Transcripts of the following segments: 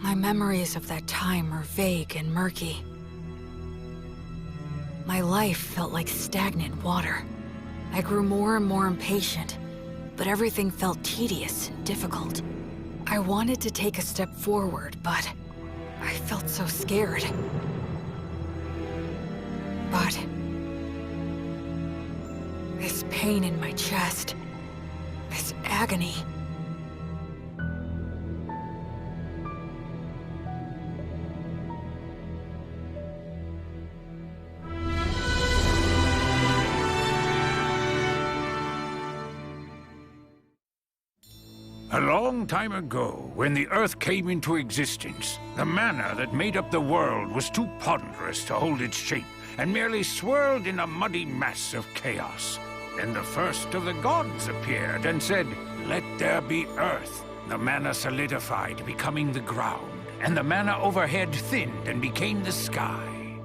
My memories of that time are vague and murky. My life felt like stagnant water. I grew more and more impatient, but everything felt tedious and difficult. I wanted to take a step forward, but I felt so scared. But this pain in my chest, this agony. A long time ago, when the Earth came into existence, the mana that made up the world was too ponderous to hold its shape, and merely swirled in a muddy mass of chaos. Then the first of the gods appeared and said, "Let there be Earth." The mana solidified, becoming the ground, and the mana overhead thinned and became the sky.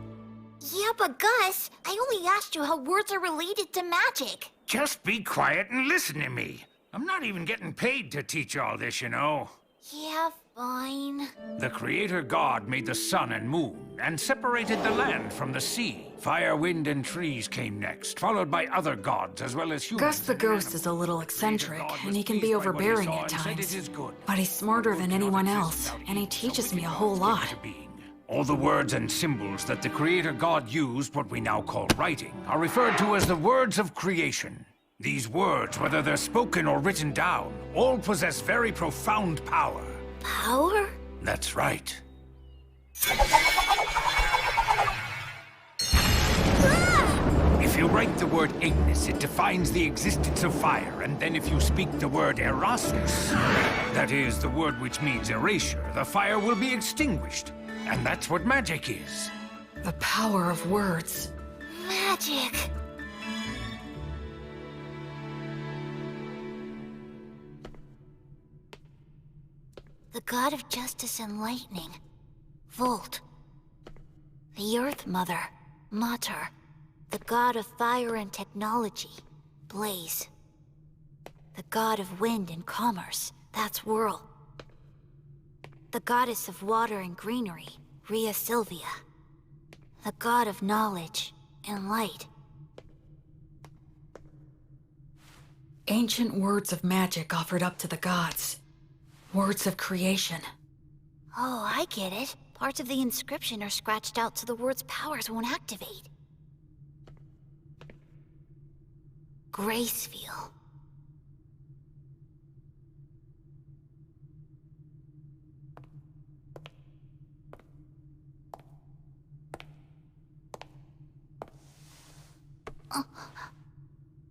Yeah, but Gus, I only asked you how words are related to magic. Just be quiet and listen to me. I'm not even getting paid to teach all this, you know. Yeah, fine. The creator god made the sun and moon, and separated the land from the sea. Fire, wind, and trees came next, followed by other gods as well as humans. Gus the Ghost is a little eccentric, and he can be overbearing at times. But he's smarter than anyone else, and he teaches me a whole lot. All the words and symbols that the creator god used, what we now call writing, are referred to as the words of creation. These words, whether they're spoken or written down, all possess very profound power. Power? That's right. If you write the word Ignis, it defines the existence of fire, and then if you speak the word Erasus, that is, the word which means erasure, the fire will be extinguished. And that's what magic is. The power of words. Magic. The god of justice and lightning, Volt. The Earth Mother, Mater. The god of fire and technology, Blaze. The god of wind and commerce, that's Whirl. The goddess of water and greenery, Rhea Sylvia. The god of knowledge and light. Ancient words of magic offered up to the gods. Words of creation. Oh, I get it. Parts of the inscription are scratched out so the word's powers won't activate. Gracefeel.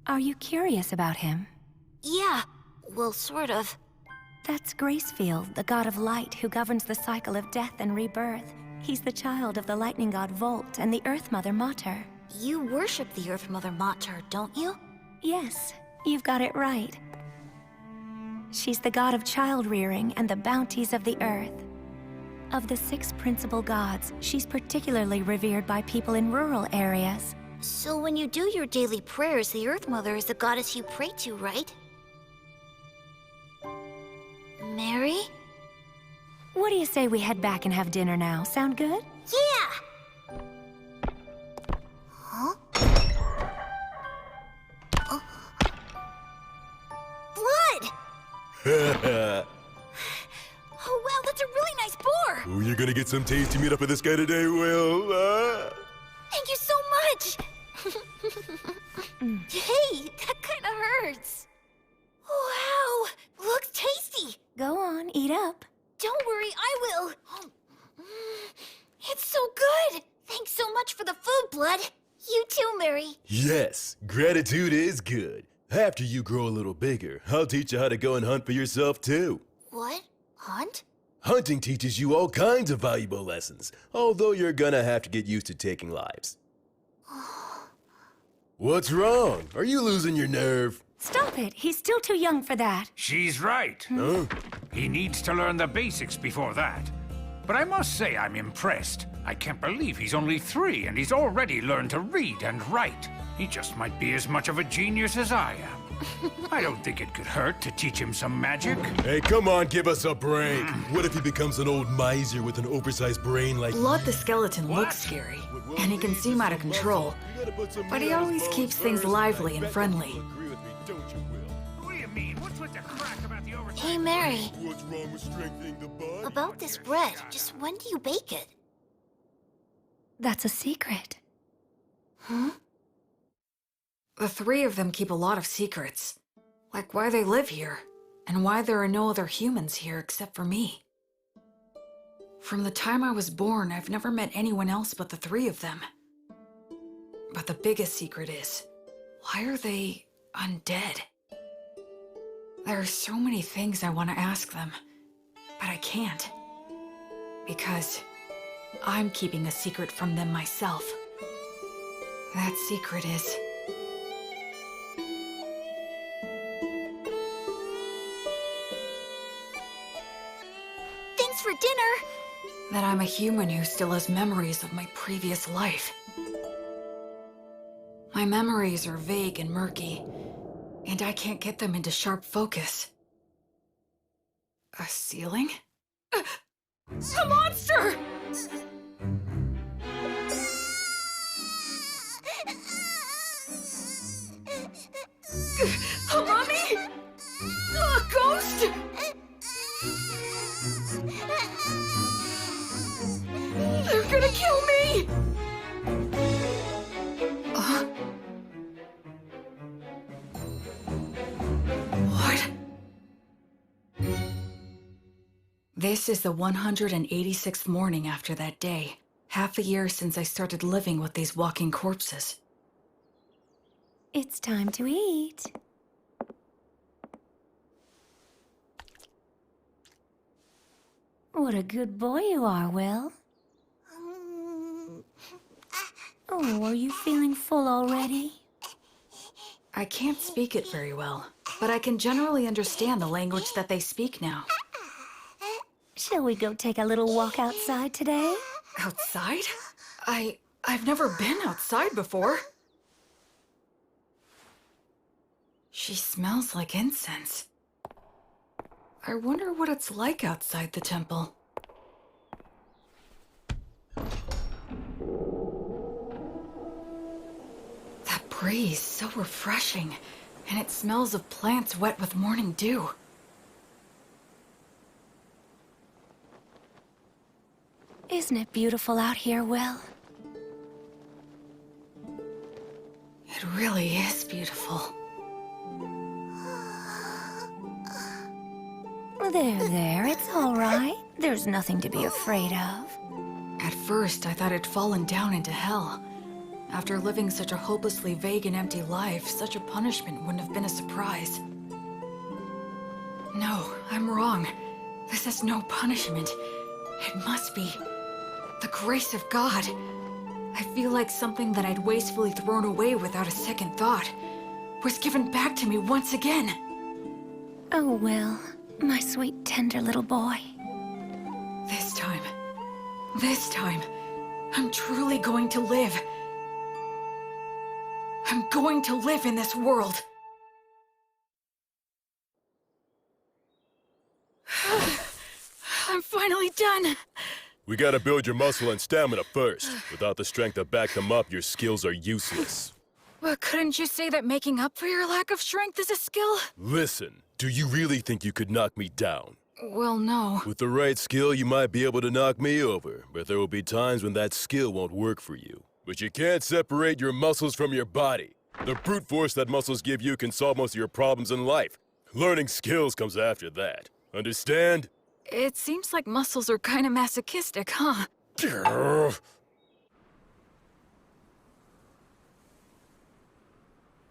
Are you curious about him? Yeah, well, sort of. That's Gracefield, the god of light who governs the cycle of death and rebirth. He's the child of the lightning god Volt and the Earth Mother Mater. You worship the Earth Mother Mater, don't you? Yes, you've got it right. She's the god of child-rearing and the bounties of the earth. Of the 6 principal gods, she's particularly revered by people in rural areas. So when you do your daily prayers, the Earth Mother is the goddess you pray to, right? Mary? What do you say we head back and have dinner now? Sound good? Yeah! Huh? Oh. Blood! Oh, wow, that's a really nice boar! Oh, you're gonna get some tasty meat up with this guy today, Will. Thank you so much! Hey, that kinda hurts. Wow, looks tasty! Go on, eat up. Don't worry, I will. It's so good. Thanks so much for the food, Blood. You too, Mary. Yes, gratitude is good. After you grow a little bigger, I'll teach you how to go and hunt for yourself, too. What? Hunt? Hunting teaches you all kinds of valuable lessons, although you're gonna have to get used to taking lives. What's wrong? Are you losing your nerve? Stop it, he's still too young for that. She's right. Huh? He needs to learn the basics before that. But I must say I'm impressed. I can't believe he's only 3 and he's already learned to read and write. He just might be as much of a genius as I am. I don't think it could hurt to teach him some magic. Hey, come on, give us a break. What if he becomes an old miser with an oversized brain like Blood the skeleton looks scary, and he can seem out of control, but he always keeps things lively and friendly. What do you mean? What's with the crack about the oversight? Hey, Mary. What's wrong with strengthening the bond? About this bread, just when do you bake it? That's a secret. Huh? The three of them keep a lot of secrets, like why they live here, and why there are no other humans here except for me. From the time I was born, I've never met anyone else but the three of them. But the biggest secret is, why are they undead? There are so many things I want to ask them, but I can't. Because I'm keeping a secret from them myself. That secret is... Thanks for dinner! that I'm a human who still has memories of my previous life. My memories are vague and murky, and I can't get them into sharp focus. A ceiling? A monster! A mummy? A ghost? They're gonna kill me! What? This is the 186th morning after that day. Half a year since I started living with these walking corpses. It's time to eat. What a good boy you are, Will. Oh, are you feeling full already? I can't speak it very well, but I can generally understand the language that they speak now. Shall we go take a little walk outside today? Outside? I've never been outside before. She smells like incense. I wonder what it's like outside the temple. That breeze, so refreshing, and it smells of plants wet with morning dew. Isn't it beautiful out here, Will? It really is beautiful. There, it's all right. There's nothing to be afraid of. At first, I thought I'd fallen down into hell. After living such a hopelessly vague and empty life, such a punishment wouldn't have been a surprise. No, I'm wrong. This is no punishment. It must be the grace of God. I feel like something that I'd wastefully thrown away without a second thought was given back to me once again. Oh, Will, my sweet, tender little boy. This time, I'm truly going to live. I'm going to live in this world. I'm finally done. We gotta build your muscle and stamina first. Without the strength to back them up, your skills are useless. But couldn't you say that making up for your lack of strength is a skill? Listen, do you really think you could knock me down? Well, no. With the right skill, you might be able to knock me over, but there will be times when that skill won't work for you. But you can't separate your muscles from your body. The brute force that muscles give you can solve most of your problems in life. Learning skills comes after that. Understand? It seems like muscles are kind of masochistic, huh?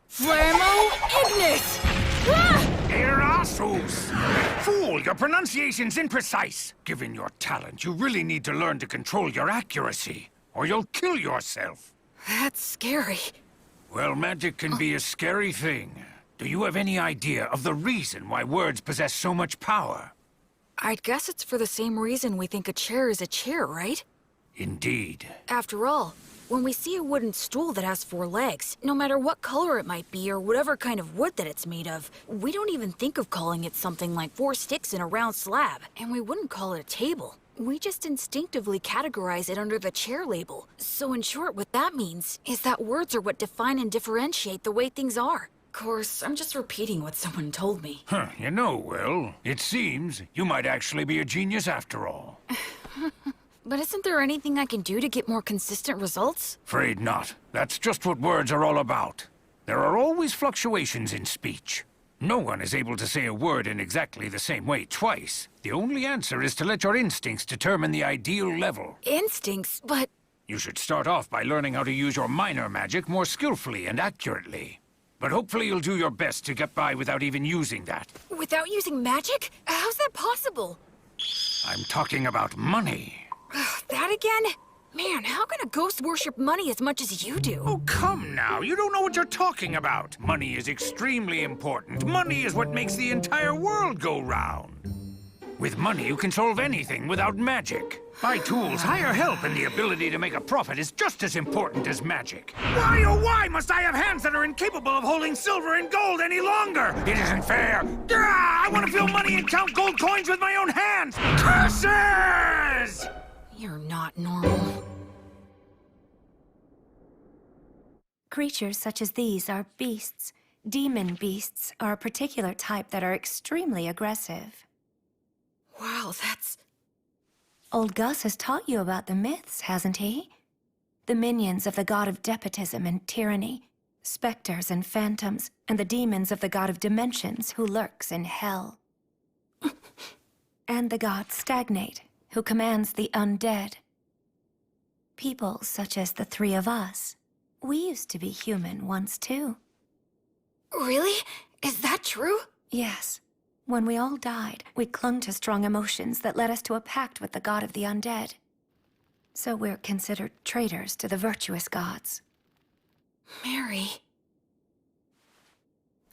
Flamo Ignis! Ah! Erasus! Fool, your pronunciation's imprecise. Given your talent, you really need to learn to control your accuracy, or you'll kill yourself. That's scary. Well, magic can be a scary thing. Do you have any idea of the reason why words possess so much power? I'd guess it's for the same reason we think a chair is a chair, right? Indeed. After all, When we see a wooden stool that has 4 legs, no matter what color it might be or whatever kind of wood that it's made of, we don't even think of calling it something like 4 sticks in a round slab. And we wouldn't call it a table. We just instinctively categorize it under the chair label. So in short, what that means is that words are what define and differentiate the way things are. Of course, I'm just repeating what someone told me. Huh, you know, Will, it seems you might actually be a genius after all. But isn't there anything I can do to get more consistent results? Afraid not. That's just what words are all about. There are always fluctuations in speech. No one is able to say a word in exactly the same way twice. The only answer is to let your instincts determine the ideal level. Instincts? But... You should start off by learning how to use your minor magic more skillfully and accurately. But hopefully you'll do your best to get by without even using that. Without using magic? How's that possible? I'm talking about money. That again? Man, how can a ghost worship money as much as you do? Oh, come now. You don't know what you're talking about. Money is extremely important. Money is what makes the entire world go round. With money, you can solve anything without magic. Buy tools, hire help, and the ability to make a profit is just as important as magic. Why, oh why must I have hands that are incapable of holding silver and gold any longer? It isn't fair. I want to feel money and count gold coins with my own hands. Curses! You're not normal. Creatures such as these are beasts. Demon beasts are a particular type that are extremely aggressive. Wow, that's... Old Gus has taught you about the myths, hasn't he? The minions of the god of despotism and tyranny, specters and phantoms, and the demons of the god of dimensions who lurks in hell. And the god Stagnate, who commands the undead. People such as the 3 of us. We used to be human once, too. Really? Is that true? Yes. When we all died, we clung to strong emotions that led us to a pact with the god of the undead. So we're considered traitors to the virtuous gods. Mary...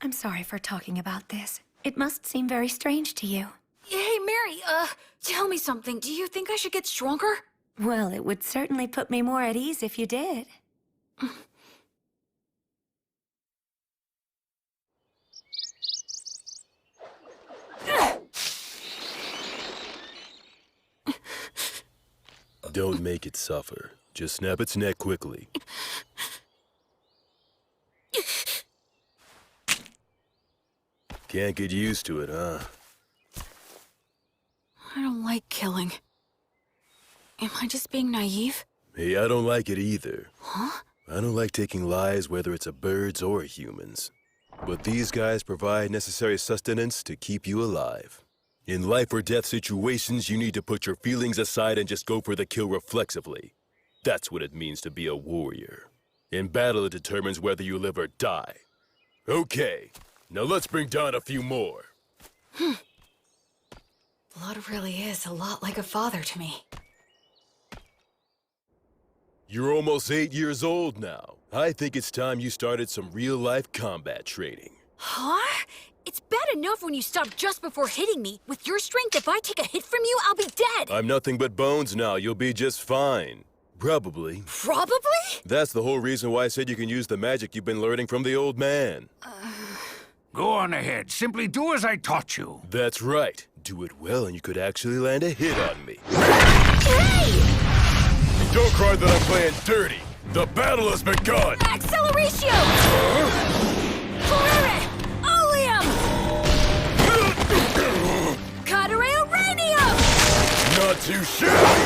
I'm sorry for talking about this. It must seem very strange to you. Hey, Mary, tell me something. Do you think I should get stronger? Well, it would certainly put me more at ease if you did. Don't make it suffer. Just snap its neck quickly. Can't get used to it, huh? I don't like killing. Am I just being naive? Hey, I don't like it either. Huh? I don't like taking lives, whether it's a birds or humans. But these guys provide necessary sustenance to keep you alive. In life or death situations, you need to put your feelings aside and just go for the kill reflexively. That's what it means to be a warrior. In battle, it determines whether you live or die. Okay, now let's bring down a few more. Blood really is a lot like a father to me. You're almost 8 years old now. I think it's time you started some real-life combat training. Huh? It's bad enough when you stop just before hitting me. With your strength, if I take a hit from you, I'll be dead! I'm nothing but bones now. You'll be just fine. Probably. Probably? That's the whole reason why I said you can use the magic you've been learning from the old man. Go on ahead. Simply do as I taught you. That's right. Do it well and you could actually land a hit on me. Hey! Don't cry that I'm playing dirty. The battle has begun! Acceleratio! Correre! Oleum! Cadere Uranium! Not too shabby!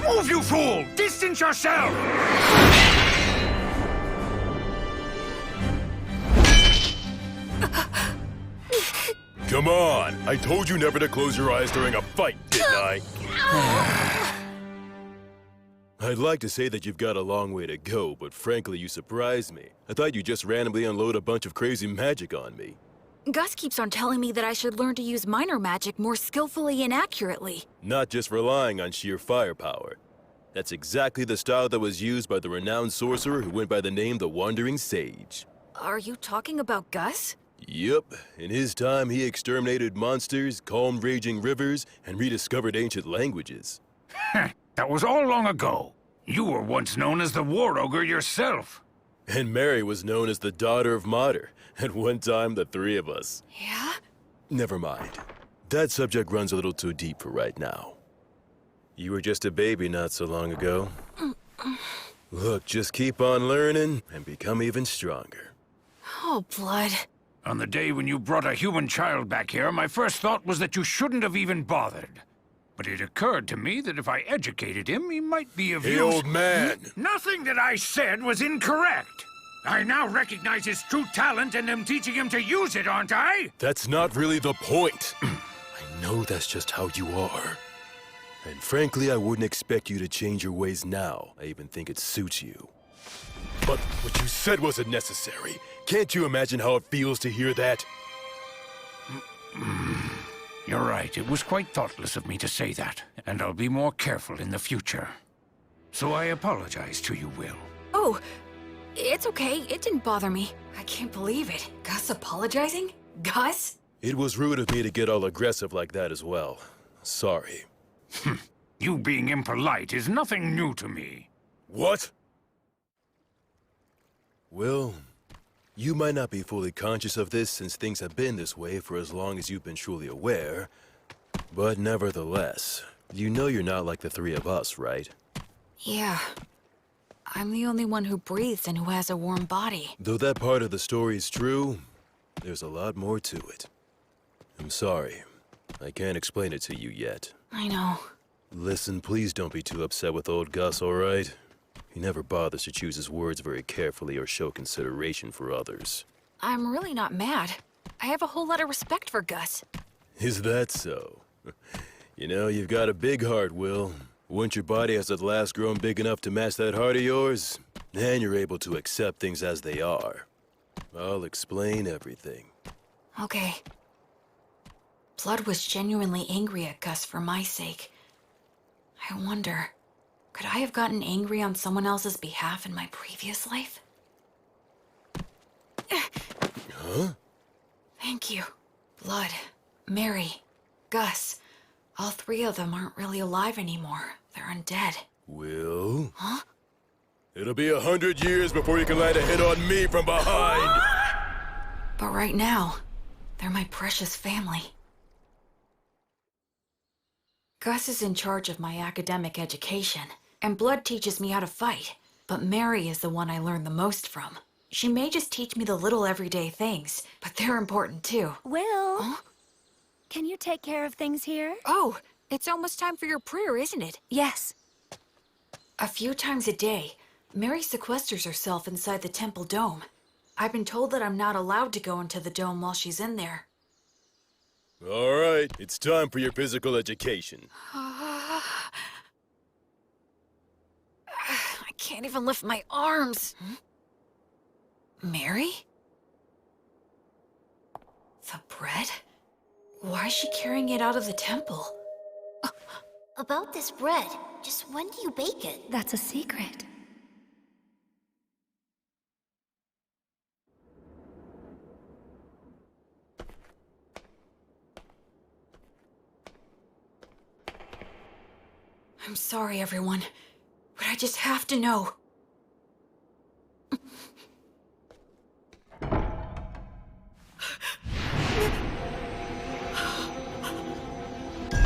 Move, you fool! Distance yourself! Come on! I told you never to close your eyes during a fight, didn't I? I'd like to say that you've got a long way to go, but frankly, you surprised me. I thought you'd just randomly unload a bunch of crazy magic on me. Gus keeps on telling me that I should learn to use minor magic more skillfully and accurately. Not just relying on sheer firepower. That's exactly the style that was used by the renowned sorcerer who went by the name the Wandering Sage. Are you talking about Gus? Yep. In his time, he exterminated monsters, calmed raging rivers, and rediscovered ancient languages. That was all long ago. You were once known as the War Ogre yourself. And Mary was known as the daughter of Mater. At one time, the three of us. Yeah? Never mind. That subject runs a little too deep for right now. You were just a baby not so long ago. Look, just keep on learning and become even stronger. Oh, Blood. On the day when you brought a human child back here, my first thought was that you shouldn't have even bothered. But it occurred to me that if I educated him, he might be of Hey, use. old man! Nothing that I said was incorrect. I now recognize his true talent and am teaching him to use it, aren't I? That's not really the point. I know that's just how you are. And frankly, I wouldn't expect you to change your ways now. I even think it suits you. But what you said wasn't necessary. Can't you imagine how it feels to hear that? You're right. It was quite thoughtless of me to say that. And I'll be more careful in the future. So I apologize to you, Will. Oh, it's okay. It didn't bother me. I can't believe it. Gus apologizing? Gus? It was rude of me to get all aggressive like that as well. Sorry. You being impolite is nothing new to me. What? Well, you might not be fully conscious of this since things have been this way for as long as you've been truly aware. But nevertheless, you know you're not like the three of us, right? Yeah. I'm the only one who breathes and who has a warm body. Though that part of the story is true, there's a lot more to it. I'm sorry. I can't explain it to you yet. I know. Listen, please don't be too upset with old Gus, all right? He never bothers to choose his words very carefully or show consideration for others. I'm really not mad. I have a whole lot of respect for Gus. Is that so? You know, you've got a big heart, Will. Once your body has at last grown big enough to match that heart of yours, then you're able to accept things as they are. I'll explain everything. Okay. Blood was genuinely angry at Gus for my sake. I wonder, could I have gotten angry on someone else's behalf in my previous life? Huh? Thank you. Blood, Mary, Gus. All three of them aren't really alive anymore. They're undead. Will? Huh? It'll be 100 years before you can land a hit on me from behind! But right now, they're my precious family. Gus is in charge of my academic education, and Blood teaches me how to fight. But Mary is the one I learn the most from. She may just teach me the little everyday things, but they're important too. Will, Huh? can you take care of things here? Oh, it's almost time for your prayer, isn't it? Yes. A few times a day, Mary sequesters herself inside the temple dome. I've been told that I'm not allowed to go into the dome while she's in there. All right, it's time for your physical education. I can't even lift my arms. Mary? The bread? Why is she carrying it out of the temple? About this bread, just when do you bake it? That's a secret. I'm sorry, everyone, but I just have to know.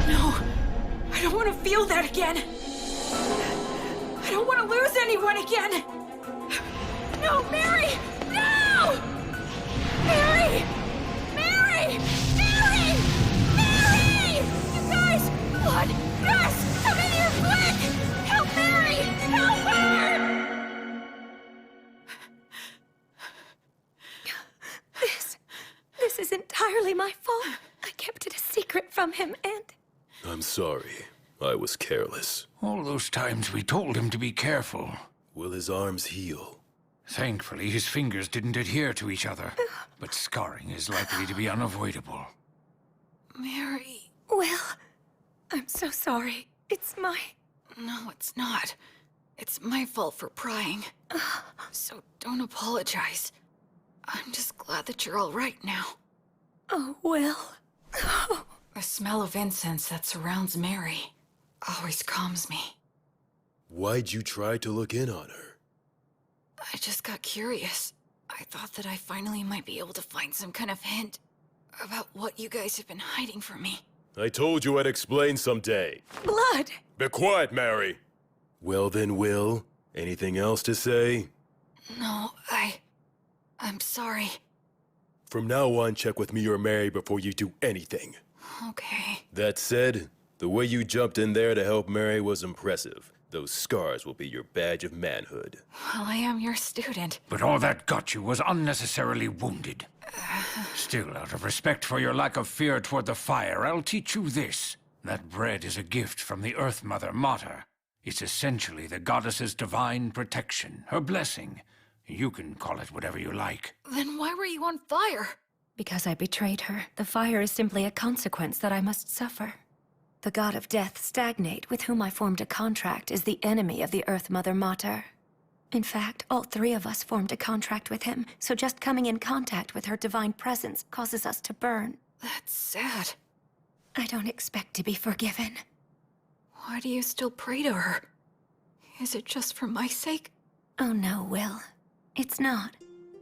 No, I don't want to feel that again. I don't want to lose anyone again. No, Mary! No! Mary! Mary! Mary! Mary! You guys! Blood! Gus! Come in here quick! Help Mary! Help her! This is entirely my fault. I kept it a secret from him, and... I'm sorry. I was careless. All those times we told him to be careful. Will his arms heal? Thankfully, his fingers didn't adhere to each other. But scarring is likely to be unavoidable. Mary... Will, I'm so sorry. It's my... No, it's not. It's my fault for prying. So don't apologize. I'm just glad that you're all right now. Oh, Will. The smell of incense that surrounds Mary always calms me. Why'd you try to look in on her? I just got curious. I thought that I finally might be able to find some kind of hint about what you guys have been hiding from me. I told you I'd explain someday. Blood! Be quiet, Mary! Well then, Will, anything else to say? No, I'm sorry. From now on, check with me or Mary before you do anything. Okay. That said, the way you jumped in there to help Mary was impressive. Those scars will be your badge of manhood. Well, I am your student. But all that got you was unnecessarily wounded. Still, out of respect for your lack of fear toward the fire, I'll teach you this. That bread is a gift from the Earth Mother Mater. It's essentially the goddess's divine protection, her blessing. You can call it whatever you like. Then why were you on fire? Because I betrayed her, the fire is simply a consequence that I must suffer. The god of death, Stagnate, with whom I formed a contract, is the enemy of the Earth Mother Mater. In fact, all three of us formed a contract with him, so just coming in contact with her divine presence causes us to burn. That's sad. I don't expect to be forgiven. Why do you still pray to her? Is it just for my sake? Oh no, Will. It's not.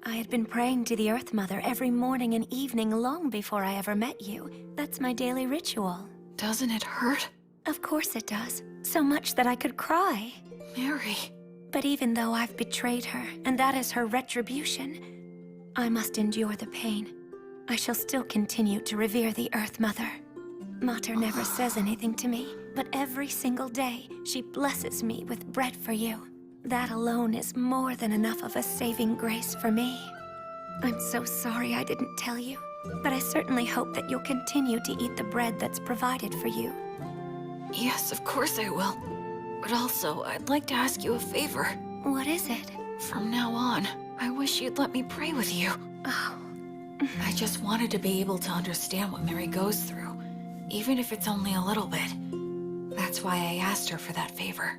I had been praying to the Earth Mother every morning and evening long before I ever met you. That's my daily ritual. Doesn't it hurt? Of course it does. So much that I could cry. Mary. But even though I've betrayed her, and that is her retribution, I must endure the pain. I shall still continue to revere the Earth Mother. Mater never says anything to me, but every single day she blesses me with bread for you. That alone is more than enough of a saving grace for me. I'm so sorry I didn't tell you, but I certainly hope that you'll continue to eat the bread that's provided for you. Yes, of course I will. But also, I'd like to ask you a favor. What is it? From now on, I wish you'd let me pray with you. Oh. I just wanted to be able to understand what Mary goes through, even if it's only a little bit. That's why I asked her for that favor.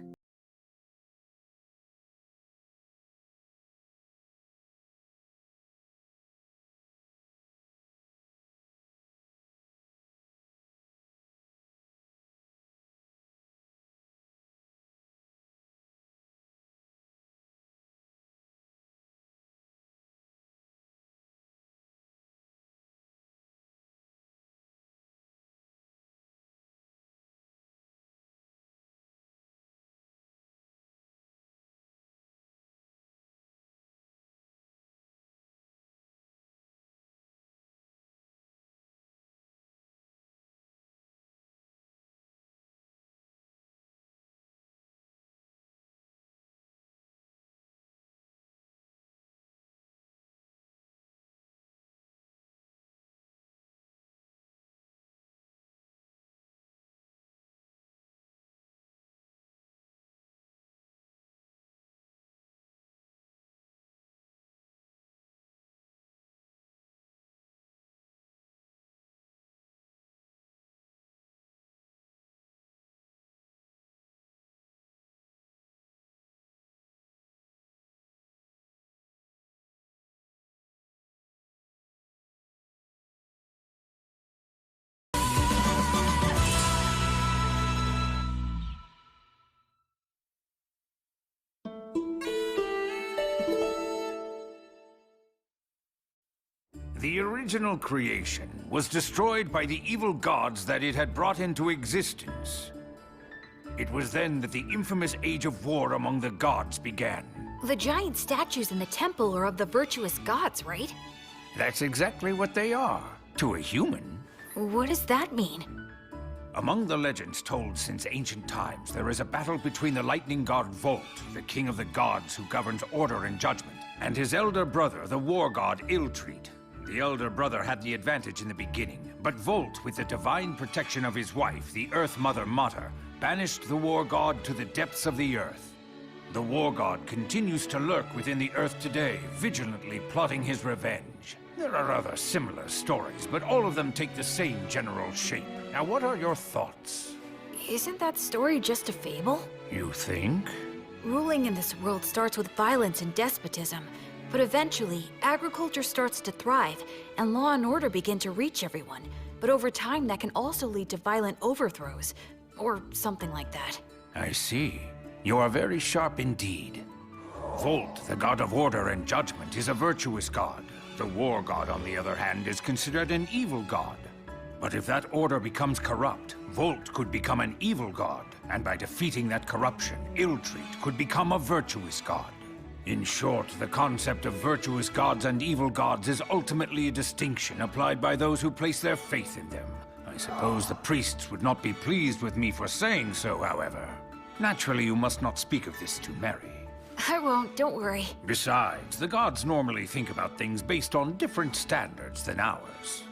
The original creation was destroyed by the evil gods that it had brought into existence. It was then that the infamous Age of War among the gods began. The giant statues in the temple are of the virtuous gods, right? That's exactly what they are, to a human. What does that mean? Among the legends told since ancient times, there is a battle between the lightning god Volt, the king of the gods who governs order and judgment, and his elder brother, the war god Illtreat. The elder brother had the advantage in the beginning, but Volt, with the divine protection of his wife, the Earth Mother Mater, banished the war god to the depths of the earth. The war god continues to lurk within the earth today, vigilantly plotting his revenge. There are other similar stories, but all of them take the same general shape. Now, what are your thoughts? Isn't that story just a fable? You think? Ruling in this world starts with violence and despotism, but eventually, agriculture starts to thrive, and law and order begin to reach everyone. But over time, that can also lead to violent overthrows, or something like that. I see. You are very sharp indeed. Volt, the god of order and judgment, is a virtuous god. The war god, on the other hand, is considered an evil god. But if that order becomes corrupt, Volt could become an evil god, and by defeating that corruption, Illtreat could become a virtuous god. In short, the concept of virtuous gods and evil gods is ultimately a distinction applied by those who place their faith in them. I suppose the priests would not be pleased with me for saying so, however. Naturally, you must not speak of this to Mary. I won't, don't worry. Besides, the gods normally think about things based on different standards than ours.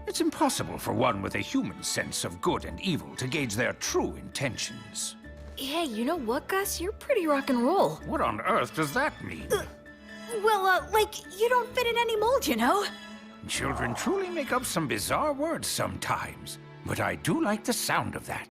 It's impossible for one with a human sense of good and evil to gauge their true intentions. Hey, you know what, Gus? You're pretty rock and roll. What on earth does that mean? Like, you don't fit in any mold, you know? Children truly make up some bizarre words sometimes, but I do like the sound of that.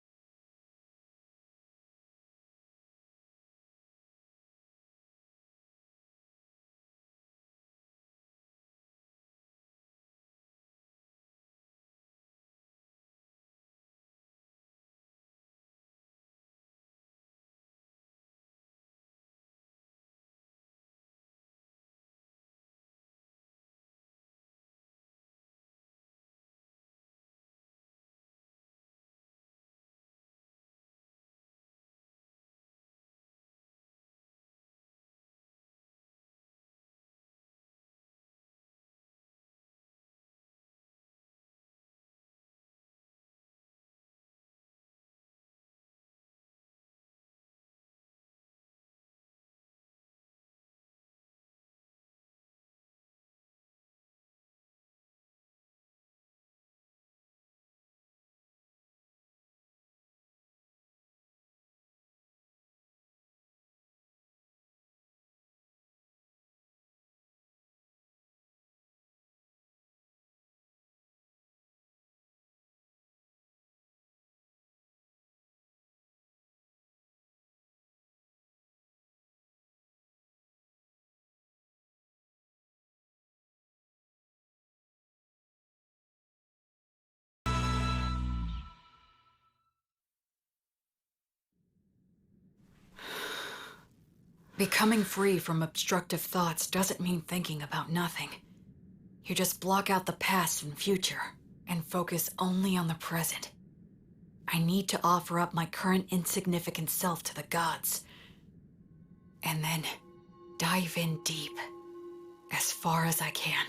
Becoming free from obstructive thoughts doesn't mean thinking about nothing. You just block out the past and future, and focus only on the present. I need to offer up my current insignificant self to the gods. And then dive in deep, as far as I can.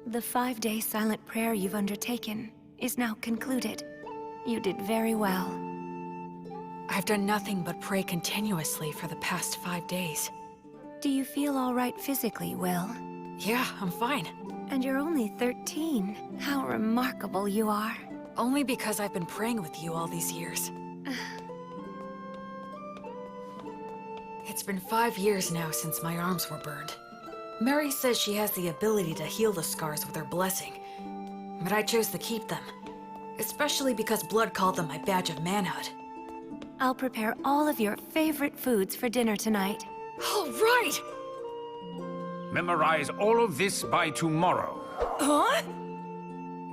The 5-day silent prayer you've undertaken is now concluded. You did very well. I've done nothing but pray continuously for the past 5 days. Do you feel all right physically, Will? Yeah, I'm fine. And you're only 13. How remarkable you are. Only because I've been praying with you all these years. It's been 5 years now since my arms were burned. Mary says she has the ability to heal the scars with her blessing, but I chose to keep them, especially because Blood called them my badge of manhood. I'll prepare all of your favorite foods for dinner tonight. All right! Memorize all of this by tomorrow. Huh?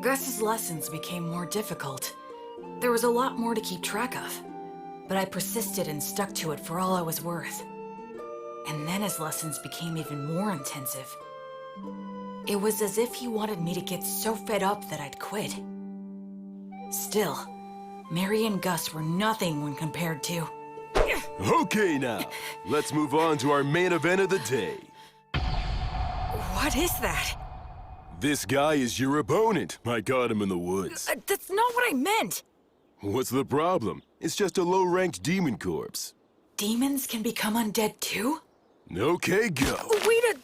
Gus's lessons became more difficult. There was a lot more to keep track of, but I persisted and stuck to it for all I was worth. And then his lessons became even more intensive. It was as if he wanted me to get so fed up that I'd quit. Still, Mary and Gus were nothing when compared to... Okay now, let's move on to our main event of the day. What is that? This guy is your opponent. I got him in the woods. That's not what I meant! What's the problem? It's just a low-ranked demon corpse. Demons can become undead too? Okay, go. Wait a...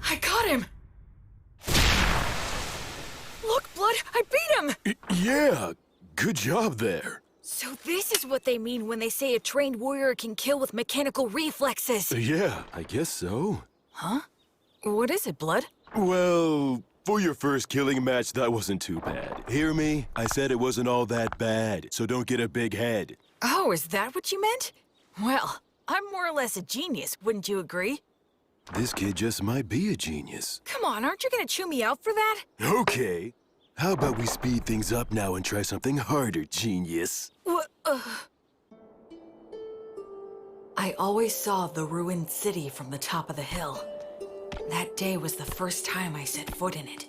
I got him! Look, Blood, I beat him! Yeah, good job there. So this is what they mean when they say a trained warrior can kill with mechanical reflexes. Yeah, I guess so. Huh? What is it, Blood? Well, for your first killing match, that wasn't too bad. Hear me? I said it wasn't all that bad, so don't get a big head. Oh, is that what you meant? Well, I'm more or less a genius, wouldn't you agree? This kid just might be a genius. Come on, aren't you gonna chew me out for that? Okay. How about we speed things up now and try something harder, genius? What? I always saw the ruined city from the top of the hill. That day was the first time I set foot in it.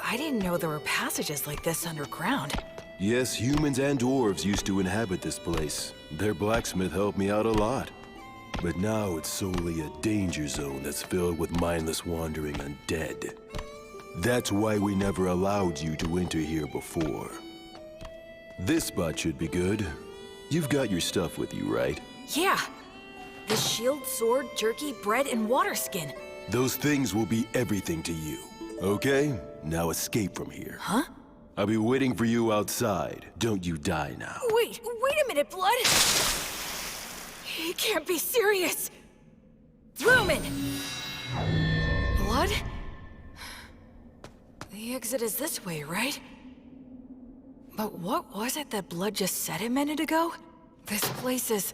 I didn't know there were passages like this underground. Yes, humans and dwarves used to inhabit this place. Their blacksmith helped me out a lot. But now it's solely a danger zone that's filled with mindless wandering undead. That's why we never allowed you to enter here before. This spot should be good. You've got your stuff with you, right? Yeah. The shield, sword, jerky, bread, and water skin. Those things will be everything to you. Okay? Now escape from here. Huh? I'll be waiting for you outside. Don't you die now. Wait a minute, Blood! He can't be serious! Lumen! Blood? The exit is this way, right? But what was it that Blood just said a minute ago? This place is...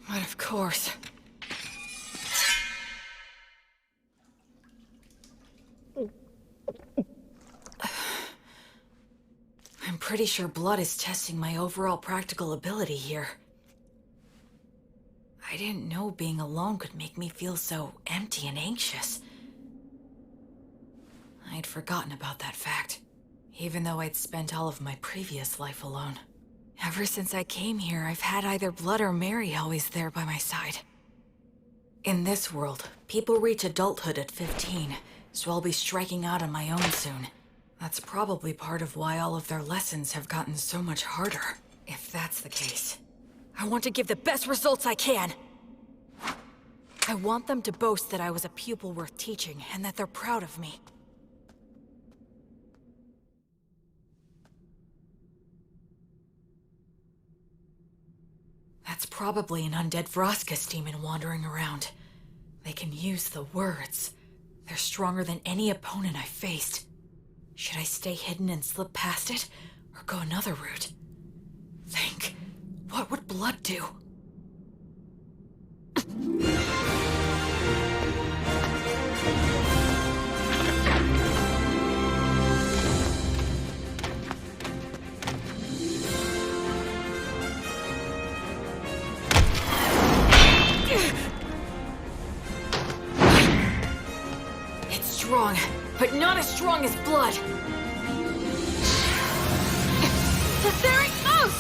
But of course. I'm pretty sure Blood is testing my overall practical ability here. I didn't know being alone could make me feel so empty and anxious. I'd forgotten about that fact, even though I'd spent all of my previous life alone. Ever since I came here, I've had either Blood or Mary always there by my side. In this world, people reach adulthood at 15, so I'll be striking out on my own soon. That's probably part of why all of their lessons have gotten so much harder. If that's the case, I want to give the best results I can. I want them to boast that I was a pupil worth teaching, and that they're proud of me. That's probably an undead Vroskus demon wandering around. They can use the words. They're stronger than any opponent I've faced. Should I stay hidden and slip past it, or go another route? Think. What would Blood do? It's strong, but not as strong as Blood. There it goes!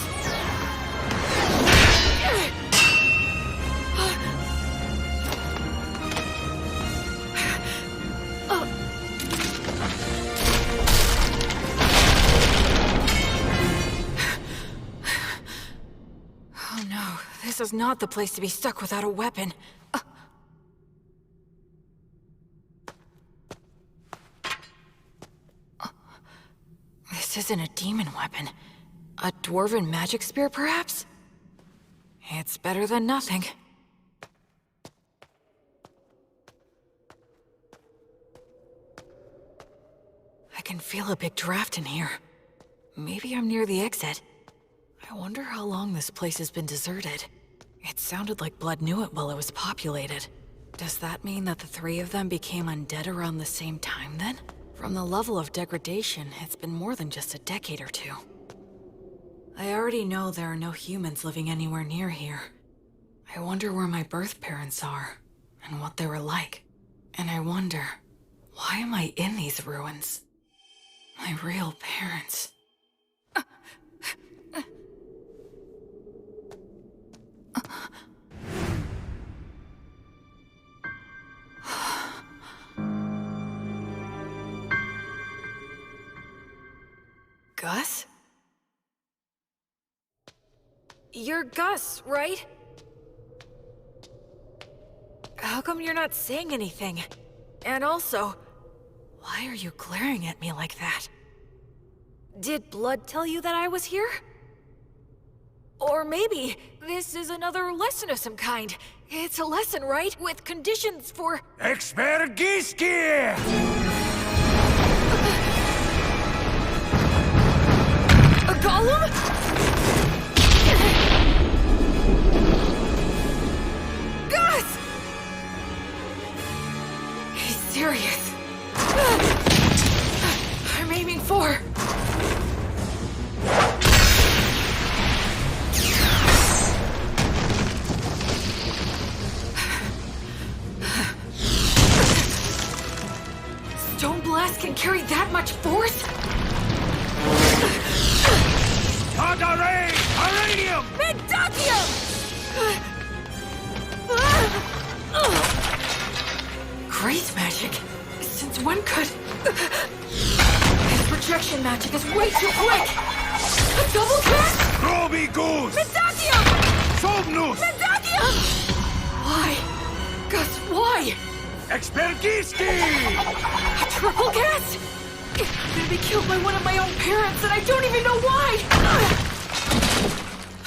Oh no, this is not the place to be stuck without a weapon. This isn't a demon weapon. A dwarven magic spear, perhaps? It's better than nothing. I can feel a big draft in here. Maybe I'm near the exit. I wonder how long this place has been deserted. It sounded like Blood knew it while it was populated. Does that mean that the three of them became undead around the same time, then? From the level of degradation, it's been more than just a decade or two. I already know there are no humans living anywhere near here. I wonder where my birth parents are, and what they were like. And I wonder, why am I in these ruins? My real parents. Gus? You're Gus, right? How come you're not saying anything? And also, why are you glaring at me like that? Did Blood tell you that I was here? Or maybe this is another lesson of some kind. It's a lesson, right? With conditions for... Expergiski! A golem? Gus! He's serious. I'm aiming for... Stone Blast can carry that much force? Tagare! Arrhenium! Mendakium! Grace magic? Since when could... His projection magic is way too quick! A double cast? Groby Goose! Mendakium! Somnus! Mendakium! Why? Gus, why? Expergiski! A triple cast? I'm gonna be killed by one of my own parents and I don't even know why!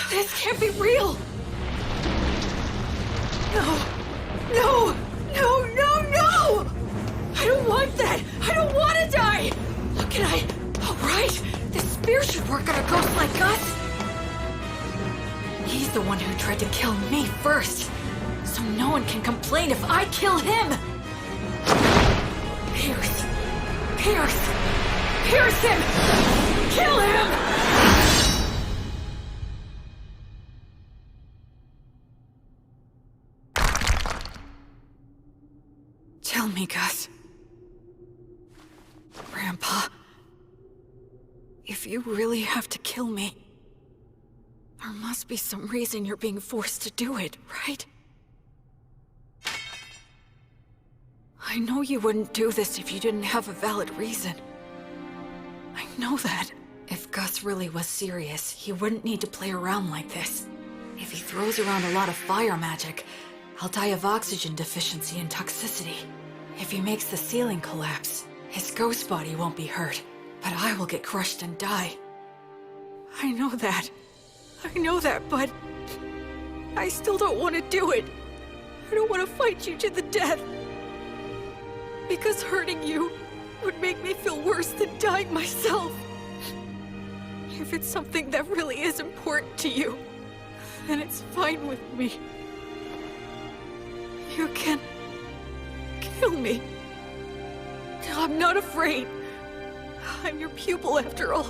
This can't be real! No! No! No, no, no! I don't want that! I don't want to die! What can I... Oh, right! This spear should work on a ghost like Gus! He's the one who tried to kill me first! So no one can complain if I kill him! Pierce! Pierce! Pierce him! Kill him! Tell me, Gus. Grandpa. If you really have to kill me, there must be some reason you're being forced to do it, right? I know you wouldn't do this if you didn't have a valid reason. I know that. If Gus really was serious, he wouldn't need to play around like this. If he throws around a lot of fire magic, I'll die of oxygen deficiency and toxicity. If he makes the ceiling collapse, his ghost body won't be hurt, but I will get crushed and die. I know that, but I still don't want to do it. I don't want to fight you to the death. Because hurting you would make me feel worse than dying myself. If it's something that really is important to you, then it's fine with me. You can kill me. I'm not afraid. I'm your pupil after all.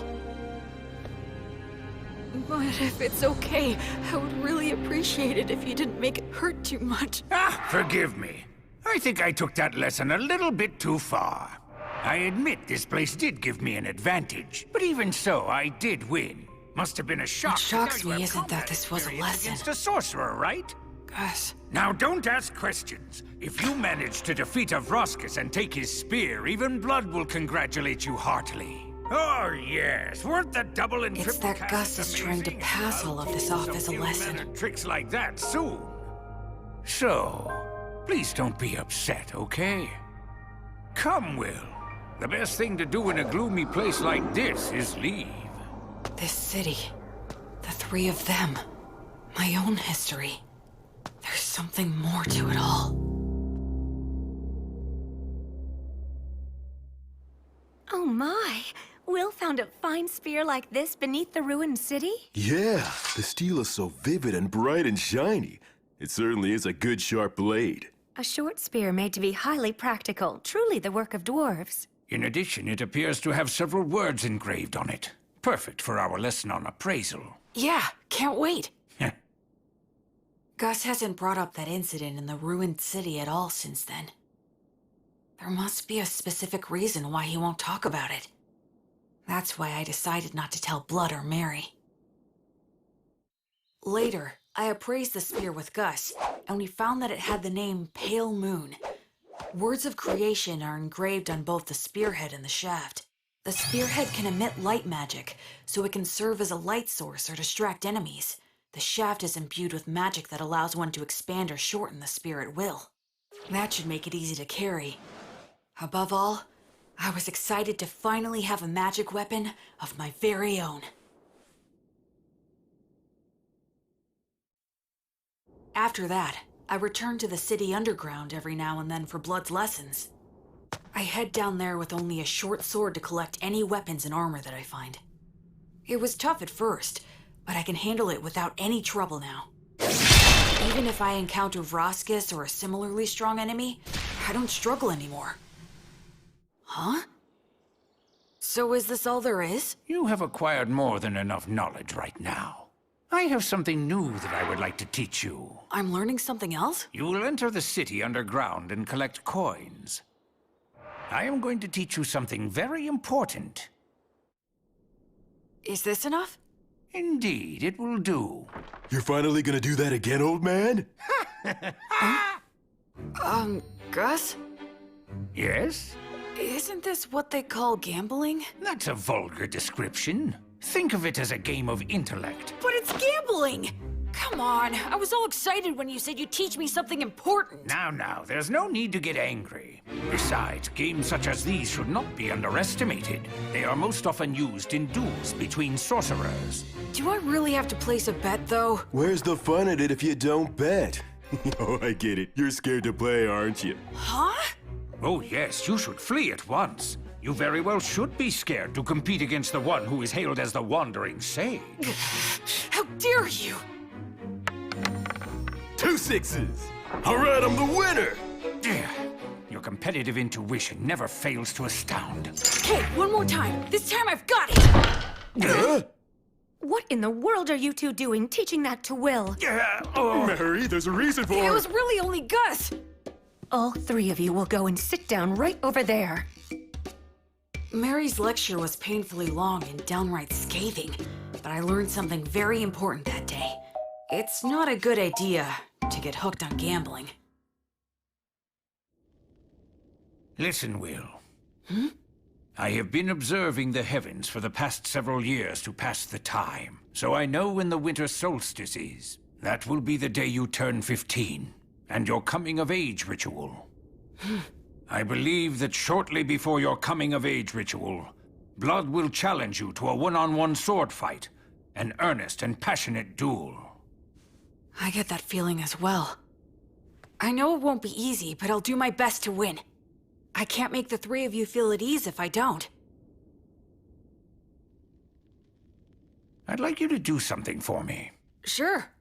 But if it's okay, I would really appreciate it if you didn't make it hurt too much. Forgive me. I think I took that lesson a little bit too far. I admit this place did give me an advantage, but even so, I did win. Must have been a shock. What shocks me isn't that this was a lesson. Against a sorcerer, right? Gus. Now don't ask questions. If you manage to defeat Avroskus and take his spear, even Blood will congratulate you heartily. Oh yes, weren't the double and It's triple that casts Gus is trying to amazing? pass all of this I'll off pull as a some lesson. ill-mannered tricks like that soon. So, please don't be upset, okay? Come, Will. The best thing to do in a gloomy place like this is leave. This city, the three of them, my own history. There's something more to it all. Oh my! Will found a fine spear like this beneath the ruined city? Yeah, the steel is so vivid and bright and shiny. It certainly is a good sharp blade. A short spear made to be highly practical, truly the work of dwarves. In addition, it appears to have several words engraved on it. Perfect for our lesson on appraisal. Yeah, can't wait. Gus hasn't brought up that incident in the ruined city at all since then. There must be a specific reason why he won't talk about it. That's why I decided not to tell Blood or Mary. Later, I appraised the spear with Gus, and we found that it had the name Pale Moon. Words of creation are engraved on both the spearhead and the shaft. The spearhead can emit light magic, so it can serve as a light source or distract enemies. The shaft is imbued with magic that allows one to expand or shorten the spear at will. That should make it easy to carry. Above all, I was excited to finally have a magic weapon of my very own. After that, I return to the city underground every now and then for Blood's lessons. I head down there with only a short sword to collect any weapons and armor that I find. It was tough at first, but I can handle it without any trouble now. Even if I encounter Vroskis or a similarly strong enemy, I don't struggle anymore. Huh? So is this all there is? You have acquired more than enough knowledge right now. I have something new that I would like to teach you. I'm learning something else? You will enter the city underground and collect coins. I am going to teach you something very important. Is this enough? Indeed, it will do. You're finally gonna do that again, old man? Gus? Yes? Isn't this what they call gambling? That's a vulgar description. Think of it as a game of intellect. But it's gambling! Come on, I was all excited when you said you'd teach me something important. Now, there's no need to get angry. Besides, games such as these should not be underestimated. They are most often used in duels between sorcerers. Do I really have to place a bet, though? Where's the fun in it if you don't bet? Oh, I get it. You're scared to play, aren't you? Huh? Oh yes, you should flee at once. You very well should be scared to compete against the one who is hailed as the Wandering Sage. How dare you! 2 sixes! All right, I'm the winner! Your competitive intuition never fails to astound. Okay, one more time. This time I've got it! Huh? What in the world are you two doing, teaching that to Will? Mary, there's a reason for It it! was really only Gus! All 3 of you will go and sit down right over there. Mary's lecture was painfully long and downright scathing, but I learned something very important that day. It's not a good idea to get hooked on gambling. Listen, Will. I have been observing the heavens for the past several years to pass the time, so I know when the winter solstice is. That will be the day you turn 15, and your coming-of-age ritual. I believe that shortly before your coming-of-age ritual, Blood will challenge you to a one-on-one sword fight, an earnest and passionate duel. I get that feeling as well. I know it won't be easy, but I'll do my best to win. I can't make the 3 of you feel at ease if I don't. I'd like you to do something for me. Sure.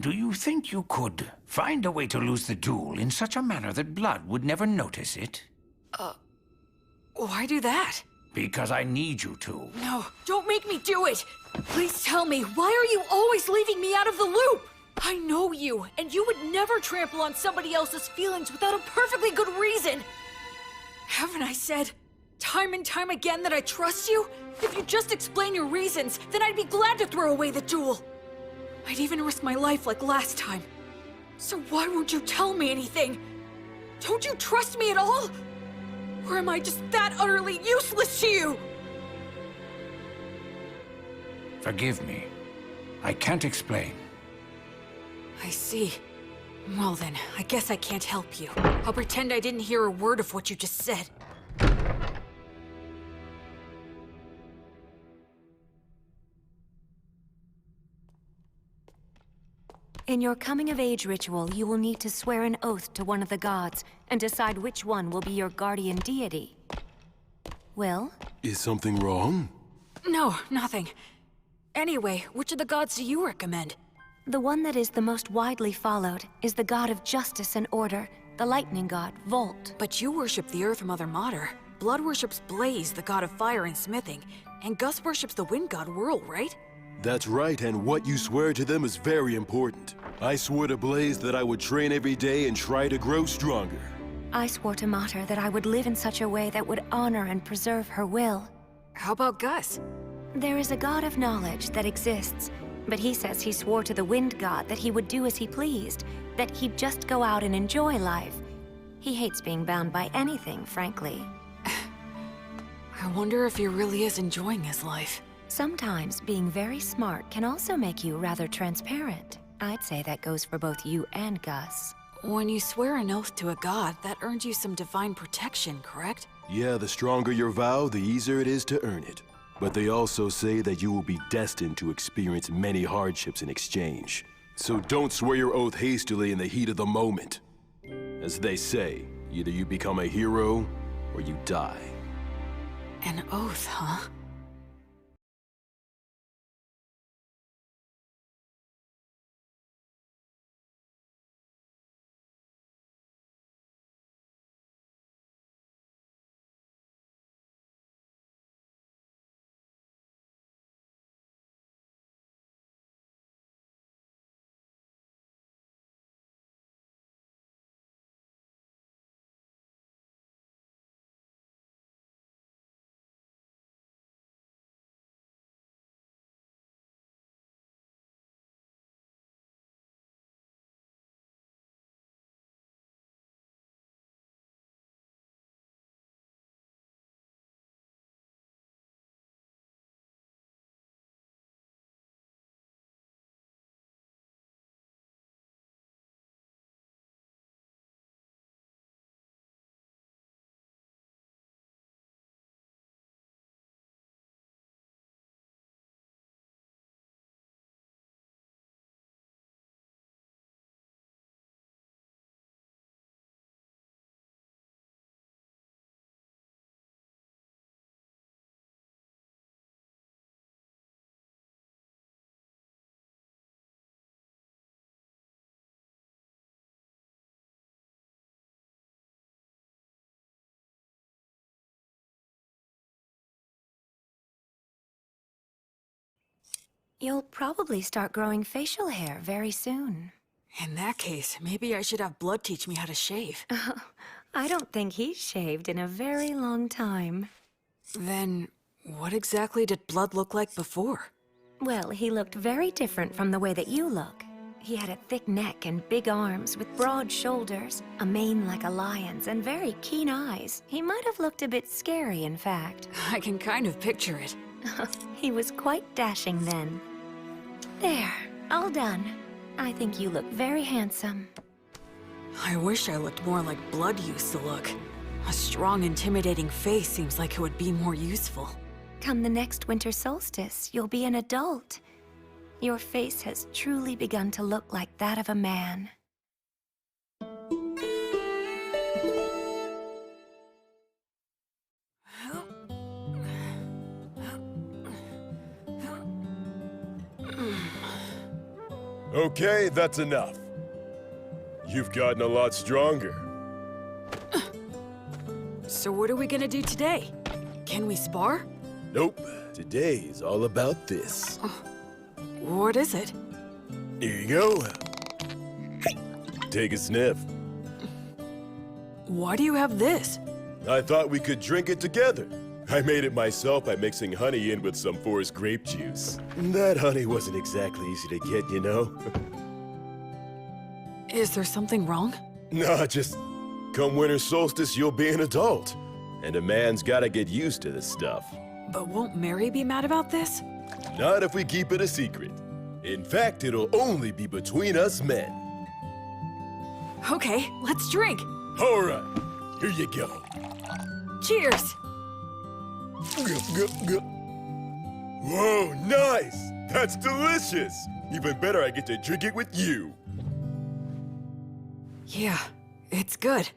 Do you think you could find a way to lose the duel in such a manner that Blood would never notice it? Why do that? Because I need you to. No, don't make me do it! Please tell me, why are you always leaving me out of the loop? I know you, and you would never trample on somebody else's feelings without a perfectly good reason. Haven't I said time and time again that I trust you? If you just explain your reasons, then I'd be glad to throw away the duel. I'd even risk my life like last time. So why won't you tell me anything? Don't you trust me at all? Or am I just that utterly useless to you? Forgive me. I can't explain. I see. Well then, I guess I can't help you. I'll pretend I didn't hear a word of what you just said. In your coming-of-age ritual, you will need to swear an oath to one of the gods and decide which one will be your guardian deity. Will? Is something wrong? No, nothing. Anyway, which of the gods do you recommend? The one that is the most widely followed is the god of justice and order, the lightning god, Volt. But you worship the Earth Mother Mater. Blood worships Blaze, the god of fire and smithing. And Gus worships the wind god Whirl, right? That's right, and what you swear to them is very important. I swore to Blaze that I would train every day and try to grow stronger. I swore to Mater that I would live in such a way that would honor and preserve her will. How about Gus? There is a god of knowledge that exists, but he says he swore to the wind god that he would do as he pleased, that he'd just go out and enjoy life. He hates being bound by anything, frankly. I wonder if he really is enjoying his life. Sometimes being very smart can also make you rather transparent. I'd say that goes for both you and Gus. When you swear an oath to a god, that earns you some divine protection, correct? Yeah, the stronger your vow, the easier it is to earn it. But they also say that you will be destined to experience many hardships in exchange. So don't swear your oath hastily in the heat of the moment. As they say, either you become a hero, or you die. An oath, huh? You'll probably start growing facial hair very soon. In that case, maybe I should have Blood teach me how to shave. I don't think he's shaved in a very long time. Then, what exactly did Blood look like before? Well, he looked very different from the way that you look. He had a thick neck and big arms with broad shoulders, a mane like a lion's, and very keen eyes. He might have looked a bit scary, in fact. I can kind of picture it. He was quite dashing then. There, all done. I think you look very handsome. I wish I looked more like Blood used to look. A strong, intimidating face seems like it would be more useful. Come the next winter solstice, you'll be an adult. Your face has truly begun to look like that of a man. Okay, that's enough. You've gotten a lot stronger. So what are we gonna do today? Can we spar? Nope. Today is all about this. What is it? Here you go. Take a sniff. Why do you have this? I thought we could drink it together. I made it myself by mixing honey in with some forest grape juice. That honey wasn't exactly easy to get, you know? Is there something wrong? Nah, just come winter solstice, you'll be an adult. And a man's gotta get used to this stuff. But won't Mary be mad about this? Not if we keep it a secret. In fact, it'll only be between us men. Okay, let's drink. All right, here you go. Cheers! Whoa, nice! That's delicious! Even better, I get to drink it with you. Yeah, it's good.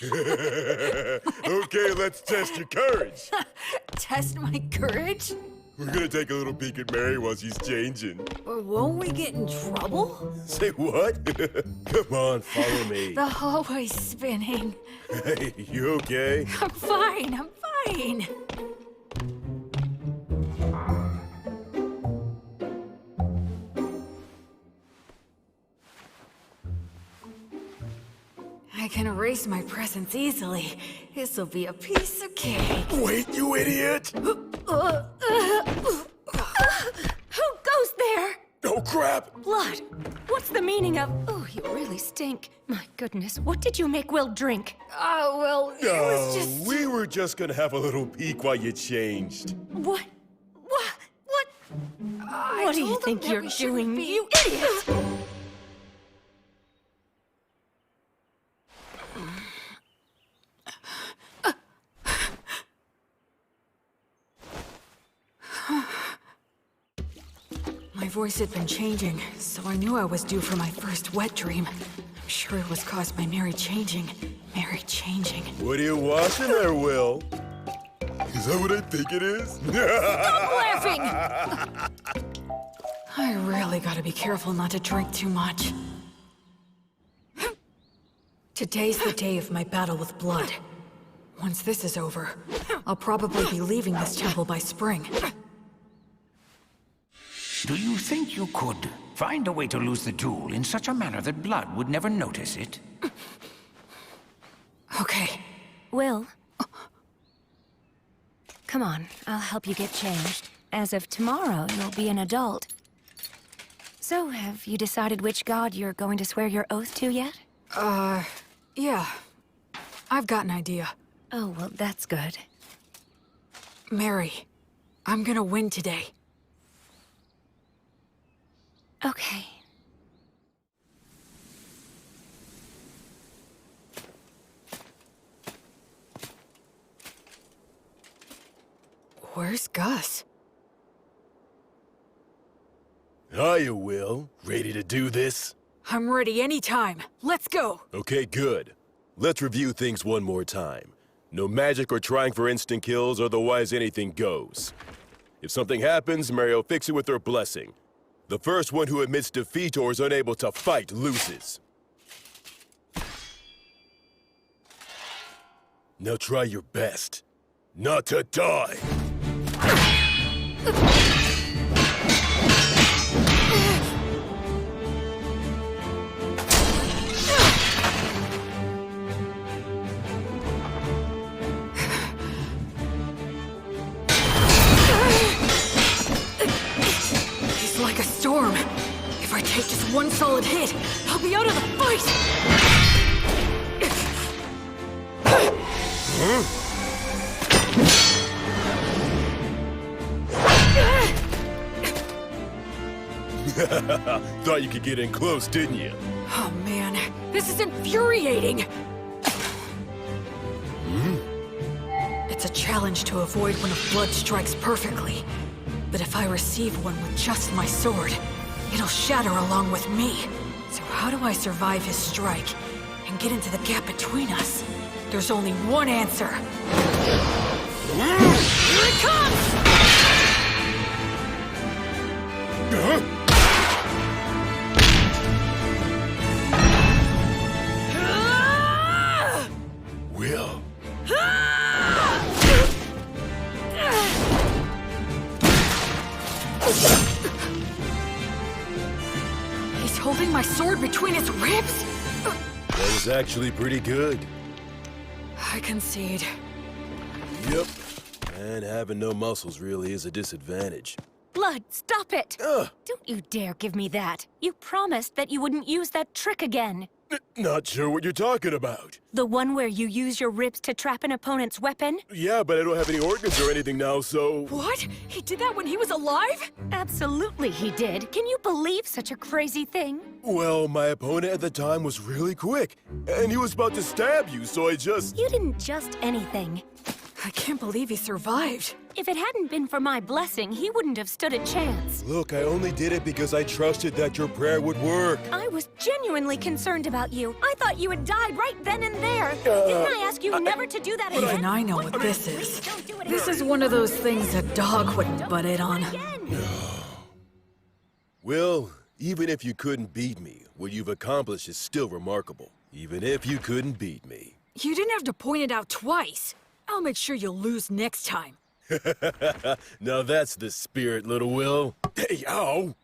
Okay, let's test your courage. Test my courage? We're gonna take a little peek at Mary while she's changing. Won't we get in trouble? Say what? Come on, follow me. The hallway's spinning. Hey, you okay? I'm fine, I'm fine. I can erase my presence easily. This'll be a piece of cake. Wait, you idiot! Who goes there? Oh, crap! Blood. What's the meaning of... Oh, you really stink. My goodness, what did you make Will drink? Well, it was just... we were just gonna have a little peek while you changed. What? What do you told think them that you're we shouldn't doing, be- you idiot? My voice had been changing, so I knew I was due for my first wet dream. I'm sure it was caused by Mary changing. Mary changing. What are you watching there, Will? Is that what I think it is? Stop laughing! I really gotta be careful not to drink too much. Today's the day of my battle with blood. Once this is over, I'll probably be leaving this temple by spring. Do you think you could find a way to lose the tool in such a manner that blood would never notice it? Okay. Will? Come on, I'll help you get changed. As of tomorrow, you'll be an adult. So, have you decided which god you're going to swear your oath to yet? Yeah. I've got an idea. Oh, well, that's good. Mary, I'm gonna win today. Okay. Where's Gus? Hiya, Will. Ready to do this? I'm ready anytime. Let's go! Okay, good. Let's review things one more time. No magic or trying for instant kills, otherwise anything goes. If something happens, Mary will fix it with her blessing. The first one who admits defeat or is unable to fight loses. Now try your best not to die. He's like a storm. If I take just one solid hit, I'll be out of the fight! Thought you could get in close, didn't you? Oh man, this is infuriating! It's a challenge to avoid when a blood strikes perfectly. But if I receive one with just my sword, it'll shatter along with me. So how do I survive his strike and get into the gap between us? There's only one answer. Here it comes! Will. He's holding my sword between his ribs? That was actually pretty good. I concede. Yep. And having no muscles really is a disadvantage. Blood, stop it! Ugh. Don't you dare give me that. You promised that you wouldn't use that trick again. Not sure what you're talking about. The one where you use your ribs to trap an opponent's weapon? Yeah, but I don't have any organs or anything now, so... What? He did that when he was alive? Absolutely he did. Can you believe such a crazy thing? Well, my opponent at the time was really quick, and he was about to stab you, so I just... You didn't just anything. I can't believe he survived. If it hadn't been for my blessing, he wouldn't have stood a chance. Look, I only did it because I trusted that your prayer would work. I was genuinely concerned about you. I thought you had died right then and there. Didn't I ask you never to do that again? Even I know what this is. This is one of those things a dog wouldn't butt in on. Will, even if you couldn't beat me, what you've accomplished is still remarkable. Even if you couldn't beat me. You didn't have to point it out twice. I'll make sure you'll lose next time. Now that's the spirit, little Will. Hey, ow!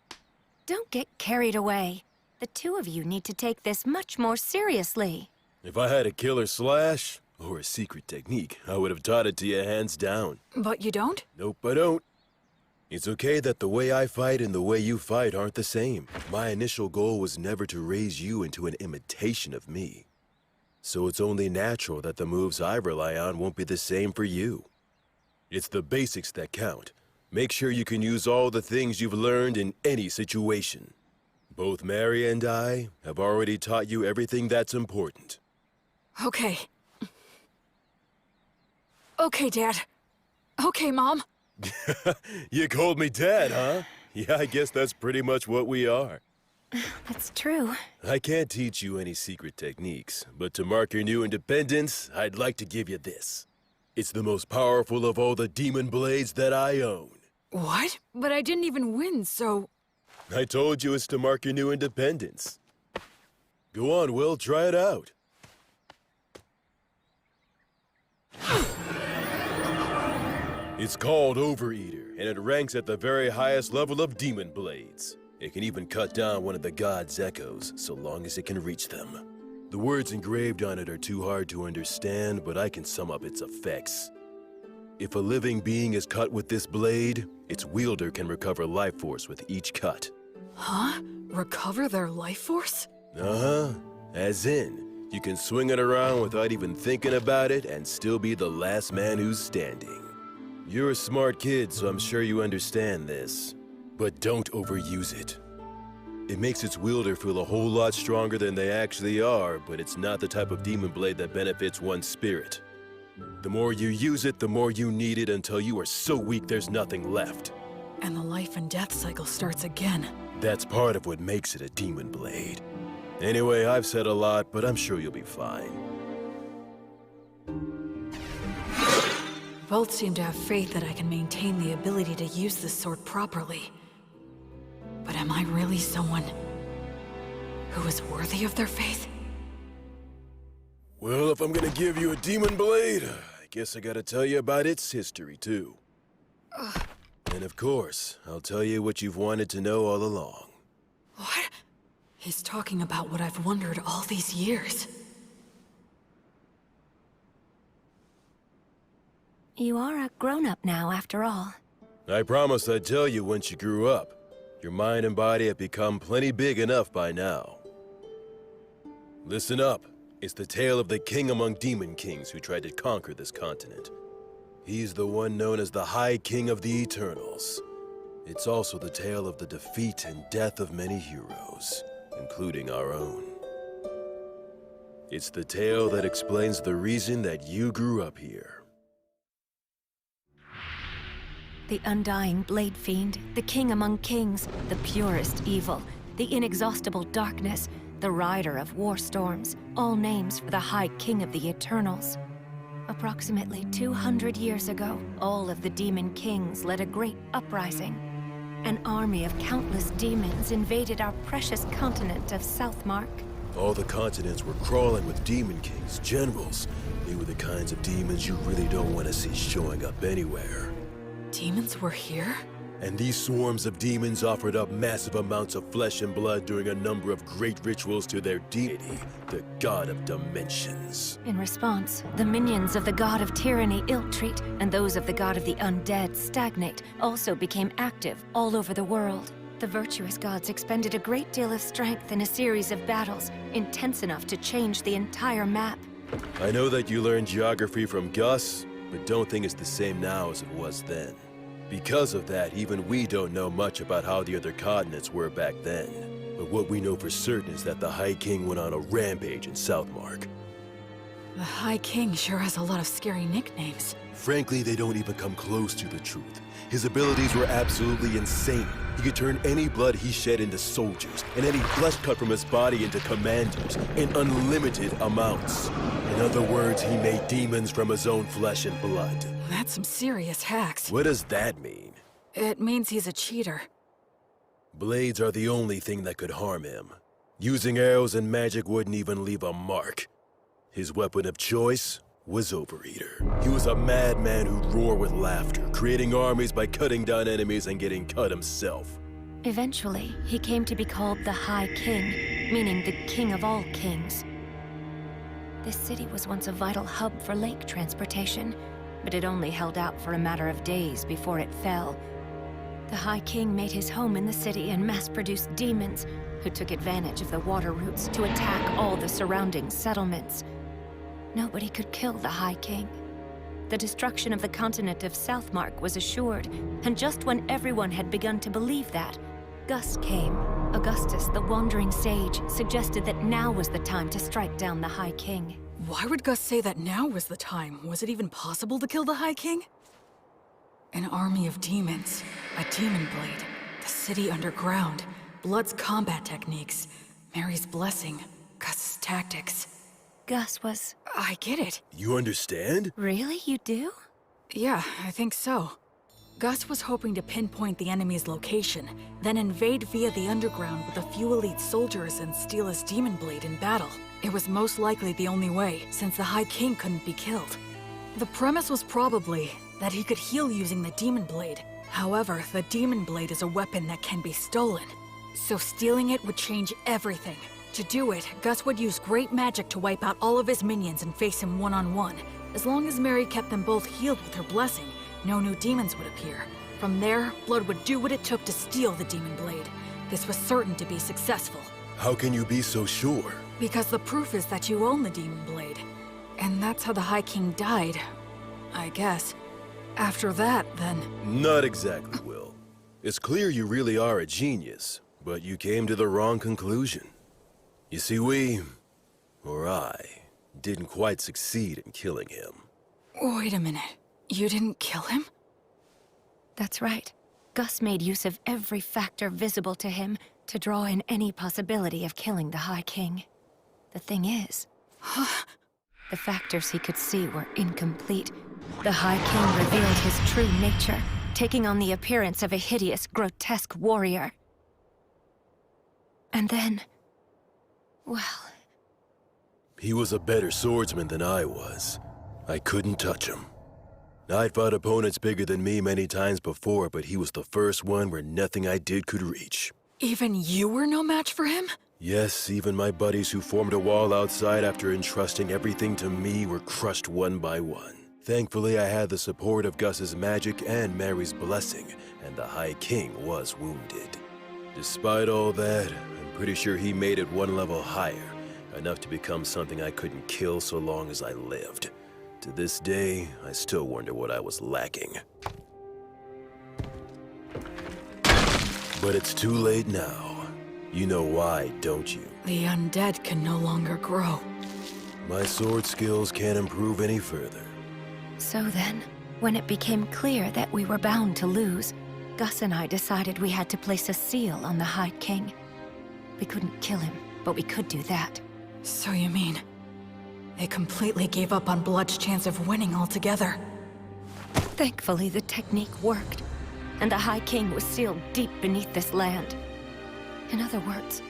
Don't get carried away. The two of you need to take this much more seriously. If I had a killer slash, or a secret technique, I would have taught it to you hands down. But you don't? Nope, I don't. It's okay that the way I fight and the way you fight aren't the same. My initial goal was never to raise you into an imitation of me. So it's only natural that the moves I rely on won't be the same for you. It's the basics that count. Make sure you can use all the things you've learned in any situation. Both Mary and I have already taught you everything that's important. Okay. Okay, Dad. Okay, Mom. You called me Dad, huh? Yeah, I guess that's pretty much what we are. That's true. I can't teach you any secret techniques, but to mark your new independence, I'd like to give you this. It's the most powerful of all the demon blades that I own. What? But I didn't even win, so... I told you it's to mark your new independence. Go on, Will, try it out. It's called Overeater, and it ranks at the very highest level of demon blades. It can even cut down one of the gods' echoes, so long as it can reach them. The words engraved on it are too hard to understand, but I can sum up its effects. If a living being is cut with this blade, its wielder can recover life force with each cut. Huh? Recover their life force? Uh-huh. As in, you can swing it around without even thinking about it and still be the last man who's standing. You're a smart kid, so I'm sure you understand this. But don't overuse it. It makes its wielder feel a whole lot stronger than they actually are, but it's not the type of demon blade that benefits one's spirit. The more you use it, the more you need it until you are so weak there's nothing left. And the life and death cycle starts again. That's part of what makes it a demon blade. Anyway, I've said a lot, but I'm sure you'll be fine. Both seem to have faith that I can maintain the ability to use this sword properly. But am I really someone who is worthy of their faith? Well, if I'm gonna give you a demon blade, I guess I gotta tell you about its history, too. And of course, I'll tell you what you've wanted to know all along. What? He's talking about what I've wondered all these years. You are a grown-up now, after all. I promised I'd tell you once you grew up. Your mind and body have become plenty big enough by now. Listen up. It's the tale of the king among demon kings who tried to conquer this continent. He's the one known as the High King of the Eternals. It's also the tale of the defeat and death of many heroes, including our own. It's the tale that explains the reason that you grew up here. The undying blade fiend, the king among kings, the purest evil, the inexhaustible darkness, the rider of war storms, all names for the High King of the Eternals. Approximately 200 years ago, all of the demon kings led a great uprising. An army of countless demons invaded our precious continent of Southmark. All the continents were crawling with demon kings, generals. They were the kinds of demons you really don't want to see showing up anywhere. Demons were here? And these swarms of demons offered up massive amounts of flesh and blood during a number of great rituals to their deity, the God of Dimensions. In response, the minions of the God of Tyranny ill-treat, and those of the God of the Undead stagnate, also became active all over the world. The virtuous gods expended a great deal of strength in a series of battles, intense enough to change the entire map. I know that you learned geography from Gus, but don't think it's the same now as it was then. Because of that, even we don't know much about how the other continents were back then. But what we know for certain is that the High King went on a rampage in Southmark. The High King sure has a lot of scary nicknames. Frankly, they don't even come close to the truth. His abilities were absolutely insane. He could turn any blood he shed into soldiers, and any flesh cut from his body into commanders, in unlimited amounts. In other words, he made demons from his own flesh and blood. That's some serious hacks. What does that mean? It means he's a cheater. Blades are the only thing that could harm him. Using arrows and magic wouldn't even leave a mark. His weapon of choice was Overeater. He was a madman who'd roar with laughter, creating armies by cutting down enemies and getting cut himself. Eventually, he came to be called the High King, meaning the king of all kings. This city was once a vital hub for lake transportation, but it only held out for a matter of days before it fell. The High King made his home in the city and mass-produced demons, who took advantage of the water routes to attack all the surrounding settlements. Nobody could kill the High King. The destruction of the continent of Southmark was assured, and just when everyone had begun to believe that, Gus came. Augustus, the wandering sage, suggested that now was the time to strike down the High King. Why would Gus say that now was the time? Was it even possible to kill the High King? An army of demons, a demon blade, the city underground, Blood's combat techniques, Mary's blessing, Gus's tactics. Gus was... I get it. You understand? Really? You do? Yeah, I think so. Gus was hoping to pinpoint the enemy's location, then invade via the underground with a few elite soldiers and steal his demon blade in battle. It was most likely the only way, since the High King couldn't be killed. The premise was probably that he could heal using the demon blade. However, the demon blade is a weapon that can be stolen, so stealing it would change everything. To do it, Gus would use great magic to wipe out all of his minions and face him one-on-one. As long as Mary kept them both healed with her blessing, no new demons would appear. From there, Blood would do what it took to steal the demon blade. This was certain to be successful. How can you be so sure? Because the proof is that you own the demon blade. And that's how the High King died, I guess. After that, then... Not exactly, Will. It's clear you really are a genius, but you came to the wrong conclusion. You see, I, didn't quite succeed in killing him. Wait a minute. You didn't kill him? That's right. Gus made use of every factor visible to him to draw in any possibility of killing the High King. The thing is, the factors he could see were incomplete. The High King revealed his true nature, taking on the appearance of a hideous, grotesque warrior. And then... well... He was a better swordsman than I was. I couldn't touch him. I'd fought opponents bigger than me many times before, but he was the first one where nothing I did could reach. Even you were no match for him? Yes, even my buddies who formed a wall outside after entrusting everything to me were crushed one by one. Thankfully, I had the support of Gus's magic and Mary's blessing, and the High King was wounded. Despite all that, I'm pretty sure he made it one level higher, enough to become something I couldn't kill so long as I lived. To this day, I still wonder what I was lacking. But it's too late now. You know why, don't you? The undead can no longer grow. My sword skills can't improve any further. So then, when it became clear that we were bound to lose, Gus and I decided we had to place a seal on the High King. We couldn't kill him, but we could do that. So you mean... they completely gave up on Blood's chance of winning altogether? Thankfully, the technique worked, and the High King was sealed deep beneath this land. In other words...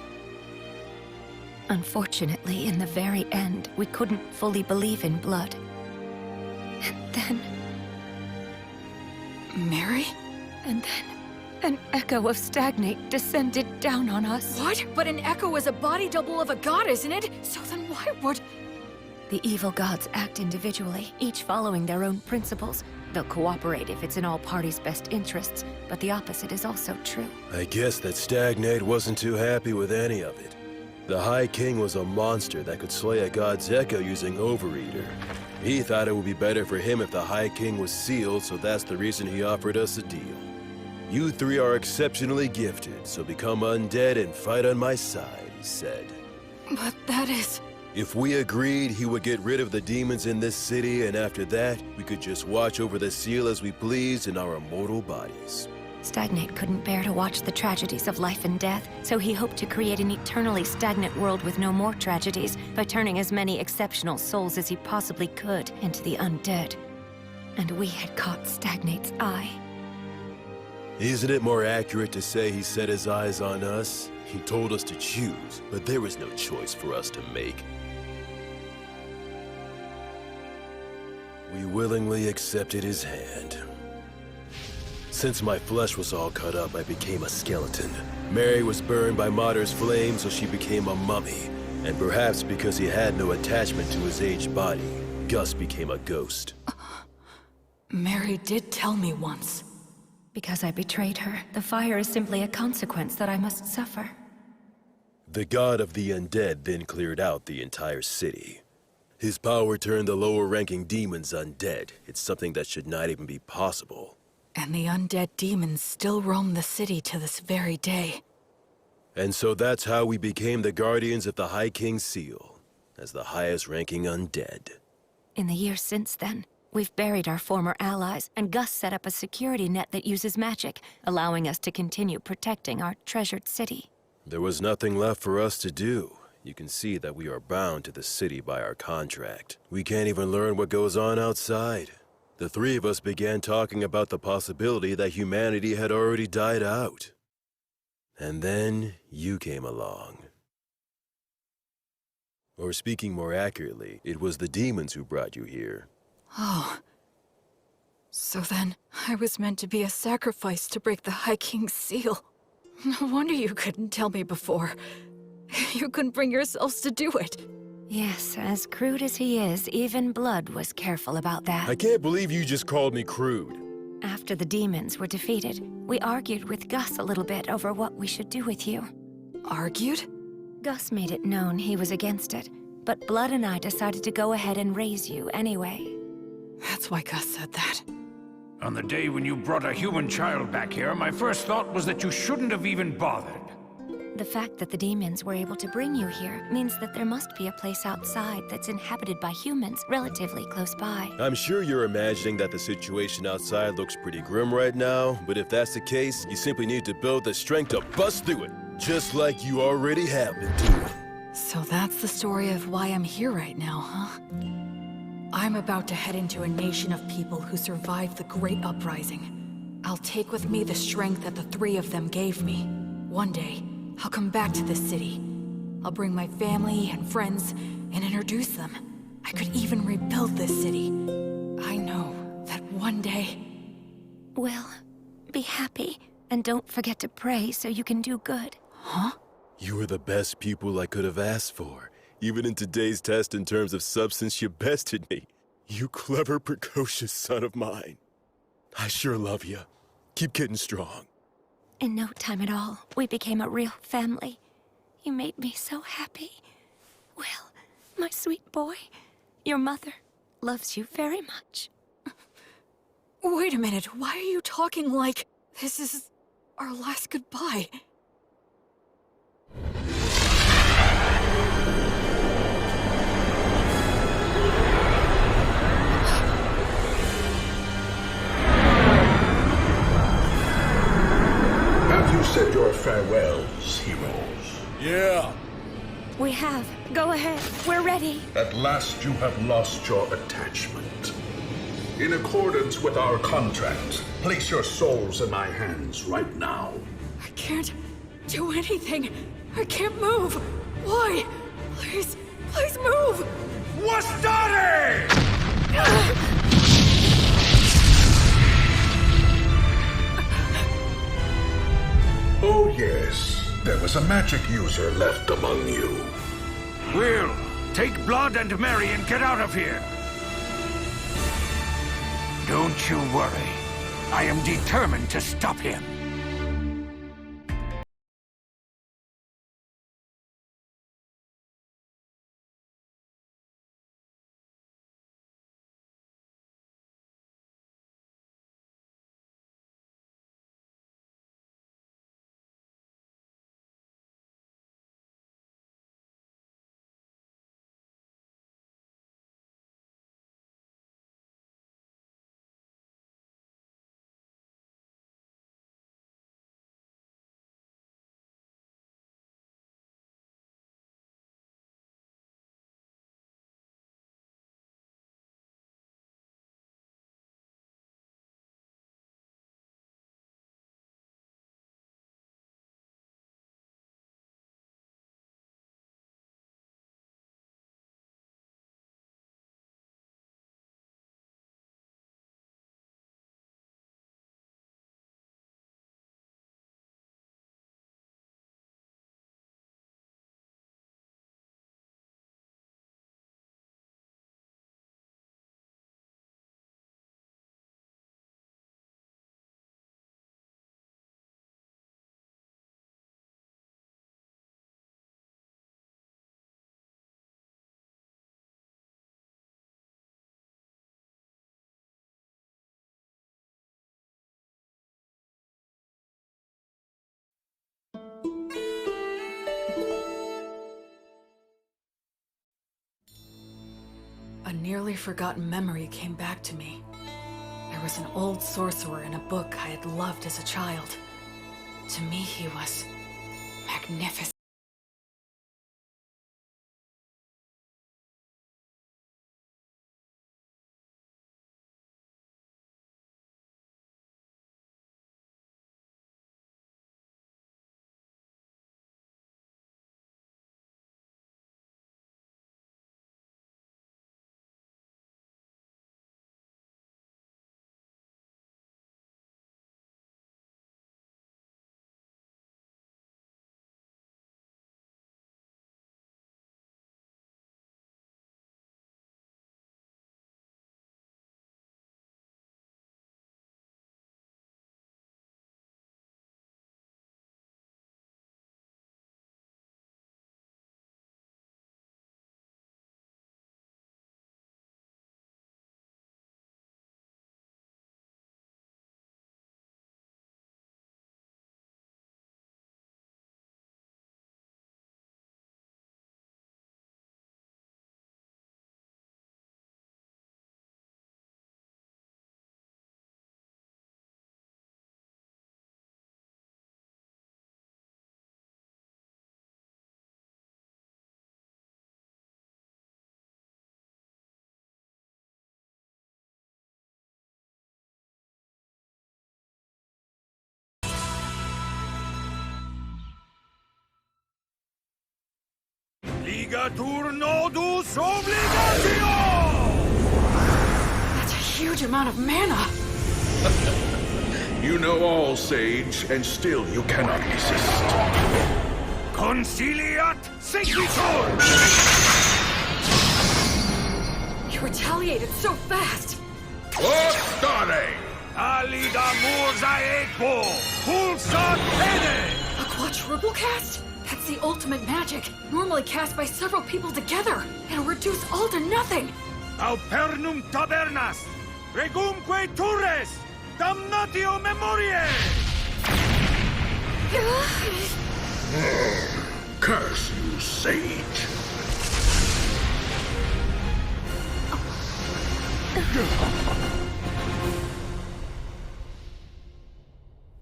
unfortunately, in the very end, we couldn't fully believe in Blood. And then... Mary? And then... an echo of Stagnate descended down on us. What? But an echo is a body double of a god, isn't it? So then why would... The evil gods act individually, each following their own principles. They'll cooperate if it's in all parties' best interests, but the opposite is also true. I guess that Stagnate wasn't too happy with any of it. The High King was a monster that could slay a god's echo using Overeater. He thought it would be better for him if the High King was sealed, so that's the reason he offered us a deal. You three are exceptionally gifted, so become undead and fight on my side, he said. But that is... If we agreed, he would get rid of the demons in this city, and after that, we could just watch over the seal as we pleased in our immortal bodies. Stagnate couldn't bear to watch the tragedies of life and death, so he hoped to create an eternally stagnant world with no more tragedies by turning as many exceptional souls as he possibly could into the undead. And we had caught Stagnate's eye. Isn't it more accurate to say he set his eyes on us? He told us to choose, but there was no choice for us to make. We willingly accepted his hand. Since my flesh was all cut up, I became a skeleton. Mary was burned by Matter's flame, so she became a mummy. And perhaps because he had no attachment to his aged body, Gus became a ghost. Mary did tell me once. Because I betrayed her, the fire is simply a consequence that I must suffer. The god of the undead then cleared out the entire city. His power turned the lower-ranking demons undead. It's something that should not even be possible. And the undead demons still roam the city to this very day. And so that's how we became the guardians of the High King's seal, as the highest-ranking undead. In the years since then, we've buried our former allies, and Gus set up a security net that uses magic, allowing us to continue protecting our treasured city. There was nothing left for us to do. You can see that we are bound to the city by our contract. We can't even learn what goes on outside. The three of us began talking about the possibility that humanity had already died out. And then you came along. Or speaking more accurately, it was the demons who brought you here. Oh. So then, I was meant to be a sacrifice to break the High King's seal. No wonder you couldn't tell me before. You couldn't bring yourselves to do it. Yes, as crude as he is, even Blood was careful about that. I can't believe you just called me crude. After the demons were defeated, we argued with Gus a little bit over what we should do with you. Argued? Gus made it known he was against it, but Blood and I decided to go ahead and raise you anyway. That's why Gus said that. On the day when you brought a human child back here, my first thought was that you shouldn't have even bothered. The fact that the demons were able to bring you here means that there must be a place outside that's inhabited by humans relatively close by. I'm sure you're imagining that the situation outside looks pretty grim right now, but if that's the case, you simply need to build the strength to bust through it, just like you already have been doing. So that's the story of why I'm here right now, huh? I'm about to head into a nation of people who survived the Great Uprising. I'll take with me the strength that the three of them gave me. One day, I'll come back to this city. I'll bring my family and friends and introduce them. I could even rebuild this city. I know that one day... Well, be happy, and don't forget to pray so you can do good. Huh? You were the best pupil I could have asked for. Even in today's test in terms of substance, you bested me. You clever, precocious son of mine. I sure love you. Keep getting strong. In no time at all, we became a real family. You made me so happy. Well, my sweet boy, your mother loves you very much. Wait a minute, why are you talking like this is our last goodbye? Have you said your farewells, heroes? Yeah. We have. Go ahead. We're ready. At last you have lost your attachment. In accordance with our contract, place your souls in my hands right now. I can't do anything. I can't move. Why? Please, please move. Wastani! Oh yes, there was a magic user left among you. Will, take Blood and Mary and get out of here. Don't you worry. I am determined to stop him. A nearly forgotten memory came back to me. There was an old sorcerer in a book I had loved as a child. To me, he was magnificent. Ligatur nodus obligatio! That's a huge amount of mana! You know all, Sage, and still you cannot resist. Conciliat sequitur! You retaliated so fast! Ostare! Alida murzaeco! Pulsat pene! A quadruple cast? That's the ultimate magic, normally cast by several people together. It'll reduce all to nothing. Aupernum tabernas! Regumque turres! Damnatio memoriae! Curse you, Sage!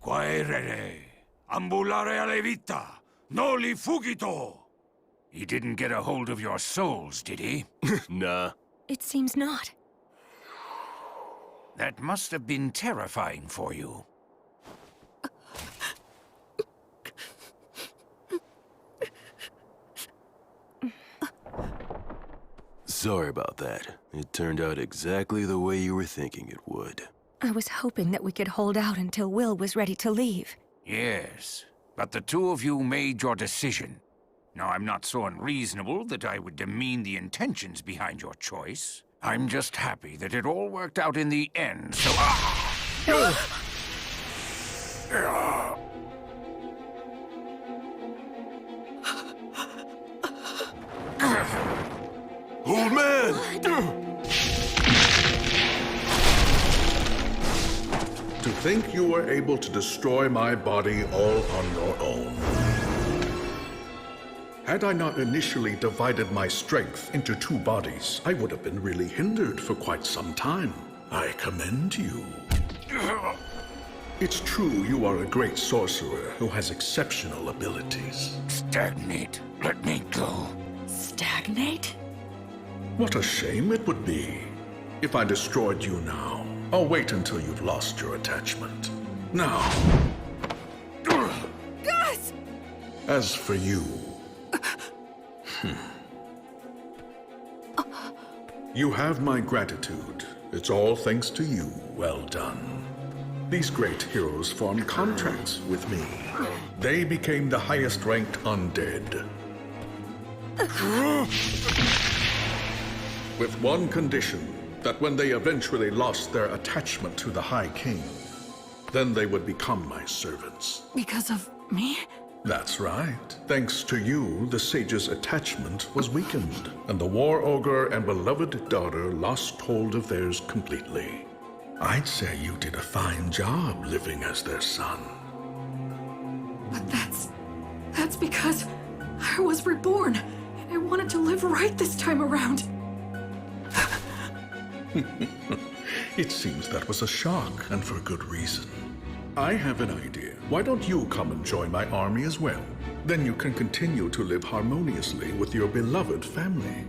Quaerere! Ambulare alle vita! Noli fugito! He didn't get a hold of your souls, did he? Nah. It seems not. That must have been terrifying for you. Sorry about that. It turned out exactly the way you were thinking it would. I was hoping that we could hold out until Will was ready to leave. Yes, but the two of you made your decision. Now, I'm not so unreasonable that I would demean the intentions behind your choice. I'm just happy that it all worked out in the end, so... Old man! To think you were able to destroy my body all on your own. Had I not initially divided my strength into two bodies, I would have been really hindered for quite some time. I commend you. It's true you are a great sorcerer who has exceptional abilities. Stagnate. Let me go. Stagnate? What a shame it would be if I destroyed you now. I'll wait until you've lost your attachment. Now, Gus! as for you... You have my gratitude. It's all thanks to you. Well done. These great heroes formed contracts with me. They became the highest-ranked undead. With one condition, that when they eventually lost their attachment to the High King, then they would become my servants. Because of me? That's right. Thanks to you, the sage's attachment was weakened, and the war ogre and beloved daughter lost hold of theirs completely. I'd say you did a fine job living as their son. But that's because I was reborn, and I wanted to live right this time around. It seems that was a shock, and for good reason. I have an idea. Why don't you come and join my army as well? Then you can continue to live harmoniously with your beloved family.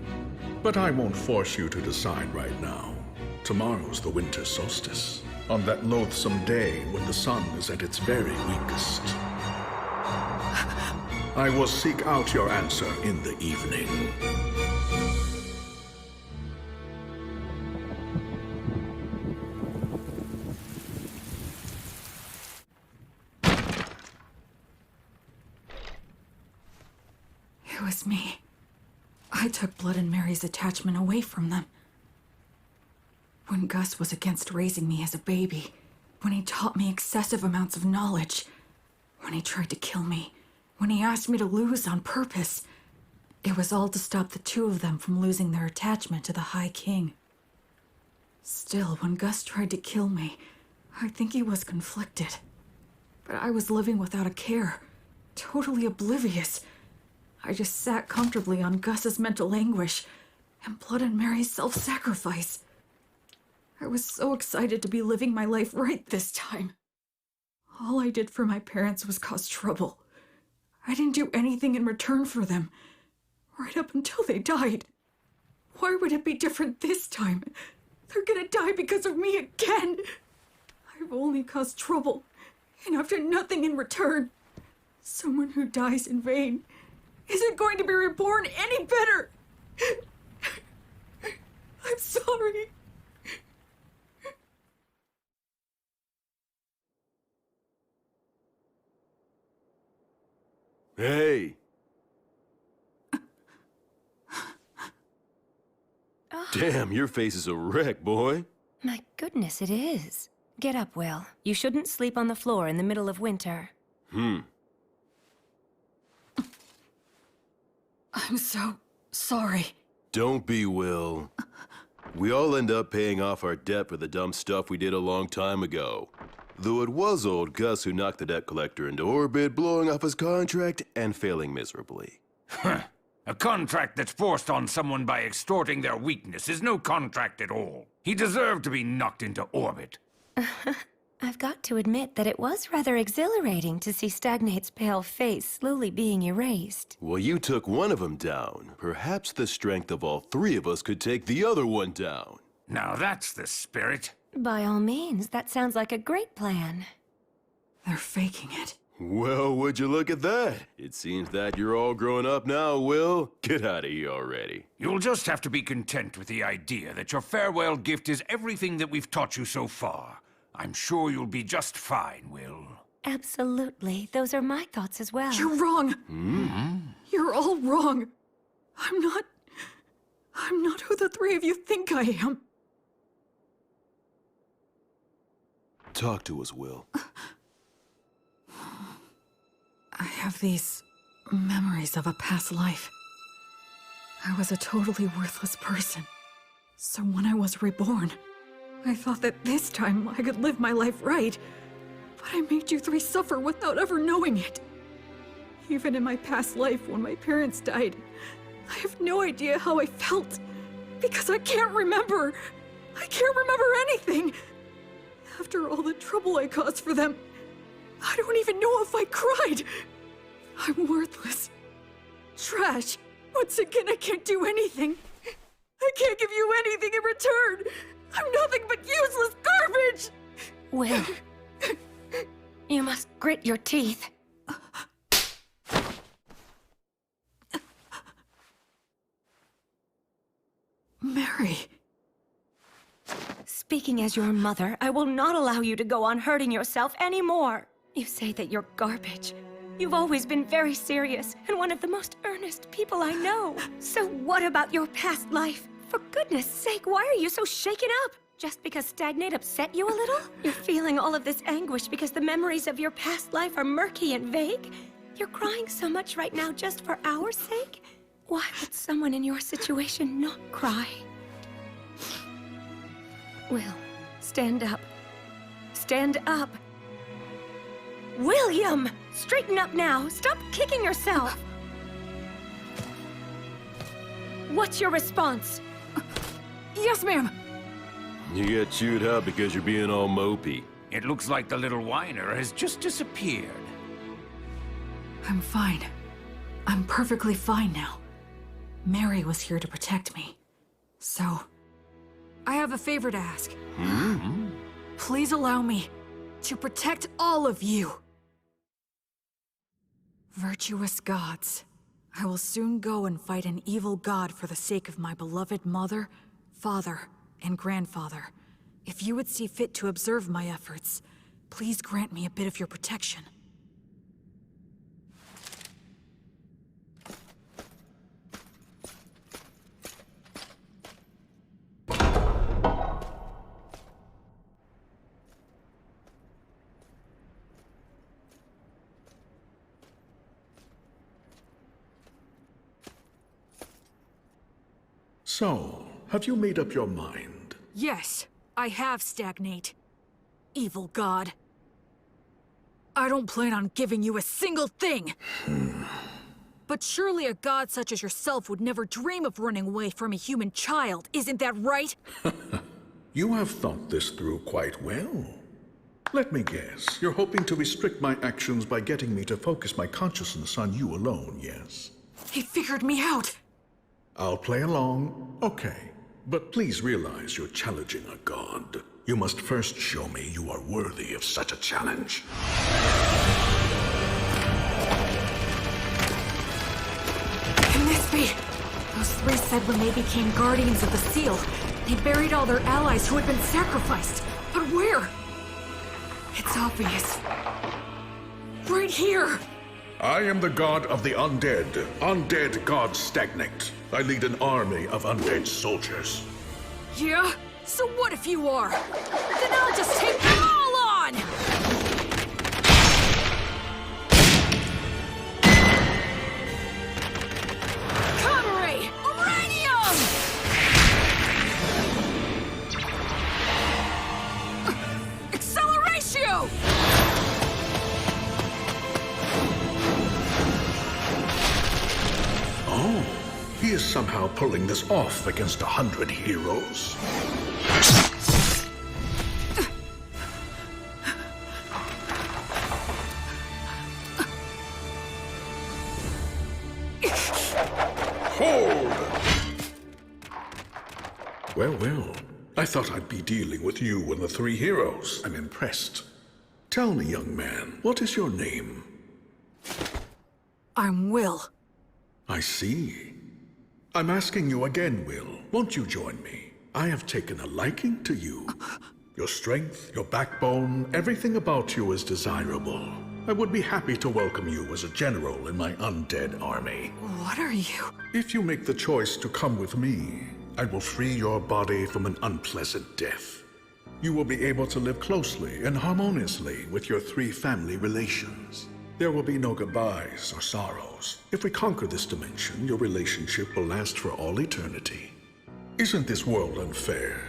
But I won't force you to decide right now. Tomorrow's the winter solstice, on that loathsome day when the sun is at its very weakest. I will seek out your answer in the evening. It was me. I took Blood and Mary's attachment away from them. When Gus was against raising me as a baby, when he taught me excessive amounts of knowledge, when he tried to kill me, when he asked me to lose on purpose, it was all to stop the two of them from losing their attachment to the High King. Still, when Gus tried to kill me, I think he was conflicted. But I was living without a care, totally oblivious. I just sat comfortably on Gus's mental anguish and Blood and Mary's self-sacrifice. I was so excited to be living my life right this time. All I did for my parents was cause trouble. I didn't do anything in return for them, right up until they died. Why would it be different this time? They're gonna die because of me again. I've only caused trouble, and after nothing in return. Someone who dies in vain isn't going to be reborn any better. I'm sorry. Hey! Damn, your face is a wreck, boy. My goodness, it is. Get up, Will. You shouldn't sleep on the floor in the middle of winter. I'm so sorry. Don't be, Will. We all end up paying off our debt for the dumb stuff we did a long time ago. Though it was old Gus who knocked the debt collector into orbit, blowing off his contract and failing miserably. A contract that's forced on someone by extorting their weakness is no contract at all. He deserved to be knocked into orbit. I've got to admit that it was rather exhilarating to see Stagnate's pale face slowly being erased. Well, you took one of them down. Perhaps the strength of all three of us could take the other one down. Now that's the spirit. By all means, that sounds like a great plan. They're faking it. Well, would you look at that? It seems that you're all grown up now, Will. Get out of here already. You'll just have to be content with the idea that your farewell gift is everything that we've taught you so far. I'm sure you'll be just fine, Will. Absolutely. Those are my thoughts as well. You're wrong. You're all wrong. I'm not who the three of you think I am. Talk to us, Will. I have these memories of a past life. I was a totally worthless person. So when I was reborn, I thought that this time I could live my life right. But I made you three suffer without ever knowing it. Even in my past life when my parents died, I have no idea how I felt. Because I can't remember. I can't remember anything. After all the trouble I caused for them, I don't even know if I cried. I'm worthless. Trash. Once again, I can't do anything. I can't give you anything in return. I'm nothing but useless garbage! Will, you must grit your teeth. Mary. Speaking as your mother, I will not allow you to go on hurting yourself anymore. You say that you're garbage. You've always been very serious and one of the most earnest people I know. So what about your past life? For goodness sake, why are you so shaken up? Just because Stagnate upset you a little? You're feeling all of this anguish because the memories of your past life are murky and vague? You're crying so much right now just for our sake? Why would someone in your situation not cry? Will, stand up. Stand up. William! Straighten up now. Stop kicking yourself. What's your response? Yes, ma'am. You get chewed out because you're being all mopey. It looks like the little whiner has just disappeared. I'm fine. I'm perfectly fine now. Mary was here to protect me. So, I have a favor to ask. Please allow me to protect all of you. Virtuous gods, I will soon go and fight an evil god for the sake of my beloved mother, father, and grandfather. If you would see fit to observe my efforts, please grant me a bit of your protection. So, have you made up your mind? Yes, I have, Stagnate. Evil god. I don't plan on giving you a single thing! But surely a god such as yourself would never dream of running away from a human child, isn't that right? You have thought this through quite well. Let me guess, you're hoping to restrict my actions by getting me to focus my consciousness on you alone, yes? He figured me out! I'll play along, okay. But please realize you're challenging a god. You must first show me you are worthy of such a challenge. Can this be? Those three said when they became Guardians of the Seal, they buried all their allies who had been sacrificed. But where? It's obvious. Right here! I am the god of the undead. Undead god Stagnate. I lead an army of undead soldiers. Yeah? So what if you are? Then I'll just take them all on! Connery! Uranium! Acceleratio! Oh, he is somehow pulling this off against 100 heroes. Hold! Well, well. I thought I'd be dealing with you and the three heroes. I'm impressed. Tell me, young man, what is your name? I'm Will. I see. I'm asking you again, Will. Won't you join me? I have taken a liking to you. Your strength, your backbone, everything about you is desirable. I would be happy to welcome you as a general in my undead army. What are you? If you make the choice to come with me, I will free your body from an unpleasant death. You will be able to live closely and harmoniously with your three family relations. There will be no goodbyes or sorrows. If we conquer this dimension, your relationship will last for all eternity. Isn't this world unfair?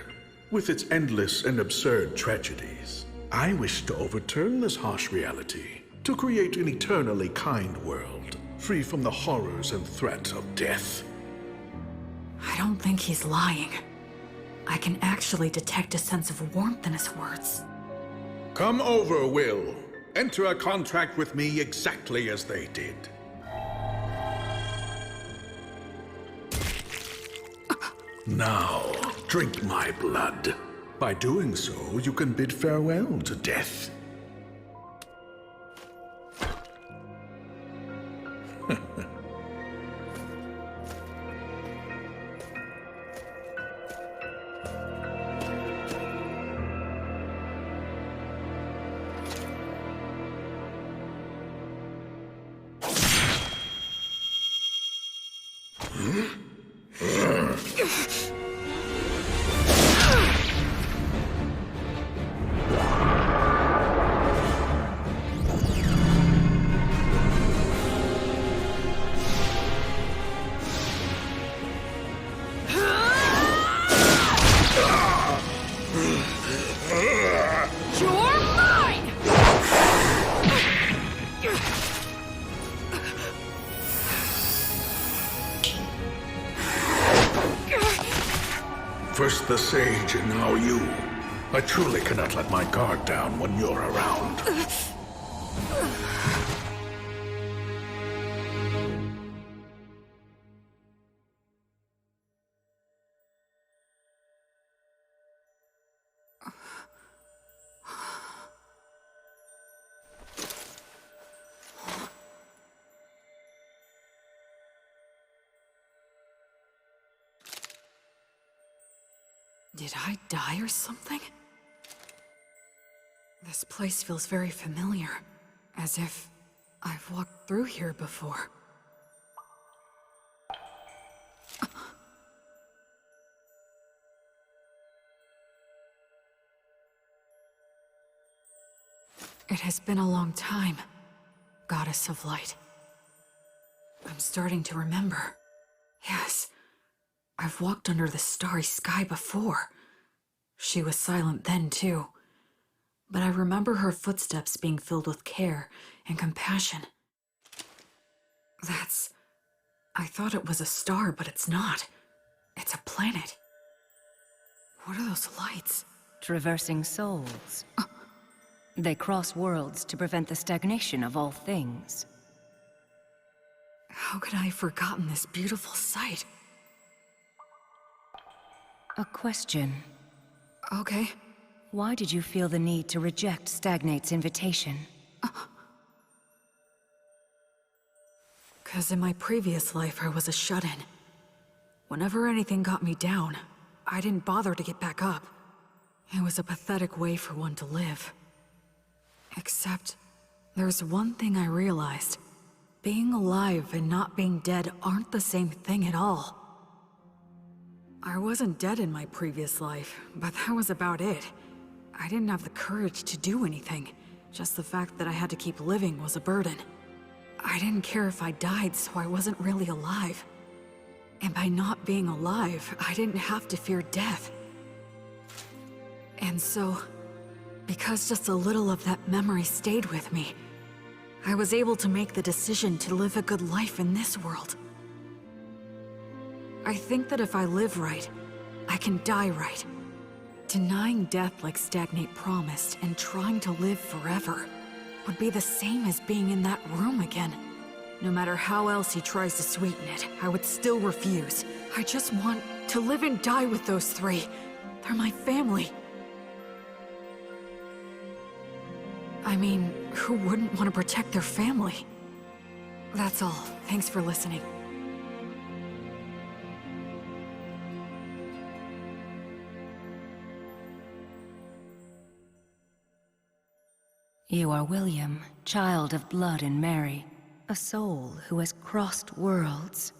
With its endless and absurd tragedies, I wish to overturn this harsh reality, to create an eternally kind world, free from the horrors and threat of death. I don't think he's lying. I can actually detect a sense of warmth in his words. Come over, Will. Enter a contract with me exactly as they did. Now, drink my blood. By doing so, you can bid farewell to death. First the sage, and now you. I truly cannot let my guard down when you're around. Did I die or something? This place feels very familiar, as if I've walked through here before. It has been a long time, Goddess of Light. I'm starting to remember. Yes, I've walked under the starry sky before. She was silent then, too. But I remember her footsteps being filled with care and compassion. I thought it was a star, but it's not. It's a planet. What are those lights? Traversing souls. They cross worlds to prevent the stagnation of all things. How could I have forgotten this beautiful sight? A question. Okay. Why did you feel the need to reject Stagnate's invitation? 'Cause in my previous life, I was a shut-in. Whenever anything got me down, I didn't bother to get back up. It was a pathetic way for one to live. Except, there's one thing I realized. Being alive and not being dead aren't the same thing at all. I wasn't dead in my previous life, but that was about it. I didn't have the courage to do anything. Just the fact that I had to keep living was a burden. I didn't care if I died, so I wasn't really alive. And by not being alive, I didn't have to fear death. And so, because just a little of that memory stayed with me, I was able to make the decision to live a good life in this world. I think that if I live right, I can die right. Denying death like Stagnate promised and trying to live forever would be the same as being in that room again. No matter how else he tries to sweeten it, I would still refuse. I just want to live and die with those three. They're my family. I mean, who wouldn't want to protect their family? That's all. Thanks for listening. You are William, child of blood and Mary, a soul who has crossed worlds.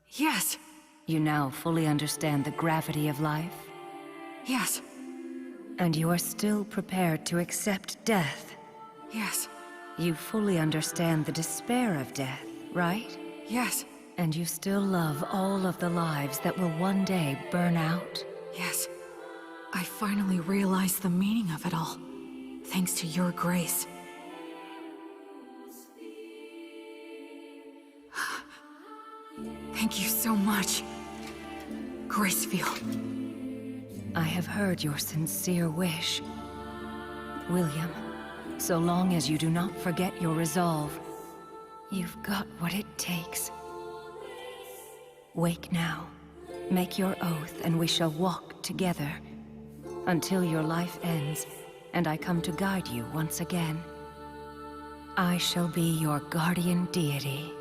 Yes. You now fully understand the gravity of life, Yes. and you are still prepared to accept death. Yes. You fully understand the despair of death, right? Yes. And you still love all of the lives that will one day burn out. Yes. I finally realized the meaning of it all. Thanks to your grace. Thank you so much, Gracefield. I have heard your sincere wish. William, so long as you do not forget your resolve, you've got what it takes. Wake now. Make your oath, and we shall walk together until your life ends, and I come to guide you once again. I shall be your guardian deity.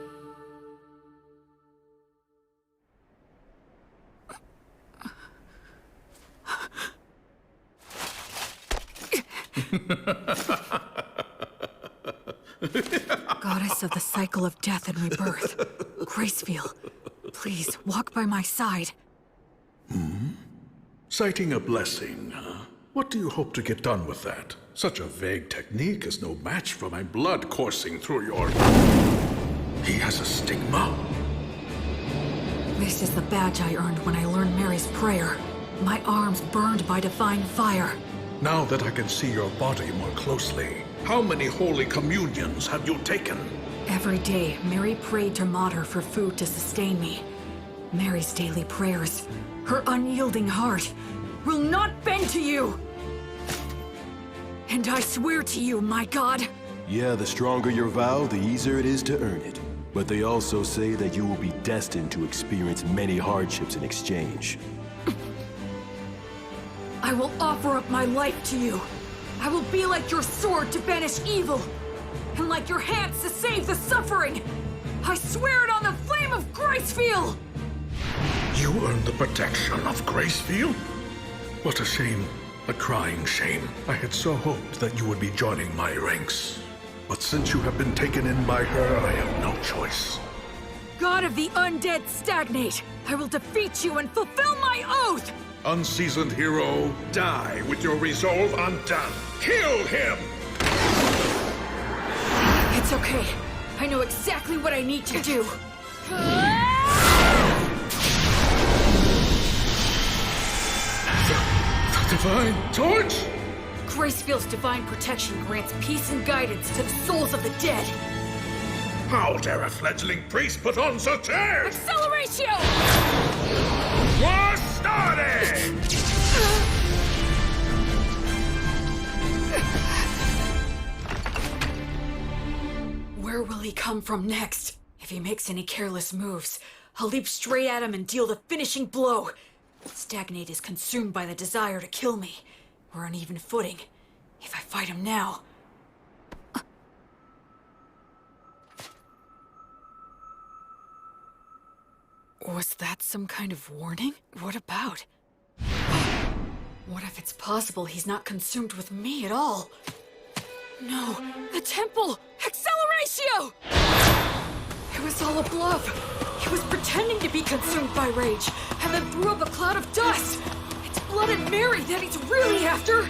Goddess of the cycle of death and rebirth, Gracefield, please walk by my side. Citing a blessing, huh? What do you hope to get done with that? Such a vague technique is no match for my blood coursing through your... He has a stigma. This is the badge I earned when I learned Mary's prayer. My arms burned by divine fire. Now that I can see your body more closely, how many holy communions have you taken? Every day, Mary prayed to Mater for food to sustain me. Mary's daily prayers, Her unyielding heart will not bend to you! And I swear to you, my god, Yeah, the stronger your vow, the easier it is to earn it. But they also say that you will be destined to experience many hardships in exchange. I will offer up my life to you. I will be like your sword to banish evil, and like your hands to save the suffering. I swear it on the flame of Gracefield! You earned the protection of Gracefield? What a shame. A crying shame. I had so hoped that you would be joining my ranks. But since you have been taken in by her, I have no choice. God of the undead stagnate! I will defeat you and fulfill my oath! Unseasoned hero, die with your resolve undone. Kill him! It's okay. I know exactly what I need to do. The divine torch? Gracefield's divine protection grants peace and guidance to the souls of the dead. How dare a fledgling priest put on such airs? Acceleratio! War started! Where will he come from next? If he makes any careless moves, I'll leap straight at him and deal the finishing blow. Stagnate is consumed by the desire to kill me. We're on even footing. If I fight him now... Was that some kind of warning? What about? What if it's possible he's not consumed with me at all? No, the temple! Acceleratio! It was all a bluff. He was pretending to be consumed by rage, and then threw up a cloud of dust. It's Blood and Mary that he's really after!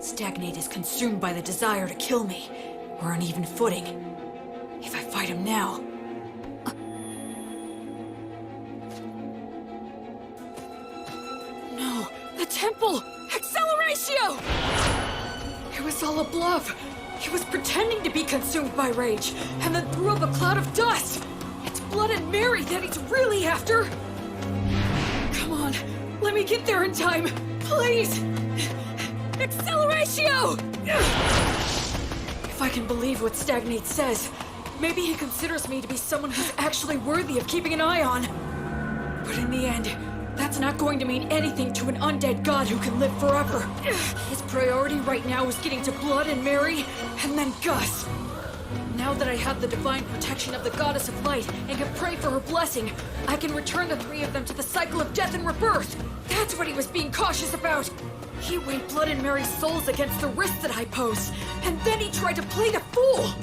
Stagnate is consumed by the desire to kill me. We're on even footing. If I fight him now... No, the temple! Acceleratio! It was all a bluff. He was pretending to be consumed by rage, and then threw up a cloud of dust. It's Blood and Mary that he's really after. Come on, let me get there in time, please! Acceleratio! If I can believe what Stagnate says, maybe he considers me to be someone who's actually worthy of keeping an eye on. But in the end, that's not going to mean anything to an undead god who can live forever. His priority right now is getting to Blood and Mary, and then Gus. Now that I have the divine protection of the Goddess of Light and can pray for her blessing, I can return the three of them to the cycle of death and rebirth. That's what he was being cautious about. He weighed Blood and Mary's souls against the risk that I posed, and then he tried to play the fool!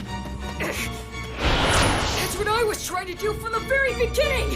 That's what I was trying to do from the very beginning!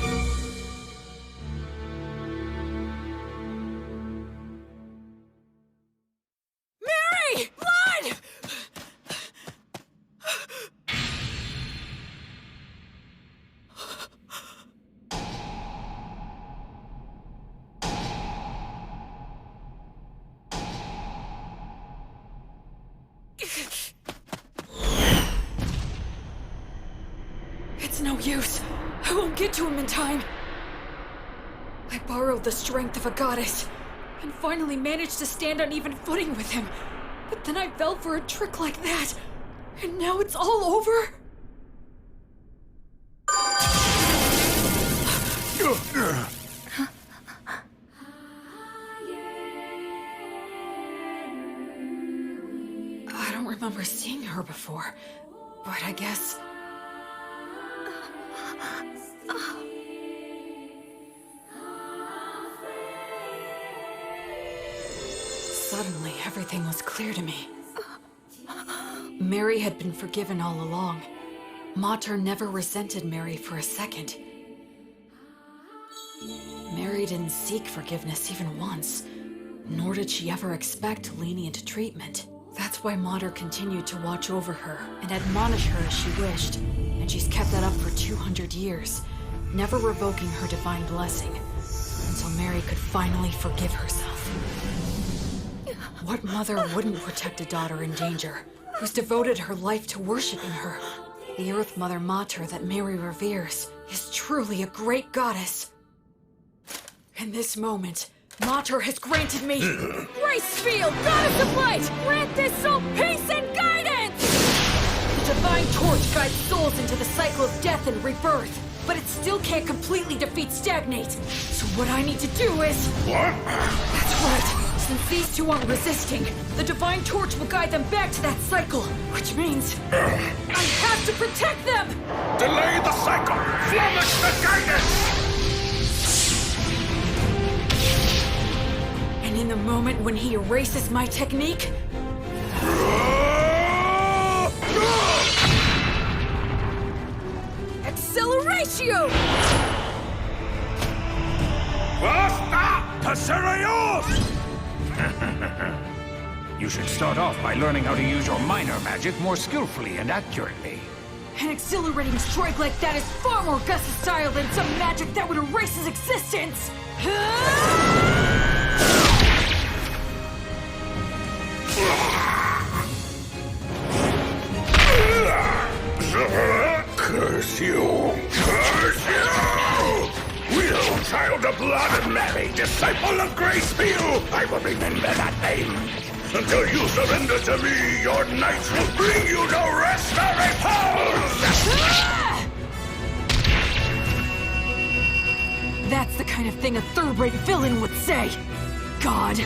use. I won't get to him in time. I borrowed the strength of a goddess, and finally managed to stand on even footing with him. But then I fell for a trick like that, and now it's all over? I don't remember seeing her before, but I guess... Suddenly, everything was clear to me. Mary had been forgiven all along. Mater never resented Mary for a second. Mary didn't seek forgiveness even once, nor did she ever expect lenient treatment. That's why Mater continued to watch over her and admonish her as she wished, and she's kept that up for 200 years, never revoking her divine blessing, until Mary could finally forgive herself. What mother wouldn't protect a daughter in danger, who's devoted her life to worshiping her? The Earth Mother Mater that Mary reveres is truly a great goddess. In this moment, Mater has granted me Grace Field, Goddess of Light! Grant this soul peace and guidance! The Divine Torch guides souls into the cycle of death and rebirth, but it still can't completely defeat Stagnate. So what I need to do is... What? That's right. Since these two aren't resisting, the Divine Torch will guide them back to that cycle, which means I have to protect them! Delay the cycle! Flourish the guidance! And in the moment when he erases my technique... Acceleratio! Basta! Passeraios! You should start off by learning how to use your minor magic more skillfully and accurately. An exhilarating strike like that is far more Gus's style than some magic that would erase his existence! Curse you! Curse you! Will, child of blood and Mary, disciple of Gracefield! I will remember that name. Until you surrender to me, your knights will bring you no rest or repose! That's the kind of thing a third-rate villain would say. God.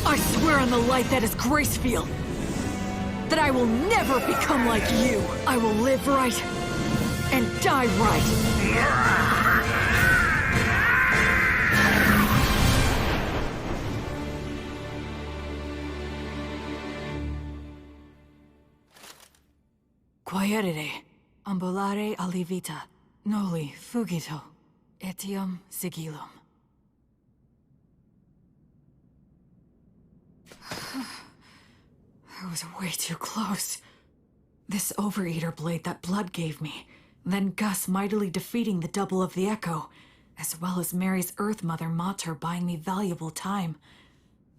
I swear on the light that is Gracefield, that I will never become like you. I will live right and die right. Quaerere, ambulare alivita, noli fugito, etiam sigillum. I was way too close. This overeater blade that Blood gave me, then Gus mightily defeating the double of the Echo, as well as Mary's Earth Mother Mater buying me valuable time.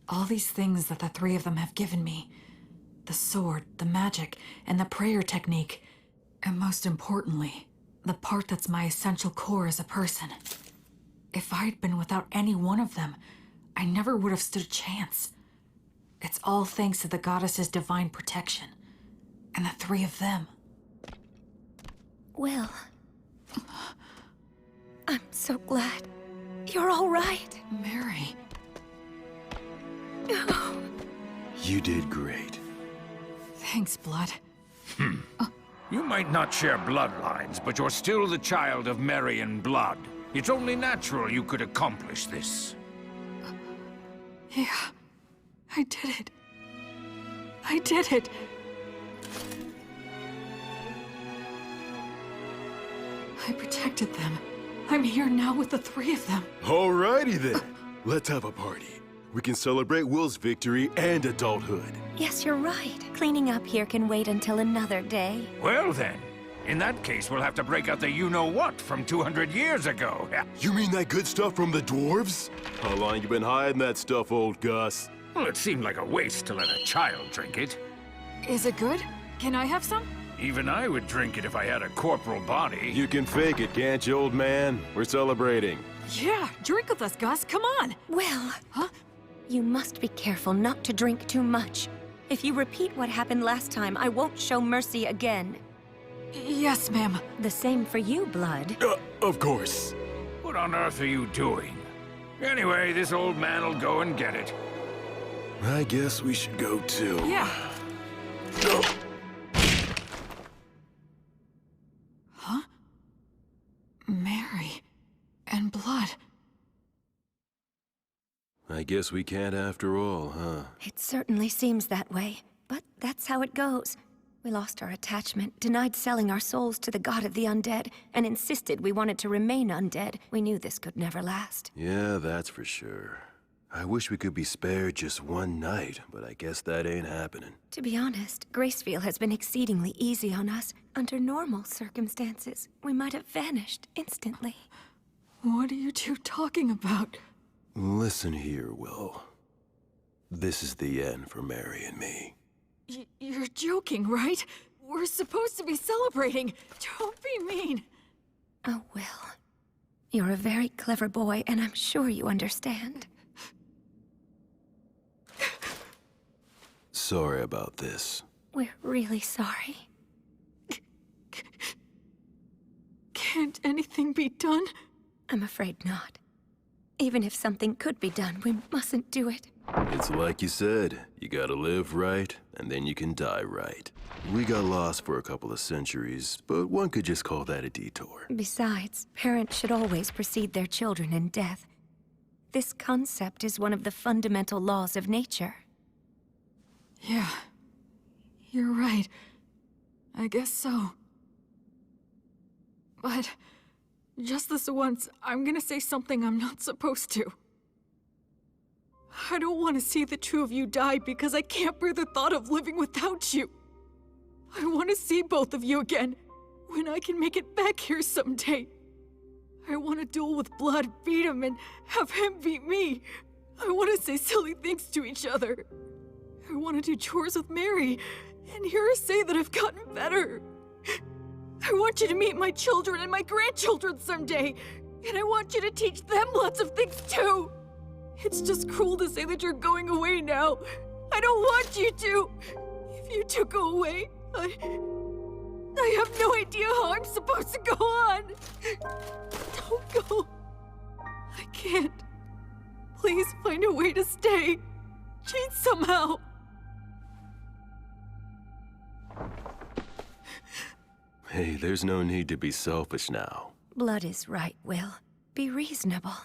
All these things that the three of them have given me. The sword, the magic, and the prayer technique. And most importantly, the part that's my essential core as a person. If I'd been without any one of them, I never would have stood a chance. It's all thanks to the goddess's divine protection. And the three of them. Will, I'm so glad you're all right. Mary. Oh. You did great. Thanks, Blood. You might not share bloodlines, but you're still the child of Mary and Blood. It's only natural you could accomplish this. Yeah, I did it. I did it. I protected them. I'm here now with the three of them. Alrighty then. Let's have a party. We can celebrate Will's victory and adulthood. Yes, you're right. Cleaning up here can wait until another day. Well then, in that case we'll have to break out the you-know-what from 200 years ago. You mean that good stuff from the dwarves? How long you been hiding that stuff, old Gus? Well, it seemed like a waste to let a child drink it. Is it good? Can I have some? Even I would drink it if I had a corporal body. You can fake it, can't you, old man? We're celebrating. Yeah, drink with us, Gus. Come on. Will! Huh? You must be careful not to drink too much. If you repeat what happened last time, I won't show mercy again. Yes, ma'am. The same for you, Blood. Of course. What on earth are you doing? Anyway, this old man'll go and get it. I guess we should go too. Yeah. Huh? Mary and Blood. I guess we can't after all, huh? It certainly seems that way, but that's how it goes. We lost our attachment, denied selling our souls to the god of the undead, and insisted we wanted to remain undead. We knew this could never last. Yeah, that's for sure. I wish we could be spared just one night, but I guess that ain't happening. To be honest, Graceville has been exceedingly easy on us. Under normal circumstances, we might have vanished instantly. What are you two talking about? Listen here, Will. This is the end for Mary and me. You're joking, right? We're supposed to be celebrating. Don't be mean. Oh, Will. You're a very clever boy, and I'm sure you understand. Sorry about this. We're really sorry. Can't anything be done? I'm afraid not. Even if something could be done, we mustn't do it. It's like you said, you gotta live right, and then you can die right. We got lost for a couple of centuries, but one could just call that a detour. Besides, parents should always precede their children in death. This concept is one of the fundamental laws of nature. Yeah. You're right. I guess so. But just this once, I'm gonna say something I'm not supposed to. I don't want to see the two of you die because I can't bear the thought of living without you. I want to see both of you again, when I can make it back here someday. I want to duel with Blood, beat him, and have him beat me. I want to say silly things to each other. I want to do chores with Mary, and hear her say that I've gotten better. I want you to meet my children and my grandchildren someday, and I want you to teach them lots of things too. It's just cruel to say that you're going away now. I don't want you to. If you two go away, I have no idea how I'm supposed to go on. Don't go. I can't. Please find a way to stay. Cheat somehow. Hey, there's no need to be selfish now. Blood is right, Will. Be reasonable.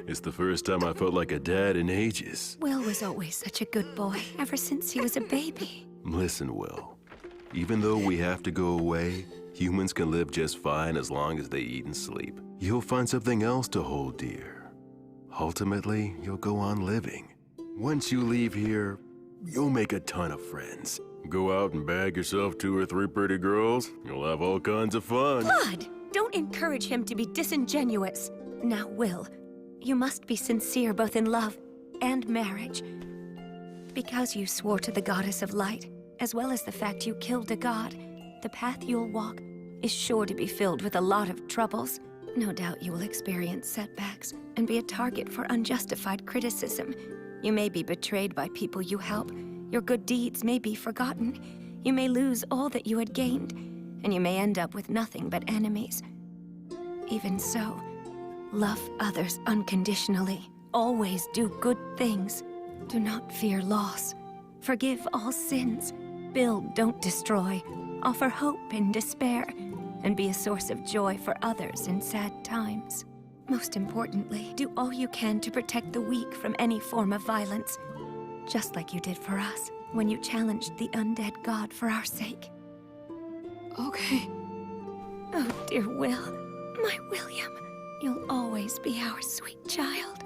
It's the first time I felt like a dad in ages. Will was always such a good boy, ever since he was a baby. Listen, Will. Even though we have to go away, humans can live just fine as long as they eat and sleep. You'll find something else to hold dear. Ultimately, you'll go on living. Once you leave here, you'll make a ton of friends. Go out and bag yourself 2 or 3 pretty girls. You'll have all kinds of fun. Blood! Don't encourage him to be disingenuous. Now, Will, you must be sincere both in love and marriage. Because you swore to the goddess of light, as well as the fact you killed a god, the path you'll walk is sure to be filled with a lot of troubles. No doubt you will experience setbacks and be a target for unjustified criticism. You may be betrayed by people you help. Your good deeds may be forgotten. You may lose all that you had gained, and you may end up with nothing but enemies. Even so, love others unconditionally. Always do good things. Do not fear loss. Forgive all sins. Build, don't destroy. Offer hope in despair. And be a source of joy for others in sad times. Most importantly, do all you can to protect the weak from any form of violence. Just like you did for us, when you challenged the undead god for our sake. Okay. Oh, dear Will. My William. You'll always be our sweet child.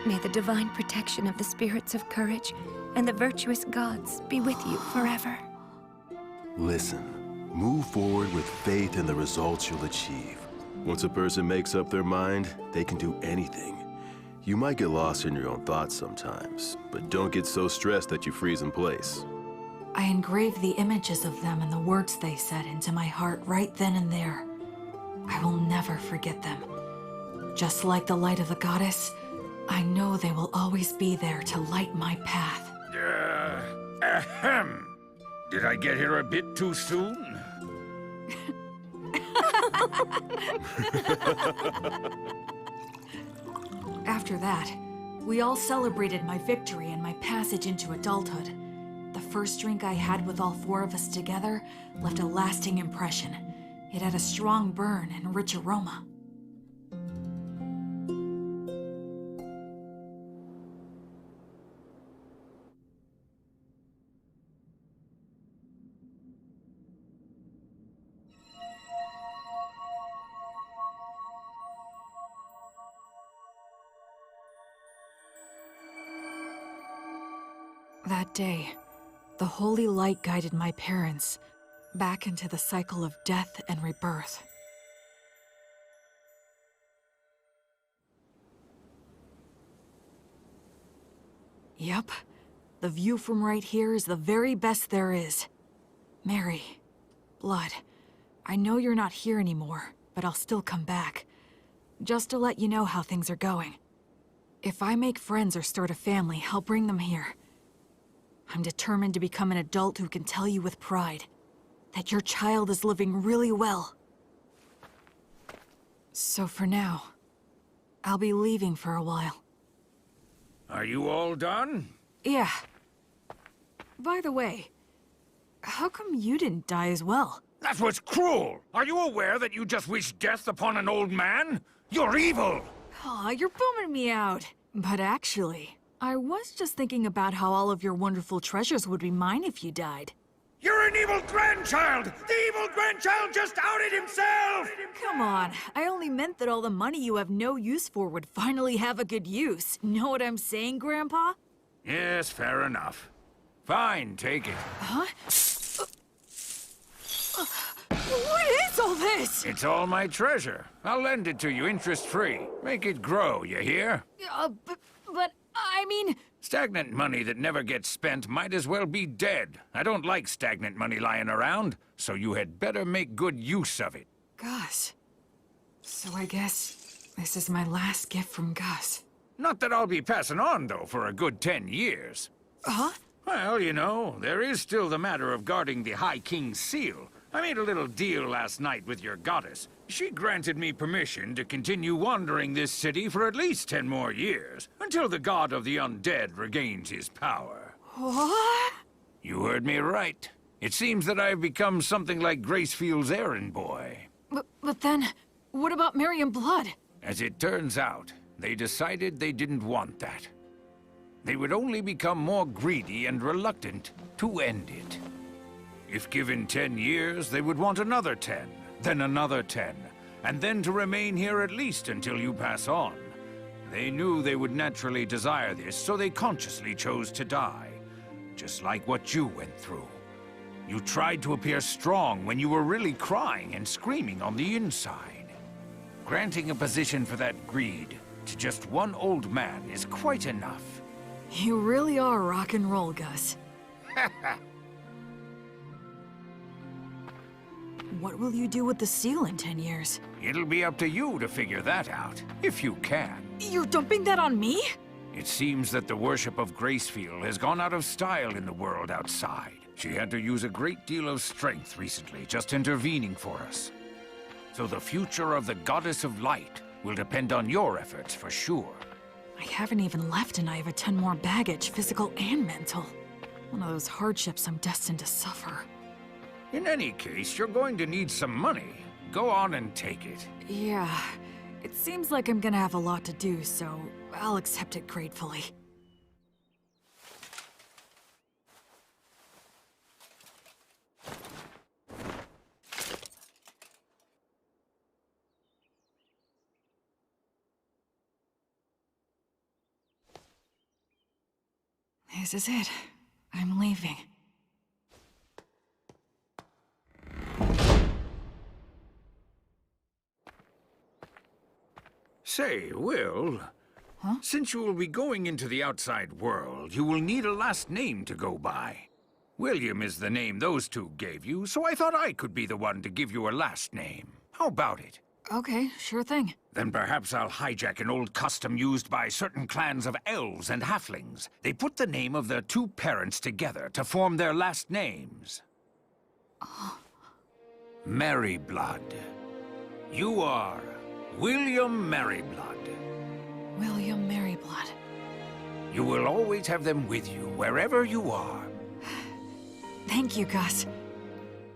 May the divine protection of the spirits of courage and the virtuous gods be with you forever. Listen, Move forward with faith in the results you'll achieve. Once a person makes up their mind, they can do anything. You might get lost in your own thoughts sometimes, but don't get so stressed that you freeze in place. I engraved the images of them and the words they said into my heart right then and there. I will never forget them. Just like the light of the goddess, I know they will always be there to light my path. Ahem. Did I get here a bit too soon? After that, we all celebrated my victory and my passage into adulthood. The first drink I had with all four of us together left a lasting impression. It had a strong burn and rich aroma. That day, the holy light guided my parents back into the cycle of death and rebirth. Yep, the view from right here is the very best there is. Mary, Blood, I know you're not here anymore, but I'll still come back. Just to let you know how things are going. If I make friends or start a family, I'll bring them here. I'm determined to become an adult who can tell you with pride that your child is living really well. So for now, I'll be leaving for a while. Are you all done? Yeah. By the way, how come you didn't die as well? That was cruel! Are you aware that you just wished death upon an old man? You're evil! Aw, you're bumming me out. But actually, I was just thinking about how all of your wonderful treasures would be mine if you died. You're an evil grandchild! The evil grandchild just outed himself! Come on, I only meant that all the money you have no use for would finally have a good use. Know what I'm saying, Grandpa? Yes, fair enough. Fine, take it. Huh? What is all this? It's all my treasure. I'll lend it to you interest-free. Make it grow, you hear? But I mean... Stagnant money that never gets spent might as well be dead. I don't like stagnant money lying around, so you had better make good use of it. Gus. So I guess this is my last gift from Gus. Not that I'll be passing on, though, for a good 10 years. Huh? Well, you know, there is still the matter of guarding the High King's seal. I made a little deal last night with your goddess. She granted me permission to continue wandering this city for at least 10 more years, until the god of the undead regains his power. What? You heard me right. It seems that I've become something like Gracefield's errand boy. But then, what about Mary and Blood? As it turns out, they decided they didn't want that. They would only become more greedy and reluctant to end it. If given 10 years, they would want another 10, then another 10, and then to remain here at least until you pass on. They knew they would naturally desire this, so they consciously chose to die. Just like what you went through. You tried to appear strong when you were really crying and screaming on the inside. Granting a position for that greed to just one old man is quite enough. You really are rock and roll, Gus. What will you do with the seal in 10 years? It'll be up to you to figure that out, if you can. You're dumping that on me? It seems that the worship of Gracefield has gone out of style in the world outside. She had to use a great deal of strength recently, just intervening for us. So the future of the Goddess of Light will depend on your efforts for sure. I haven't even left and I have a ton more baggage, physical and mental. One of those hardships I'm destined to suffer. In any case, you're going to need some money. Go on and take it. Yeah, it seems like I'm gonna have a lot to do, so I'll accept it gratefully. This is it. I'm leaving. Say, Will... Huh? Since you will be going into the outside world, you will need a last name to go by. William is the name those two gave you, so I thought I could be the one to give you a last name. How about it? Okay, sure thing. Then perhaps I'll hijack an old custom used by certain clans of elves and halflings. They put the name of their two parents together to form their last names. Merryblood. You are William Merryblood. William Merryblood. You will always have them with you, wherever you are. Thank you, Gus.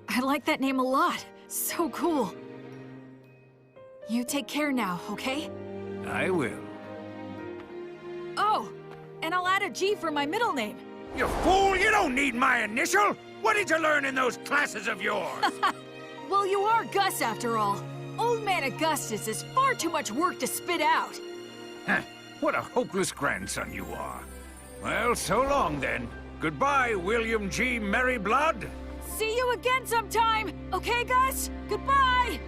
I like that name a lot. So cool. You take care now, okay? I will. Oh, and I'll add a G for my middle name. You fool! You don't need my initial! What did you learn in those classes of yours? Well, you are Gus after all. Old Man Augustus is far too much work to spit out. What a hopeless grandson you are. Well, so long then. Goodbye, William G. Merryblood. See you again sometime, okay, Gus? Goodbye!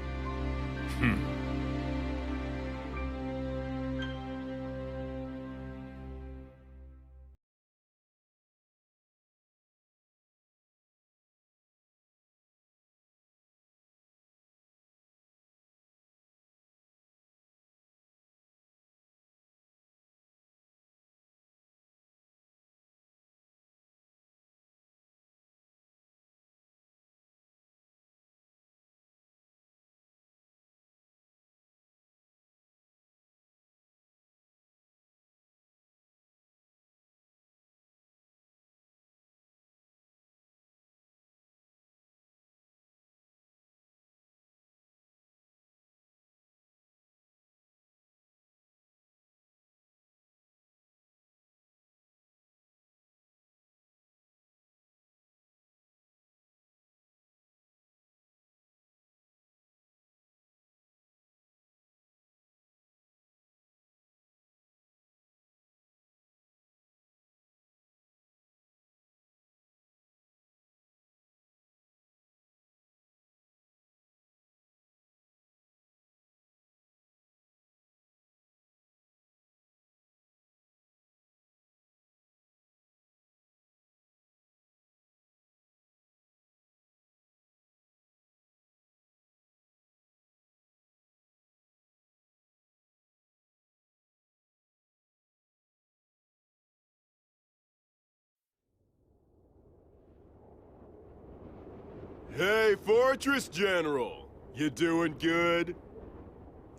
Hey, Fortress General! You doing good?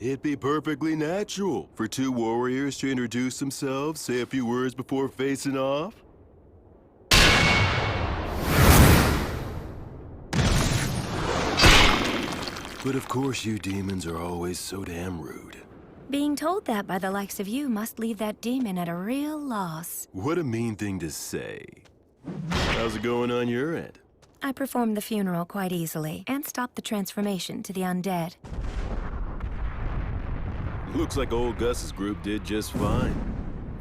It'd be perfectly natural for two warriors to introduce themselves, say a few words before facing off. But of course you demons are always so damn rude. Being told that by the likes of you must leave that demon at a real loss. What a mean thing to say. How's it going on your end? I performed the funeral quite easily, and stopped the transformation to the undead. Looks like old Gus's group did just fine.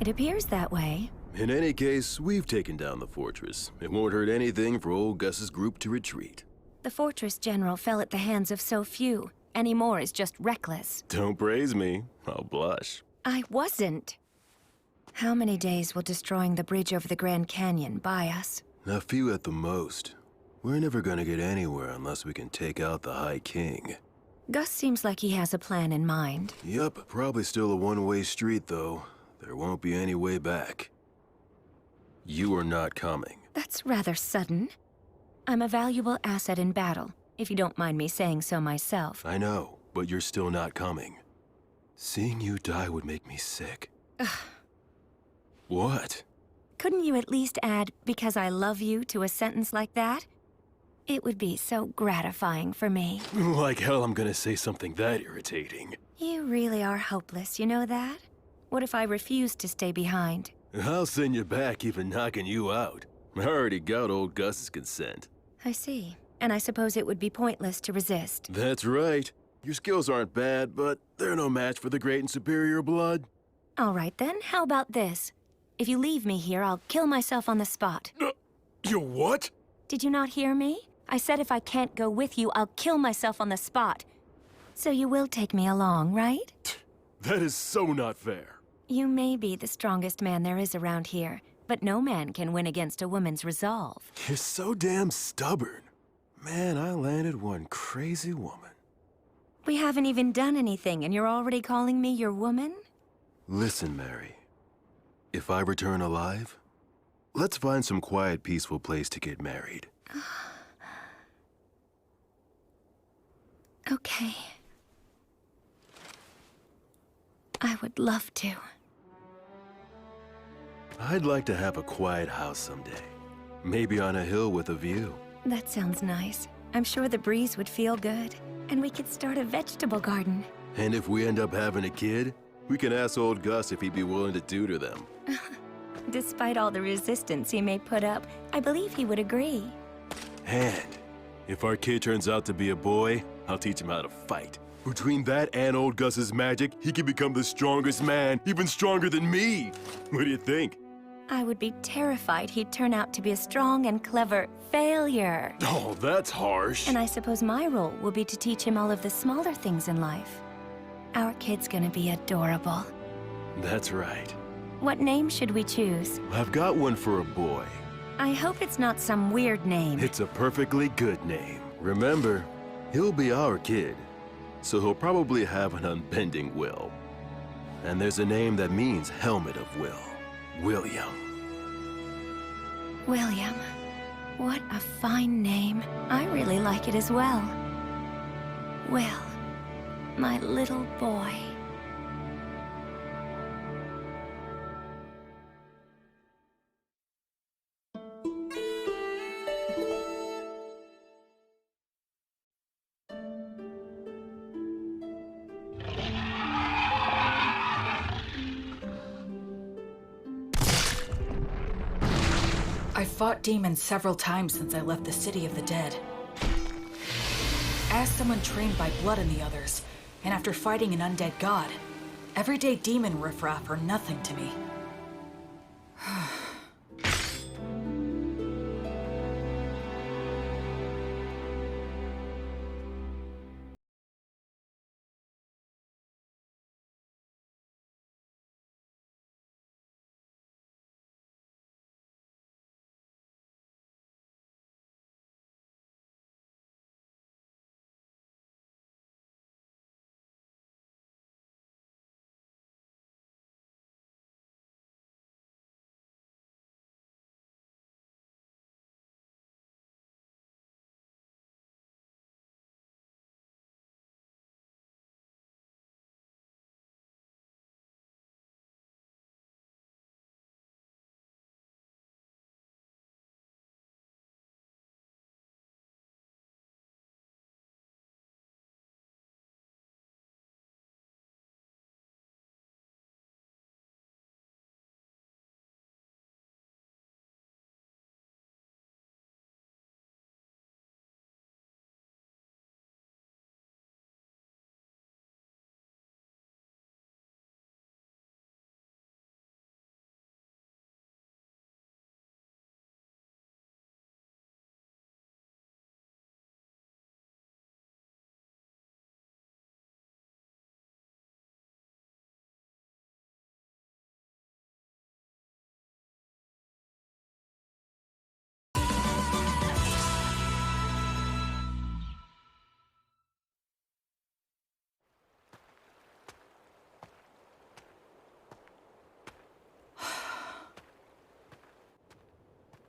It appears that way. In any case, we've taken down the fortress. It won't hurt anything for old Gus's group to retreat. The Fortress General fell at the hands of so few. Any more is just reckless. Don't praise me. I'll blush. I wasn't. How many days will destroying the bridge over the Grand Canyon buy us? A few at the most. We're never gonna get anywhere unless we can take out the High King. Gus seems like he has a plan in mind. Yup, probably still a one-way street, though. There won't be any way back. You are not coming. That's rather sudden. I'm a valuable asset in battle, if you don't mind me saying so myself. I know, but you're still not coming. Seeing you die would make me sick. What? Couldn't you at least add, "because I love you," to a sentence like that? It would be so gratifying for me. Like hell I'm gonna say something that irritating. You really are hopeless, you know that? What if I refuse to stay behind? I'll send you back even knocking you out. I already got old Gus's consent. I see. And I suppose it would be pointless to resist. That's right. Your skills aren't bad, but they're no match for the great and superior blood. All right then, how about this? If you leave me here, I'll kill myself on the spot. You what? Did you not hear me? I said if I can't go with you, I'll kill myself on the spot. So you will take me along, right? That is so not fair. You may be the strongest man there is around here, but no man can win against a woman's resolve. You're so damn stubborn. Man, I landed one crazy woman. We haven't even done anything, and you're already calling me your woman? Listen, Mary. If I return alive, let's find some quiet, peaceful place to get married. Okay. I would love to. I'd like to have a quiet house someday. Maybe on a hill with a view. That sounds nice. I'm sure the breeze would feel good. And we could start a vegetable garden. And if we end up having a kid, we can ask old Gus if he'd be willing to tutor them. Despite all the resistance he may put up, I believe he would agree. And if our kid turns out to be a boy, I'll teach him how to fight. Between that and old Gus's magic, he can become the strongest man, even stronger than me. What do you think? I would be terrified he'd turn out to be a strong and clever failure. Oh, that's harsh. And I suppose my role will be to teach him all of the smaller things in life. Our kid's gonna be adorable. That's right. What name should we choose? I've got one for a boy. I hope it's not some weird name. It's a perfectly good name. Remember, he'll be our kid, so he'll probably have an unbending will. And there's a name that means helmet of will. William. William. What a fine name. I really like it as well. Will, my little boy. I've fought demons several times since I left the City of the Dead. As someone trained by Blood and the others, and after fighting an undead god, everyday demon riffraff are nothing to me.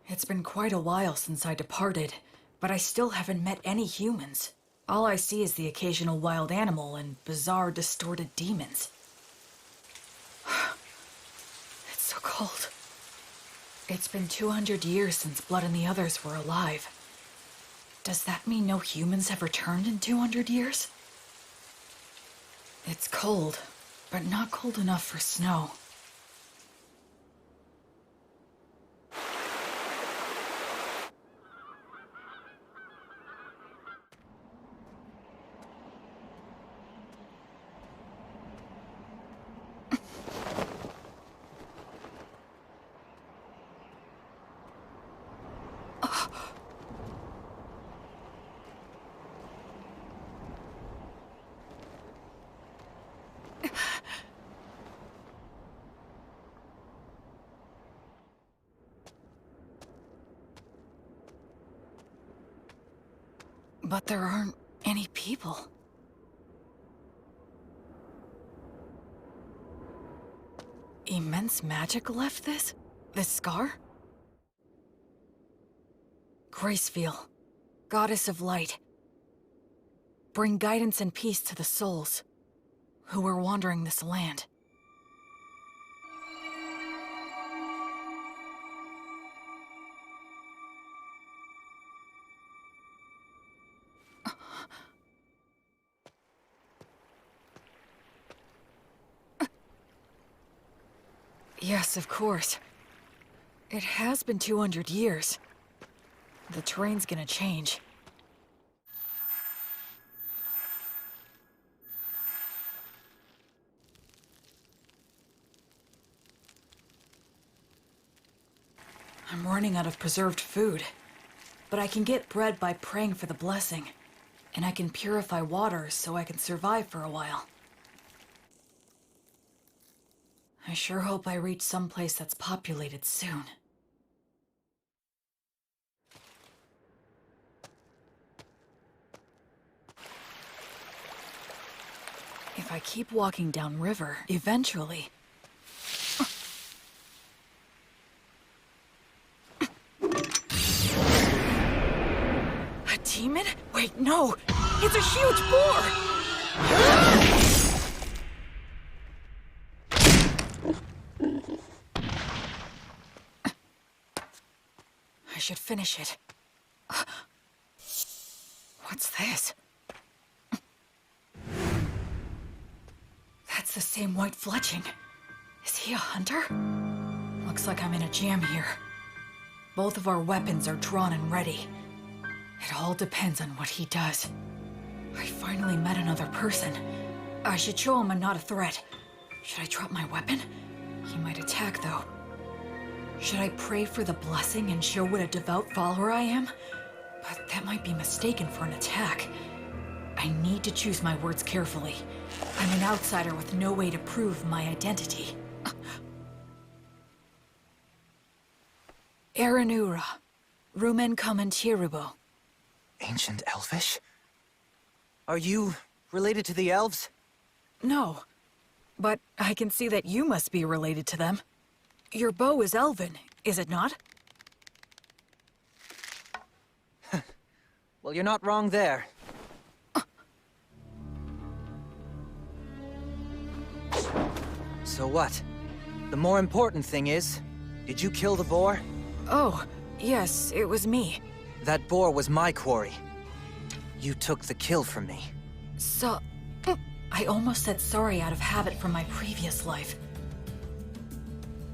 It's been quite a while since I departed, but I still haven't met any humans. All I see is the occasional wild animal and bizarre, distorted demons. It's so cold. It's been 200 years since Blood and the others were alive. Does that mean no humans have returned in 200 years? It's cold, but not cold enough for snow. But there aren't any people. Immense magic left this scar? Gracefeel, goddess of light. Bring guidance and peace to the souls who are wandering this land. Yes, of course. It has been 200 years. The terrain's gonna change. I'm running out of preserved food. But I can get bread by praying for the blessing. And I can purify water so I can survive for a while. I sure hope I reach someplace that's populated soon. If I keep walking downriver, eventually... A demon? Wait, no! It's a huge boar! I should finish it. What's this? That's the same white fletching. Is he a hunter? Looks like I'm in a jam here. Both of our weapons are drawn and ready. It all depends on what he does. I finally met another person. I should show him I'm not a threat. Should I drop my weapon? He might attack, though. Should I pray for the blessing and show what a devout follower I am? But that might be mistaken for an attack. I need to choose my words carefully. I'm an outsider with no way to prove my identity. Aranura, Rumen Comentirubo. Ancient Elvish? Are you related to the elves? No, but I can see that you must be related to them. Your bow is elven, is it not? Well, you're not wrong there. So what? The more important thing is, did you kill the boar? Oh, yes, it was me. That boar was my quarry. You took the kill from me. So... I almost said sorry out of habit from my previous life.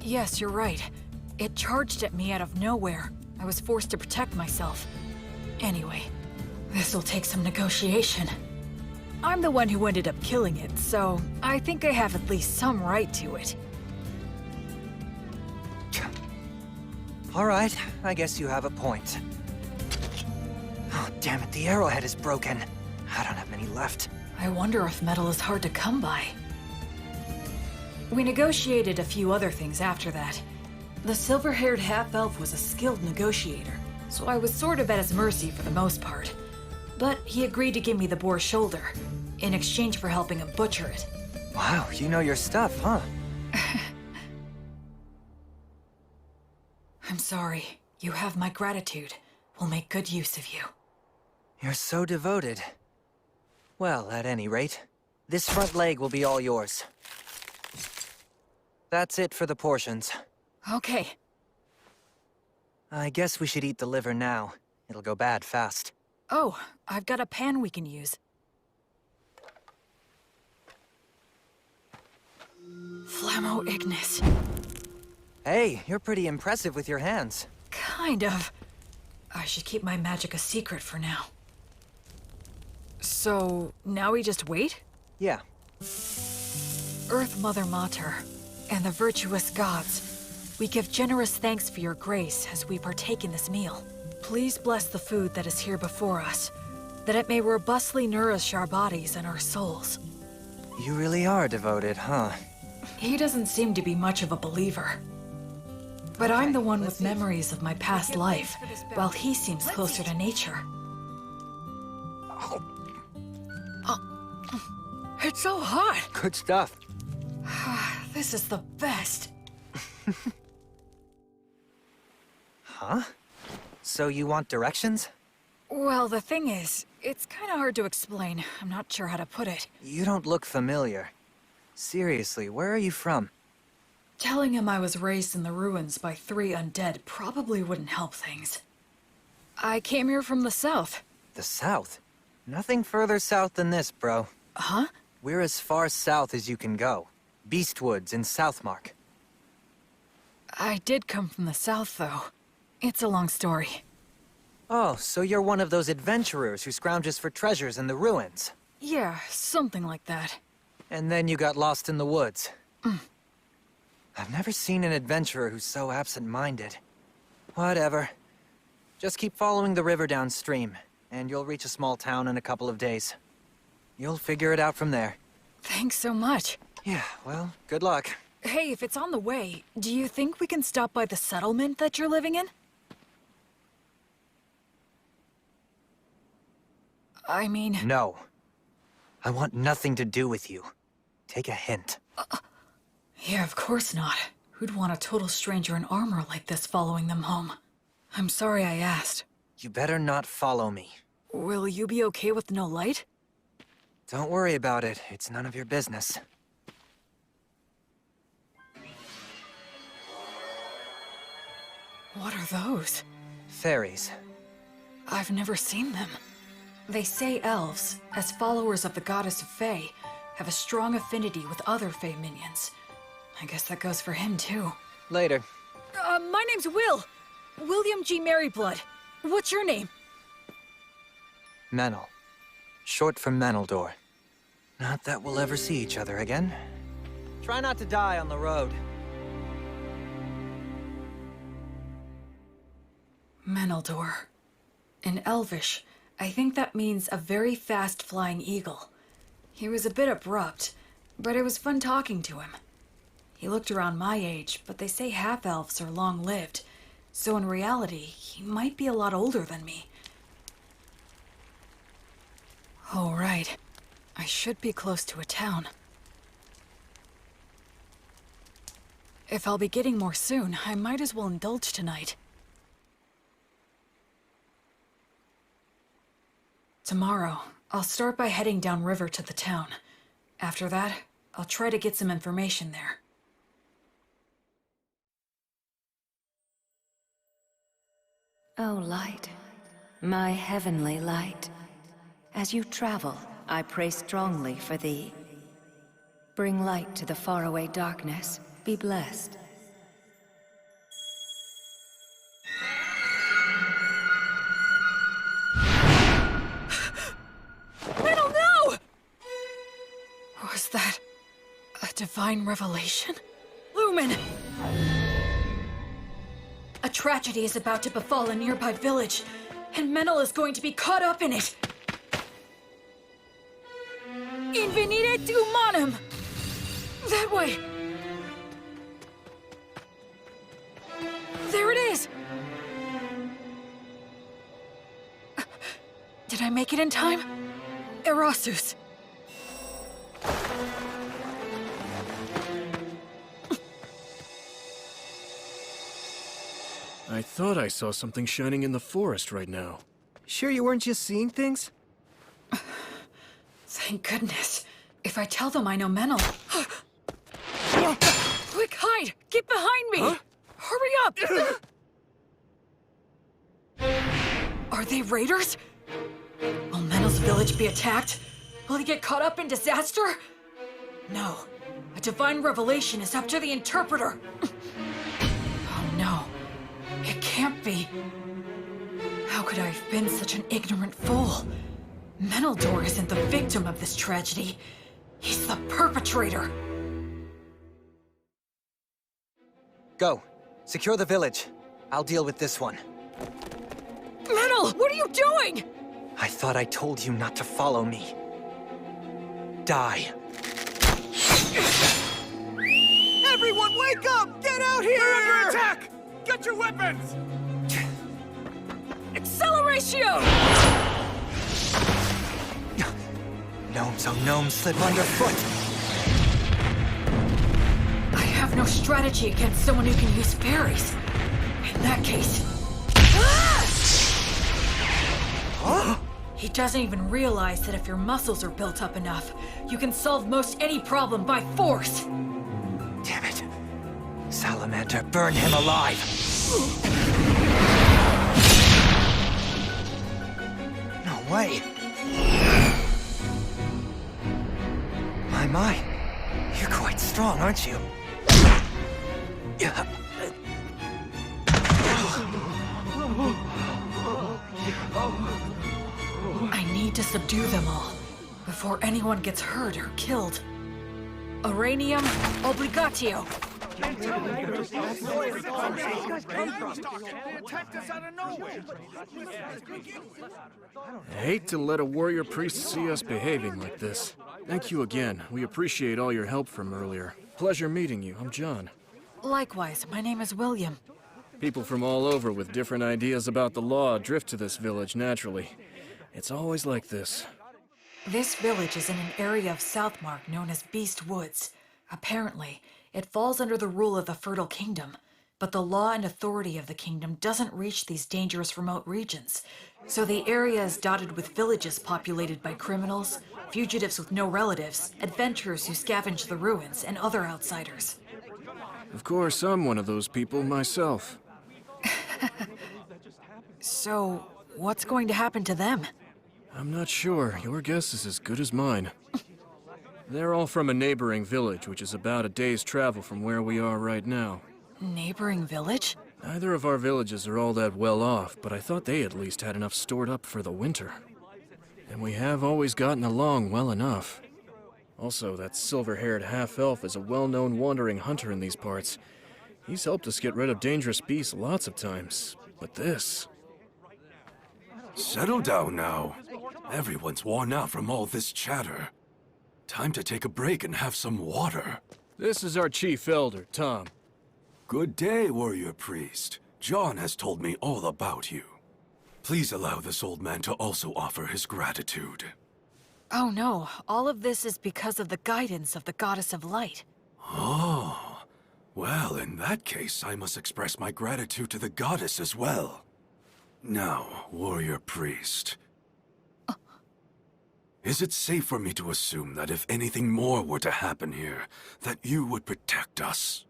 Yes, you're right. It charged at me out of nowhere. I was forced to protect myself. Anyway, this'll take some negotiation. I'm the one who ended up killing it, so I think I have at least some right to it. All right, I guess you have a point. Oh, damn it, the arrowhead is broken. I don't have many left. I wonder if metal is hard to come by. We negotiated a few other things after that. The silver-haired half-elf was a skilled negotiator, so I was sort of at his mercy for the most part. But he agreed to give me the boar's shoulder, in exchange for helping him butcher it. Wow, you know your stuff, huh? I'm sorry. You have my gratitude. We'll make good use of you. You're so devoted. Well, at any rate, this front leg will be all yours. That's it for the portions. Okay. I guess we should eat the liver now. It'll go bad fast. Oh, I've got a pan we can use. Flammo Ignis. Hey, you're pretty impressive with your hands. Kind of. I should keep my magic a secret for now. So, now we just wait? Yeah. Earth Mother Mater, and the virtuous gods, we give generous thanks for your grace as we partake in this meal. Please bless the food that is here before us, that it may robustly nourish our bodies and our souls. You really are devoted, huh? He doesn't seem to be much of a believer. But I'm the one with memories of my past life, while he seems closer to nature. It's so hot. Good stuff. This is the best. Huh? So you want directions? Well, the thing is, it's kind of hard to explain. I'm not sure how to put it. You don't look familiar. Seriously, where are you from? Telling him I was raised in the ruins by 3 undead probably wouldn't help things. I came here from the south. The south? Nothing further south than this, bro. Huh? We're as far south as you can go. Beastwoods in Southmark. I did come from the south, though. It's a long story. Oh, so you're one of those adventurers who scrounges for treasures in the ruins. Yeah, something like that. And then you got lost in the woods. I've never seen an adventurer who's so absent-minded. Whatever. Just keep following the river downstream, and you'll reach a small town in a couple of days. You'll figure it out from there. Thanks so much. Yeah, well, good luck. Hey, if it's on the way, do you think we can stop by the settlement that you're living in? I mean... No. I want nothing to do with you. Take a hint. Yeah, of course not. Who'd want a total stranger in armor like this following them home? I'm sorry I asked. You better not follow me. Will you be okay with no light? Don't worry about it. It's none of your business. What are those? Fairies. I've never seen them. They say elves, as followers of the goddess of Fae, have a strong affinity with other Fae minions. I guess that goes for him, too. Later. My name's Will. William G. Merryblood. What's your name? Menel. Short for Meneldor. Not that we'll ever see each other again. Try not to die on the road. Meneldor. In Elvish, I think that means a very fast-flying eagle. He was a bit abrupt, but it was fun talking to him. He looked around my age, but they say half-elves are long-lived, so in reality, he might be a lot older than me. Oh, right. I should be close to a town. If I'll be getting more soon, I might as well indulge tonight. Tomorrow, I'll start by heading downriver to the town. After that, I'll try to get some information there. Oh, light, my heavenly light. As you travel, I pray strongly for thee. Bring light to the faraway darkness. Be blessed. Metal, no! Was that a divine revelation? Lumen! A tragedy is about to befall a nearby village, and Menel is going to be caught up in it. Invenire humanum! That way! There it is! Did I make it in time? Erasus. I thought I saw something shining in the forest right now. Sure you weren't just seeing things? Thank goodness. If I tell them I know Menel... Quick, hide! Get behind me! Huh? Hurry up! Are they raiders? Will Menel's village be attacked? Will he get caught up in disaster? No. A divine revelation is up to the interpreter. Oh no. It can't be. How could I have been such an ignorant fool? Meneldor isn't the victim of this tragedy. He's the perpetrator. Go. Secure the village. I'll deal with this one. Menel, what are you doing? I thought I told you not to follow me. Die. Everyone wake up! Get out here! We're under attack! Get your weapons! Acceleratio! Gnomes, oh gnomes, slip underfoot! I have no strategy against someone who can use fairies. In that case... He doesn't even realize that if your muscles are built up enough, you can solve most any problem by force. Damn it. Salamander, burn him alive! No way! My, you're quite strong, aren't you? Yeah. I need to subdue them all before anyone gets hurt or killed. Uranium obligatio. I hate to let a warrior priest see us behaving like this. Thank you again. We appreciate all your help from earlier. Pleasure meeting you. I'm John. Likewise, my name is William. People from all over with different ideas about the law drift to this village naturally. It's always like this. This village is in an area of Southmark known as Beast Woods. Apparently, it falls under the rule of the Fertile Kingdom, but the law and authority of the kingdom doesn't reach these dangerous remote regions. So the area is dotted with villages populated by criminals, fugitives with no relatives, adventurers who scavenge the ruins, and other outsiders. Of course, I'm one of those people myself. So, what's going to happen to them? I'm not sure. Your guess is as good as mine. They're all from a neighboring village, which is about a day's travel from where we are right now. Neighboring village? Neither of our villages are all that well off, but I thought they at least had enough stored up for the winter. And we have always gotten along well enough. Also, that silver-haired half-elf is a well-known wandering hunter in these parts. He's helped us get rid of dangerous beasts lots of times, but this... Settle down now. Everyone's worn out from all this chatter. Time to take a break and have some water. This is our chief elder, Tom. Good day, warrior priest. John has told me all about you. Please allow this old man to also offer his gratitude. Oh no, all of this is because of the guidance of the Goddess of Light. Oh, well, in that case, I must express my gratitude to the goddess as well. Now, warrior priest. Is it safe for me to assume that if anything more were to happen here, that you would protect us?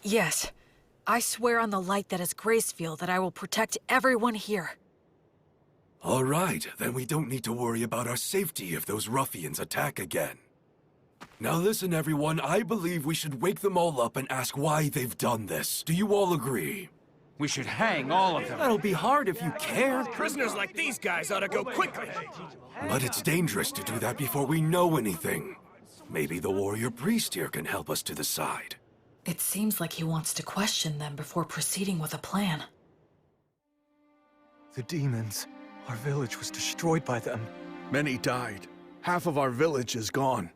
Yes. I swear on the light that is Gracefield that I will protect everyone here. All right, then we don't need to worry about our safety if those ruffians attack again. Now listen, everyone, I believe we should wake them all up and ask why they've done this. Do you all agree? We should hang all of them. That'll be hard if you care. Prisoners like these guys ought to go quickly. But it's dangerous to do that before we know anything. Maybe the warrior priest here can help us to decide. It seems like he wants to question them before proceeding with a plan. The demons. Our village was destroyed by them. Many died. Half of our village is gone.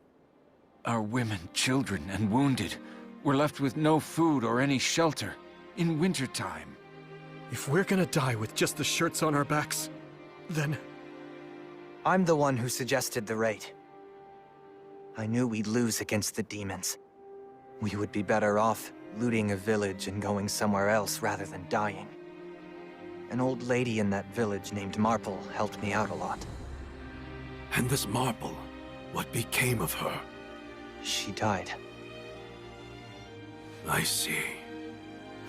Our women, children, and wounded were left with no food or any shelter in wintertime. If we're gonna die with just the shirts on our backs, then... I'm the one who suggested the raid. I knew we'd lose against the demons. We would be better off looting a village and going somewhere else rather than dying. An old lady in that village named Marple helped me out a lot. And this Marple, what became of her? She died. I see.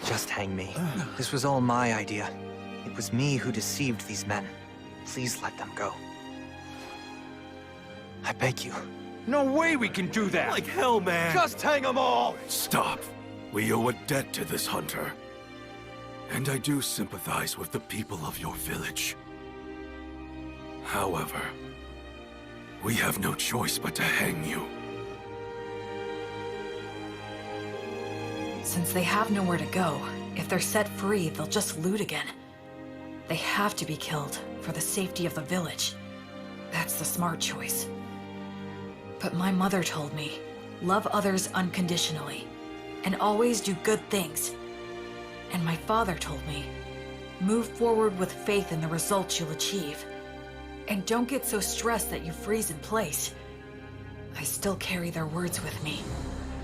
Just hang me. This was all my idea. It was me who deceived these men. Please let them go. I beg you. No way we can do that! Like hell, man. Just hang them all! Stop. We owe a debt to this hunter. And I do sympathize with the people of your village. However, we have no choice but to hang you. Since they have nowhere to go, if they're set free, they'll just loot again. They have to be killed for the safety of the village. That's the smart choice. But my mother told me, love others unconditionally, and always do good things. And my father told me, move forward with faith in the results you'll achieve. And don't get so stressed that you freeze in place. I still carry their words with me,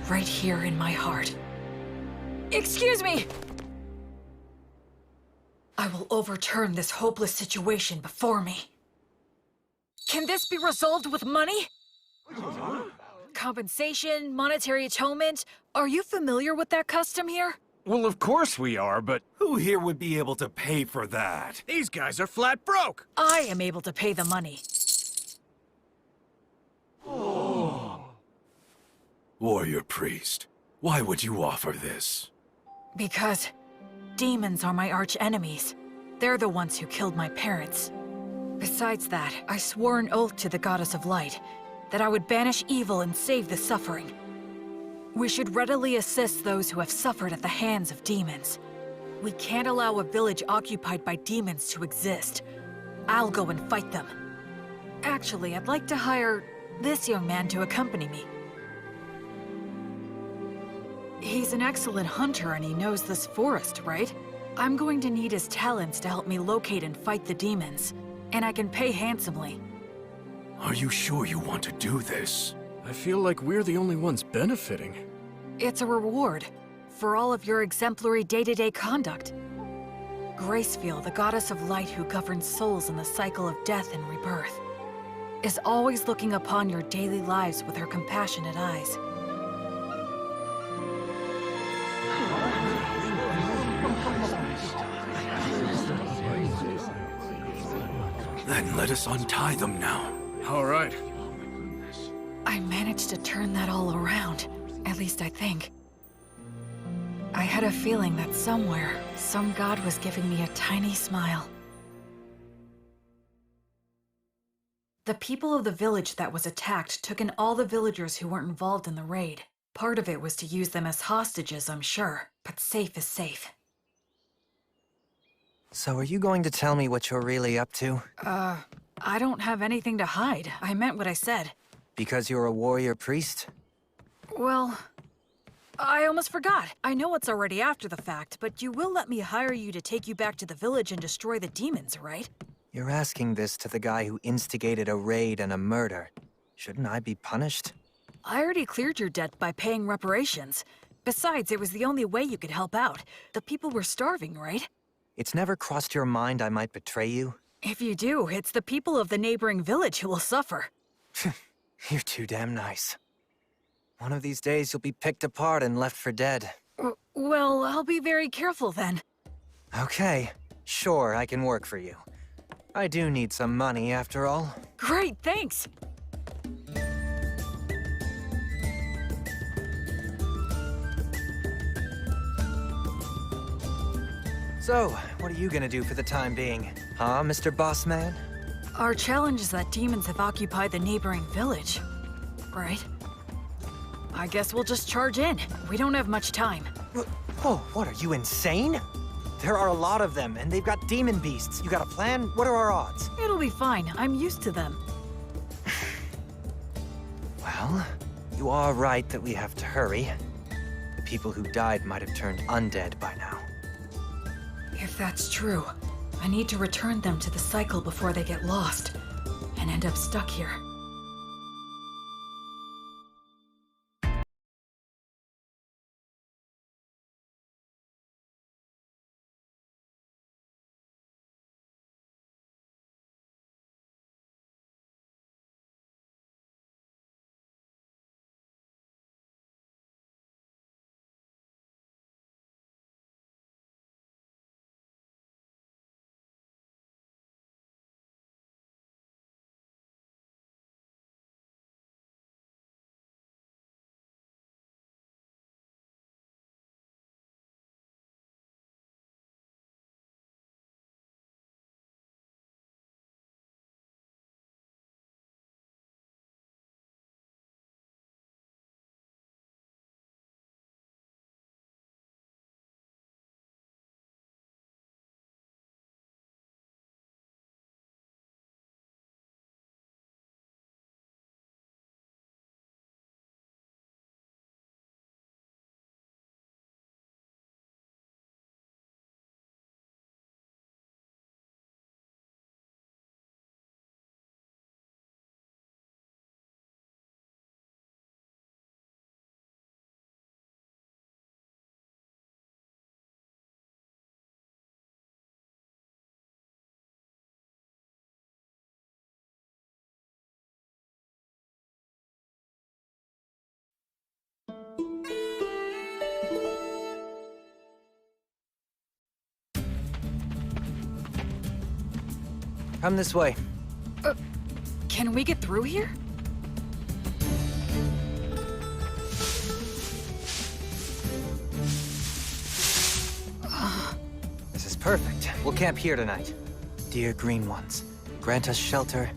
right here in my heart. Excuse me! I will overturn this hopeless situation before me. Can this be resolved with money? Compensation, monetary atonement? Are you familiar with that custom here? Well, of course we are, but Who here would be able to pay for that? these guys are flat broke! I am able to pay the money. Warrior priest, why would you offer this? Because demons are my arch enemies. They're the ones who killed my parents. Besides that, I swore an oath to the Goddess of Light that I would banish evil and save the suffering. We should readily assist those who have suffered at the hands of demons. We can't allow a village occupied by demons to exist. I'll go and fight them. Actually, I'd like to hire this young man to accompany me. He's an excellent hunter and he knows this forest, right? I'm going to need his talents to help me locate and fight the demons. And I can pay handsomely. Are you sure you want to do this? I feel like we're the only ones benefiting. It's a reward for all of your exemplary day-to-day conduct. Gracefield, the goddess of light who governs souls in the cycle of death and rebirth, is always looking upon your daily lives with her compassionate eyes. Then let us untie them now. All right. I managed to turn that all around. At least I think. I had a feeling that somewhere, some god was giving me a tiny smile. The people of the village that was attacked took in all the villagers who weren't involved in the raid. Part of it was to use them as hostages, I'm sure, but safe is safe. So are you going to tell me what you're really up to? I don't have anything to hide. I meant what I said. Because you're a warrior priest? Well, I almost forgot. I know it's already after the fact, but you will let me hire you to take you back to the village and destroy the demons, right? You're asking this to the guy who instigated a raid and a murder. Shouldn't I be punished? I already cleared your debt by paying reparations. Besides, it was the only way you could help out. The people were starving, right? It's never crossed your mind I might betray you? If you do, it's the people of the neighboring village who will suffer. You're too damn nice. One of these days you'll be picked apart and left for dead. Well, I'll be very careful then. Okay, sure, I can work for you. I do need some money, after all. Great, thanks! So, what are you gonna do for the time being? Huh, Mr. Bossman? Our challenge is that demons have occupied the neighboring village, right? I guess we'll just charge in. We don't have much time. Oh, what, are you insane? There are a lot of them, and they've got demon beasts. You got a plan? What are our odds? It'll be fine. I'm used to them. Well, you are right that we have to hurry. The people who died might have turned undead by now. If that's true, I need to return them to the cycle before they get lost and end up stuck here. Come this way. Can we get through here? This is perfect. We'll camp here tonight. Dear green ones, grant us shelter,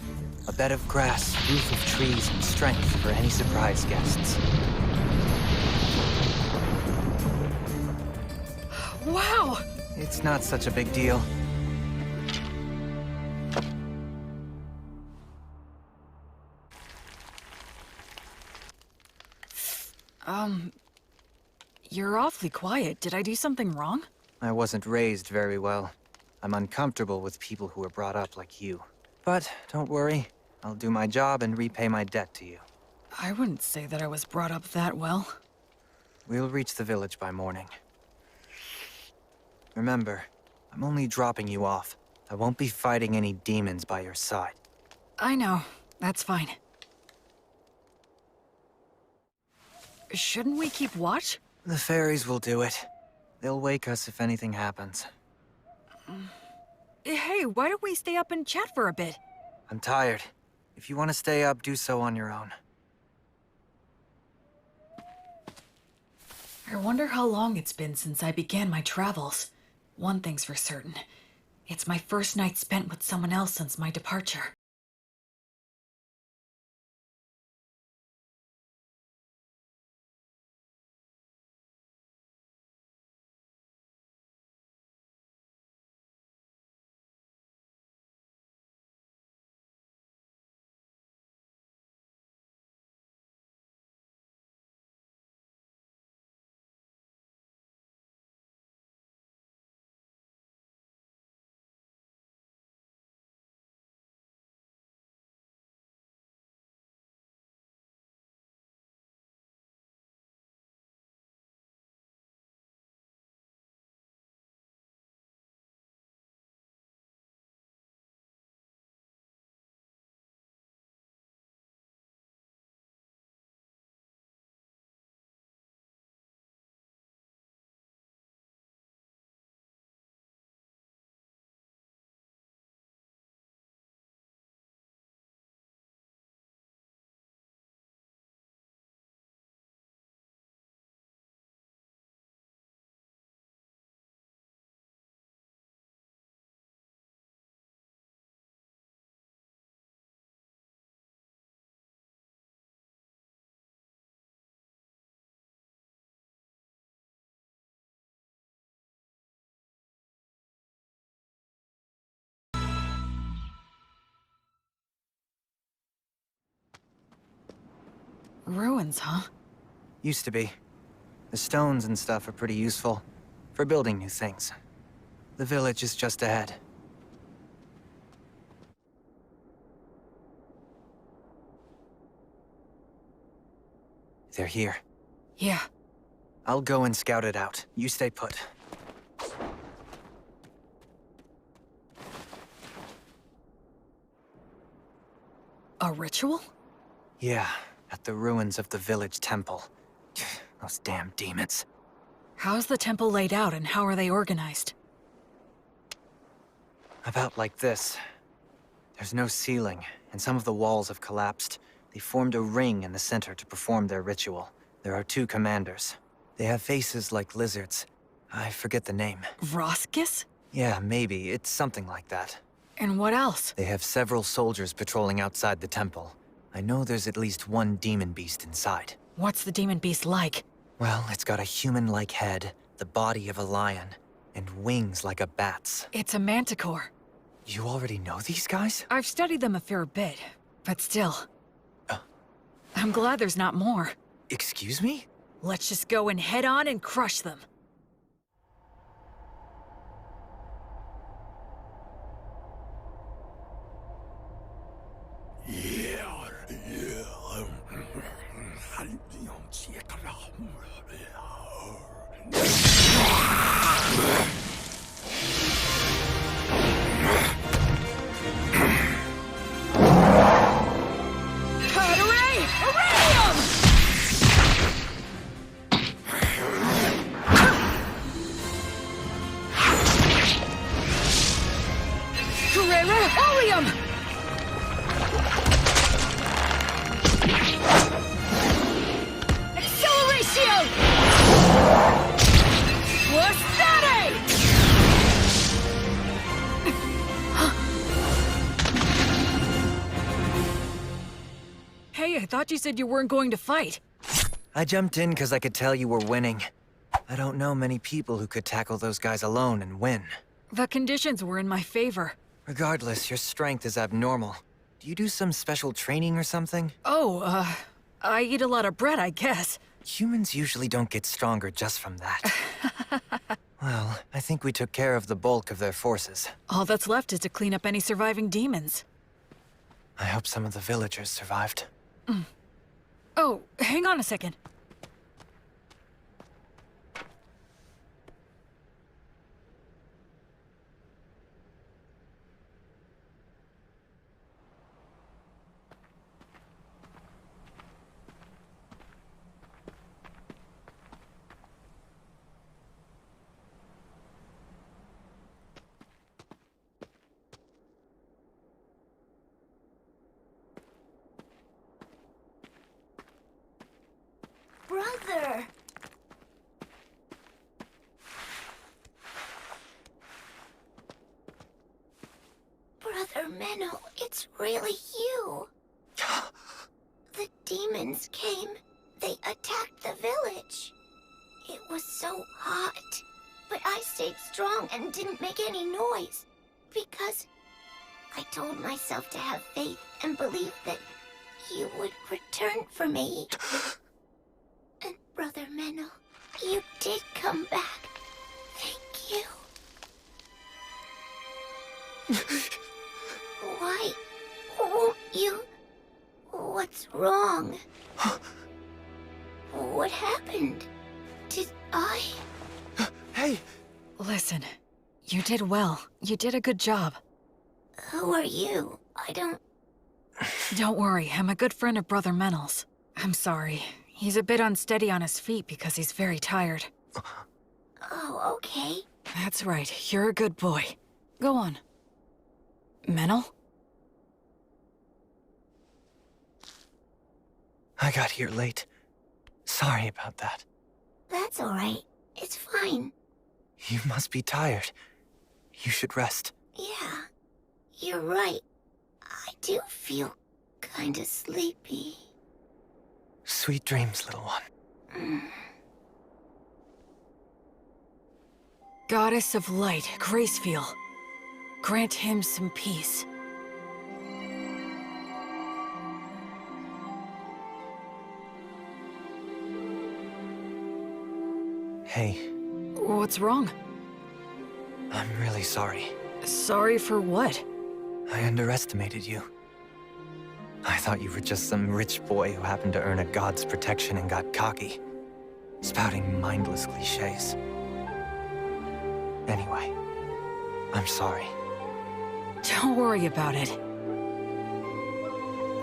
a bed of grass, roof of trees, and strength for any surprise guests. Wow! It's not such a big deal. You're awfully quiet. Did I do something wrong? I wasn't raised very well. I'm uncomfortable with people who were brought up like you. But don't worry, I'll do my job and repay my debt to you. I wouldn't say that I was brought up that well. We'll reach the village by morning. Remember, I'm only dropping you off. I won't be fighting any demons by your side. I know. That's fine. Shouldn't we keep watch? The fairies will do it. They'll wake us if anything happens. Hey, why don't we stay up and chat for a bit? I'm tired. If you want to stay up, do so on your own. I wonder how long it's been since I began my travels. One thing's for certain. It's my first night spent with someone else since my departure. Ruins, huh? Used to be. The stones and stuff are pretty useful for building new things. The village is just ahead. They're here. Yeah. I'll go and scout it out. You stay put. A ritual? Yeah, at the ruins of the village temple. Those damn demons. How's the temple laid out and how are they organized? About like this. There's no ceiling, and some of the walls have collapsed. They formed a ring in the center to perform their ritual. There are 2 commanders. They have faces like lizards. I forget the name. Roscus? Yeah, maybe. It's something like that. And what else? They have several soldiers patrolling outside the temple. I know there's at least 1 demon beast inside. What's the demon beast like? Well, it's got a human-like head, the body of a lion, and wings like a bat's. It's a manticore. You already know these guys? I've studied them a fair bit, but still. I'm glad there's not more. Excuse me? Let's just go and head on and crush them. Hooray! Carrera Oleum! Acceleratio! What's that? Hey, I thought you said you weren't going to fight. I jumped in because I could tell you were winning. I don't know many people who could tackle those guys alone and win. The conditions were in my favor. Regardless, your strength is abnormal. Do you do some special training or something? Oh, I eat a lot of bread, I guess. Humans usually don't get stronger just from that. Well, I think we took care of the bulk of their forces. All that's left is to clean up any surviving demons. I hope some of the villagers survived. Oh, hang on a second. Brother! Brother Menno, it's really you. The demons came. They attacked the village. It was so hot. But I stayed strong and didn't make any noise. Because I told myself to have faith and believe that you would return for me. And Brother Menno, you did come back. Thank you. Why won't you? What's wrong? What happened? Did I? Hey! Listen, you did well. You did a good job. Who are you? I don't... Don't worry, I'm a good friend of Brother Menel's. I'm sorry. He's a bit unsteady on his feet because he's very tired. Oh, okay. That's right, you're a good boy. Go on. Menel? I got here late. Sorry about that. That's alright. It's fine. You must be tired. You should rest. Yeah, you're right. I do feel kinda sleepy. Sweet dreams, little one. Goddess of Light, Gracefeel. Grant him some peace. Hey, What's wrong? I'm really sorry. Sorry for what? I underestimated you. I thought you were just some rich boy who happened to earn a god's protection and got cocky, spouting mindless cliches. Anyway, I'm sorry. Don't worry about it.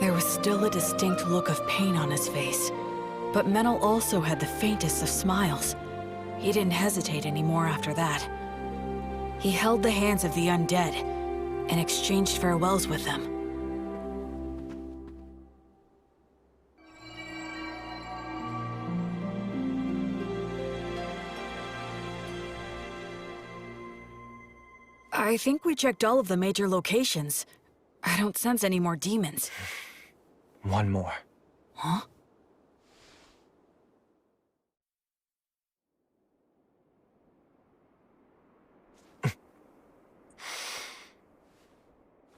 There was still a distinct look of pain on his face, but Menel also had the faintest of smiles. He didn't hesitate anymore after that. He held the hands of the undead and exchanged farewells with them. I think we checked all of the major locations. I don't sense any more demons. One more. Huh?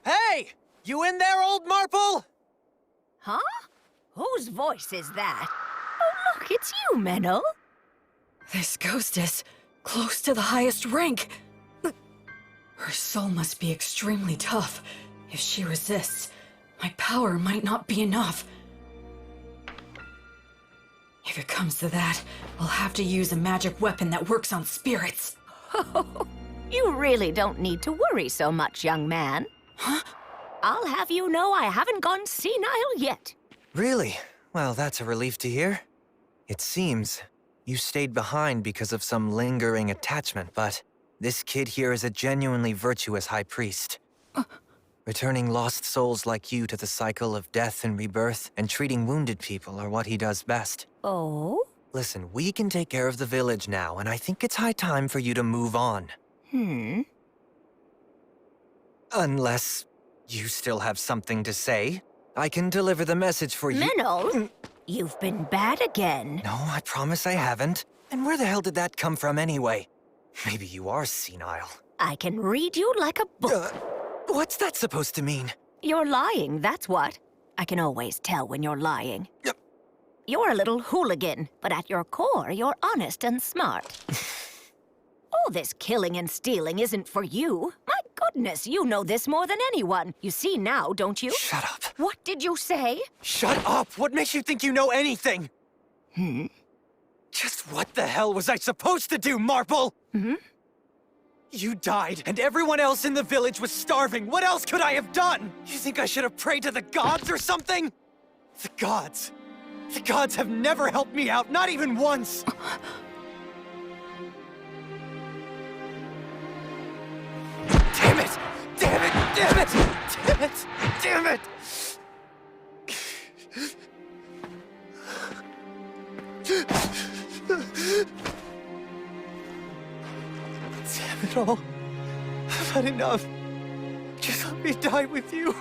Hey! You in there, old Marple? Huh? Whose voice is that? Oh, look, it's you, Menno. This ghost is close to the highest rank. Her soul must be extremely tough. If she resists, my power might not be enough. If it comes to that, I'll have to use a magic weapon that works on spirits. You really don't need to worry so much, young man. Huh? I'll have you know I haven't gone senile yet. Really? Well, that's a relief to hear. It seems you stayed behind because of some lingering attachment, but this kid here is a genuinely virtuous high priest. Returning lost souls like you to the cycle of death and rebirth, and treating wounded people are what he does best. Oh? Listen, we can take care of the village now, and I think it's high time for you to move on. Unless you still have something to say. I can deliver the message for you. Menel, you've been bad again. No, I promise I haven't. And where the hell did that come from anyway? Maybe you are senile. I can read you like a book. What's that supposed to mean? You're lying, that's what. I can always tell when you're lying. You're a little hooligan, but at your core, you're honest and smart. All this killing and stealing isn't for you. My goodness, you know this more than anyone. You see now, don't you? Shut up. What did you say? Shut up! What makes you think you know anything? Just what the hell was I supposed to do, Marple? You died, and everyone else in the village was starving. What else could I have done? You think I should have prayed to the gods or something? The gods. The gods have never helped me out, not even once. Damn it! Damn it! Damn it! Damn it! Damn it! Damn it all. I've had enough. Just let me die with you.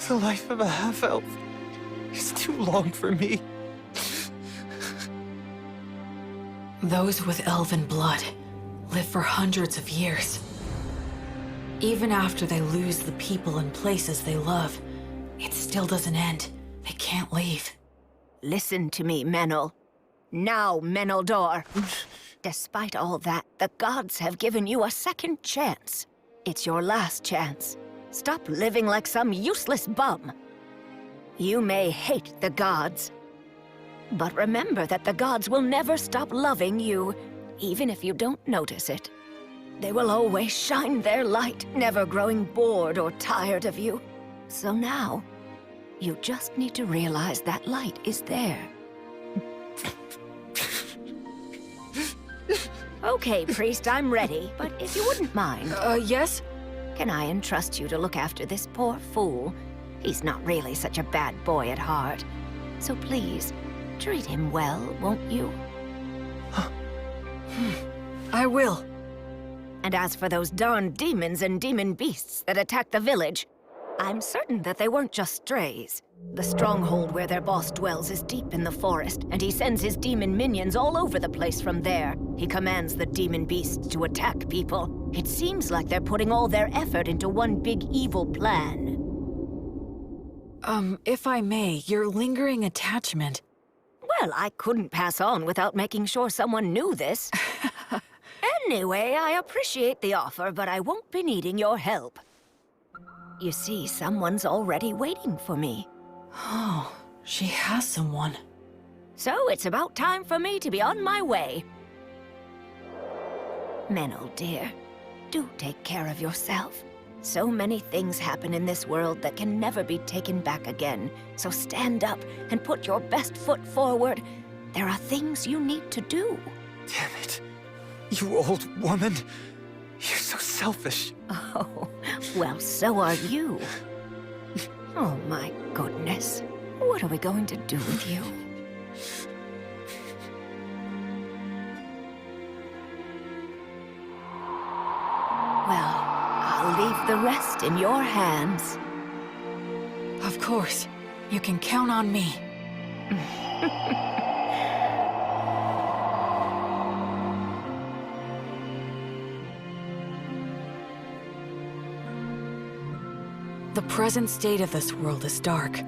The life of a half-elf is too long for me. Those with elven blood live for hundreds of years. Even after they lose the people and places they love, it still doesn't end. They can't leave. Listen to me, Menel. Now, Meneldor. Despite all that, the gods have given you a second chance. It's your last chance. Stop living like some useless bum. You may hate the gods, but remember that the gods will never stop loving you, even if you don't notice it. They will always shine their light, never growing bored or tired of you. So now, you just need to realize that light is there. Okay, priest, I'm ready, but if you wouldn't mind... Yes? Can I entrust you to look after this poor fool? He's not really such a bad boy at heart. So please, treat him well, won't you? I will. And as for those darn demons and demon beasts that attacked the village, I'm certain that they weren't just strays. The stronghold where their boss dwells is deep in the forest, and he sends his demon minions all over the place from there. He commands the demon beasts to attack people. It seems like they're putting all their effort into one big evil plan. If I may, your lingering attachment... Well, I couldn't pass on without making sure someone knew this. Anyway, I appreciate the offer, but I won't be needing your help. You see, someone's already waiting for me. Oh, she has someone. So it's about time for me to be on my way. Menel, dear, do take care of yourself. So many things happen in this world that can never be taken back again. So stand up and put your best foot forward. There are things you need to do. Damn it. You old woman. You're so selfish. Oh, well, so are you. Oh, my goodness. What are we going to do with you? Well, I'll leave the rest in your hands. Of course. You can count on me. The present state of this world is dark.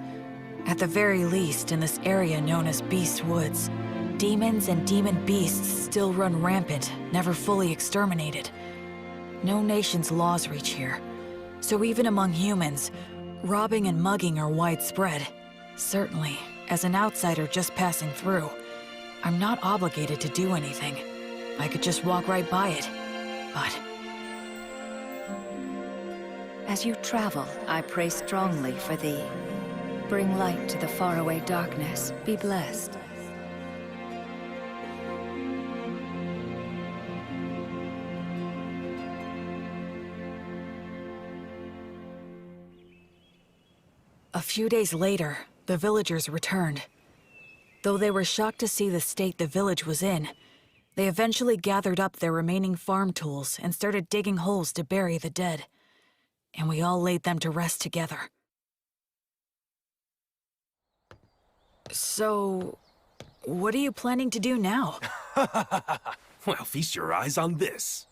At the very least, in this area known as Beast Woods, demons and demon beasts still run rampant, never fully exterminated. No nation's laws reach here. So even among humans, robbing and mugging are widespread. Certainly, as an outsider just passing through, I'm not obligated to do anything. I could just walk right by it. But... As you travel, I pray strongly for thee. Bring light to the faraway darkness. Be blessed. A few days later, the villagers returned. Though they were shocked to see the state the village was in, they eventually gathered up their remaining farm tools and started digging holes to bury the dead. And we all laid them to rest together. So, what are you planning to do now? Well, feast your eyes on this.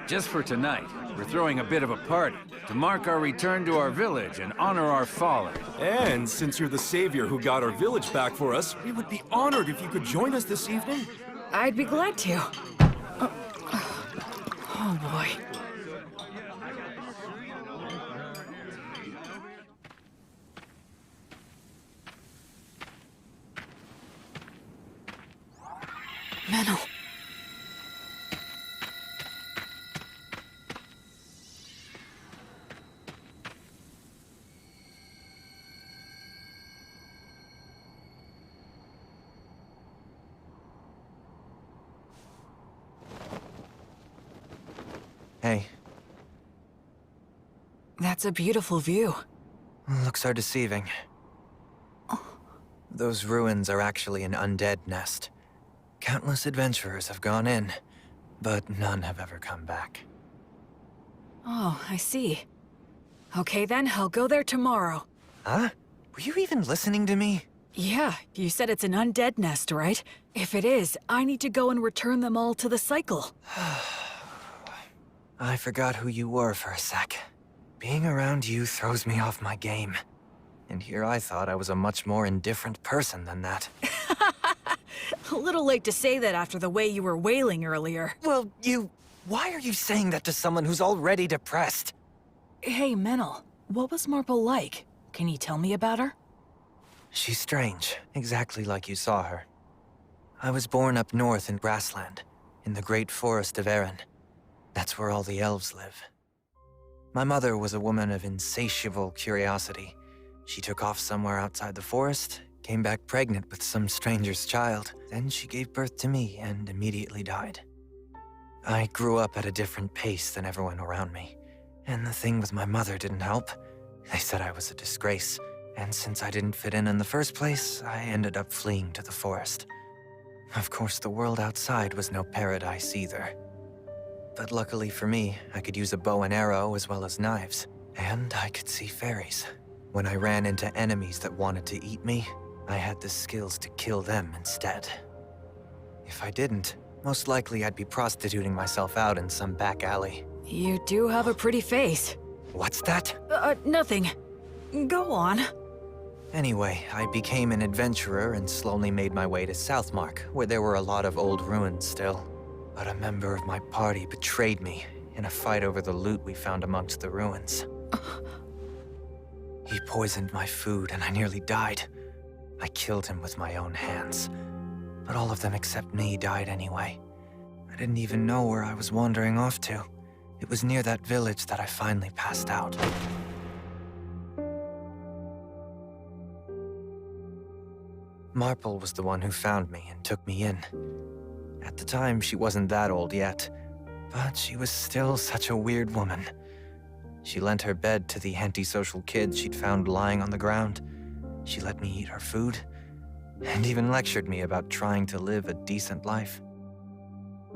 Just for tonight, we're throwing a bit of a party to mark our return to our village and honor our fallen. And since you're the savior who got our village back for us, we would be honored if you could join us this evening. I'd be glad to. Oh boy. Menno. Hey. That's a beautiful view. Looks are deceiving. Those ruins are actually an undead nest. Countless adventurers have gone in, but none have ever come back. Oh, I see. Okay then, I'll go there tomorrow. Huh? Were you even listening to me? Yeah, you said it's an undead nest, right? If it is, I need to go and return them all to the cycle. I forgot who you were for a sec. Being around you throws me off my game. And here I thought I was a much more indifferent person than that. A little late to say that after the way you were wailing earlier. Well, why are you saying that to someone who's already depressed? Hey, Menel, what was Marple like? Can you tell me about her? She's strange, exactly like you saw her. I was born up north in Grassland, in the great forest of Erin. That's where all the elves live. My mother was a woman of insatiable curiosity. She took off somewhere outside the forest, came back pregnant with some stranger's child. Then she gave birth to me and immediately died. I grew up at a different pace than everyone around me. And the thing with my mother didn't help. They said I was a disgrace. And since I didn't fit in the first place, I ended up fleeing to the forest. Of course, the world outside was no paradise either. But luckily for me, I could use a bow and arrow as well as knives. And I could see fairies. When I ran into enemies that wanted to eat me, I had the skills to kill them instead. If I didn't, most likely I'd be prostituting myself out in some back alley. You do have a pretty face. What's that? Nothing. Go on. Anyway, I became an adventurer and slowly made my way to Southmark, where there were a lot of old ruins still. But a member of my party betrayed me in a fight over the loot we found amongst the ruins. He poisoned my food and I nearly died. I killed him with my own hands. But all of them except me died anyway. I didn't even know where I was wandering off to. It was near that village that I finally passed out. Marple was the one who found me and took me in. At the time, she wasn't that old yet, but she was still such a weird woman. She lent her bed to the antisocial kids she'd found lying on the ground. She let me eat her food, and even lectured me about trying to live a decent life.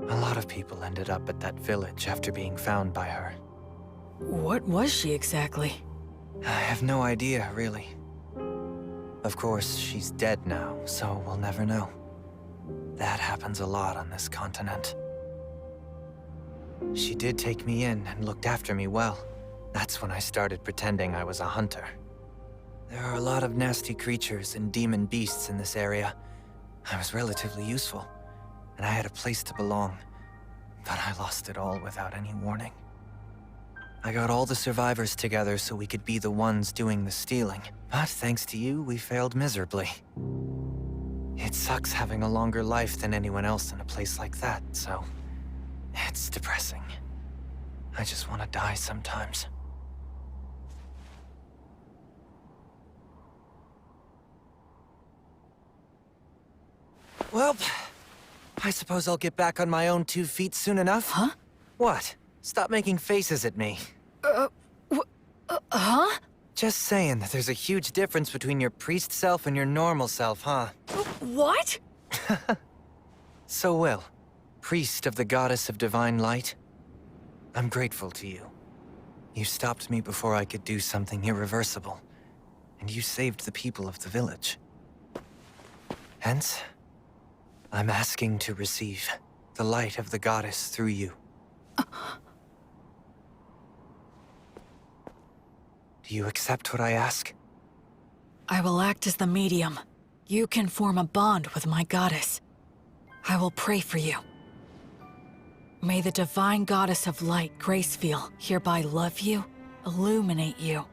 A lot of people ended up at that village after being found by her. What was she exactly? I have no idea, really. Of course, she's dead now, so we'll never know. That happens a lot on this continent. She did take me in and looked after me well. That's when I started pretending I was a hunter. There are a lot of nasty creatures and demon beasts in this area. I was relatively useful, and I had a place to belong. But I lost it all without any warning. I got all the survivors together so we could be the ones doing the stealing. But thanks to you, we failed miserably. It sucks having a longer life than anyone else in a place like that, so it's depressing. I just want to die sometimes. Well, I suppose I'll get back on my own 2 feet soon enough? Huh? What? Stop making faces at me. Huh? Just saying that there's a huge difference between your priest self and your normal self, huh? What? So Will, priest of the goddess of divine light, I'm grateful to you. You stopped me before I could do something irreversible, and you saved the people of the village. Hence, I'm asking to receive the light of the goddess through you. Do you accept what I ask? I will act as the medium. You can form a bond with my goddess. I will pray for you. May the divine goddess of light, Gracefiel, hereby love you, illuminate you,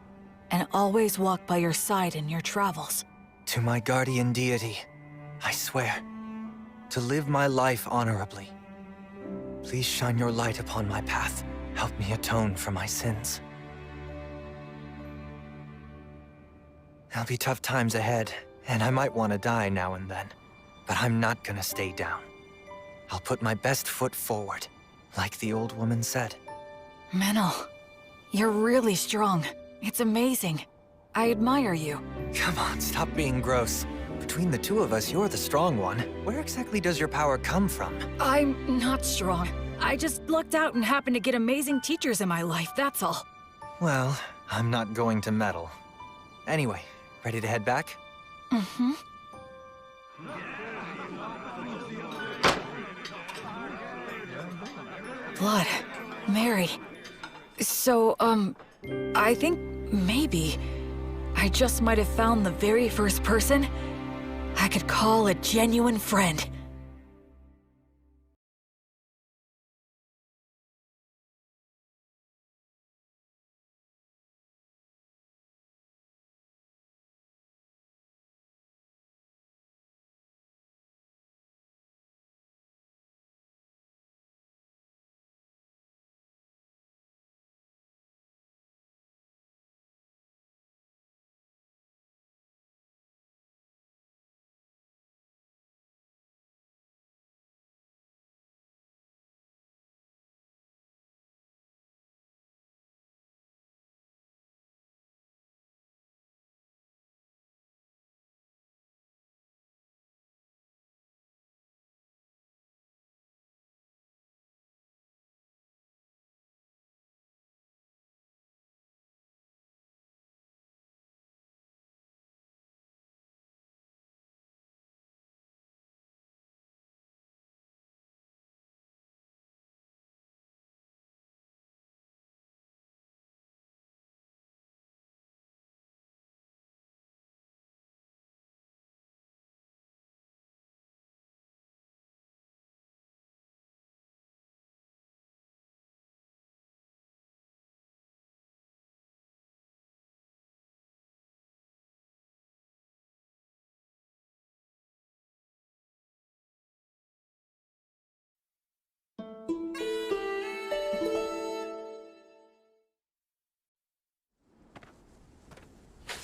and always walk by your side in your travels. To my guardian deity, I swear to live my life honorably. Please shine your light upon my path. Help me atone for my sins. There'll be tough times ahead, and I might want to die now and then. But I'm not gonna stay down. I'll put my best foot forward, like the old woman said. Menel, you're really strong. It's amazing. I admire you. Come on, stop being gross. Between the two of us, you're the strong one. Where exactly does your power come from? I'm not strong. I just lucked out and happened to get amazing teachers in my life, that's all. Well, I'm not going to meddle. Anyway, ready to head back? Mm-hmm. Blood. Mary. So, I think maybe I just might have found the very first person I could call a genuine friend.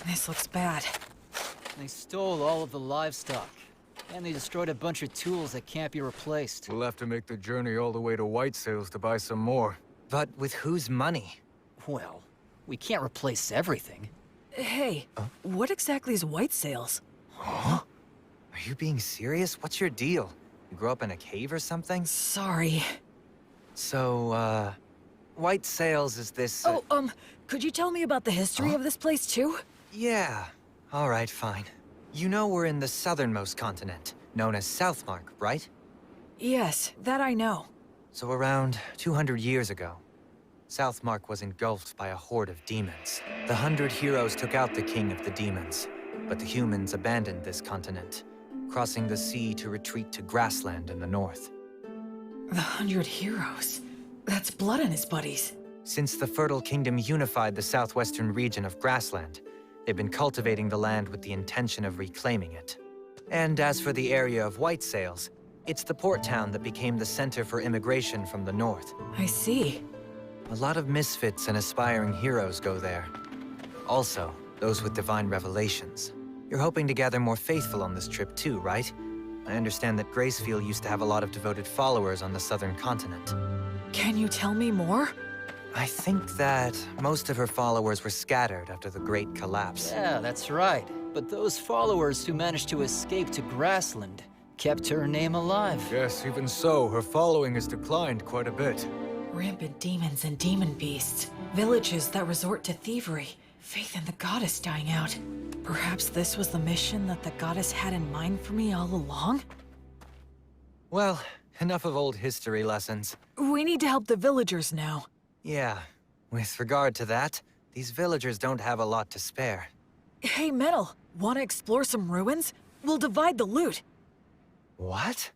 This looks bad. They stole all of the livestock. And they destroyed a bunch of tools that can't be replaced. We'll have to make the journey all the way to White Sails to buy some more. But with whose money? Well, we can't replace everything. Hey, what exactly is White Sails? Huh? Are you being serious? What's your deal? You grew up in a cave or something? Sorry. So, White Sails is this... could you tell me about the history of this place, too? Yeah. All right, fine. You know we're in the southernmost continent, known as Southmark, right? Yes, that I know. So around 200 years ago, Southmark was engulfed by a horde of demons. The 100 heroes took out the king of the demons, but the humans abandoned this continent, crossing the sea to retreat to grassland in the north. The 100 heroes? That's Blood and his buddies. Since the Fertile Kingdom unified the southwestern region of grassland, they've been cultivating the land with the intention of reclaiming it. And as for the area of White Sails, it's the port town that became the center for immigration from the north. I see. A lot of misfits and aspiring heroes go there. Also, those with divine revelations. You're hoping to gather more faithful on this trip too, right? I understand that Gracefield used to have a lot of devoted followers on the southern continent. Can you tell me more? I think that most of her followers were scattered after the Great Collapse. Yeah, that's right. But those followers who managed to escape to Grassland kept her name alive. Yes, even so, her following has declined quite a bit. Rampant demons and demon beasts. Villages that resort to thievery. Faith in the goddess dying out. Perhaps this was the mission that the goddess had in mind for me all along? Well, enough of old history lessons. We need to help the villagers now. Yeah, with regard to that, these villagers don't have a lot to spare. Hey, Metal, want to explore some ruins? We'll divide the loot. What?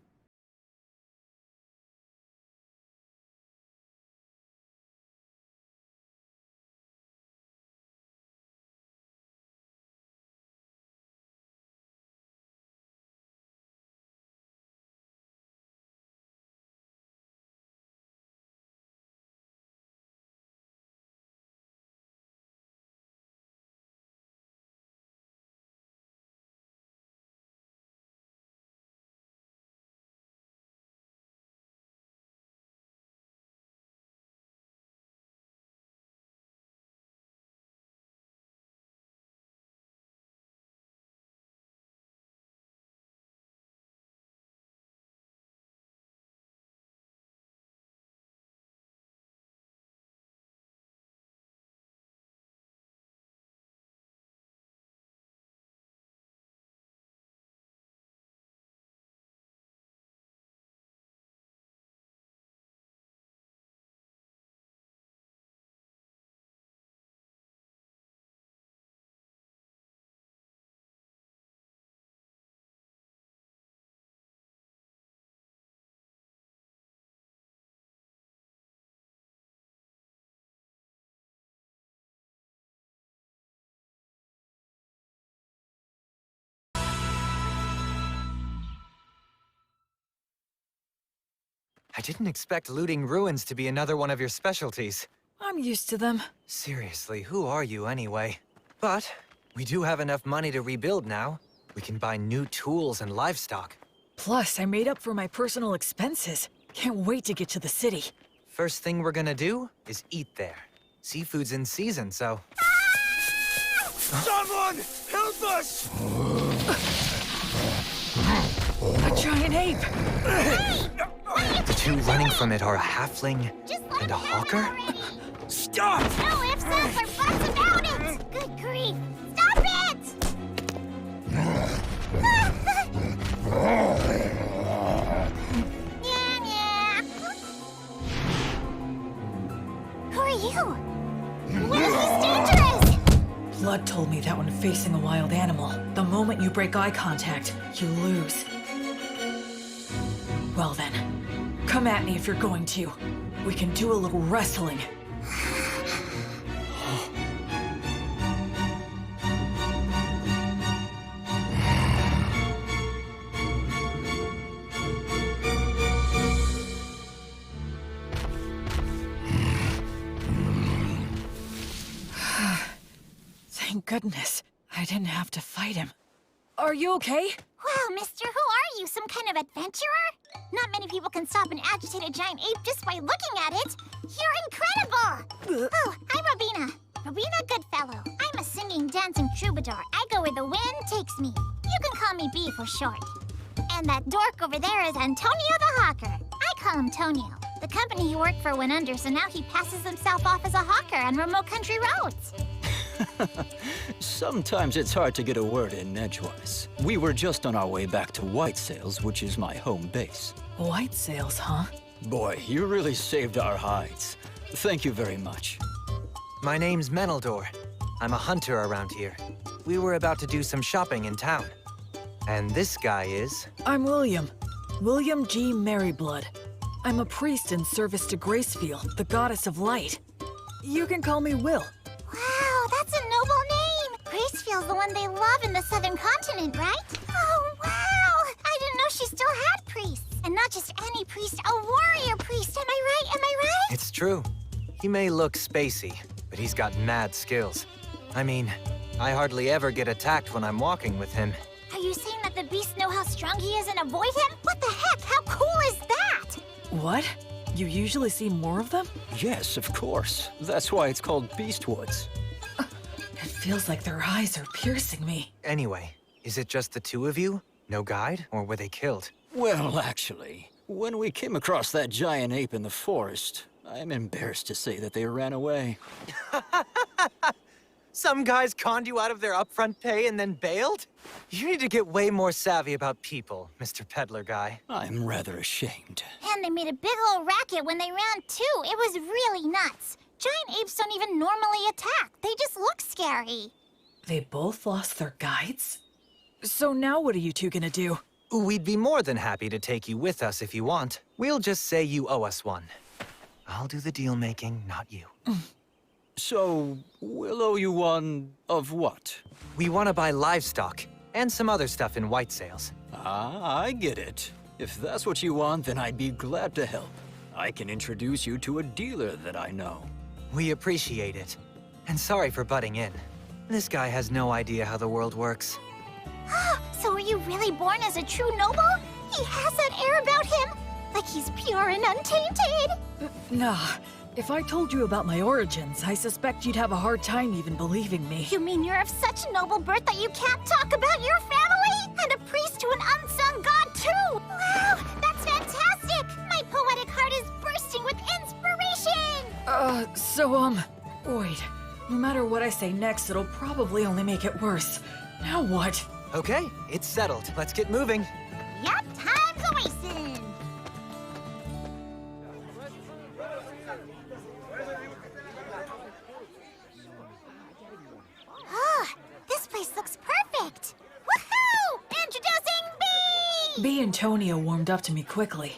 I didn't expect looting ruins to be another one of your specialties. I'm used to them. Seriously, who are you anyway? But we do have enough money to rebuild now. We can buy new tools and livestock. Plus, I made up for my personal expenses. Can't wait to get to the city. First thing we're gonna do is eat there. Seafood's in season, so... Someone! Help us! A giant ape! The two running from it are a halfling and a hawker? Stop! No ifs, ands, or buts about it! Good grief! Stop it! Yeah. Who are you? What is this dangerous? Blood told me that when facing a wild animal, the moment you break eye contact, you lose. Well then, come at me if you're going to. We can do a little wrestling. Thank goodness, I didn't have to fight him. Are you okay? Wow, mister, who are you? Some kind of adventurer? Not many people can stop an agitated giant ape just by looking at it. You're incredible! Oh, I'm Robina. Robina Goodfellow. I'm a singing, dancing troubadour. I go where the wind takes me. You can call me B for short. And that dork over there is Antonio the Hawker. I call him Tonio. The company he worked for went under, so now he passes himself off as a hawker on remote country roads. Sometimes it's hard to get a word in edgewise. We were just on our way back to White Sails, which is my home base. White sails, huh? Boy, you really saved our hides. Thank you very much. My name's Meneldor. I'm a hunter around here. We were about to do some shopping in town. And this guy is... I'm William. William G. Merryblood. I'm a priest in service to Gracefield, the goddess of light. You can call me Will. Wow, that's a noble name! Gracefield's the one they love in the southern continent, right? Oh, wow! I didn't know she still had priests. And not just any priest, a warrior priest. Am I right? Am I right? It's true. He may look spacey, but he's got mad skills. I mean, I hardly ever get attacked when I'm walking with him. Are you saying that the beasts know how strong he is and avoid him? What the heck? How cool is that? What? You usually see more of them? Yes, of course. That's why it's called Beastwoods. It feels like their eyes are piercing me. Anyway, is it just the two of you? No guide? Or were they killed? Well, actually, when we came across that giant ape in the forest, I'm embarrassed to say that they ran away. Some guys conned you out of their upfront pay and then bailed? You need to get way more savvy about people, Mr. Peddler Guy. I'm rather ashamed. And they made a big old racket when they ran too. It was really nuts. Giant apes don't even normally attack. They just look scary. They both lost their guides? So now what are you two gonna do? We'd be more than happy to take you with us if you want. We'll just say you owe us one. I'll do the deal-making, not you. So, we'll owe you one of what? We want to buy livestock, and some other stuff in White Sails. Ah, I get it. If that's what you want, then I'd be glad to help. I can introduce you to a dealer that I know. We appreciate it. And sorry for butting in. This guy has no idea how the world works. So were you really born as a true noble? He has that air about him, like he's pure and untainted. Nah. If I told you about my origins, I suspect you'd have a hard time even believing me. You mean you're of such noble birth that you can't talk about your family? And a priest to an unsung god, too! Wow, that's fantastic! My poetic heart is bursting with inspiration! Wait. No matter what I say next, it'll probably only make it worse. Now what? Okay, it's settled. Let's get moving. Yup, time's a-wasting! This place looks perfect! Woohoo! Introducing B! B and Tonio warmed up to me quickly.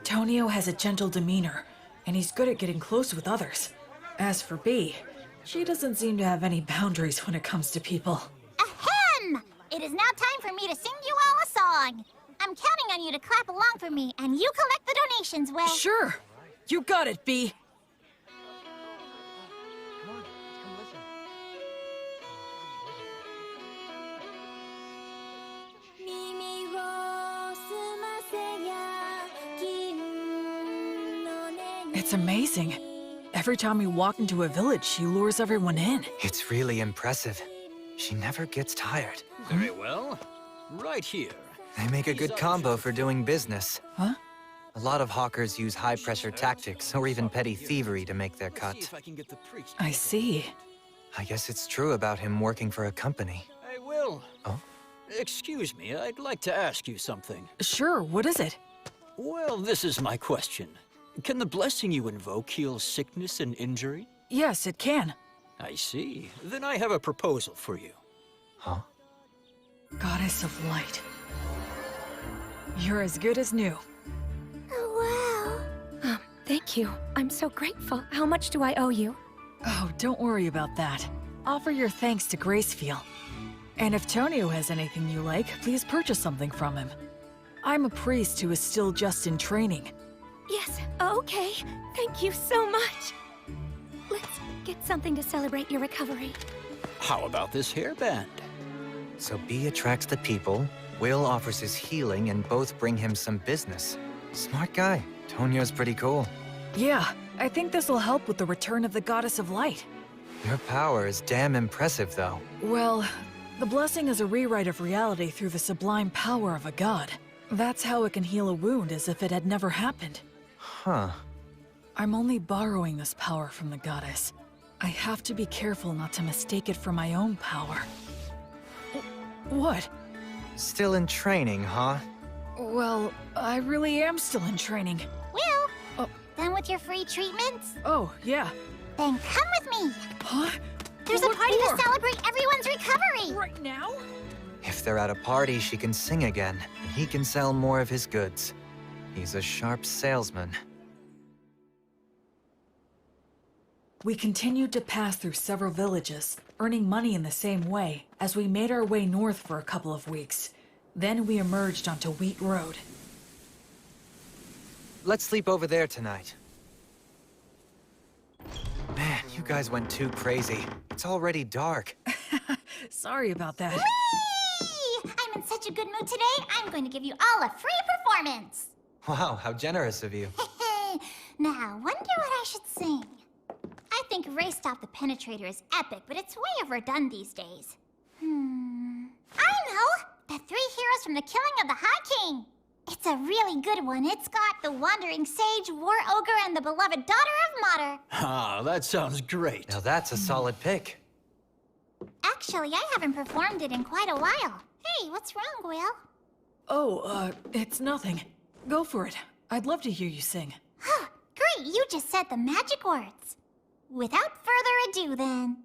Tonio has a gentle demeanor, and he's good at getting close with others. As for B, she doesn't seem to have any boundaries when it comes to people. Ahem! It is now time for me to sing you all a song. I'm counting on you to clap along for me, and you collect the donations, Will. Sure! You got it, B! It's amazing. Every time we walk into a village, she lures everyone in. It's really impressive. She never gets tired. Very well. Right here. They make a good combo for doing business. Huh? A lot of hawkers use high-pressure tactics or even petty thievery to make their cut. I see. I guess it's true about him working for a company. Hey, Will. Oh? Excuse me, I'd like to ask you something. Sure, what is it? Well, this is my question. Can the blessing you invoke heal sickness and injury? Yes, it can. I see. Then I have a proposal for you. Huh? Goddess of Light. You're as good as new. Oh, wow. Thank you. I'm so grateful. How much do I owe you? Oh, don't worry about that. Offer your thanks to Gracefeel. And if Tonio has anything you like, please purchase something from him. I'm a priest who is still just in training. Yes, okay. Thank you so much. Let's get something to celebrate your recovery. How about this hairband? So B attracts the people, Will offers his healing, and both bring him some business. Smart guy. Tonio's pretty cool. Yeah, I think this'll help with the return of the Goddess of Light. Your power is damn impressive, though. Well, the blessing is a rewrite of reality through the sublime power of a god. That's how it can heal a wound as if it had never happened. Huh. I'm only borrowing this power from the goddess. I have to be careful not to mistake it for my own power. What? Still in training, huh? Well, I really am still in training. Will? Done with your free treatments? Oh, yeah. Then come with me. Huh? There's a party to celebrate everyone's recovery. Right now? If they're at a party, she can sing again, and he can sell more of his goods. He's a sharp salesman. We continued to pass through several villages, earning money in the same way, as we made our way north for a couple of weeks. Then we emerged onto Wheat Road. Let's sleep over there tonight. Man, you guys went too crazy. It's already dark. Sorry about that. Whee! I'm in such a good mood today, I'm going to give you all a free performance. Wow, how generous of you. Now, wonder what I should sing. I think Race Stop the Penetrator is epic, but it's way overdone these days. I know! The three heroes from the killing of the High King. It's a really good one. It's got the Wandering Sage, War Ogre, and the beloved daughter of Mater. Ah, that sounds great. Now that's a solid pick. Actually, I haven't performed it in quite a while. Hey, what's wrong, Gwill? Oh, it's nothing. Go for it. I'd love to hear you sing. Great, you just said the magic words. Without further ado, then.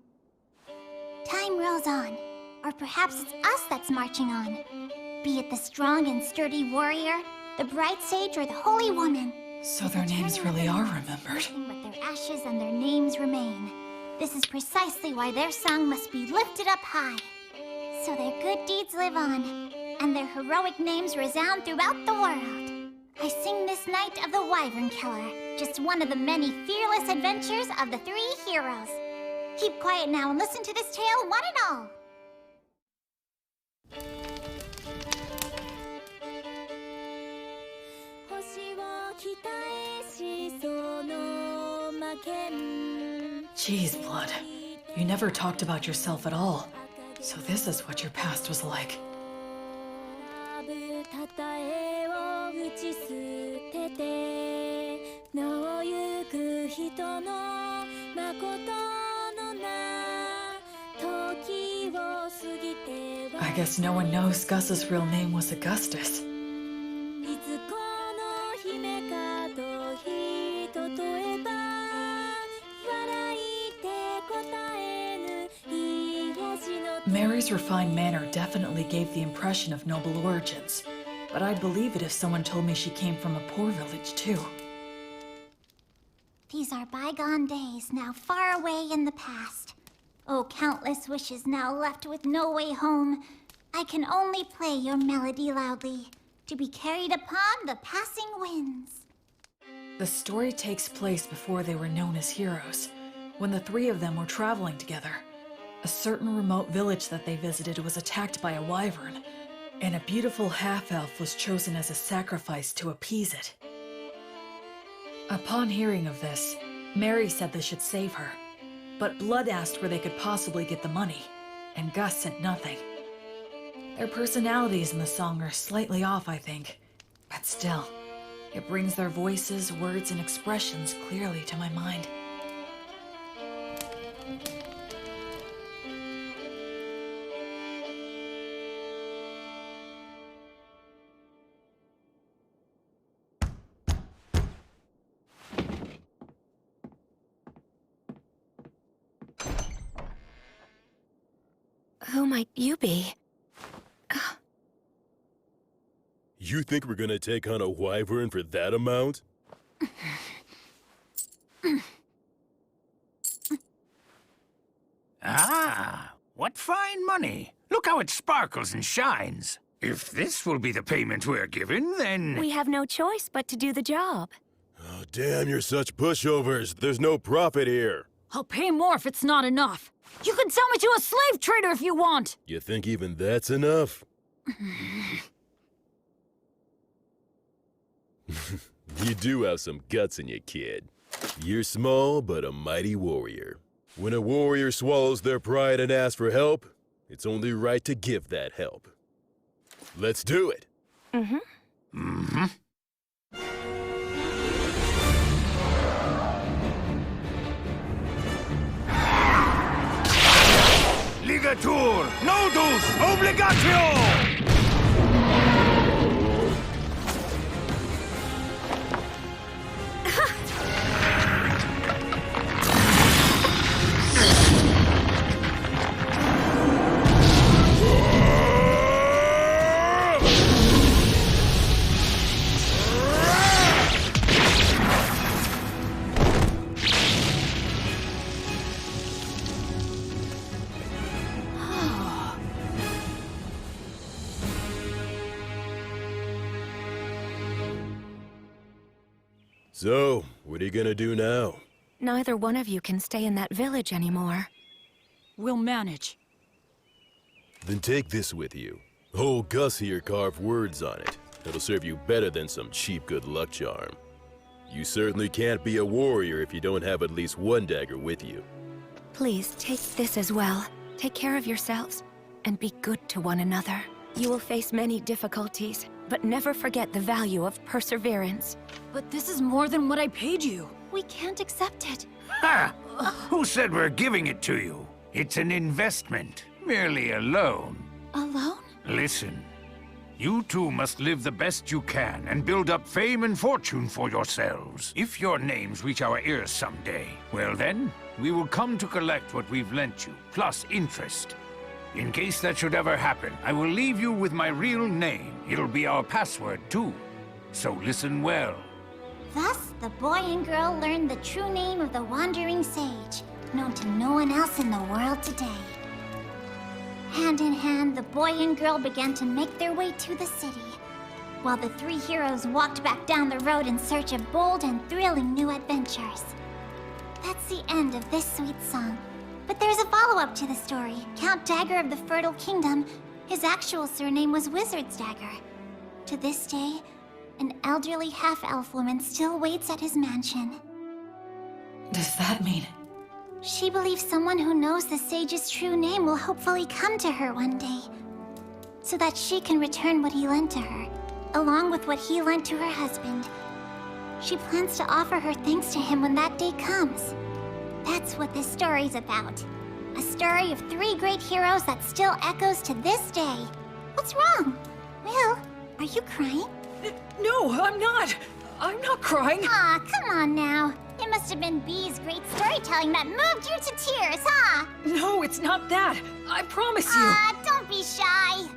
Time rolls on. Or perhaps it's us that's marching on. Be it the strong and sturdy warrior, the bright sage, or the holy woman. So their names really are remembered. But their ashes and their names remain. This is precisely why their song must be lifted up high. So their good deeds live on, and their heroic names resound throughout the world. I sing this night of the Wyvern Killer, just one of the many fearless adventures of the three heroes. Keep quiet now and listen to this tale, one and all. Jeez, Blood. You never talked about yourself at all. So this is what your past was like. I guess no one knows Gus's real name was Augustus. Mary's refined manner definitely gave the impression of noble origins, but I'd believe it if someone told me she came from a poor village, too. These are bygone days, now far away in the past. Oh, countless wishes now left with no way home. I can only play your melody loudly, to be carried upon the passing winds. The story takes place before they were known as heroes, when the three of them were traveling together. A certain remote village that they visited was attacked by a wyvern, and a beautiful half-elf was chosen as a sacrifice to appease it. Upon hearing of this, Mary said they should save her, but Blood asked where they could possibly get the money, and Gus sent nothing. Their personalities in the song are slightly off, I think, but still, it brings their voices, words, and expressions clearly to my mind. Who might you be? You think we're gonna take on a wyvern for that amount? Ah, what fine money. Look how it sparkles and shines. If this will be the payment we're given, then... We have no choice but to do the job. Oh, damn, you're such pushovers. There's no profit here. I'll pay more if it's not enough. You can sell me to a slave trader if you want! You think even that's enough? You do have some guts in you, kid. You're small, but a mighty warrior. When a warrior swallows their pride and asks for help, it's only right to give that help. Let's do it! Ligatur, nodus, obligatio! So, what are you gonna do now? Neither one of you can stay in that village anymore. We'll manage. Then take this with you. Old Gus here carved words on it. It'll serve you better than some cheap good luck charm. You certainly can't be a warrior if you don't have at least one dagger with you. Please, take this as well. Take care of yourselves, and be good to one another. You will face many difficulties, but never forget the value of perseverance. But this is more than what I paid you. We can't accept it. Ha! Who said we're giving it to you? It's an investment, merely a loan. A loan? Listen, you two must live the best you can and build up fame and fortune for yourselves. If your names reach our ears someday, well then, we will come to collect what we've lent you, plus interest. In case that should ever happen, I will leave you with my real name. It'll be our password, too. So listen well. Thus, the boy and girl learned the true name of the Wandering Sage, known to no one else in the world today. Hand in hand, the boy and girl began to make their way to the city, while the three heroes walked back down the road in search of bold and thrilling new adventures. That's the end of this sweet song. But there's a follow-up to the story. Count Dagger of the Fertile Kingdom, his actual surname was Wizard's Dagger. To this day, an elderly half-elf woman still waits at his mansion. Does that mean? She believes someone who knows the sage's true name will hopefully come to her one day, so that she can return what he lent to her, along with what he lent to her husband. She plans to offer her thanks to him when that day comes. That's what this story's about. A story of three great heroes that still echoes to this day. What's wrong? Will, are you crying? No, I'm not. I'm not crying. Aw, come on now. It must have been Bee's great storytelling that moved you to tears, huh? No, it's not that. I promise you. Don't be shy.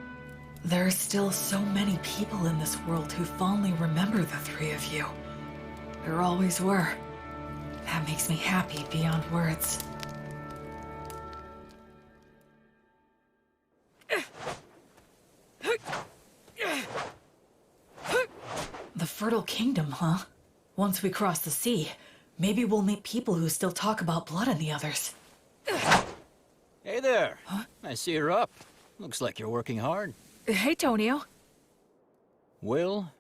There are still so many people in this world who fondly remember the three of you. There always were. That makes me happy beyond words. The Fertile Kingdom, huh? Once we cross the sea, maybe we'll meet people who still talk about blood and the others. Hey there. Huh? I see you're up. Looks like you're working hard. Hey, Tonio. Will,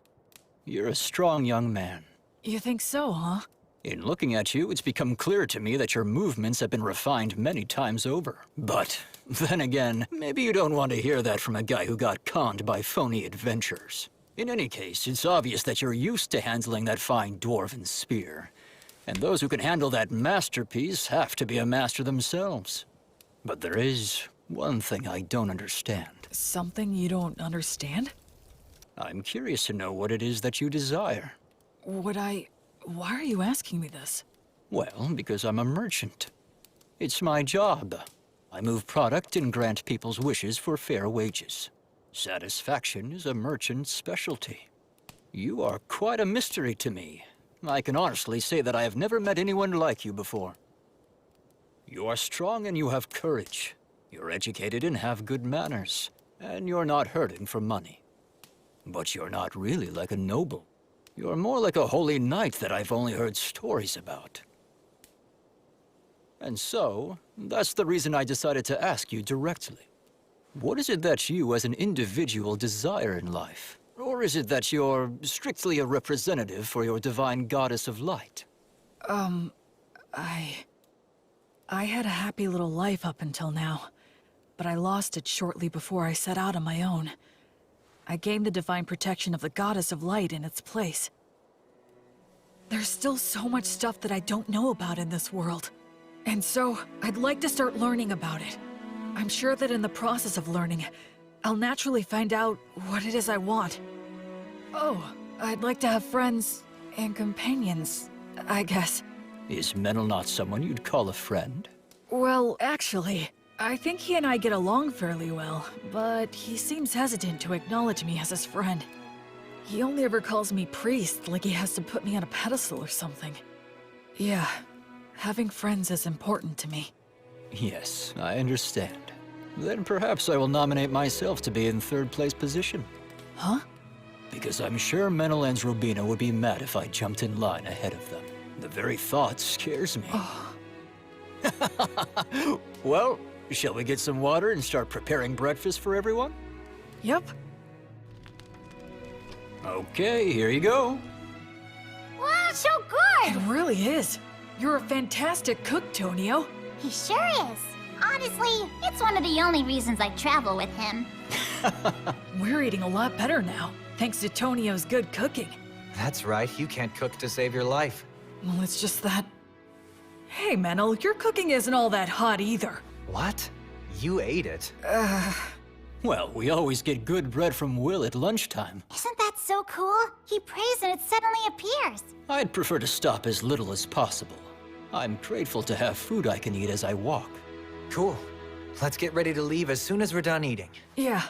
you're a strong young man. You think so, huh? In looking at you, it's become clear to me that your movements have been refined many times over. But then again, maybe you don't want to hear that from a guy who got conned by phony adventures. In any case, it's obvious that you're used to handling that fine dwarven spear. And those who can handle that masterpiece have to be a master themselves. But there is one thing I don't understand. Something you don't understand? I'm curious to know what it is that you desire. Why are you asking me this? Well, because I'm a merchant. It's my job. I move product and grant people's wishes for fair wages. Satisfaction is a merchant's specialty. You are quite a mystery to me. I can honestly say that I have never met anyone like you before. You are strong and you have courage. You're educated and have good manners. And you're not hurting for money. But you're not really like a noble. You're more like a holy knight that I've only heard stories about. And so, that's the reason I decided to ask you directly. What is it that you as an individual desire in life? Or is it that you're strictly a representative for your divine goddess of light? I had a happy little life up until now, but I lost it shortly before I set out on my own. I gained the divine protection of the goddess of light in its place. There's still so much stuff that I don't know about in this world. And so, I'd like to start learning about it. I'm sure that in the process of learning, I'll naturally find out what it is I want. Oh, I'd like to have friends and companions, I guess. Is Menel not someone you'd call a friend? Well, actually, I think he and I get along fairly well, but he seems hesitant to acknowledge me as his friend. He only ever calls me priest, like he has to put me on a pedestal or something. Yeah, having friends is important to me. Yes, I understand. Then perhaps I will nominate myself to be in third place position. Huh? Because I'm sure Menel and Robina would be mad if I jumped in line ahead of them. The very thought scares me. Oh. Well, shall we get some water and start preparing breakfast for everyone? Yep. Okay, here you go. Wow, so good! It really is. You're a fantastic cook, Tonio. He sure is. Honestly, it's one of the only reasons I travel with him. We're eating a lot better now, thanks to Tonio's good cooking. That's right, you can't cook to save your life. Well, it's just that... Hey, Menel, your cooking isn't all that hot either. What? You ate it? Well, we always get good bread from Will at lunchtime. Isn't that so cool? He prays and it suddenly appears. I'd prefer to stop as little as possible. I'm grateful to have food I can eat as I walk. Cool. Let's get ready to leave as soon as we're done eating. Yeah.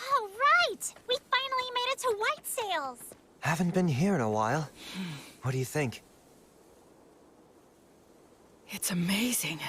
All right! We finally made it to White Sails! Haven't been here in a while. What do you think? It's amazing.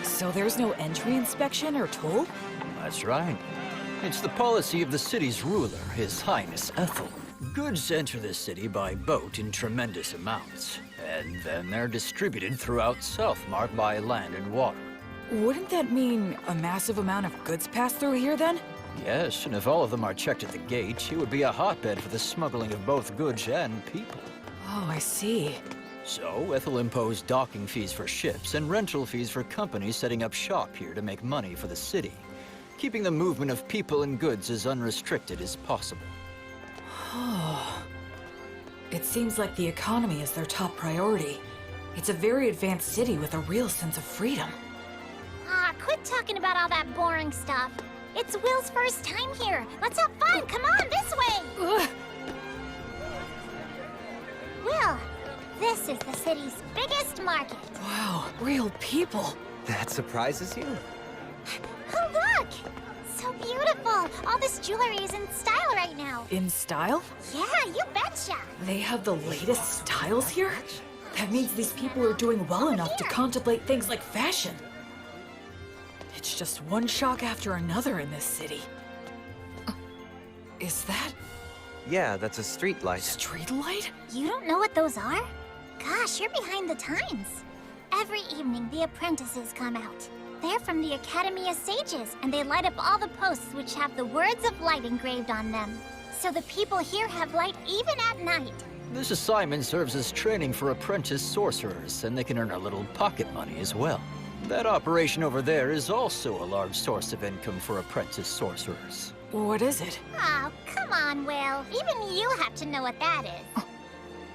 So there's no entry inspection or toll? That's right. It's the policy of the city's ruler, His Highness Ethel. Goods enter the city by boat in tremendous amounts, and then they're distributed throughout Southmark by land and water. Wouldn't that mean a massive amount of goods pass through here then? Yes, and if all of them are checked at the gate, it would be a hotbed for the smuggling of both goods and people. Oh, I see. So, Ethel imposed docking fees for ships and rental fees for companies setting up shop here to make money for the city, keeping the movement of people and goods as unrestricted as possible. It seems like the economy is their top priority. It's a very advanced city with a real sense of freedom. Quit talking about all that boring stuff. It's Will's first time here. Let's have fun. Come on, this way. This is the city's biggest market. Wow, real people. That surprises you? Oh, look! So beautiful! All this jewelry is in style right now. In style? Yeah, you betcha! They have the latest styles here? That means these people are doing well enough to contemplate things like fashion. It's just one shock after another in this city. Is that Yeah, that's a street light. street light? You don't know what those are? Gosh, you're behind the times. Every evening, the apprentices come out. They're from the Academy of Sages, and they light up all the posts which have the words of light engraved on them. So the people here have light even at night. This assignment serves as training for apprentice sorcerers, and they can earn a little pocket money as well. That operation over there is also a large source of income for apprentice sorcerers. What is it? Oh, come on, Will. Even you have to know what that is.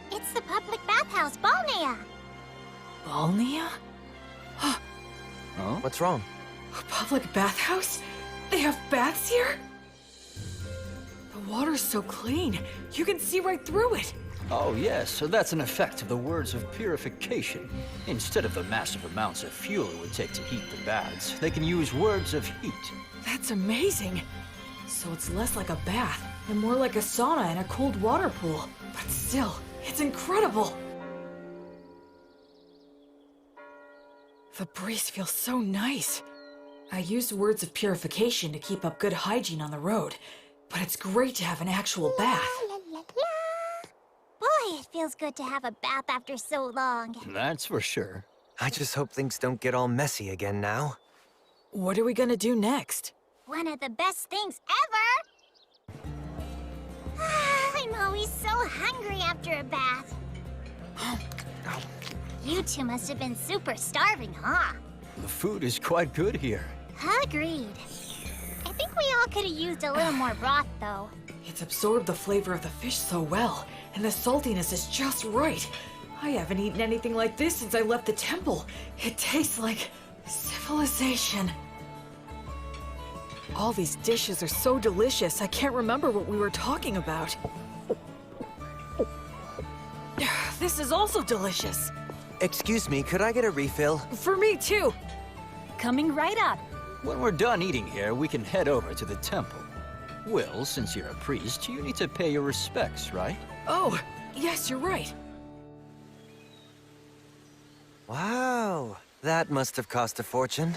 It's the public bathhouse, Balnea. Balnea? What's wrong? A public bathhouse? They have baths here? The water's so clean, you can see right through it. Oh yes, so that's an effect of the words of purification. Instead of the massive amounts of fuel it would take to heat the baths, they can use words of heat. That's amazing. So it's less like a bath and more like a sauna and a cold water pool. But still, it's incredible. The breeze feels so nice. I use words of purification to keep up good hygiene on the road, but it's great to have an actual bath. La, la, la. Boy, it feels good to have a bath after so long. That's for sure. I just hope things don't get all messy again now. What are we gonna do next? One of the best things ever! I'm always so hungry after a bath. You two must have been super starving, huh? The food is quite good here. Agreed. I think we all could have used a little more broth, though. It's absorbed the flavor of the fish so well, and the saltiness is just right. I haven't eaten anything like this since I left the temple. It tastes like civilization. All these dishes are so delicious, I can't remember what we were talking about. This is also delicious. Excuse me, could I get a refill? For me too. Coming right up. When we're done eating here, we can head over to the temple. Will, since you're a priest, you need to pay your respects, right? Oh, yes, you're right. Wow, that must have cost a fortune.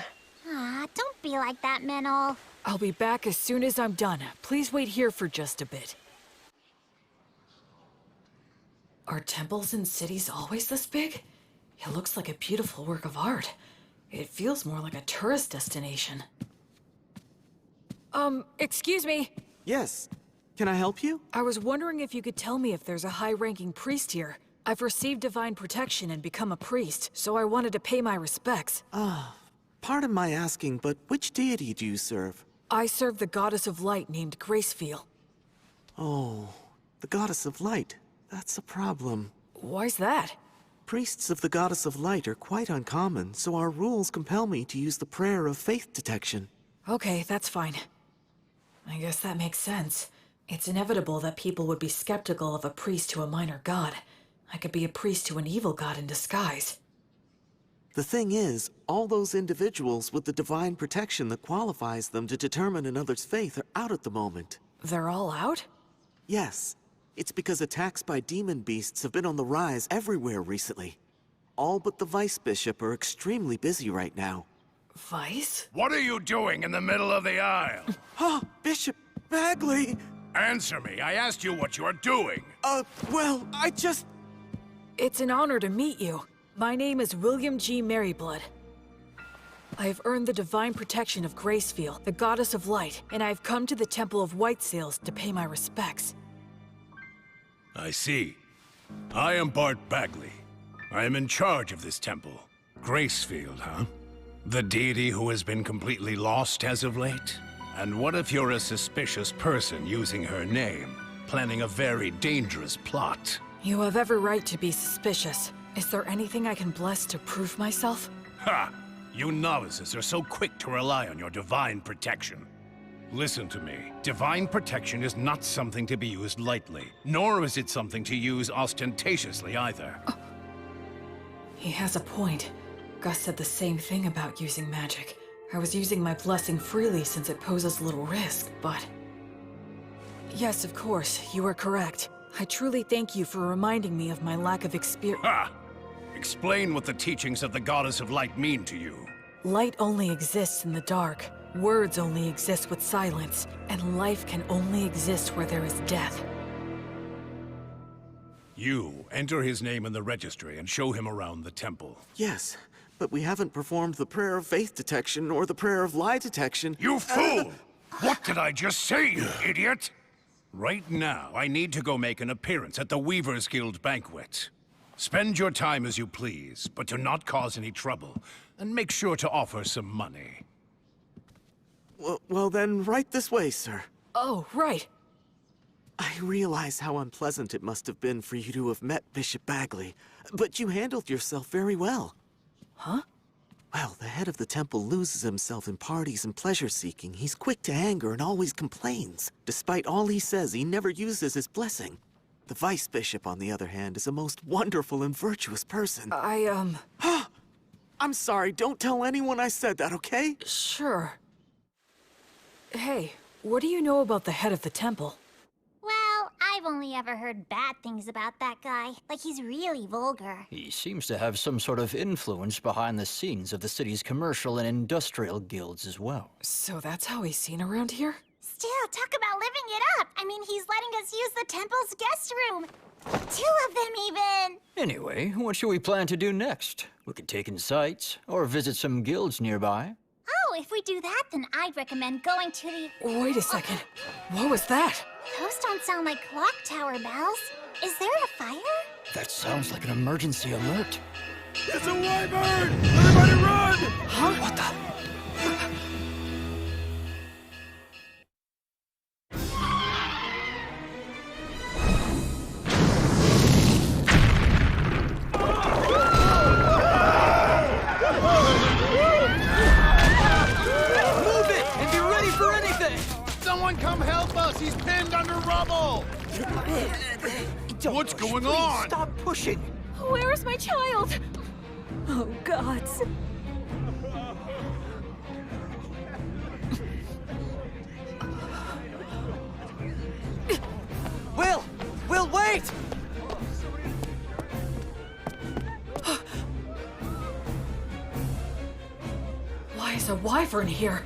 Ah, don't be like that, Menel. I'll be back as soon as I'm done. Please wait here for just a bit. Are temples in cities always this big? It looks like a beautiful work of art. It feels more like a tourist destination. Excuse me. Yes. Can I help you? I was wondering if you could tell me if there's a high-ranking priest here. I've received divine protection and become a priest, so I wanted to pay my respects. Pardon my asking, but which deity do you serve? I serve the goddess of light named Gracefeel. Oh, the goddess of light. That's a problem. Why's that? Priests of the goddess of light are quite uncommon, so our rules compel me to use the prayer of faith detection. Okay, that's fine. I guess that makes sense. It's inevitable that people would be skeptical of a priest to a minor god. I could be a priest to an evil god in disguise. The thing is, all those individuals with the divine protection that qualifies them to determine another's faith are out at the moment. They're all out? Yes. It's because attacks by demon beasts have been on the rise everywhere recently. All but the vice bishop are extremely busy right now. Vice? What are you doing in the middle of the aisle? Bishop Bagley! Answer me. I asked you what you're doing. Well, I just... It's an honor to meet you. My name is William G. Merryblood. I have earned the divine protection of Gracefeel, the goddess of light, and I have come to the Temple of White Sails to pay my respects. I see. I am Bart Bagley. I am in charge of this temple. Gracefield, huh? The deity who has been completely lost as of late? And what if you're a suspicious person using her name, planning a very dangerous plot? You have every right to be suspicious. Is there anything I can bless to prove myself? Ha! You novices are so quick to rely on your divine protection. Listen to me. Divine protection is not something to be used lightly, nor is it something to use ostentatiously either. He has a point. Gus said the same thing about using magic. I was using my blessing freely since it poses little risk, but... Yes, of course, you are correct. I truly thank you for reminding me of my lack of experience. Ha! Explain what the teachings of the Goddess of Light mean to you. Light only exists in the dark. Words only exist with silence. And life can only exist where there is death. You enter his name in the registry and show him around the temple. Yes, but we haven't performed the prayer of faith detection or the prayer of lie detection. You fool! What did I just say, you idiot? Right now, I need to go make an appearance at the Weavers Guild banquet. Spend your time as you please, but do not cause any trouble, and make sure to offer some money. Well then, right this way, sir. Oh, right. I realize how unpleasant it must have been for you to have met Bishop Bagley, but you handled yourself very well. Huh? Well, the head of the temple loses himself in parties and pleasure-seeking. He's quick to anger and always complains. Despite all he says, he never uses his blessing. The vice bishop, on the other hand, is a most wonderful and virtuous person. I'm sorry, don't tell anyone I said that, okay? Sure. Hey, what do you know about the head of the temple? Well, I've only ever heard bad things about that guy. Like, he's really vulgar. He seems to have some sort of influence behind the scenes of the city's commercial and industrial guilds as well. So that's how he's seen around here? Still, talk about living it up. I mean, he's letting us use the temple's guest room. 2 of them, even. Anyway, what should we plan to do next? We could take in sights, or visit some guilds nearby. Oh, if we do that, then I'd recommend going to the... Wait a second. What was that? Those don't sound like clock tower bells. Is there a fire? That sounds like an emergency alert. It's a wyvern! Everybody run! Huh? What the... Come help us! He's pinned under rubble! What's going on? Stop pushing! Where is my child? Oh, gods. Will, wait! Why is a wyvern here?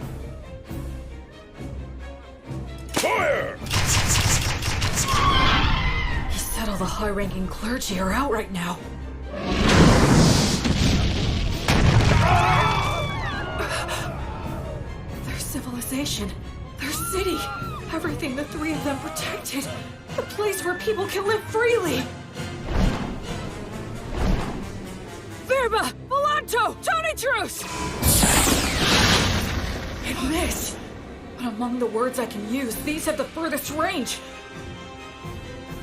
Fire! He said all the high-ranking clergy are out right now. Their civilization, their city, everything the 3 of them protected. The place where people can live freely. Verba! Volanto! Tony Truce! It missed. But among the words I can use, these have the furthest range.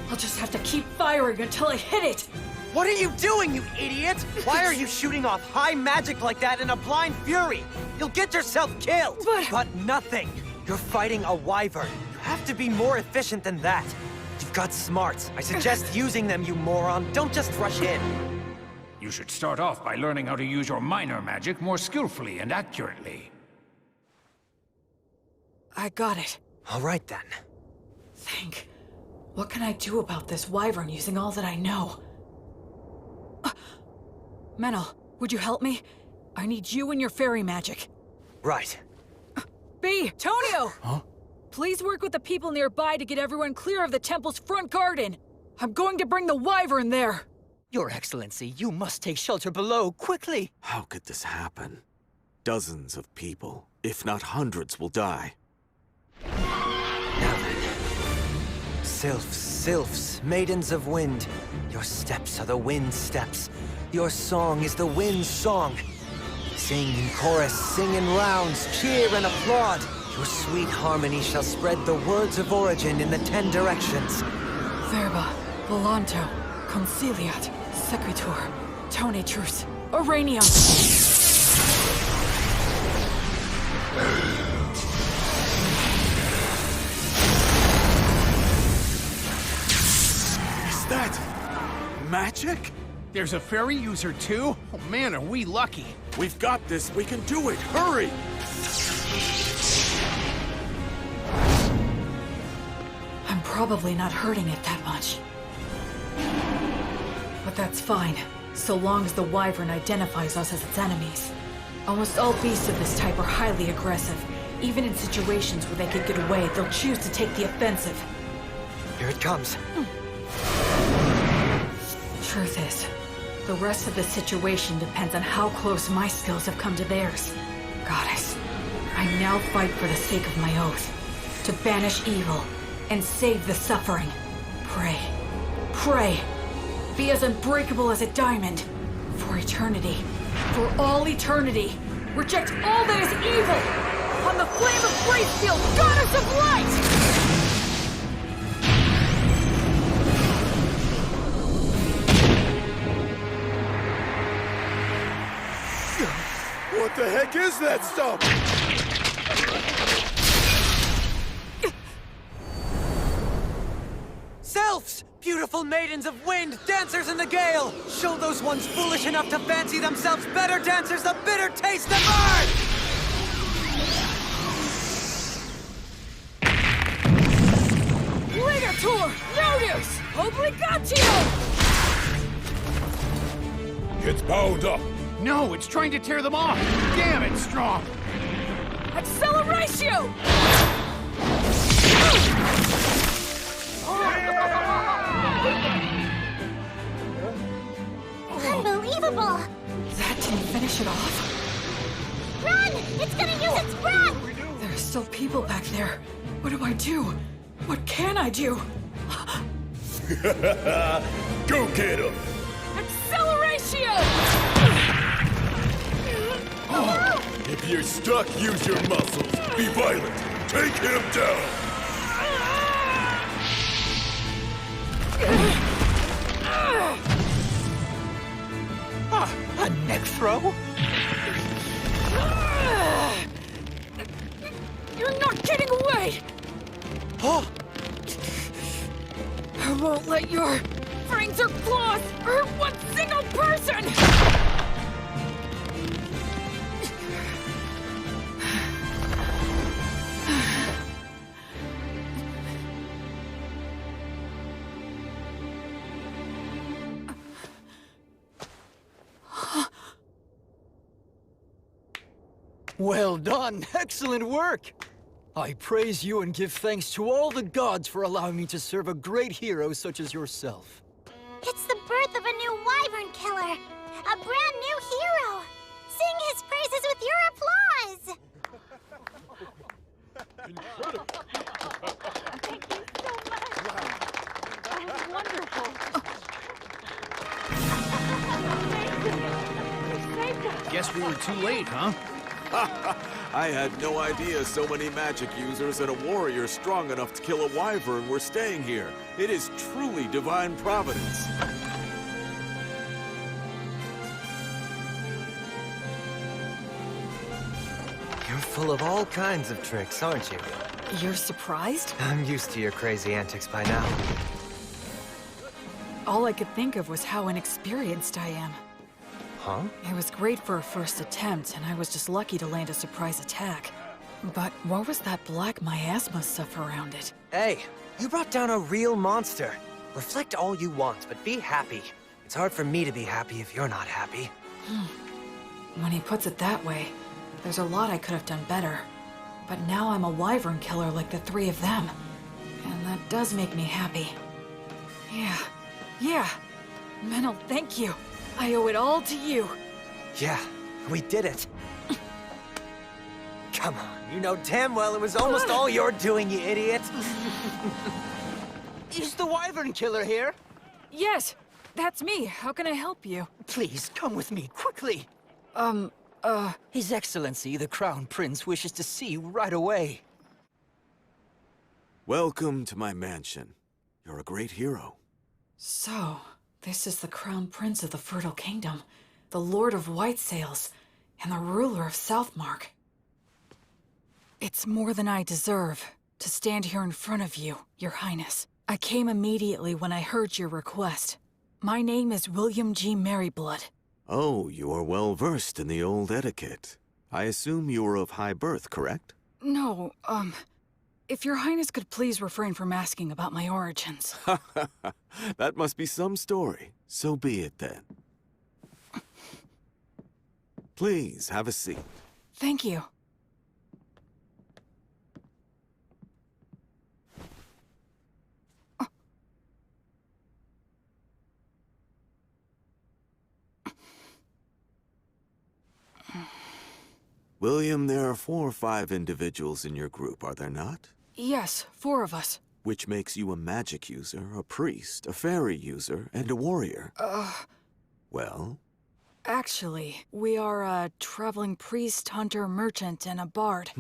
I'll just have to keep firing until I hit it. What are you doing, you idiot? Why are you shooting off high magic like that in a blind fury? You'll get yourself killed. But nothing. You're fighting a wyvern. You have to be more efficient than that. You've got smarts. I suggest using them, you moron. Don't just rush in. You should start off by learning how to use your minor magic more skillfully and accurately. I got it. All right, then. Think. What can I do about this wyvern using all that I know? Menel, would you help me? I need you and your fairy magic. Right. B, Tonio! Huh? Please work with the people nearby to get everyone clear of the temple's front garden. I'm going to bring the wyvern there. Your Excellency, you must take shelter below, quickly! How could this happen? Dozens of people, if not hundreds, will die. Now then. Sylphs, maidens of wind. Your steps are the wind's steps. Your song is the wind's song. Sing in chorus, sing in rounds, cheer and applaud. Your sweet harmony shall spread the words of origin in the 10 directions. Verba, Volanto, Conciliat, Sequitur, Tone Truce, Oranium. Is that magic? There's a fairy user too? Oh man, are we lucky. We've got this. We can do it. Hurry! I'm probably not hurting it that much. But that's fine, so long as the Wyvern identifies us as its enemies. Almost all beasts of this type are highly aggressive. Even in situations where they could get away, they'll choose to take the offensive. Here it comes. Truth is, the rest of the situation depends on how close my skills have come to theirs. Goddess, I now fight for the sake of my oath, to banish evil and save the suffering. Pray, pray, be as unbreakable as a diamond. For eternity, for all eternity, reject all that is evil! On the flame of Gracefield, goddess of light! What the heck is that stuff? Selves! Beautiful maidens of wind, dancers in the gale! Show those ones foolish enough to fancy themselves better dancers the bitter taste of art! Ligator! Notice! Obligatio! It's bound up. No, it's trying to tear them off. Damn it, Strong. Acceleratio! Unbelievable! That didn't finish it off. Run! It's gonna use its breath! There are still people back there. What do I do? What can I do? Go get him! Acceleratio! If you're stuck, use your muscles. Be violent. Take him down. A neck throw? You're not getting away! Oh! I won't let your fangs or claws hurt one single person! Well done! Excellent work! I praise you and give thanks to all the gods for allowing me to serve a great hero such as yourself. It's the birth of a new wyvern killer! A brand new hero! Sing his praises with your applause! Incredible! Thank you so much! That was wonderful! You saved us! Guess we were too late, huh? I had no idea so many magic users and a warrior strong enough to kill a wyvern were staying here. It is truly divine providence. You're full of all kinds of tricks, aren't you? You're surprised? I'm used to your crazy antics by now. All I could think of was how inexperienced I am. Huh? It was great for a first attempt, and I was just lucky to land a surprise attack. But what was that black miasma stuff around it? Hey, you brought down a real monster. Reflect all you want, but be happy. It's hard for me to be happy if you're not happy. When he puts it that way, there's a lot I could have done better. But now I'm a wyvern killer like the three of them. And that does make me happy. Yeah. Menel, thank you. I owe it all to you. Yeah, we did it. Come on, you know damn well it was almost all your doing, you idiot. Is the wyvern killer here? Yes, that's me. How can I help you? Please, come with me, quickly. His Excellency, the Crown Prince, wishes to see you right away. Welcome to my mansion. You're a great hero. So, this is the Crown Prince of the Fertile Kingdom, the Lord of White Sails, and the ruler of Southmark. It's more than I deserve to stand here in front of you, Your Highness. I came immediately when I heard your request. My name is William G. Merryblood. Oh, you are well versed in the old etiquette. I assume you are of high birth, correct? No, if your highness could please refrain from asking about my origins. That must be some story. So be it then. Please, have a seat. Thank you. William, there are 4 or 5 individuals in your group, are there not? Yes, 4 of us. Which makes you a magic user, a priest, a fairy user, and a warrior. Well? Actually, we are a traveling priest, hunter, merchant, and a bard.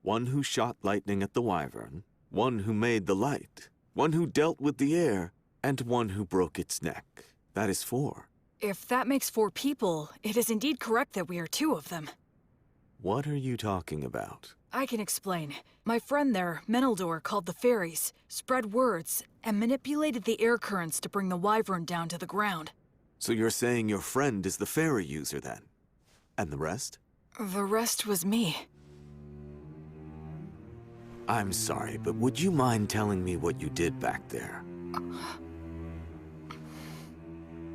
One who shot lightning at the wyvern, one who made the light, one who dealt with the air, and one who broke its neck. That is 4. If that makes 4 people, it is indeed correct that we are 2 of them. What are you talking about? I can explain. My friend there, Menildor, called the fairies, spread words, and manipulated the air currents to bring the wyvern down to the ground. So you're saying your friend is the fairy user then? And the rest? The rest was me. I'm sorry, but would you mind telling me what you did back there?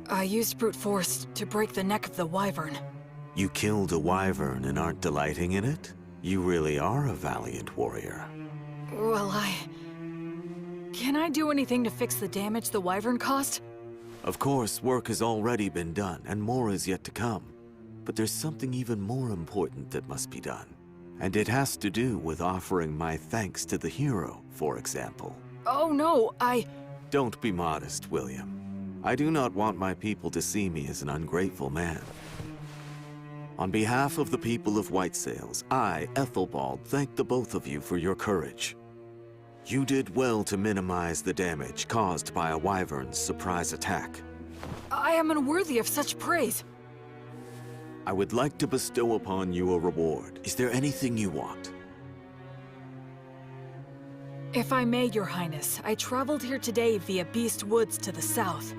I used brute force to break the neck of the wyvern. You killed a wyvern and aren't delighting in it? You really are a valiant warrior. Well, Can I do anything to fix the damage the wyvern caused? Of course, work has already been done, and more is yet to come. But there's something even more important that must be done. And it has to do with offering my thanks to the hero, for example. Oh no, Don't be modest, William. I do not want my people to see me as an ungrateful man. On behalf of the people of White Sails, I, Ethelbald, thank the both of you for your courage. You did well to minimize the damage caused by a wyvern's surprise attack. I am unworthy of such praise. I would like to bestow upon you a reward. Is there anything you want? If I may, Your Highness, I traveled here today via Beast Woods to the south.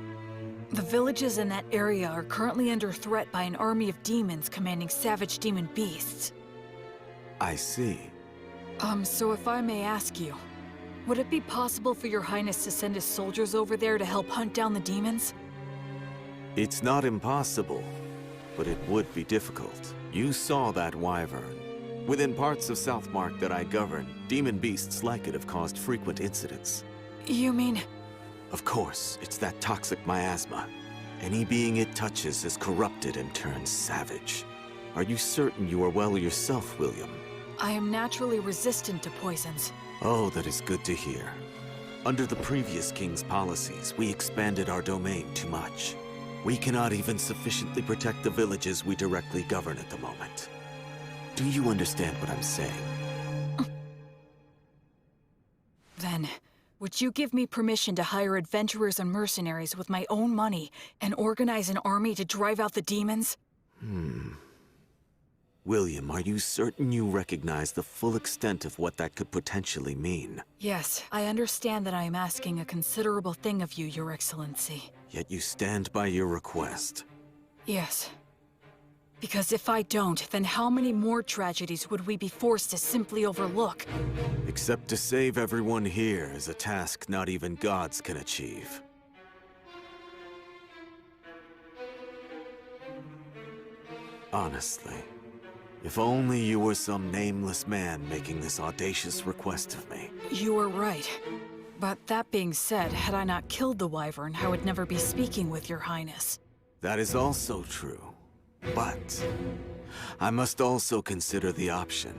The villages in that area are currently under threat by an army of demons commanding savage demon beasts. I see. So if I may ask you, would it be possible for Your Highness to send his soldiers over there to help hunt down the demons? It's not impossible, but it would be difficult. You saw that wyvern. Within parts of Southmark that I govern, demon beasts like it have caused frequent incidents. You mean... Of course, it's that toxic miasma. Any being it touches is corrupted and turns savage. Are you certain you are well yourself, William? I am naturally resistant to poisons. Oh, that is good to hear. Under the previous king's policies, we expanded our domain too much. We cannot even sufficiently protect the villages we directly govern at the moment. Do you understand what I'm saying? Then, would you give me permission to hire adventurers and mercenaries with my own money and organize an army to drive out the demons? William, are you certain you recognize the full extent of what that could potentially mean? Yes, I understand that I am asking a considerable thing of you, Your Excellency. Yet you stand by your request. Yes. Because if I don't, then how many more tragedies would we be forced to simply overlook? Except to save everyone here is a task not even gods can achieve. Honestly, if only you were some nameless man making this audacious request of me. You are right. But that being said, had I not killed the wyvern, I would never be speaking with Your Highness. That is also true. But I must also consider the option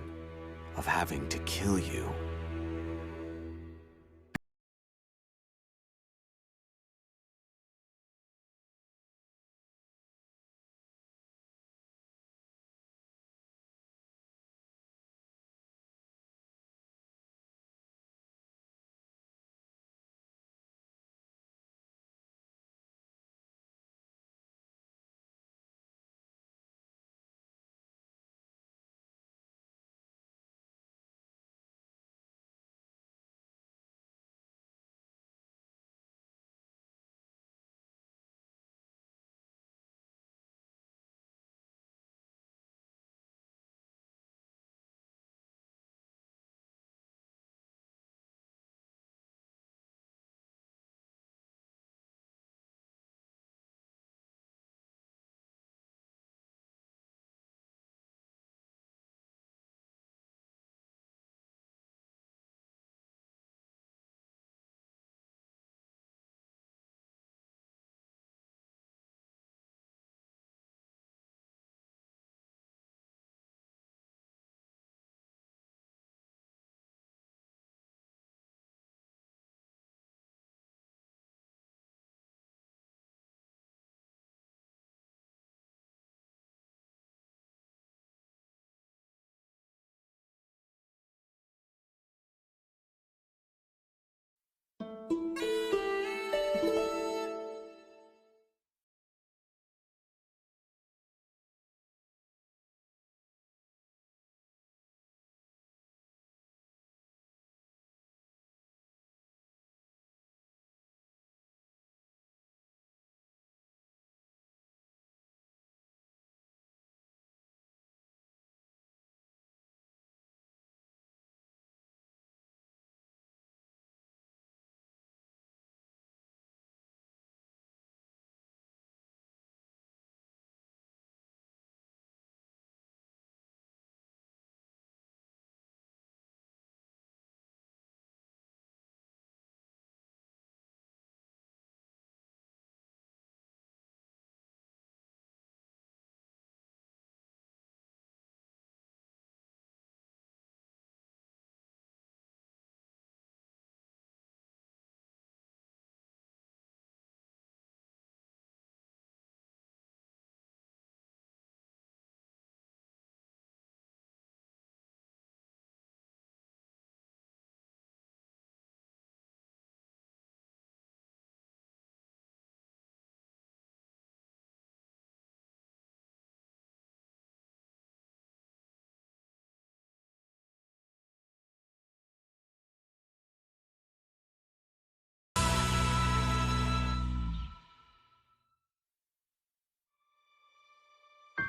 of having to kill you.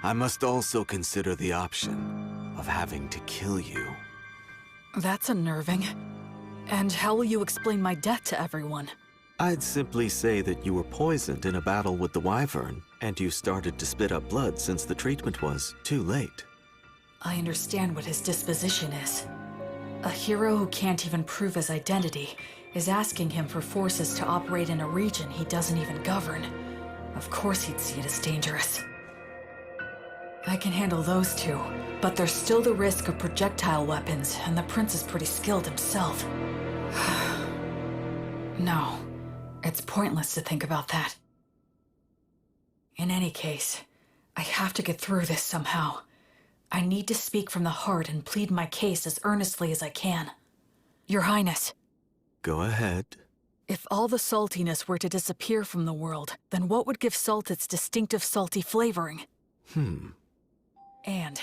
I must also consider the option of having to kill you. That's unnerving. And how will you explain my death to everyone? I'd simply say that you were poisoned in a battle with the Wyvern, and you started to spit up blood since the treatment was too late. I understand what his disposition is. A hero who can't even prove his identity is asking him for forces to operate in a region he doesn't even govern. Of course he'd see it as dangerous. I can handle those two, but there's still the risk of projectile weapons, and the prince is pretty skilled himself. No, it's pointless to think about that. In any case, I have to get through this somehow. I need to speak from the heart and plead my case as earnestly as I can. Your Highness. Go ahead. If all the saltiness were to disappear from the world, then what would give salt its distinctive salty flavoring? And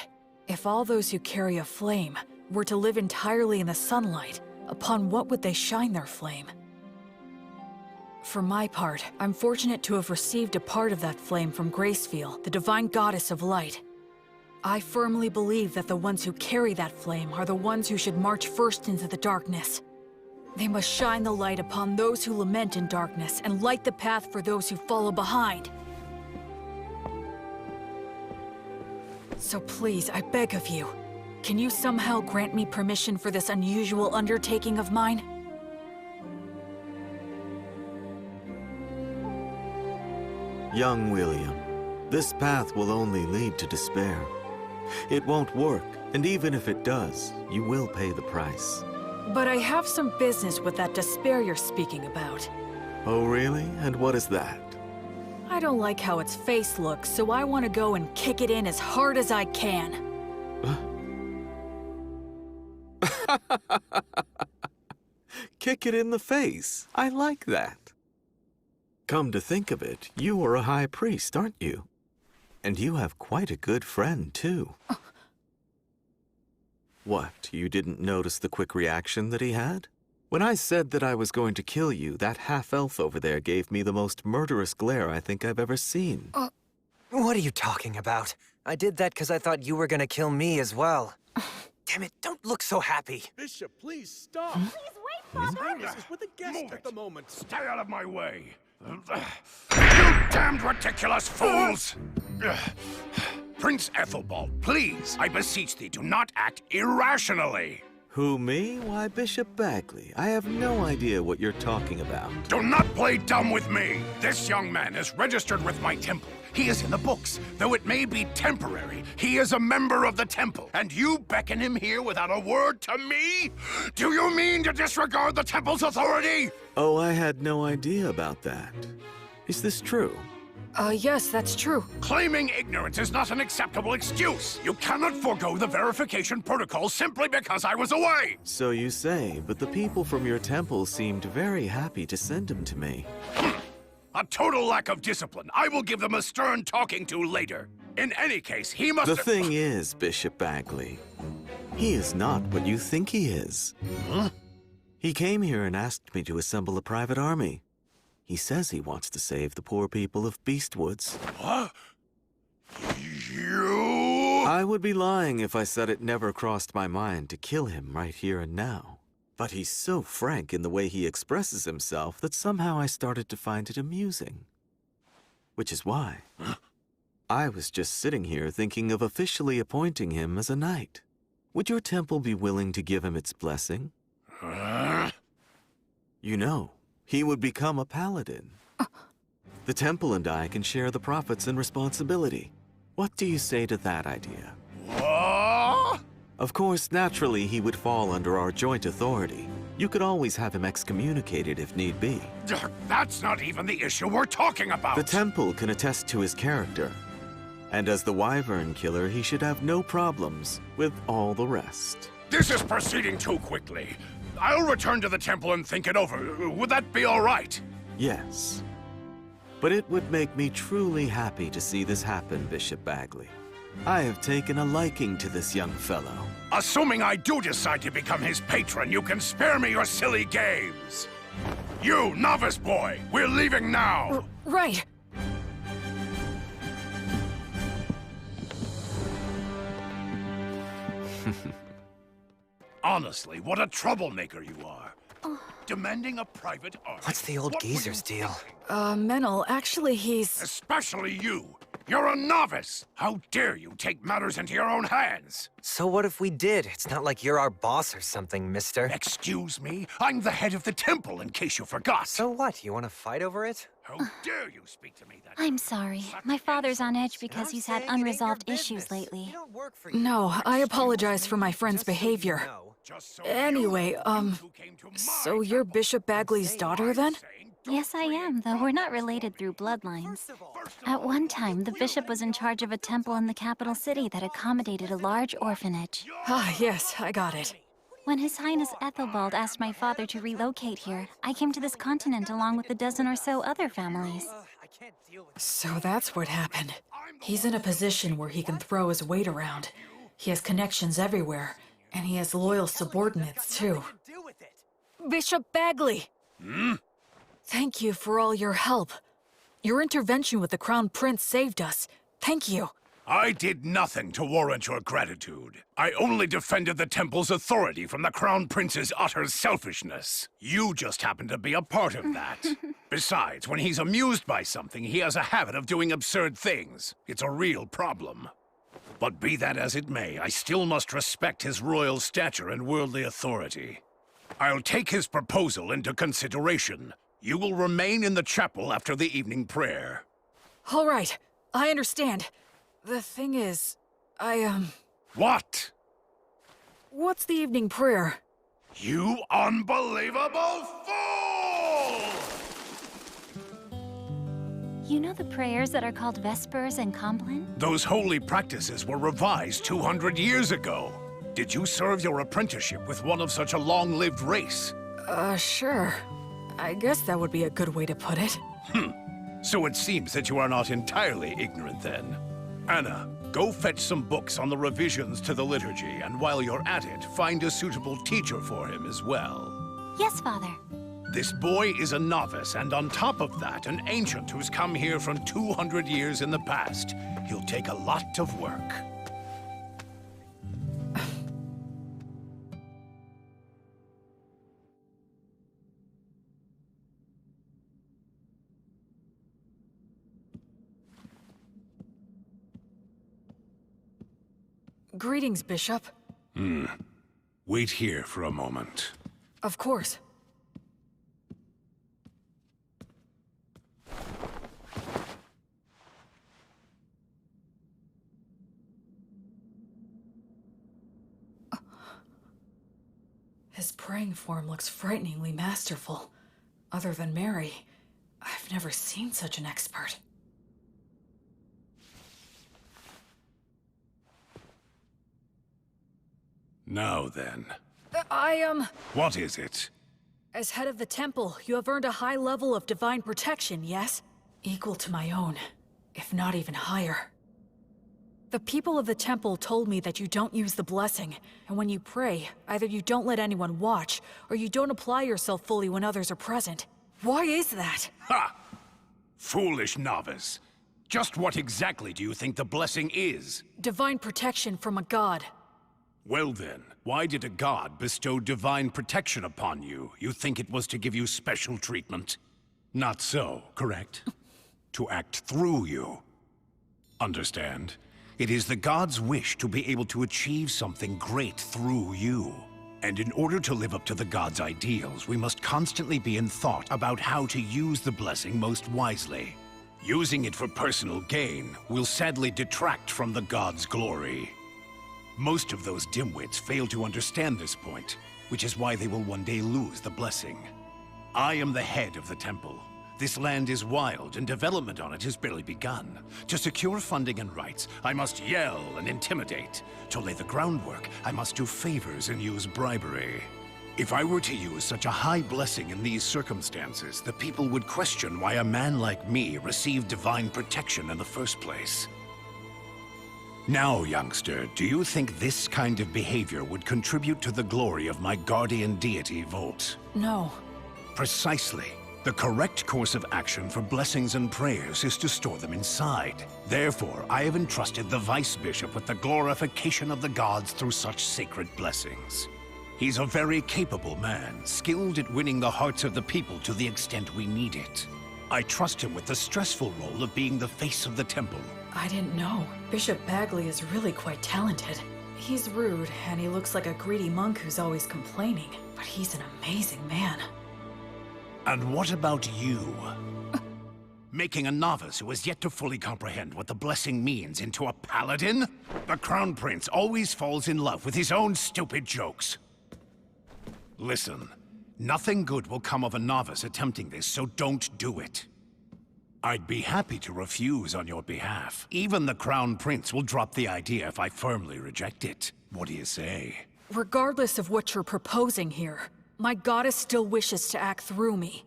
if all those who carry a flame were to live entirely in the sunlight, upon what would they shine their flame? For my part, I'm fortunate to have received a part of that flame from Gracefeel, the divine goddess of light. I firmly believe that the ones who carry that flame are the ones who should march first into the darkness. They must shine the light upon those who lament in darkness and light the path for those who follow behind. So please, I beg of you, can you somehow grant me permission for this unusual undertaking of mine? Young William, this path will only lead to despair. It won't work, and even if it does, you will pay the price. But I have some business with that despair you're speaking about. Oh, really? And what is that? I don't like how its face looks, so I want to go and kick it in as hard as I can. Kick it in the face. I like that. Come to think of it, you are a high priest, aren't you? And you have quite a good friend, too. What, you didn't notice the quick reaction that he had? When I said that I was going to kill you, that half-elf over there gave me the most murderous glare I think I've ever seen. What are you talking about? I did that because I thought you were gonna kill me as well. Damn it, don't look so happy. Bishop, please stop. Please wait, Father! This is with a guest at the moment. Stay out of my way. You damned ridiculous fools! Prince Ethelbald, please, I beseech thee, do not act irrationally. Who, me? Why, Bishop Bagley. I have no idea what you're talking about. Do not play dumb with me. This young man is registered with my temple. He is in the books. Though it may be temporary, he is a member of the temple. And you beckon him here without a word to me? Do you mean to disregard the temple's authority? Oh, I had no idea about that. Is this true? Yes, that's true. Claiming ignorance is not an acceptable excuse. You cannot forego the verification protocol simply because I was away. So you say, but the people from your temple seemed very happy to send him to me. A total lack of discipline. I will give them a stern talking to later. In any case, he must— The thing is, Bishop Bagley, he is not what you think he is. Huh? He came here and asked me to assemble a private army. He says he wants to save the poor people of Beastwoods. What? You? I would be lying if I said it never crossed my mind to kill him right here and now. But he's so frank in the way he expresses himself that somehow I started to find it amusing. Which is why I was just sitting here thinking of officially appointing him as a knight. Would your temple be willing to give him its blessing? You know, he would become a paladin. The temple and I can share the profits and responsibility. What do you say to that idea? What? Of course, naturally, he would fall under our joint authority. You could always have him excommunicated if need be. That's not even the issue we're talking about. The temple can attest to his character. And as the Wyvern Killer, he should have no problems with all the rest. This is proceeding too quickly. I'll return to the temple and think it over. Would that be all right? Yes. But it would make me truly happy to see this happen, Bishop Bagley. I have taken a liking to this young fellow. Assuming I do decide to become his patron, you can spare me your silly games. You, novice boy, we're leaving now. Right. Honestly, what a troublemaker you are. Demanding a private art. What's the old geezer's deal? Menel, actually he's... Especially you! You're a novice! How dare you take matters into your own hands? So what if we did? It's not like you're our boss or something, mister. Excuse me? I'm the head of the temple, in case you forgot. So what? You want to fight over it? How dare you speak to me that I'm sorry. My father's on edge because he's had unresolved issues lately. No, I apologize for my friend's behavior. Anyway, so you're Bishop Bagley's daughter, then? Yes, I am, though we're not related through bloodlines. At one time, the bishop was in charge of a temple in the capital city that accommodated a large orphanage. Ah, yes, I got it. When His Highness Ethelbald asked my father to relocate here, I came to this continent along with a dozen or so other families. So that's what happened. He's in a position where he can throw his weight around. He has connections everywhere, and he has loyal subordinates, too. Bishop Bagley! Hmm? Thank you for all your help. Your intervention with the Crown Prince saved us. Thank you. I did nothing to warrant your gratitude. I only defended the temple's authority from the Crown Prince's utter selfishness. You just happen to be a part of that. Besides, when he's amused by something, he has a habit of doing absurd things. It's a real problem. But be that as it may, I still must respect his royal stature and worldly authority. I'll take his proposal into consideration. You will remain in the chapel after the evening prayer. All right, I understand. The thing is, What? What's the evening prayer? You unbelievable fool! You know the prayers that are called Vespers and Compline? Those holy practices were revised 200 years ago. Did you serve your apprenticeship with one of such a long-lived race? Sure. I guess that would be a good way to put it. So it seems that you are not entirely ignorant then. Anna, go fetch some books on the revisions to the liturgy, and while you're at it, find a suitable teacher for him as well. Yes, Father. This boy is a novice, and on top of that, an ancient who's come here from 200 years in the past. He'll take a lot of work. Greetings, Bishop. Wait here for a moment. Of course. His praying form looks frighteningly masterful. Other than Mary, I've never seen such an expert. Now then. What is it? As head of the temple, you have earned a high level of divine protection, yes? Equal to my own, if not even higher. The people of the temple told me that you don't use the blessing, and when you pray, either you don't let anyone watch, or you don't apply yourself fully when others are present. Why is that? Ha! Foolish novice. Just what exactly do you think the blessing is? Divine protection from a god. Well then, why did a god bestow divine protection upon you? You think it was to give you special treatment? Not so, correct? To act through you. Understand? It is the god's wish to be able to achieve something great through you. And in order to live up to the god's ideals, we must constantly be in thought about how to use the blessing most wisely. Using it for personal gain will sadly detract from the god's glory. Most of those dimwits fail to understand this point, which is why they will one day lose the blessing. I am the head of the temple. This land is wild, and development on it has barely begun. To secure funding and rights, I must yell and intimidate. To lay the groundwork, I must do favors and use bribery. If I were to use such a high blessing in these circumstances, the people would question why a man like me received divine protection in the first place. Now, youngster, do you think this kind of behavior would contribute to the glory of my guardian deity, Volt? No. Precisely. The correct course of action for blessings and prayers is to store them inside. Therefore, I have entrusted the Vice Bishop with the glorification of the gods through such sacred blessings. He's a very capable man, skilled at winning the hearts of the people to the extent we need it. I trust him with the stressful role of being the face of the temple. I didn't know. Bishop Bagley is really quite talented. He's rude, and he looks like a greedy monk who's always complaining. But he's an amazing man. And what about you? Making a novice who has yet to fully comprehend what the blessing means into a paladin? The Crown Prince always falls in love with his own stupid jokes. Listen, nothing good will come of a novice attempting this, so don't do it. I'd be happy to refuse on your behalf. Even the Crown Prince will drop the idea if I firmly reject it. What do you say? Regardless of what you're proposing here, my goddess still wishes to act through me.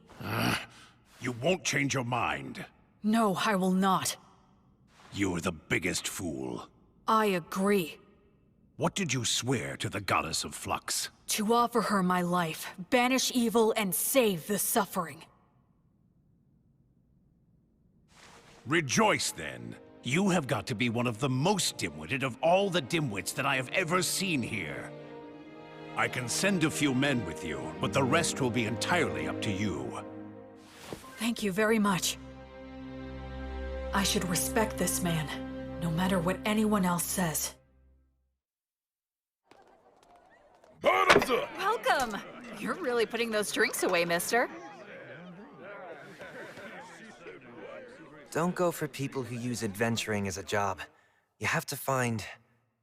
You won't change your mind. No, I will not. You're the biggest fool. I agree. What did you swear to the Goddess of Flux? To offer her my life, banish evil, and save the suffering. Rejoice, then. You have got to be one of the most dim-witted of all the dimwits that I have ever seen here. I can send a few men with you, but the rest will be entirely up to you. Thank you very much. I should respect this man, no matter what anyone else says. Bottoms up! Welcome! You're really putting those drinks away, mister. Don't go for people who use adventuring as a job. You have to find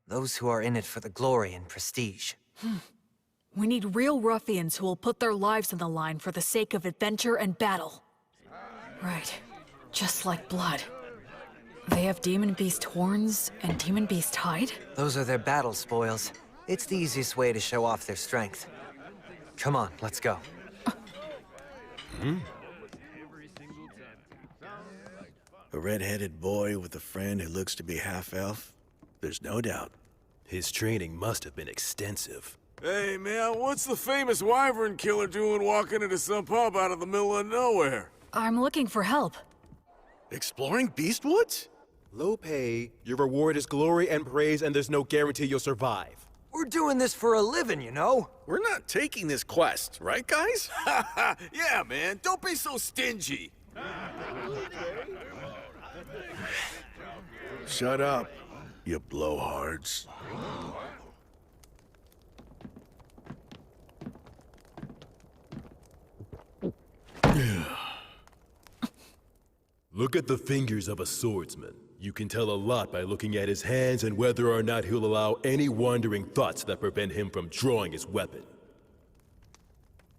those who are in it for the glory and prestige. We need real ruffians who will put their lives on the line for the sake of adventure and battle. Right. Just like blood. They have demon beast horns and demon beast hide? Those are their battle spoils. It's the easiest way to show off their strength. Come on, let's go. A red-headed boy with a friend who looks to be half-elf? There's no doubt. His training must have been extensive. Hey, man, what's the famous wyvern killer doing walking into some pub out of the middle of nowhere? I'm looking for help. Exploring Beastwoods? Low pay, your reward is glory and praise, and there's no guarantee you'll survive. We're doing this for a living, you know? We're not taking this quest, right, guys? Yeah, man, don't be so stingy. Shut up, you blowhards. Look at the fingers of a swordsman. You can tell a lot by looking at his hands and whether or not he'll allow any wandering thoughts that prevent him from drawing his weapon.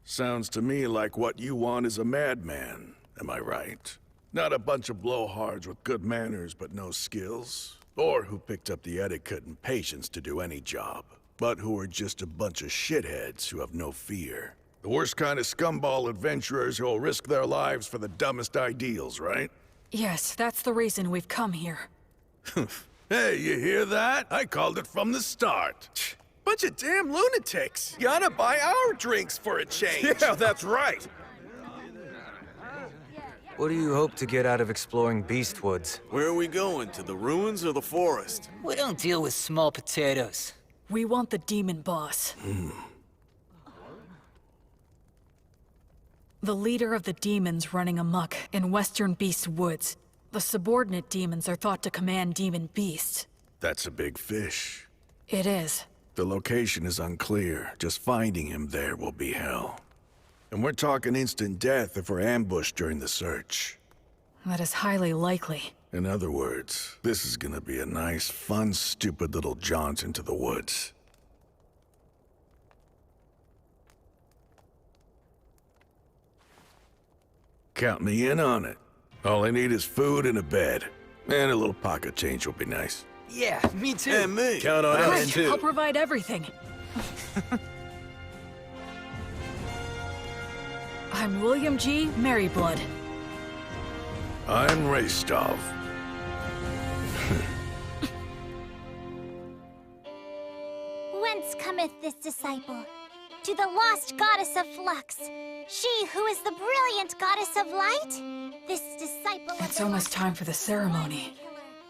Sounds to me like what you want is a madman. Am I right? Not a bunch of blowhards with good manners but no skills. Or who picked up the etiquette and patience to do any job. But who are just a bunch of shitheads who have no fear. The worst kind of scumball adventurers who'll risk their lives for the dumbest ideals, right? Yes, that's the reason we've come here. Hey, you hear that? I called it from the start. Bunch of damn lunatics. Gotta buy our drinks for a change. Yeah, that's right. What do you hope to get out of exploring Beastwoods? Where are we going? To the ruins or the forest? We don't deal with small potatoes. We want the demon boss. The leader of the demons running amok in Western Beast Woods. The subordinate demons are thought to command demon beasts. That's a big fish. It is. The location is unclear. Just finding him there will be hell. And we're talking instant death if we're ambushed during the search. That is highly likely. In other words, this is gonna be a nice, fun, stupid little jaunt into the woods. Count me in on it. All I need is food and a bed. And a little pocket change will be nice. Yeah, me too. And me. Count on us, Great, too. I'll provide everything. I'm William G. Merryblood. I'm Raystov. Whence cometh this disciple? To the lost goddess of flux. She who is the brilliant goddess of light. This disciple of It's almost time for the ceremony.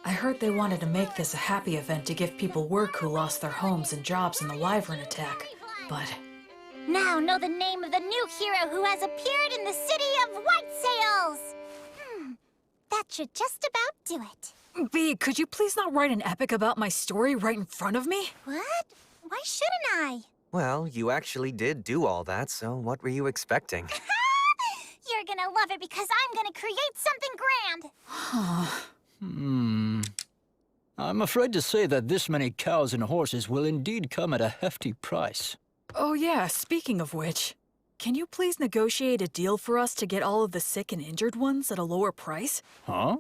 I heard they wanted to make this a happy event to give people work who lost their homes and jobs in the Wyvern attack. But now know the name of the new hero who has appeared in the city of White Sails! That should just about do it. B, could you please not write an epic about my story right in front of me? What? Why shouldn't I? Well, you actually did do all that, so what were you expecting? You're gonna love it because I'm gonna create something grand! I'm afraid to say that this many cows and horses will indeed come at a hefty price. Oh yeah, speaking of which, can you please negotiate a deal for us to get all of the sick and injured ones at a lower price? Huh?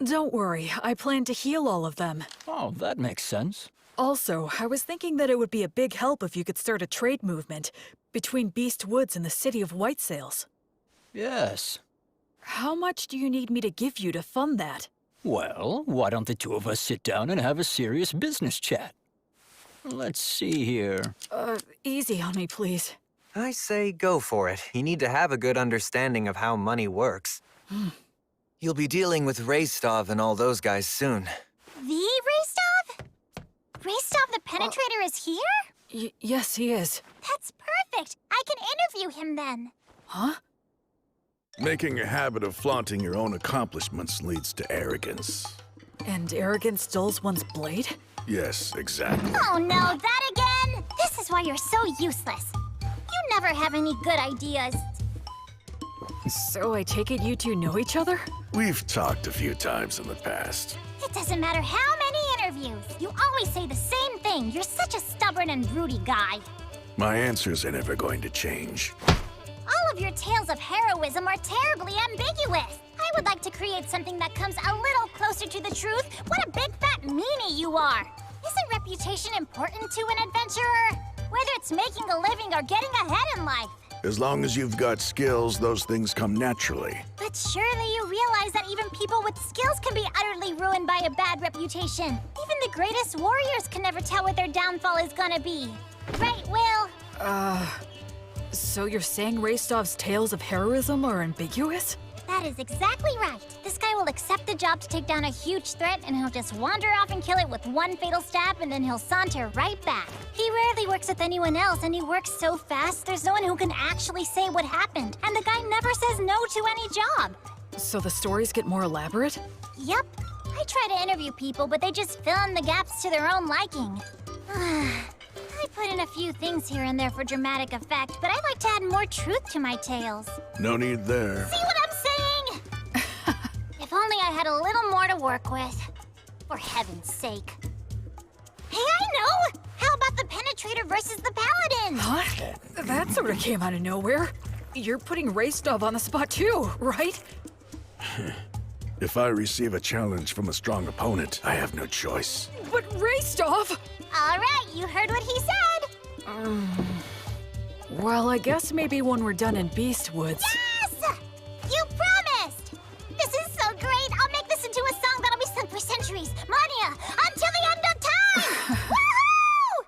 Don't worry, I plan to heal all of them. Oh, that makes sense. Also, I was thinking that it would be a big help if you could start a trade movement between Beast Woods and the city of White Sails. Yes. How much do you need me to give you to fund that? Well, why don't the two of us sit down and have a serious business chat? Let's see here. Easy on me, please. I say go for it. You need to have a good understanding of how money works. You'll be dealing with Raystov and all those guys soon. The Raystov? Raystov the Penetrator is here? Yes, he is. That's perfect. I can interview him then. Huh? Making a habit of flaunting your own accomplishments leads to arrogance. And arrogance dulls one's blade? Yes, exactly. Oh no, that again? This is why you're so useless. You never have any good ideas. So I take it you two know each other? We've talked a few times in the past. It doesn't matter how many interviews. You always say the same thing. You're such a stubborn and broody guy. My answers are never going to change. All of your tales of heroism are terribly ambiguous. I would like to create something that comes a little closer to the truth. What a big fat meanie you are! Isn't reputation important to an adventurer? Whether it's making a living or getting ahead in life. As long as you've got skills, those things come naturally. But surely you realize that even people with skills can be utterly ruined by a bad reputation. Even the greatest warriors can never tell what their downfall is gonna be. Right, Will? So you're saying Raystov's tales of heroism are ambiguous? That is exactly right. This guy will accept the job to take down a huge threat, and he'll just wander off and kill it with one fatal stab, and then he'll saunter right back. He rarely works with anyone else, and he works so fast, there's no one who can actually say what happened. And the guy never says no to any job. So the stories get more elaborate? Yep. I try to interview people, but they just fill in the gaps to their own liking. I put in a few things here and there for dramatic effect, but I like to add more truth to my tales. No need there. See what I'm saying? If only I had a little more to work with. For heaven's sake. Hey, I know! How about the Penetrator versus the Paladin? Huh? That sort of came out of nowhere. You're putting Raystov on the spot too, right? If I receive a challenge from a strong opponent, I have no choice. But Raystov! All right, you heard what he said. Well, I guess maybe when we're done in Beast Woods. Yes! You promised! This is so great! I'll make this into a song that'll be sung for centuries, millennia, until the end of time! Woohoo!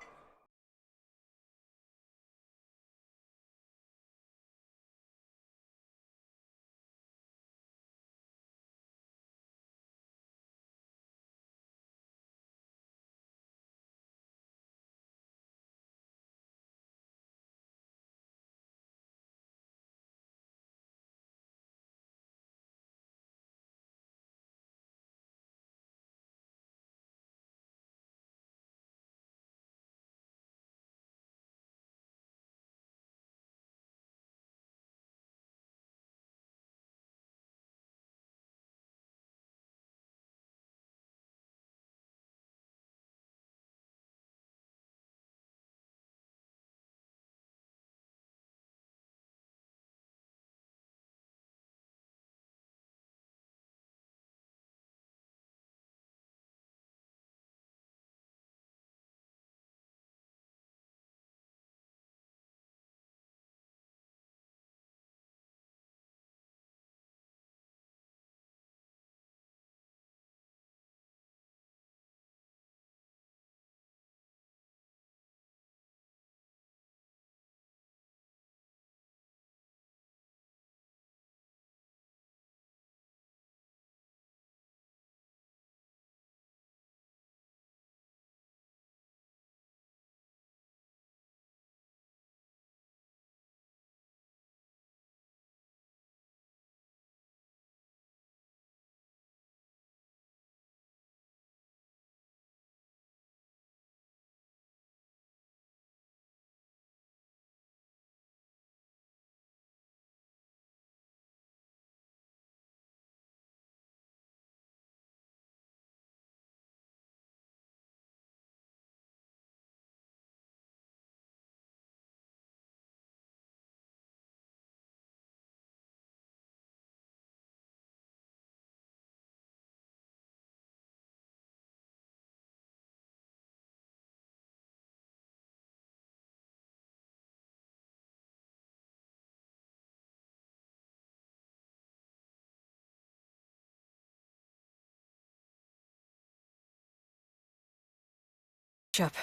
Bishop,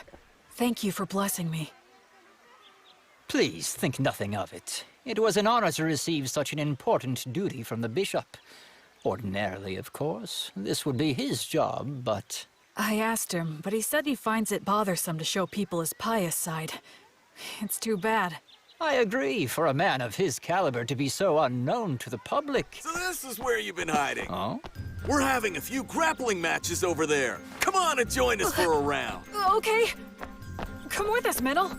thank you for blessing me. Please think nothing of it. It was an honor to receive such an important duty from the bishop. Ordinarily, of course, this would be his job, but... I asked him, but he said he finds it bothersome to show people his pious side. It's too bad. I agree, for a man of his caliber to be so unknown to the public. So this is where you've been hiding. Oh? We're having a few grappling matches over there. Come on and join us for a round. Okay. Come with us, Metal.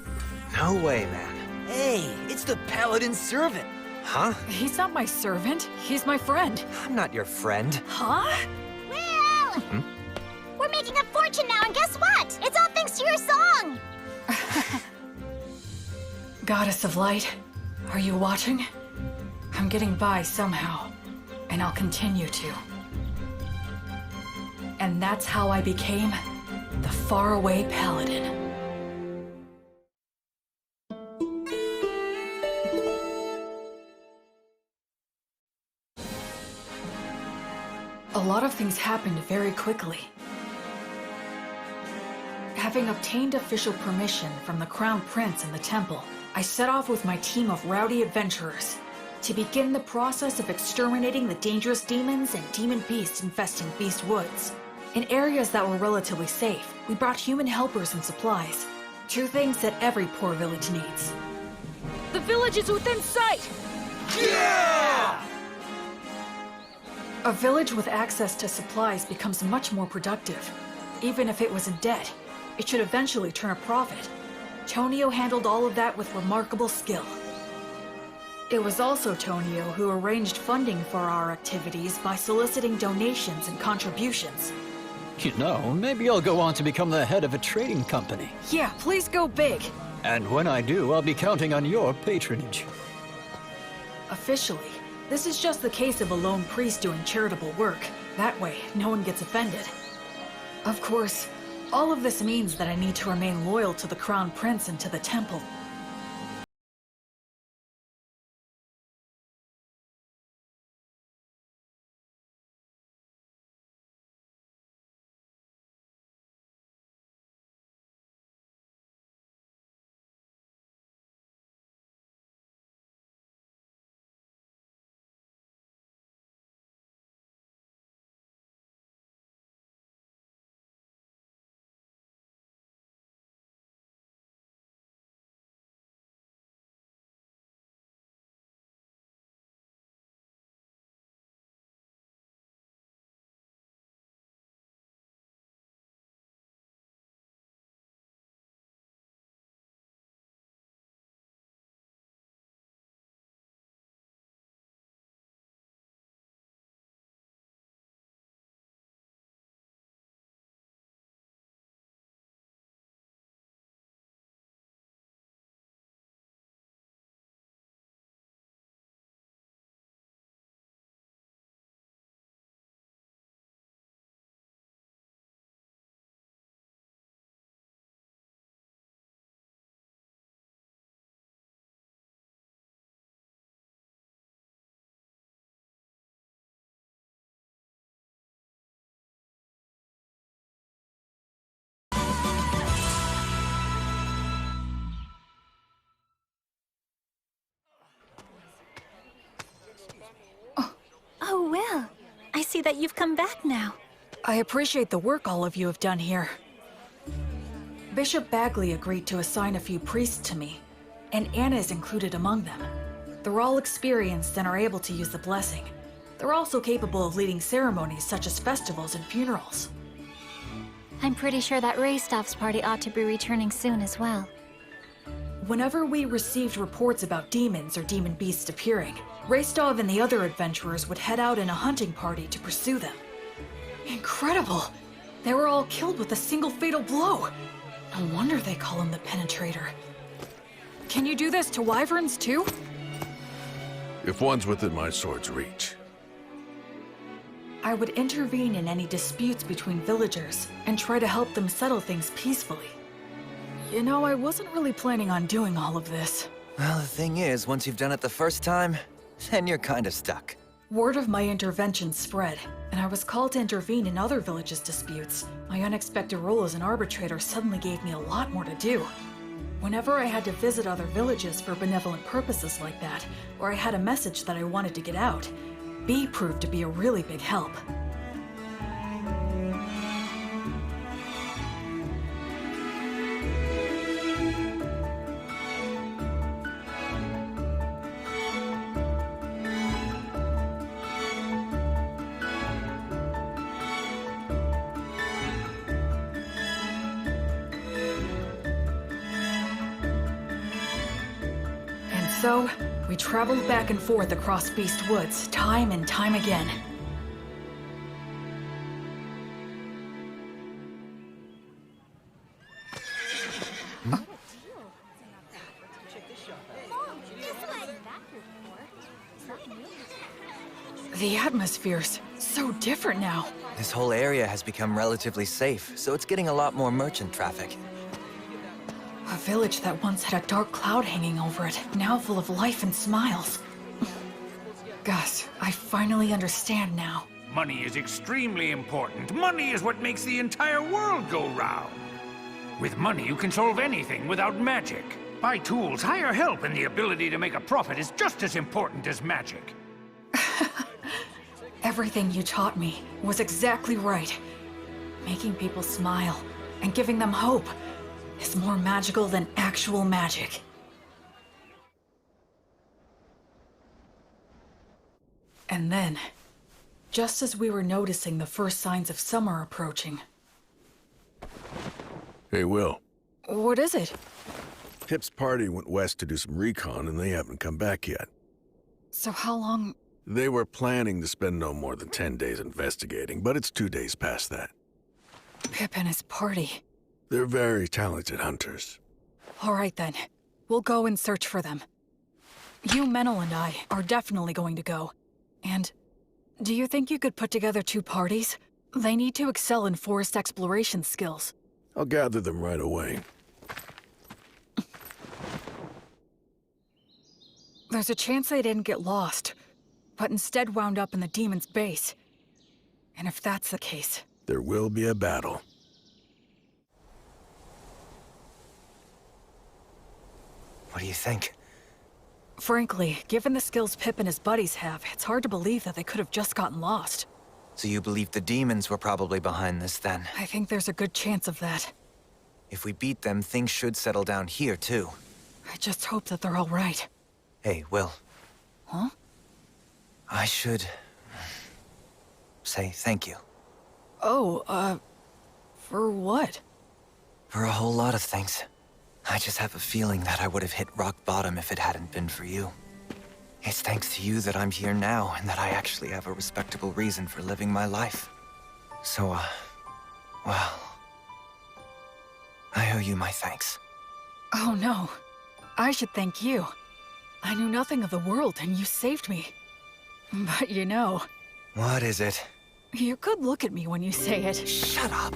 No way, man. Hey, it's the Paladin's servant. Huh? He's not my servant. He's my friend. I'm not your friend. Huh? Will! We're making a fortune now, and guess what? It's all thanks to your song! Goddess of Light, are you watching? I'm getting by somehow, and I'll continue to. And that's how I became the Faraway Paladin. A lot of things happened very quickly. Having obtained official permission from the Crown Prince and the temple, I set off with my team of rowdy adventurers to begin the process of exterminating the dangerous demons and demon beasts infesting Beast Woods. In areas that were relatively safe, we brought human helpers and supplies. Two things that every poor village needs. The village is within sight! Yeah! A village with access to supplies becomes much more productive. Even if it was in debt, it should eventually turn a profit. Tonio handled all of that with remarkable skill. It was also Tonio who arranged funding for our activities by soliciting donations and contributions. You know, maybe I'll go on to become the head of a trading company. Yeah, please go big. And when I do, I'll be counting on your patronage. Officially, this is just the case of a lone priest doing charitable work. That way, no one gets offended. Of course, all of this means that I need to remain loyal to the Crown Prince and to the temple. Oh, Will. I see that you've come back now. I appreciate the work all of you have done here. Bishop Bagley agreed to assign a few priests to me, and Anna is included among them. They're all experienced and are able to use the blessing. They're also capable of leading ceremonies such as festivals and funerals. I'm pretty sure that Raystoff's party ought to be returning soon as well. Whenever we received reports about demons or demon beasts appearing, Raystov and the other adventurers would head out in a hunting party to pursue them. Incredible! They were all killed with a single fatal blow. No wonder they call him the Penetrator. Can you do this to wyverns too? If one's within my sword's reach. I would intervene in any disputes between villagers and try to help them settle things peacefully. You know, I wasn't really planning on doing all of this. Well, the thing is, once you've done it the first time, then you're kind of stuck. Word of my intervention spread, and I was called to intervene in other villages' disputes. My unexpected role as an arbitrator suddenly gave me a lot more to do. Whenever I had to visit other villages for benevolent purposes like that, or I had a message that I wanted to get out, B proved to be a really big help. So, we traveled back and forth across Beast Woods, time and time again. The atmosphere's so different now. This whole area has become relatively safe, so it's getting a lot more merchant traffic. A village that once had a dark cloud hanging over it, now full of life and smiles. Gus, I finally understand now. Money is extremely important. Money is what makes the entire world go round. With money, you can solve anything without magic. Buy tools, hire help, and the ability to make a profit is just as important as magic. Everything you taught me was exactly right. Making people smile and giving them hope is more magical than actual magic. And then, just as we were noticing the first signs of summer approaching... Hey, Will. What is it? Pip's party went west to do some recon, and they haven't come back yet. So how long... They were planning to spend no more than 10 days investigating, but it's 2 days past that. Pip and his party. They're very talented hunters. All right then. We'll go and search for them. You, Menel, and I are definitely going to go. And do you think you could put together 2 parties? They need to excel in forest exploration skills. I'll gather them right away. There's a chance they didn't get lost, but instead wound up in the demon's base. And if that's the case... There will be a battle. What do you think? Frankly, given the skills Pip and his buddies have, it's hard to believe that they could have just gotten lost. So you believe the demons were probably behind this, then? I think there's a good chance of that. If we beat them, things should settle down here, too. I just hope that they're all right. Hey, Will. Huh? I should... say thank you. Oh, for what? For a whole lot of things. I just have a feeling that I would have hit rock bottom if it hadn't been for you. It's thanks to you that I'm here now, and that I actually have a respectable reason for living my life. So, well... I owe you my thanks. Oh no. I should thank you. I knew nothing of the world, and you saved me. But you know... What is it? You could look at me when you say it. Shut up!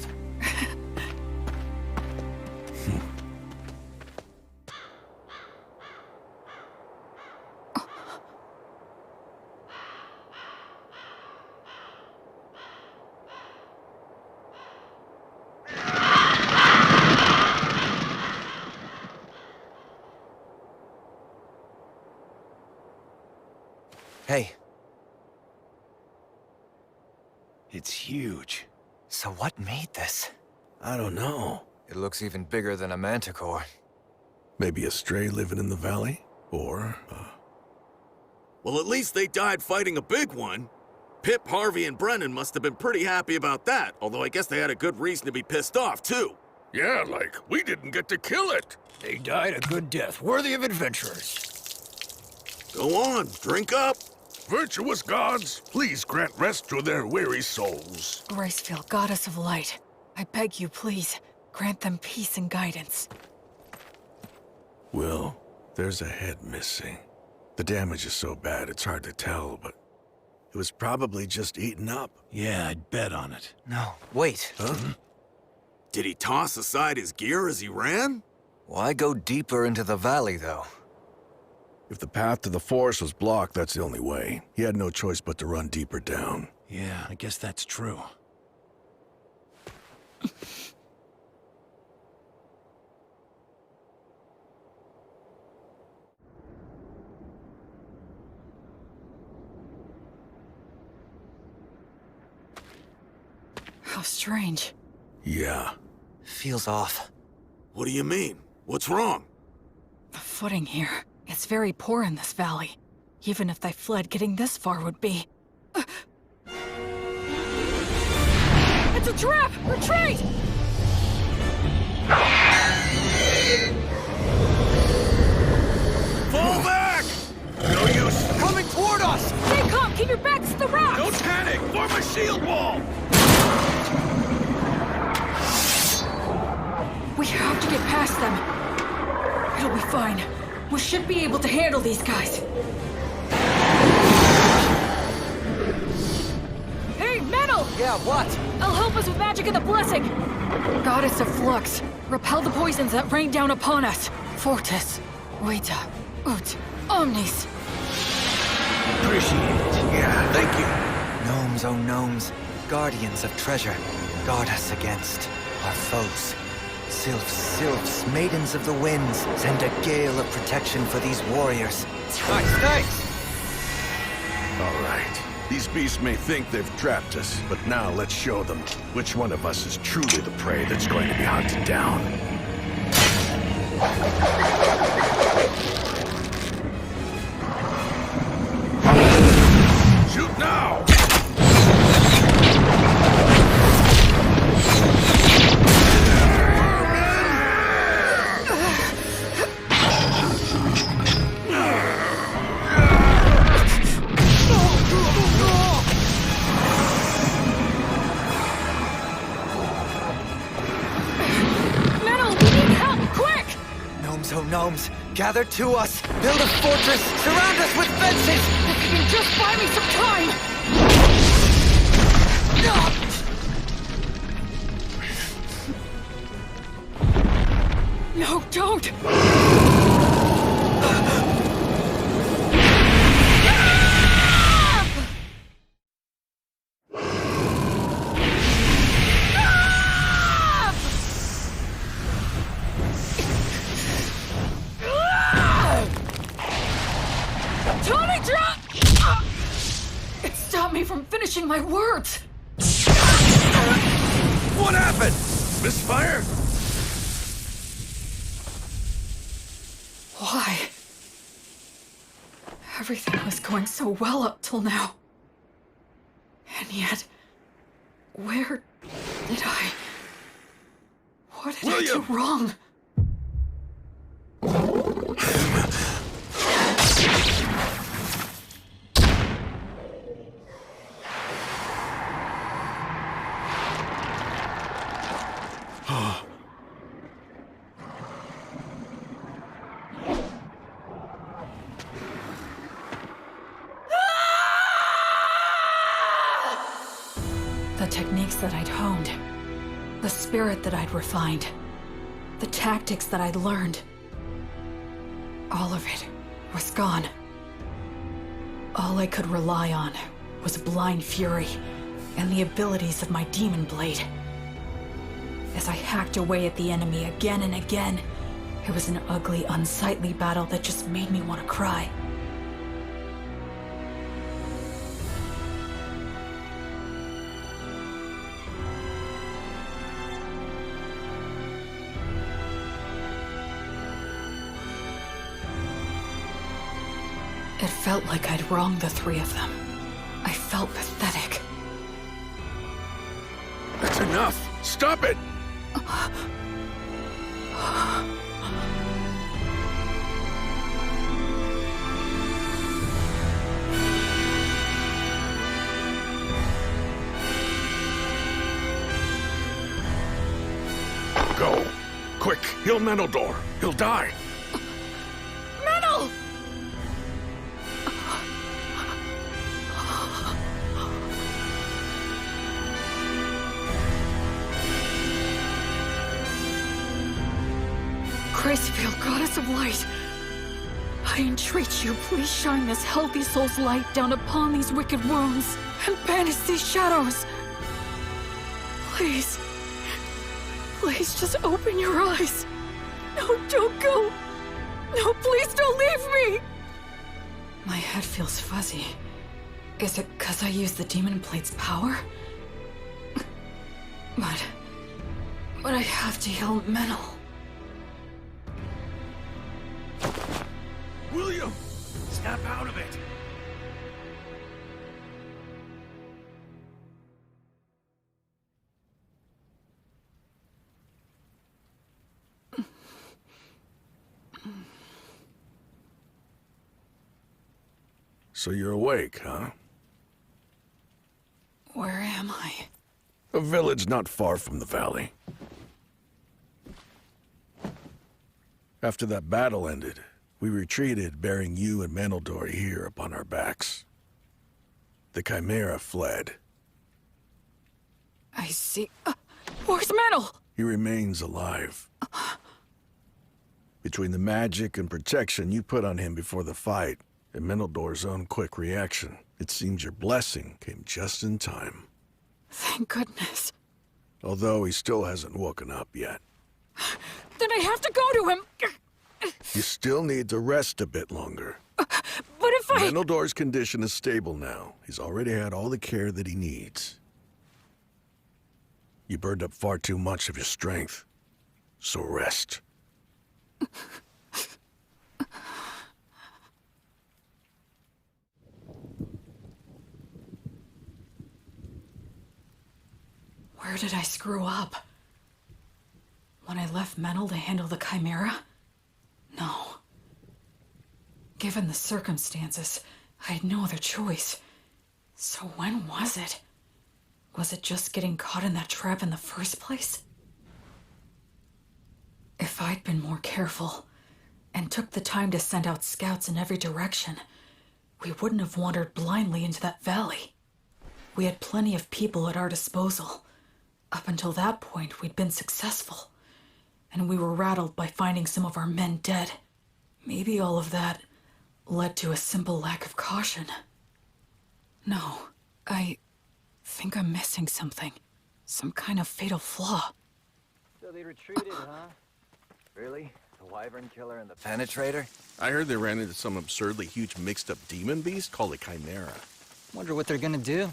Hey. It's huge. So what made this? I don't know. It looks even bigger than a manticore. Maybe a stray living in the valley? Or, Well, at least they died fighting a big one. Pip, Harvey, and Brennan must have been pretty happy about that, although I guess they had a good reason to be pissed off, too. Yeah, like, we didn't get to kill it. They died a good death, worthy of adventurers. Go on, drink up. Virtuous gods, please grant rest to their weary souls. Gracefield, goddess of light, I beg you, please, grant them peace and guidance. Will, there's a head missing. The damage is so bad it's hard to tell, but it was probably just eaten up. Yeah, I'd bet on it. No, wait. Huh? Did he toss aside his gear as he ran? Why go deeper into the valley, though? If the path to the forest was blocked, that's the only way. He had no choice but to run deeper down. Yeah, I guess that's true. How strange. Yeah. Feels off. What do you mean? What's wrong? The footing here. It's very poor in this valley. Even if they fled, getting this far would be... It's a trap! Retreat! Fall back! No use! Coming toward us! Stay calm! Keep your backs to the rocks! Don't panic! Form a shield wall! We have to get past them. It'll be fine. We should be able to handle these guys. Hey, Metal! Yeah, what? I'll help us with magic and the blessing. Goddess of Flux, repel the poisons that rain down upon us. Fortis, Vita, Ut, Omnis. Appreciate it. Yeah, thank you. Gnomes, oh gnomes, guardians of treasure, guard us against our foes. Sylphs, maidens of the winds, send a gale of protection for these warriors. Nice! All right. These beasts may think they've trapped us, but now let's show them which one of us is truly the prey that's going to be hunted down. Shoot now! Gnomes, gather to us! Build a fortress! Surround us with fences! If you can just buy me some time! No, don't! My words! What happened? Misfire? Why? Everything was going so well up till now. And yet, where did I... What did I do wrong? The techniques that I'd honed, the spirit that I'd refined, the tactics that I'd learned, all of it was gone. All I could rely on was blind fury and the abilities of my demon blade. As I hacked away at the enemy again and again, it was an ugly, unsightly battle that just made me want to cry. It felt like I'd wronged the three of them. I felt pathetic. That's enough! Stop it! Go! Quick! He'll Menaldor! He'll die! Menal! Gracefield, Goddess of Light. I entreat you, please shine this healthy soul's light down upon these wicked wounds and banish these shadows. Please. Please just open your eyes. No, don't go. No, please don't leave me. My head feels fuzzy. Is it 'cause I used the Demon Plate's power? But I have to heal Menel. William! Snap out of it! So you're awake, huh? Where am I? A village not far from the valley. After that battle ended, we retreated, bearing you and Manildor here upon our backs. The Chimera fled. I see. Where's Menel? He remains alive. Between the magic and protection you put on him before the fight, and Manildor's own quick reaction, it seems your blessing came just in time. Thank goodness. Although he still hasn't woken up yet. Then I have to go to him. You still need to rest a bit longer. But if I... Manildor's condition is stable now. He's already had all the care that he needs. You burned up far too much of your strength. So rest. Where did I screw up? When I left Menel to handle the Chimera? No. Given the circumstances, I had no other choice. So when was it? Was it just getting caught in that trap in the first place? If I'd been more careful, and took the time to send out scouts in every direction, we wouldn't have wandered blindly into that valley. We had plenty of people at our disposal. Up until that point, we'd been successful. And we were rattled by finding some of our men dead. Maybe all of that led to a simple lack of caution. No, I think I'm missing something. Some kind of fatal flaw. So they retreated, huh? Really? The Wyvern Killer and the Penetrator? I heard they ran into some absurdly huge mixed-up demon beast called a Chimera. Wonder what they're gonna do.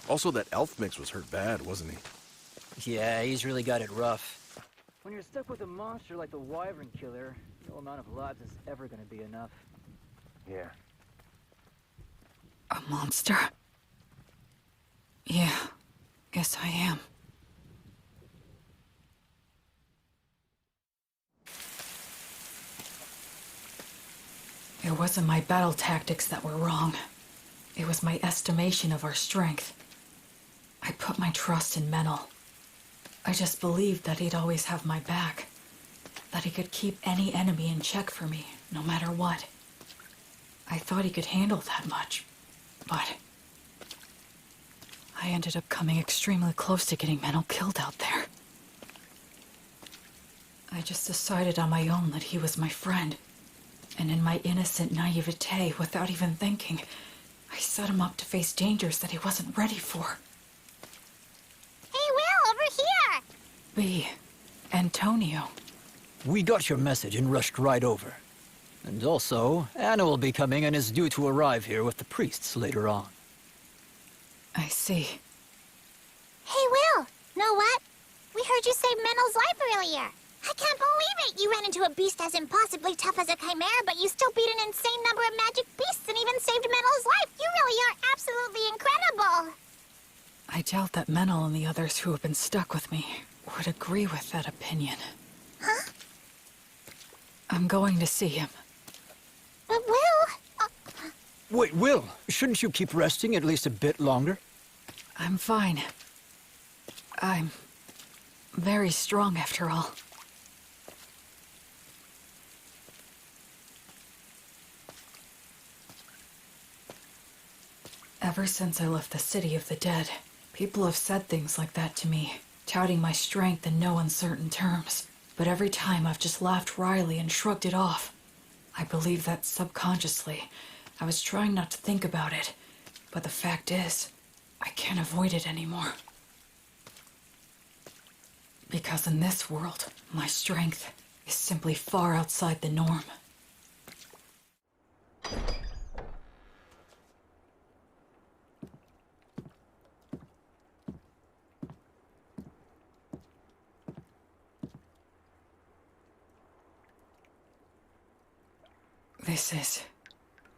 Also, that elf mix was hurt bad, wasn't he? Yeah, he's really got it rough. When you're stuck with a monster like the Wyvern Killer, no amount of lives is ever gonna be enough. Yeah. A monster? Yeah, guess I am. It wasn't my battle tactics that were wrong. It was my estimation of our strength. I put my trust in Menel. I just believed that he'd always have my back. That he could keep any enemy in check for me, no matter what. I thought he could handle that much, but... I ended up coming extremely close to getting Menel killed out there. I just decided on my own that he was my friend. And in my innocent naivete, without even thinking, I set him up to face dangers that he wasn't ready for. Hey, Will, over here! B. Antonio. We got your message and rushed right over. And also, Anna will be coming and is due to arrive here with the priests later on. I see. Hey, Will, know what? We heard you save Menel's life earlier. I can't believe it! You ran into a beast as impossibly tough as a Chimera, but you still beat an insane number of magic beasts and even saved Menel's life! You really are absolutely incredible! I doubt that Menel and the others who have been stuck with me would agree with that opinion. Huh? I'm going to see him. But Will... Wait, Will, shouldn't you keep resting at least a bit longer? I'm fine. I'm very strong after all. Ever since I left the City of the Dead, people have said things like that to me, touting my strength in no uncertain terms. But every time I've just laughed wryly and shrugged it off. I believe that subconsciously. I was trying not to think about it, but the fact is, I can't avoid it anymore. Because in this world, my strength is simply far outside the norm. This is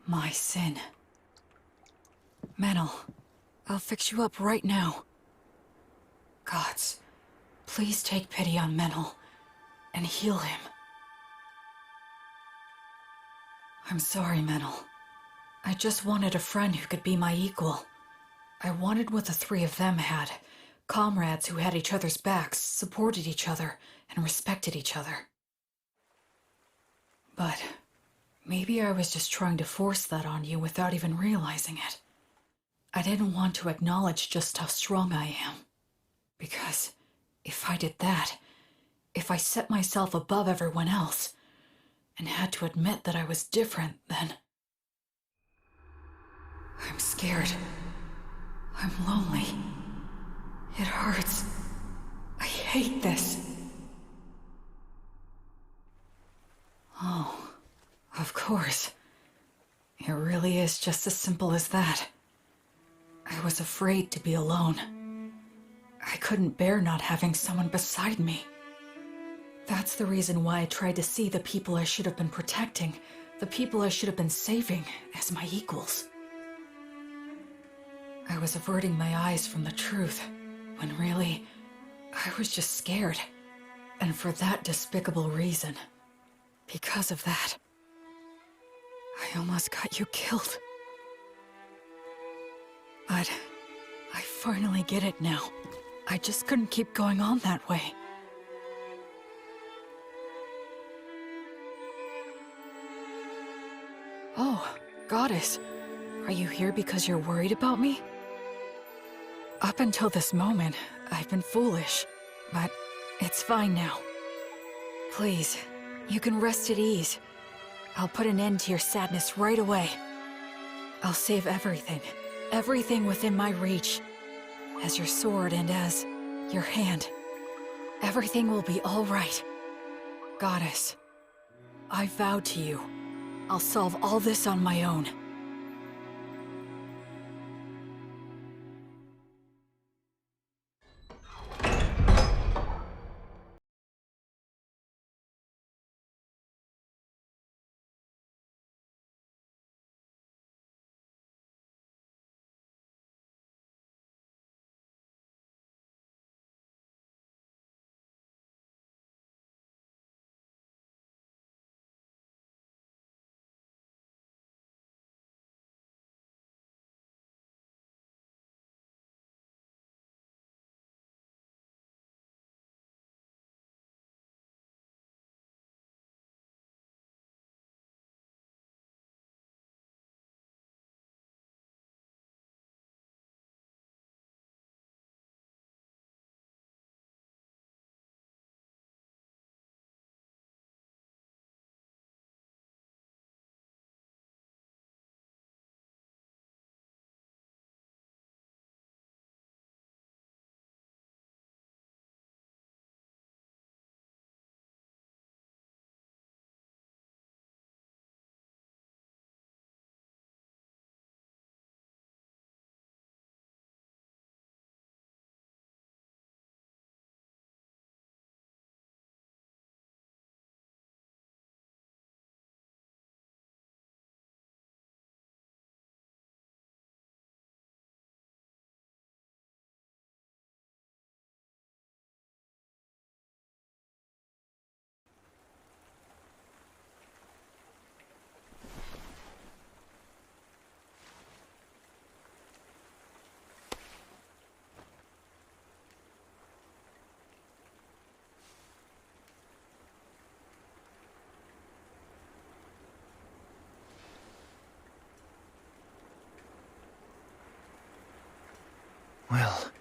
my sin. Menel, I'll fix you up right now. Gods, please take pity on Menel and heal him. I'm sorry, Menel. I just wanted a friend who could be my equal. I wanted what the three of them had. Comrades who had each other's backs, supported each other, and respected each other. But maybe I was just trying to force that on you without even realizing it. I didn't want to acknowledge just how strong I am. Because if I did that, if I set myself above everyone else, and had to admit that I was different, then I'm scared. I'm lonely. It hurts. I hate this. Oh, of course. It really is just as simple as that. I was afraid to be alone. I couldn't bear not having someone beside me. That's the reason why I tried to see the people I should have been protecting, the people I should have been saving, as my equals. I was averting my eyes from the truth, when really, I was just scared. And for that despicable reason. Because of that, I almost got you killed. But I finally get it now. I just couldn't keep going on that way. Oh, Goddess. Are you here because you're worried about me? Up until this moment, I've been foolish. But it's fine now. Please, you can rest at ease. I'll put an end to your sadness right away. I'll save everything. Everything within my reach. As your sword and as your hand. Everything will be all right. Goddess, I vow to you, I'll solve all this on my own. Well,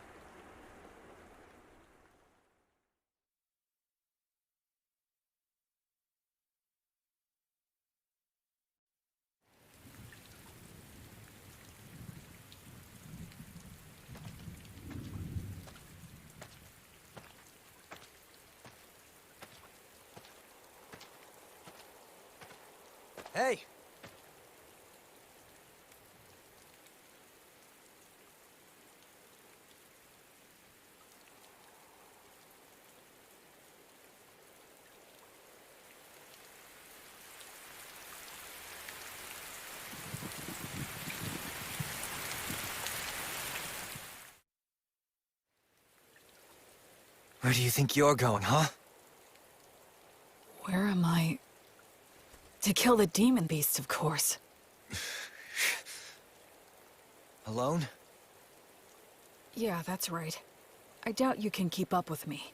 Hey! Where do you think you're going, huh? Where am I? To kill the demon beasts, of course. Alone? Yeah, that's right. I doubt you can keep up with me.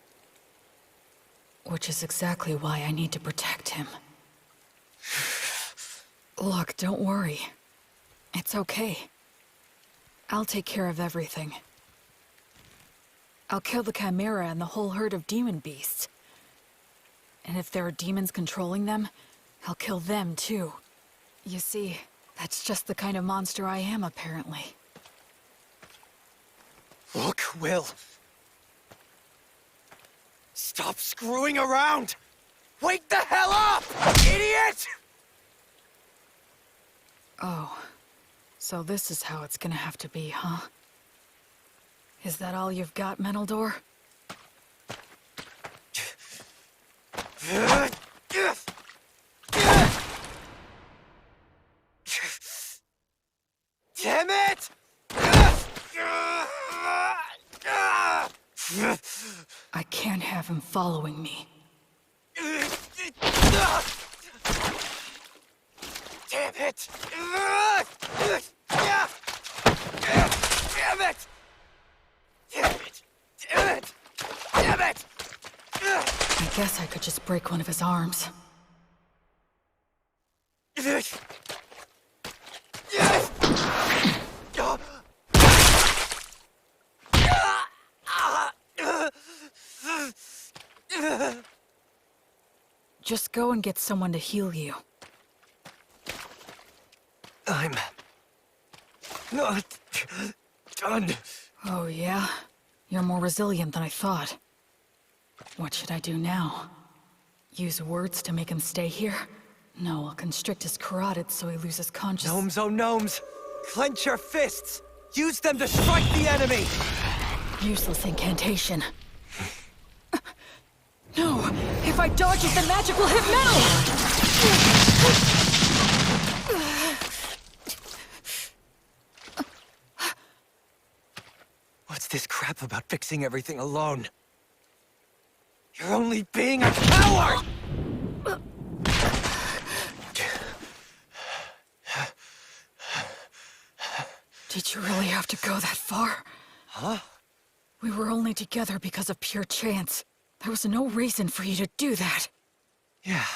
Which is exactly why I need to protect him. Look, don't worry. It's okay. I'll take care of everything. I'll kill the Chimera and the whole herd of demon beasts. And if there are demons controlling them, I'll kill them too. You see, that's just the kind of monster I am, apparently. Look, Will. Stop screwing around! Wake the hell up, idiot! Oh, so this is how it's gonna have to be, huh? Is that all you've got, Menaldor? Damn it! I can't have him following me. Damn it! Damn it! Damn it! Damn it! Damn it! I guess I could just break one of his arms. Just go and get someone to heal you. I'm not done. Oh, yeah? You're more resilient than I thought. What should I do now? Use words to make him stay here? No, I'll constrict his carotids so he loses consciousness. Gnomes, oh gnomes! Clench your fists! Use them to strike the enemy! Useless incantation. No! If I dodge it, the magic will hit metal! What's this crap about fixing everything alone? You're only being a coward! Did you really have to go that far? Huh? We were only together because of pure chance. There was no reason for you to do that. Yeah,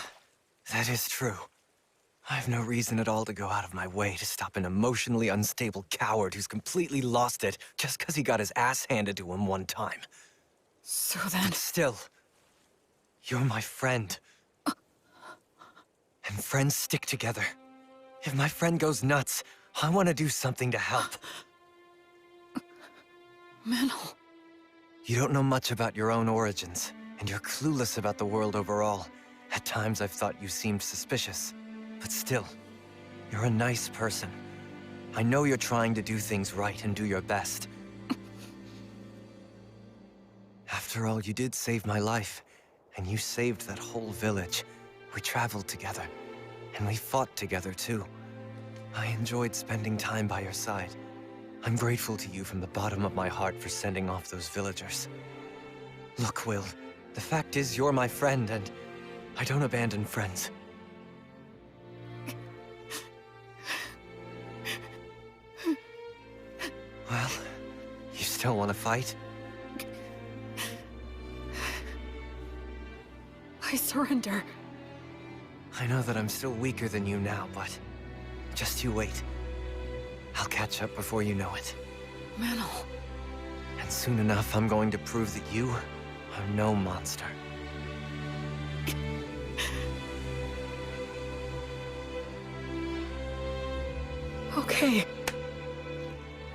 that is true. I have no reason at all to go out of my way to stop an emotionally unstable coward who's completely lost it just because he got his ass handed to him one time. So then... But still, you're my friend. And friends stick together. If my friend goes nuts, I want to do something to help. Menel... You don't know much about your own origins, and you're clueless about the world overall. At times I've thought you seemed suspicious. But still, you're a nice person. I know you're trying to do things right and do your best. After all, you did save my life, and you saved that whole village. We traveled together, and we fought together too. I enjoyed spending time by your side. I'm grateful to you from the bottom of my heart for sending off those villagers. Look, Will, the fact is you're my friend, and I don't abandon friends. Well, you still want to fight? I surrender. I know that I'm still weaker than you now, but just you wait. I'll catch up before you know it. Menel. And soon enough, I'm going to prove that you are no monster. Okay.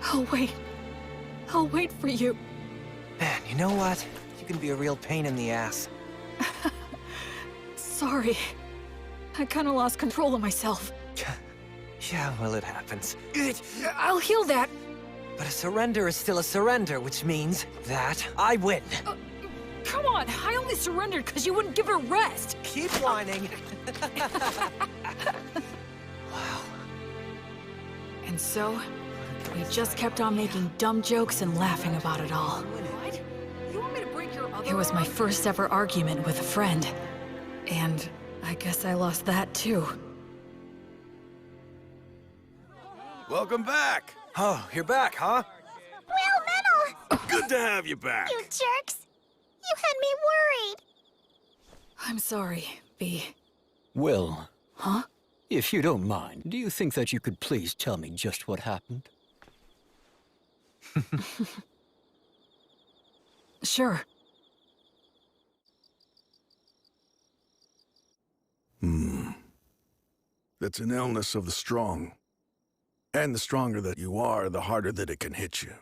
I'll wait. I'll wait for you. Man, you know what? You can be a real pain in the ass. Sorry. I kinda lost control of myself. Yeah, well, it happens. I'll heal that. But a surrender is still a surrender, which means that I win. Come on, I only surrendered because you wouldn't give it a rest. Keep whining. Wow. And so, we just kept on making dumb jokes and laughing about it all. What? You want me to break your other It was my first ever argument with a friend. And I guess I lost that too. Welcome back! Oh, you're back, huh? Well, Metal! Good to have you back! You jerks! You had me worried! I'm sorry, B. Will. Huh? If you don't mind, do you think that you could please tell me just what happened? Sure. That's an illness of the strong. And the stronger that you are, the harder that it can hit you.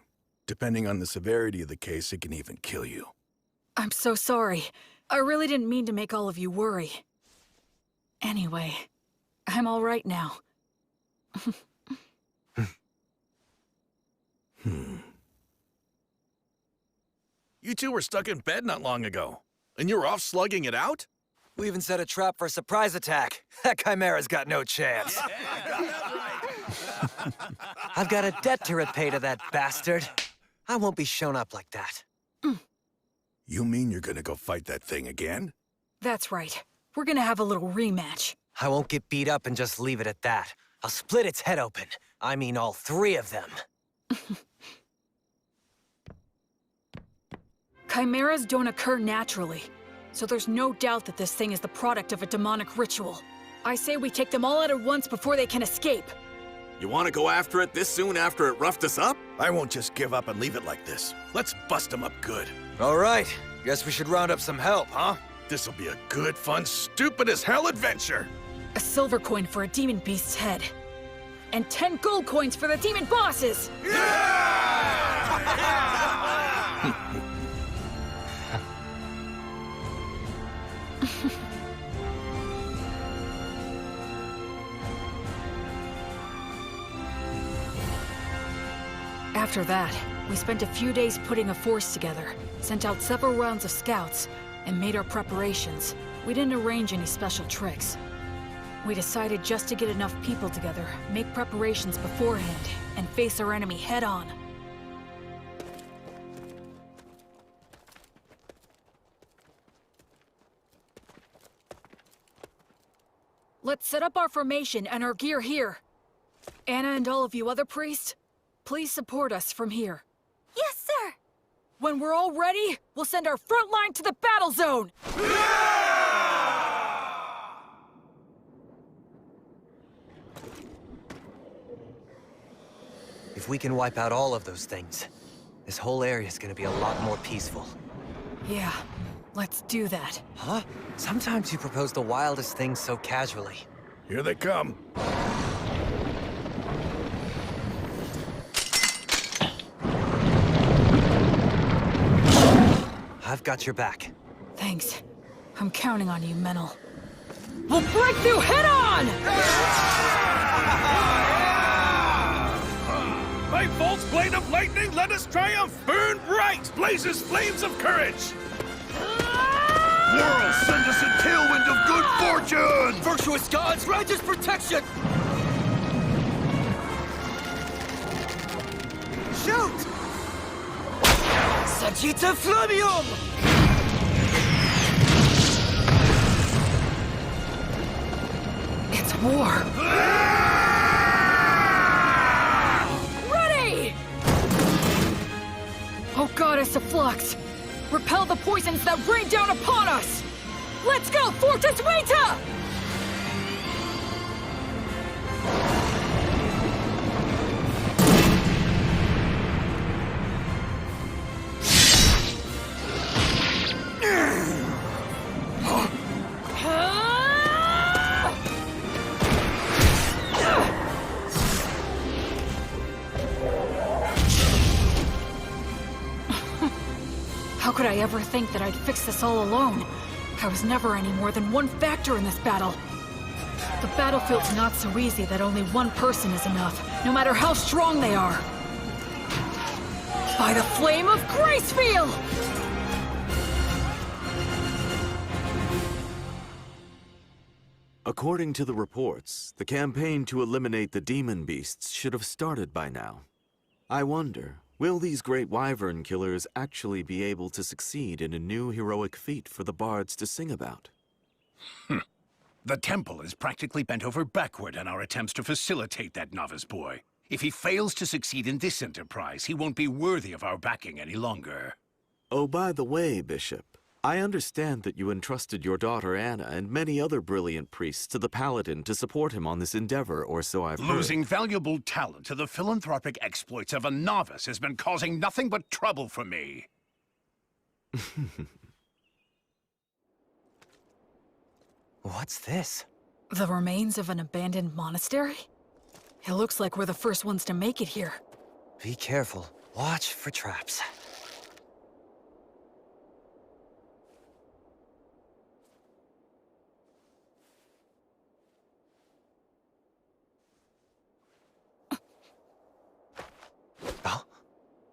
Depending on the severity of the case, it can even kill you. I'm so sorry. I really didn't mean to make all of you worry. Anyway, I'm all right now. You two were stuck in bed not long ago, and you were off slugging it out? We even set a trap for a surprise attack. That Chimera's got no chance. I've got a debt to repay to that bastard. I won't be shown up like that. You mean you're gonna go fight that thing again? That's right. We're gonna have a little rematch. I won't get beat up and just leave it at that. I'll split its head open. I mean all three of them. Chimeras don't occur naturally, so there's no doubt that this thing is the product of a demonic ritual. I say we take them all out at once before they can escape. You want to go after it this soon after it roughed us up? I won't just give up and leave it like this. Let's bust him up good. All right. Guess we should round up some help, huh? This'll be a good, fun, stupid-as-hell adventure! A silver coin for a demon beast's head. And 10 gold coins for the demon bosses! After that, we spent a few days putting a force together, sent out several rounds of scouts, and made our preparations. We didn't arrange any special tricks. We decided just to get enough people together, make preparations beforehand, and face our enemy head-on. Let's set up our formation and our gear here. Anna and all of you other priests, please support us from here. Yes, sir! When we're all ready, we'll send our front line to the battle zone! If we can wipe out all of those things, this whole area is gonna be a lot more peaceful. Yeah, let's do that. Huh? Sometimes you propose the wildest things so casually. Here they come. I've got your back. Thanks. I'm counting on you, Menel. We'll break through head-on! By Volt's blade of lightning, let us triumph! Burn bright! Blazes flames of courage! World, send us a tailwind of good fortune! Virtuous gods, grant us protection! Shoot! Sagitta Flamium! It's war! Ready! Oh, Goddess of Flux! Repel the poisons that rain down upon us! Let's go, Fortis Vita! How could I ever think that I'd fix this all alone? I was never any more than one factor in this battle. The battlefield's not so easy that only one person is enough, no matter how strong they are. By the flame of Gracefield! According to the reports, the campaign to eliminate the demon beasts should have started by now. I wonder, will these great wyvern killers actually be able to succeed in a new heroic feat for the bards to sing about? The temple is practically bent over backward in our attempts to facilitate that novice boy. If he fails to succeed in this enterprise, he won't be worthy of our backing any longer. Oh, by the way, Bishop, I understand that you entrusted your daughter Anna and many other brilliant priests to the Paladin to support him on this endeavor, or so I've heard. Losing valuable talent to the philanthropic exploits of a novice has been causing nothing but trouble for me. What's this? The remains of an abandoned monastery? It looks like we're the first ones to make it here. Be careful. Watch for traps.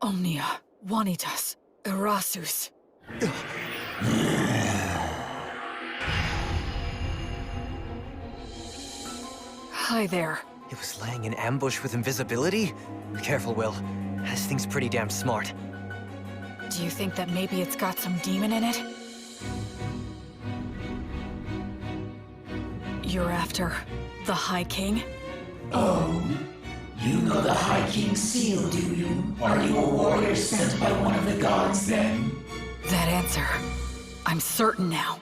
Omnia, Vanitas, Erasus. Hi there. It was laying in ambush with invisibility? Careful, Will. This thing's pretty damn smart. Do you think that maybe it's got some demon in it? You're after the High King? Oh, you know the High King's seal, do you? Are you a warrior sent by one of the gods, then? That answer, I'm certain now.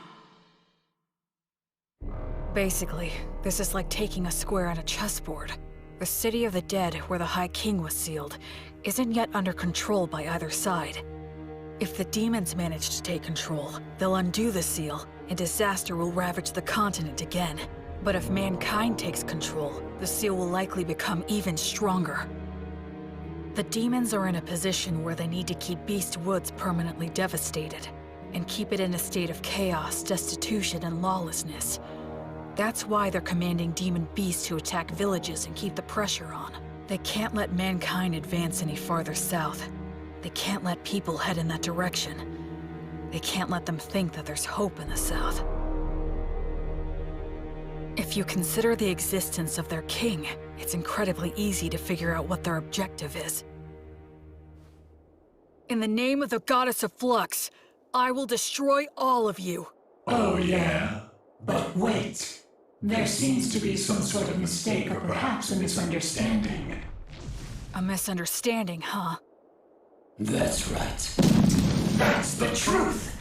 Basically, this is like taking a square on a chessboard. The city of the dead, where the High King was sealed, isn't yet under control by either side. If the demons manage to take control, they'll undo the seal, and disaster will ravage the continent again. But if mankind takes control, the seal will likely become even stronger. The demons are in a position where they need to keep Beast Woods permanently devastated, and keep it in a state of chaos, destitution, and lawlessness. That's why they're commanding demon beasts to attack villages and keep the pressure on. They can't let mankind advance any farther south. They can't let people head in that direction. They can't let them think that there's hope in the south. If you consider the existence of their king, it's incredibly easy to figure out what their objective is. In the name of the goddess of flux, I will destroy all of you. Oh yeah, but wait. There seems to be some sort of mistake or perhaps a misunderstanding. A misunderstanding, huh? That's right. That's the truth!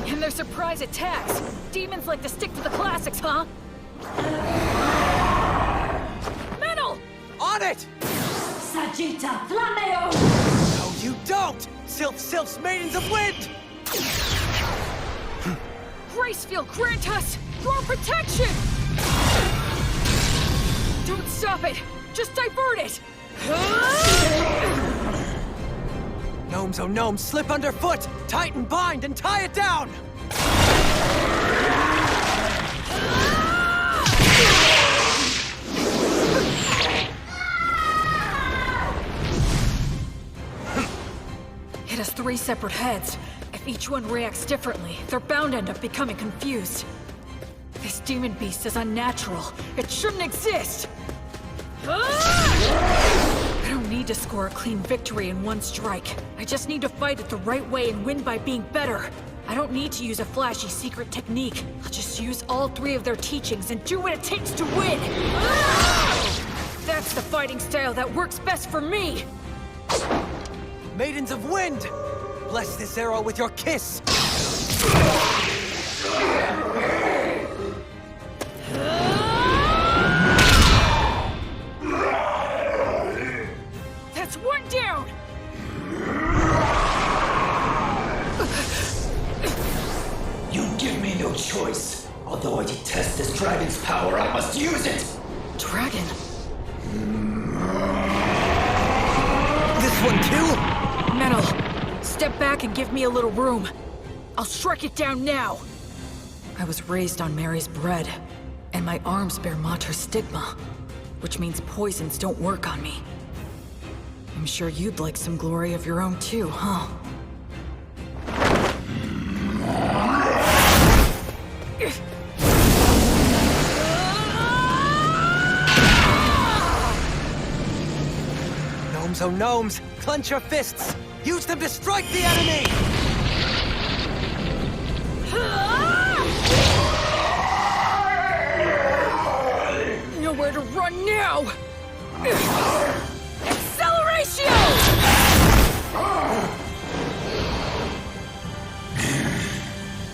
And their surprise attacks! Demons like to stick to the classics, huh? Metal! On it! Sagitta Flameo! No, you don't! Sylph's Maidens of Wind! Gracefield, grant us your protection! Don't stop it! Just divert it! Gnomes, oh gnomes, slip underfoot! Tighten, bind, and tie it down! It has 3 separate heads. If each one reacts differently, they're bound to end up becoming confused. This demon beast is unnatural. It shouldn't exist! I don't need to score a clean victory in one strike. I just need to fight it the right way and win by being better. I don't need to use a flashy secret technique. I'll just use all 3 of their teachings and do what it takes to win! That's the fighting style that works best for me! Maidens of Wind! Bless this arrow with your kiss! That's 1 down! You give me no choice. Although I detest this dragon's power, I must use it! Dragon? This one too? Menel, step back and give me a little room. I'll strike it down now. I was raised on Mary's bread, and my arms bear Mater's stigma, which means poisons don't work on me. I'm sure you'd like some glory of your own too, huh? Gnomes, oh gnomes! Clench your fists! Use them to strike the enemy! Nowhere to run now! Acceleration!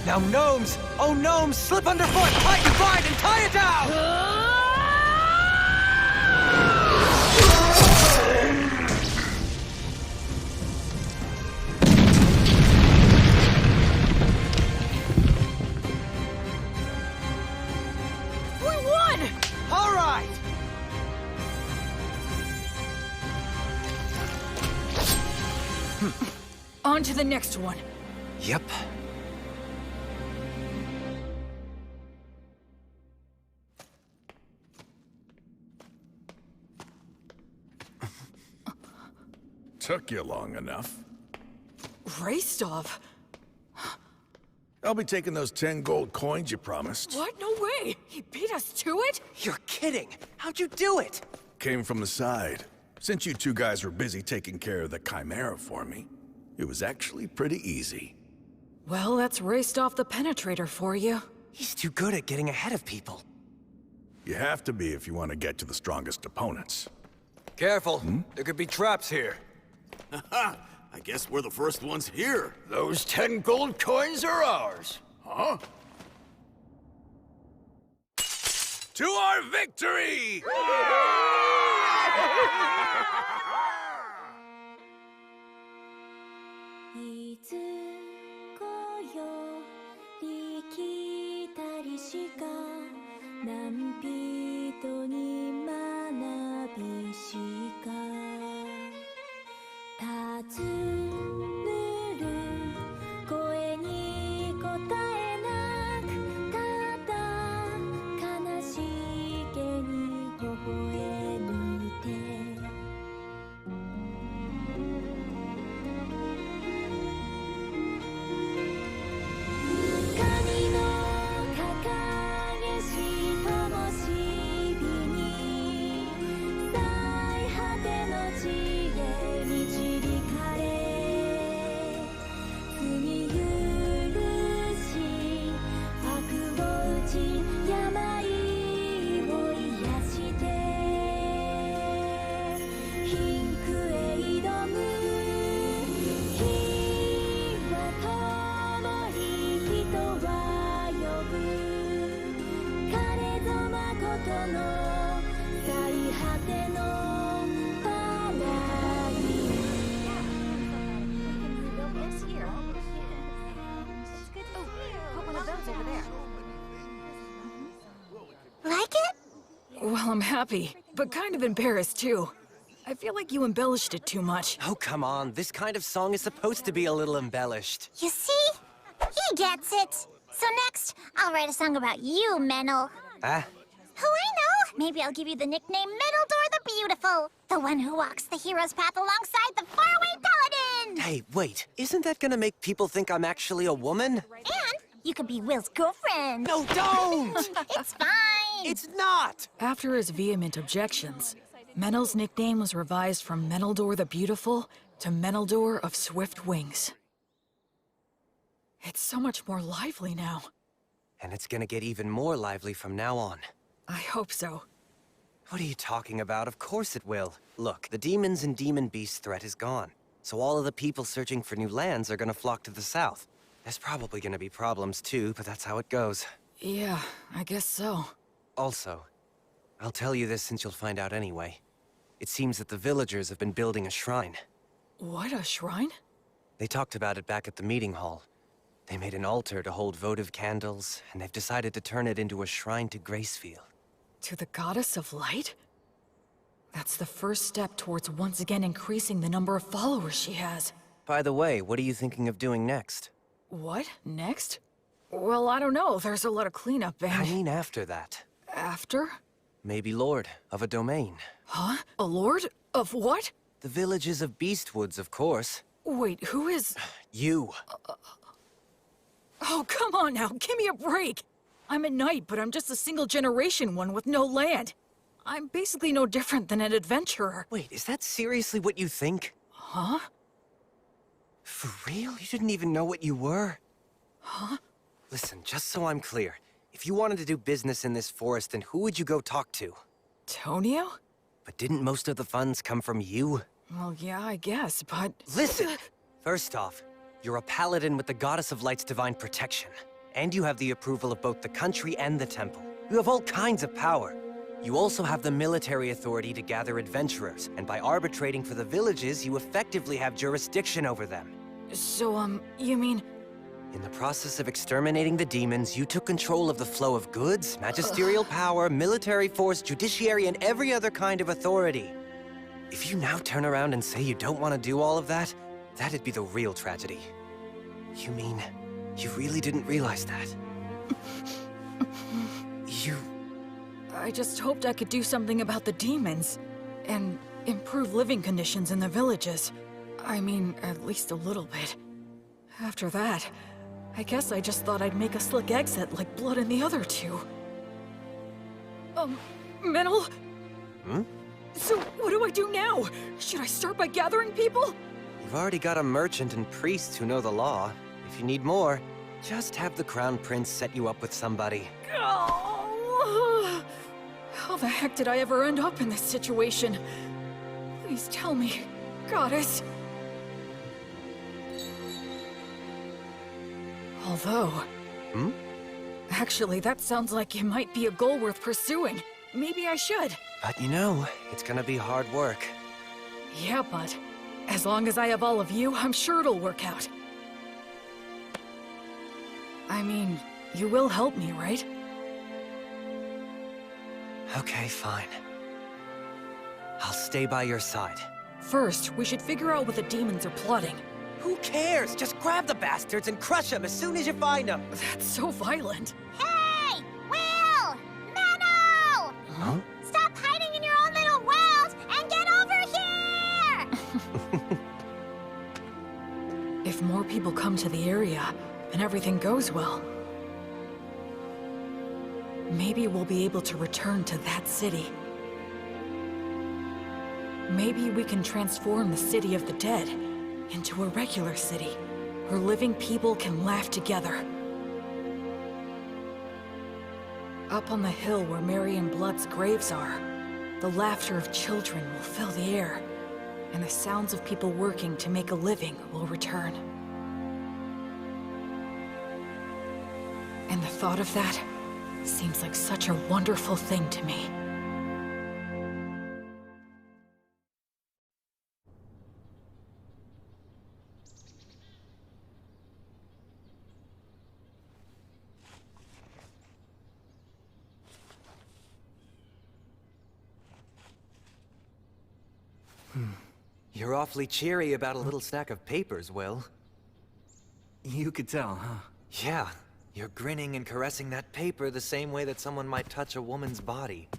Now gnomes! Oh gnomes! Slip underfoot! Tighten, bind, and tie it down! On to the next one. Yep. Took you long enough. Raistov? I'll be taking those 10 gold coins you promised. What? No way! He beat us to it? You're kidding! How'd you do it? Came from the side. Since you two guys were busy taking care of the Chimera for me, it was actually pretty easy. Well, that's Raistov the Penetrator for you. He's too good at getting ahead of people. You have to be if you want to get to the strongest opponents. Careful. There could be traps here. Haha! I guess we're the first ones here. Those 10 gold coins are ours. Huh? To our victory! Well, I'm happy, but kind of embarrassed too. I feel like you embellished it too much. Oh, come on. This kind of song is supposed to be a little embellished. You see? He gets it. So next, I'll write a song about you, Menel. Ah? Who I know? Maybe I'll give you the nickname Meneldor the Beautiful. The one who walks the hero's path alongside the Faraway Paladin! Hey, wait. Isn't that gonna make people think I'm actually a woman? And you could be Will's girlfriend. No, don't! It's fine. It's not! After his vehement objections, Menel's nickname was revised from Meneldor the Beautiful to Meneldor of Swift Wings. It's so much more lively now. And it's gonna get even more lively from now on. I hope so. What are you talking about? Of course it will. Look, the demons and demon beast threat is gone. So all of the people searching for new lands are gonna flock to the south. There's probably gonna be problems too, but that's how it goes. Yeah, I guess so. Also, I'll tell you this since you'll find out anyway. It seems that the villagers have been building a shrine. What, a shrine? They talked about it back at the meeting hall. They made an altar to hold votive candles, and they've decided to turn it into a shrine to Gracefield. To the Goddess of Light? That's the first step towards once again increasing the number of followers she has. By the way, what are you thinking of doing next? What? Next? Well, I don't know. There's a lot of cleanup and... I mean after that. After? Maybe lord of a domain. Huh? A lord? Of what? The villages of Beastwoods, of course. Wait, who is... You. Oh, come on now. Give me a break. I'm a knight, but I'm just a single-generation one with no land. I'm basically no different than an adventurer. Wait, is that seriously what you think? Huh? For real? You didn't even know what you were? Huh? Listen, just so I'm clear. If you wanted to do business in this forest, then who would you go talk to? Tonio? But didn't most of the funds come from you? Well, yeah, I guess, but... Listen! First off, you're a paladin with the Goddess of Light's divine protection. And you have the approval of both the country and the temple. You have all kinds of power. You also have the military authority to gather adventurers, and by arbitrating for the villages, you effectively have jurisdiction over them. So, you mean... In the process of exterminating the demons, you took control of the flow of goods, magisterial power, military force, judiciary, and every other kind of authority. If you now turn around and say you don't want to do all of that, that'd be the real tragedy. You mean, you really didn't realize that? You... I just hoped I could do something about the demons, and improve living conditions in the villages. I mean, at least a little bit. After that, I guess I just thought I'd make a slick exit like Blood and the other two. Mental? Hmm? So, what do I do now? Should I start by gathering people? You've already got a merchant and priests who know the law. If you need more, just have the Crown Prince set you up with somebody. Oh. How the heck did I ever end up in this situation? Please tell me, Goddess. Although... Hmm? Actually, that sounds like it might be a goal worth pursuing. Maybe I should. But you know, it's gonna be hard work. Yeah, but as long as I have all of you, I'm sure it'll work out. I mean, you will help me, right? Okay, fine. I'll stay by your side. First, we should figure out what the demons are plotting. Who cares? Just grab the bastards and crush them as soon as you find them. That's so violent. Hey! Will! Menno! Huh? Stop hiding in your own little world and get over here! If more people come to the area, and everything goes well, maybe we'll be able to return to that city. Maybe we can transform the city of the dead into a regular city, where living people can laugh together. Up on the hill where Mary and Blood's graves are, the laughter of children will fill the air, and the sounds of people working to make a living will return. And the thought of that seems like such a wonderful thing to me. You're awfully cheery about a little stack of papers, Will. You could tell, huh? Yeah. You're grinning and caressing that paper the same way that someone might touch a woman's body.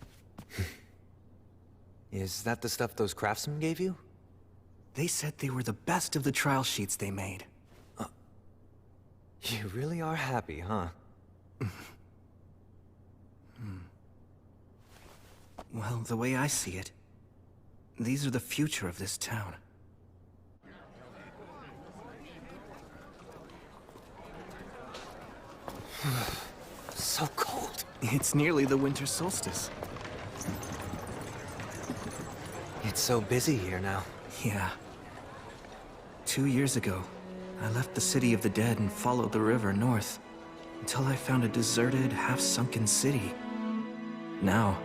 Is that the stuff those craftsmen gave you? They said they were the best of the trial sheets they made. You really are happy, huh? Well, the way I see it, these are the future of this town. So cold. It's nearly the winter solstice. It's so busy here now. Yeah. 2 years ago, I left the city of the dead and followed the river north, until I found a deserted, half-sunken city. Now,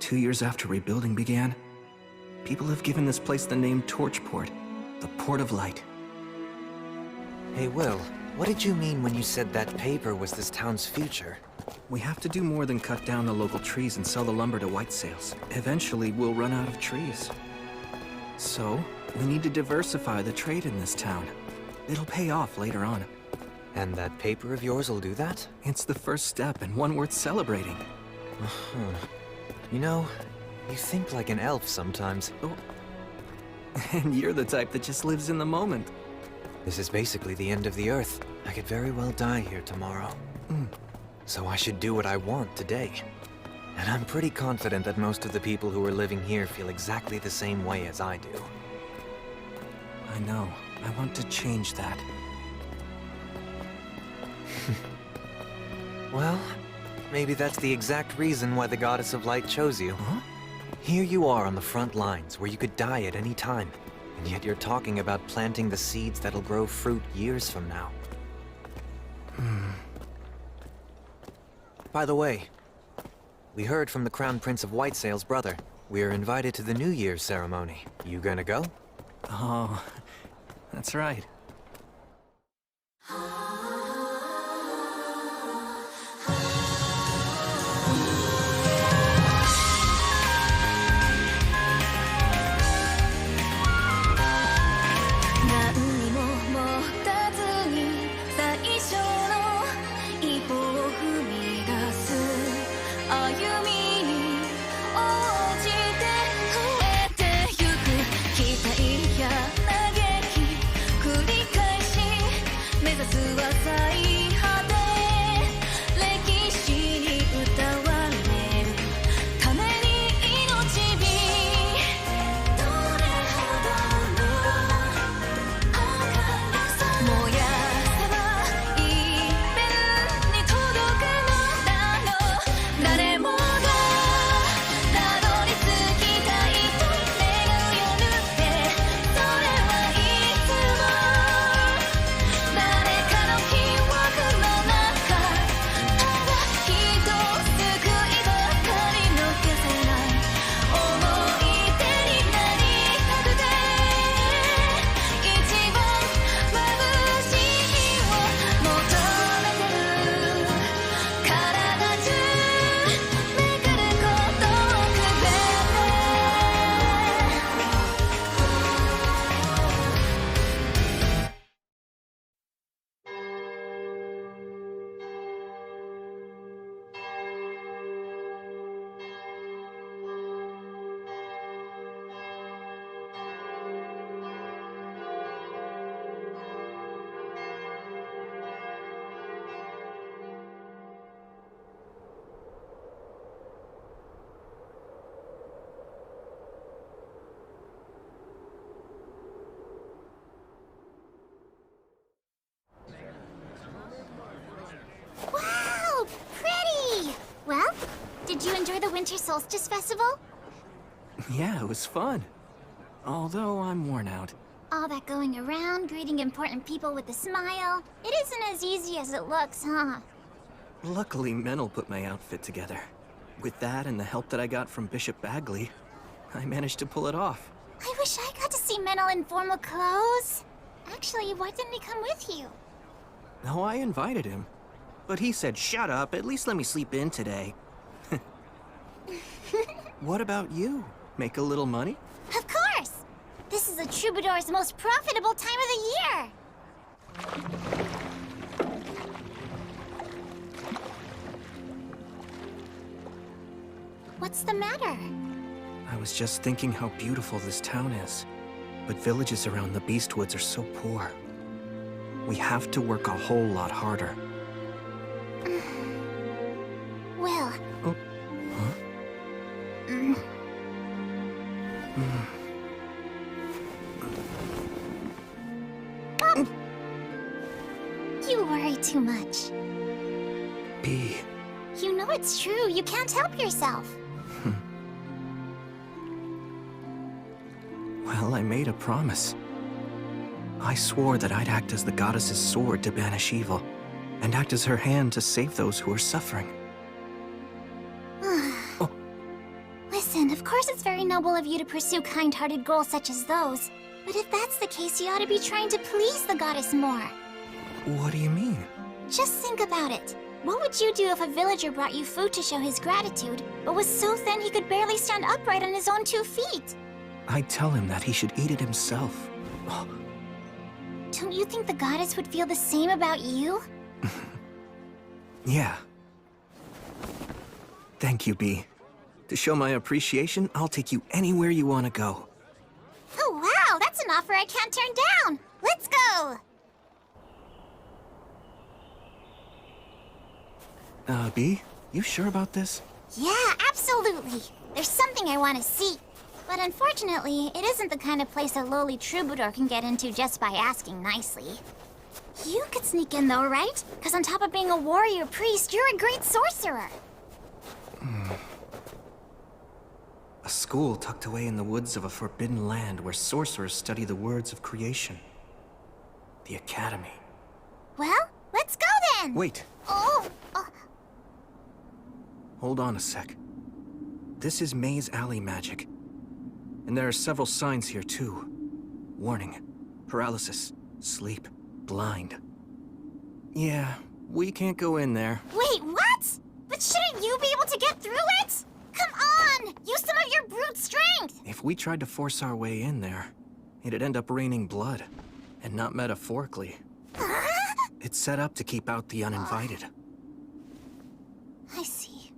2 years after rebuilding began, people have given this place the name Torchport, the Port of Light. Hey, Will, what did you mean when you said that paper was this town's future? We have to do more than cut down the local trees and sell the lumber to white sales. Eventually, we'll run out of trees. So, we need to diversify the trade in this town. It'll pay off later on. And that paper of yours will do that? It's the first step and one worth celebrating. You know, you think like an elf sometimes. Oh. And you're the type that just lives in the moment. This is basically the end of the Earth. I could very well die here tomorrow. So I should do what I want today. And I'm pretty confident that most of the people who are living here feel exactly the same way as I do. I know. I want to change that. Well, maybe that's the exact reason why the Goddess of Light chose you. Here you are on the front lines, where you could die at any time. And yet you're talking about planting the seeds that'll grow fruit years from now. By the way, we heard from the Crown Prince of Whitesail's brother. We're invited to the New Year's ceremony. You gonna go? Oh, that's right. Wow! Pretty! Well, did you enjoy the Winter Solstice Festival? Yeah, it was fun. Although I'm worn out. All that going around, greeting important people with a smile. It isn't as easy as it looks, huh? Luckily, Menel put my outfit together. With that and the help that I got from Bishop Bagley, I managed to pull it off. I wish I got to see Menel in formal clothes. Actually, why didn't he come with you? No, I invited him. But he said, shut up, at least let me sleep in today. What about you? Make a little money? Of course! This is a troubadour's most profitable time of the year! What's the matter? I was just thinking how beautiful this town is. But villages around the Beastwoods are so poor. We have to work a whole lot harder. Will. Oh. Huh? You worry too much. B. You know it's true. You can't help yourself. Well, I made a promise. I swore that I'd act as the goddess's sword to banish evil, and act as her hand to save those who are suffering. Listen, of course it's very noble of you to pursue kind-hearted goals such as those. But if that's the case, you ought to be trying to please the goddess more. What do you mean? Just think about it. What would you do if a villager brought you food to show his gratitude, but was so thin he could barely stand upright on his own 2 feet? I'd tell him that he should eat it himself. Don't you think the goddess would feel the same about you? Yeah. Thank you, Bee. To show my appreciation, I'll take you anywhere you want to go. Oh wow, that's an offer I can't turn down! Let's go! Bee, you sure about this? Yeah, absolutely! There's something I want to see. But unfortunately, it isn't the kind of place a lowly troubadour can get into just by asking nicely. You could sneak in though, right? Because on top of being a warrior priest, you're a great sorcerer. A school tucked away in the woods of a forbidden land where sorcerers study the words of creation. The Academy. Well, let's go then! Wait. Oh! Hold on a sec. This is Maze Alley magic. And there are several signs here too. Warning. Paralysis. Sleep. Blind. Yeah, we can't go in there. Wait, what? But shouldn't you be able to get through it? Come on! Use some of your brute strength! If we tried to force our way in there, it'd end up raining blood. And not metaphorically. It's set up to keep out the uninvited. I see.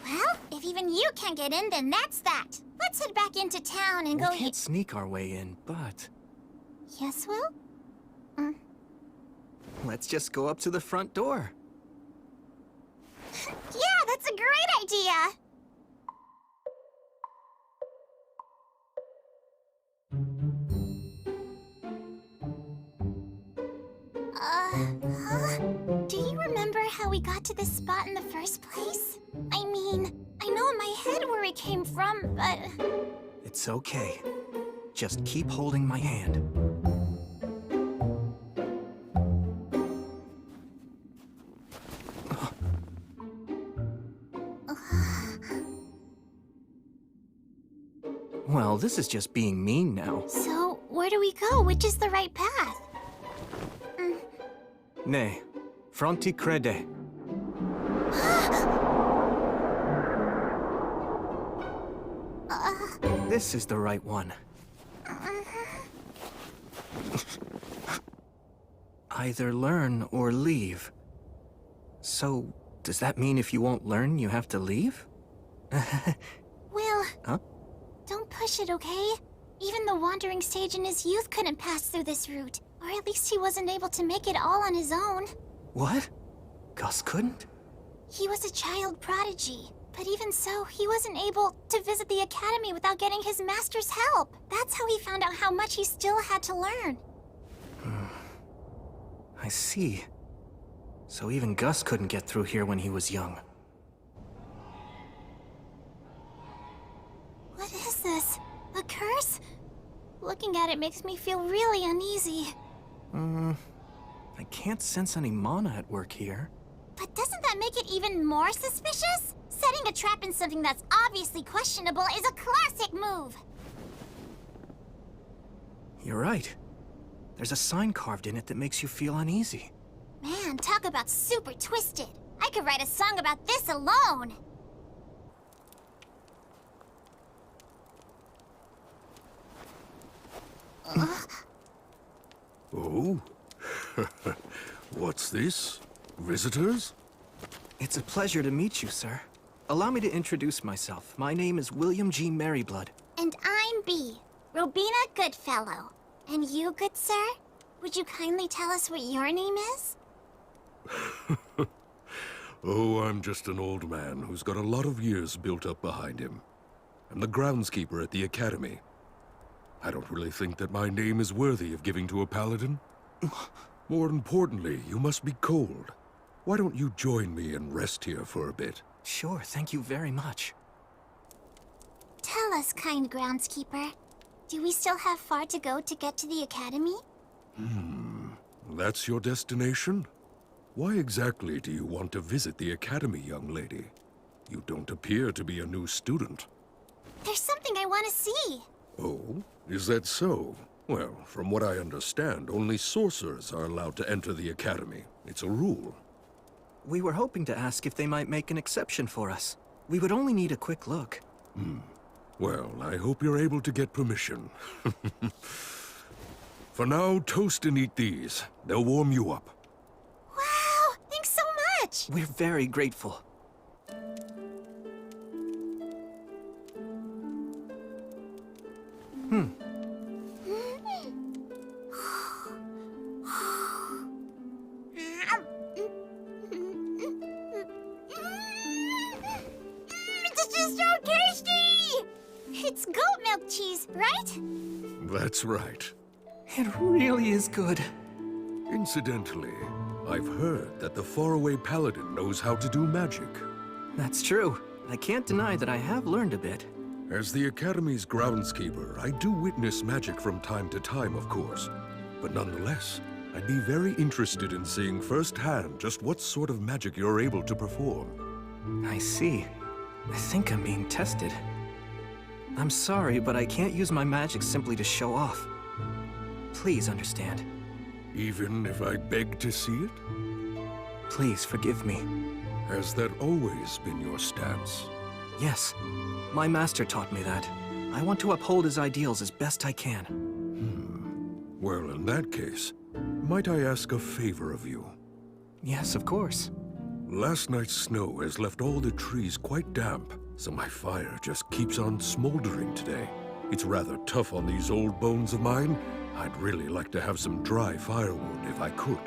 Well, if even you can't get in, then that's that. Let's head back into town and go. We can't sneak our way in, but... Yes, Will? Let's just go up to the front door. Yeah, that's a great idea! Do you remember how we got to this spot in the first place? I mean, I know in my head where it came from, but... It's okay. Just keep holding my hand. Well, this is just being mean now. So, where do we go? Which is the right path? Ne, fronti crede. This is the right one. Either learn or leave. So, does that mean if you won't learn, you have to leave? Will. Huh? Don't push it, okay? Even the wandering sage in his youth couldn't pass through this route. Or at least he wasn't able to make it all on his own. What? Gus couldn't? He was a child prodigy. But even so, he wasn't able to visit the academy without getting his master's help. That's how he found out how much he still had to learn. I see. So even Gus couldn't get through here when he was young. What is this? A curse? Looking at it makes me feel really uneasy. I can't sense any mana at work here. But doesn't that make it even more suspicious? Setting a trap in something that's obviously questionable is a classic move! You're right. There's a sign carved in it that makes you feel uneasy. Man, talk about super twisted. I could write a song about this alone! Oh? What's this? Visitors? It's a pleasure to meet you, sir. Allow me to introduce myself. My name is William G. Merryblood. And I'm Bee, Robina Goodfellow. And you, good sir? Would you kindly tell us what your name is? Oh, I'm just an old man who's got a lot of years built up behind him. I'm the groundskeeper at the academy. I don't really think that my name is worthy of giving to a paladin. More importantly, you must be cold. Why don't you join me and rest here for a bit? Sure, thank you very much. Tell us, kind groundskeeper. Do we still have far to go to get to the academy? That's your destination? Why exactly do you want to visit the academy, young lady? You don't appear to be a new student. There's something I want to see. Oh? Is that so? Well, from what I understand, only sorcerers are allowed to enter the academy. It's a rule. We were hoping to ask if they might make an exception for us. We would only need a quick look. Well, I hope you're able to get permission. For now, toast and eat these. They'll warm you up. Wow, thanks so much! We're very grateful. This is so tasty! It's goat milk cheese, right? That's right. It really is good. Incidentally, I've heard that the Faraway Paladin knows how to do magic. That's true. I can't deny that I have learned a bit. As the Academy's groundskeeper, I do witness magic from time to time, of course. But nonetheless, I'd be very interested in seeing firsthand just what sort of magic you're able to perform. I see. I think I'm being tested. I'm sorry, but I can't use my magic simply to show off. Please understand. Even if I beg to see it? Please forgive me. Has that always been your stance? Yes. My master taught me that. I want to uphold his ideals as best I can. Well, in that case, might I ask a favor of you? Yes, of course. Last night's snow has left all the trees quite damp, so my fire just keeps on smoldering today. It's rather tough on these old bones of mine. I'd really like to have some dry firewood if I could.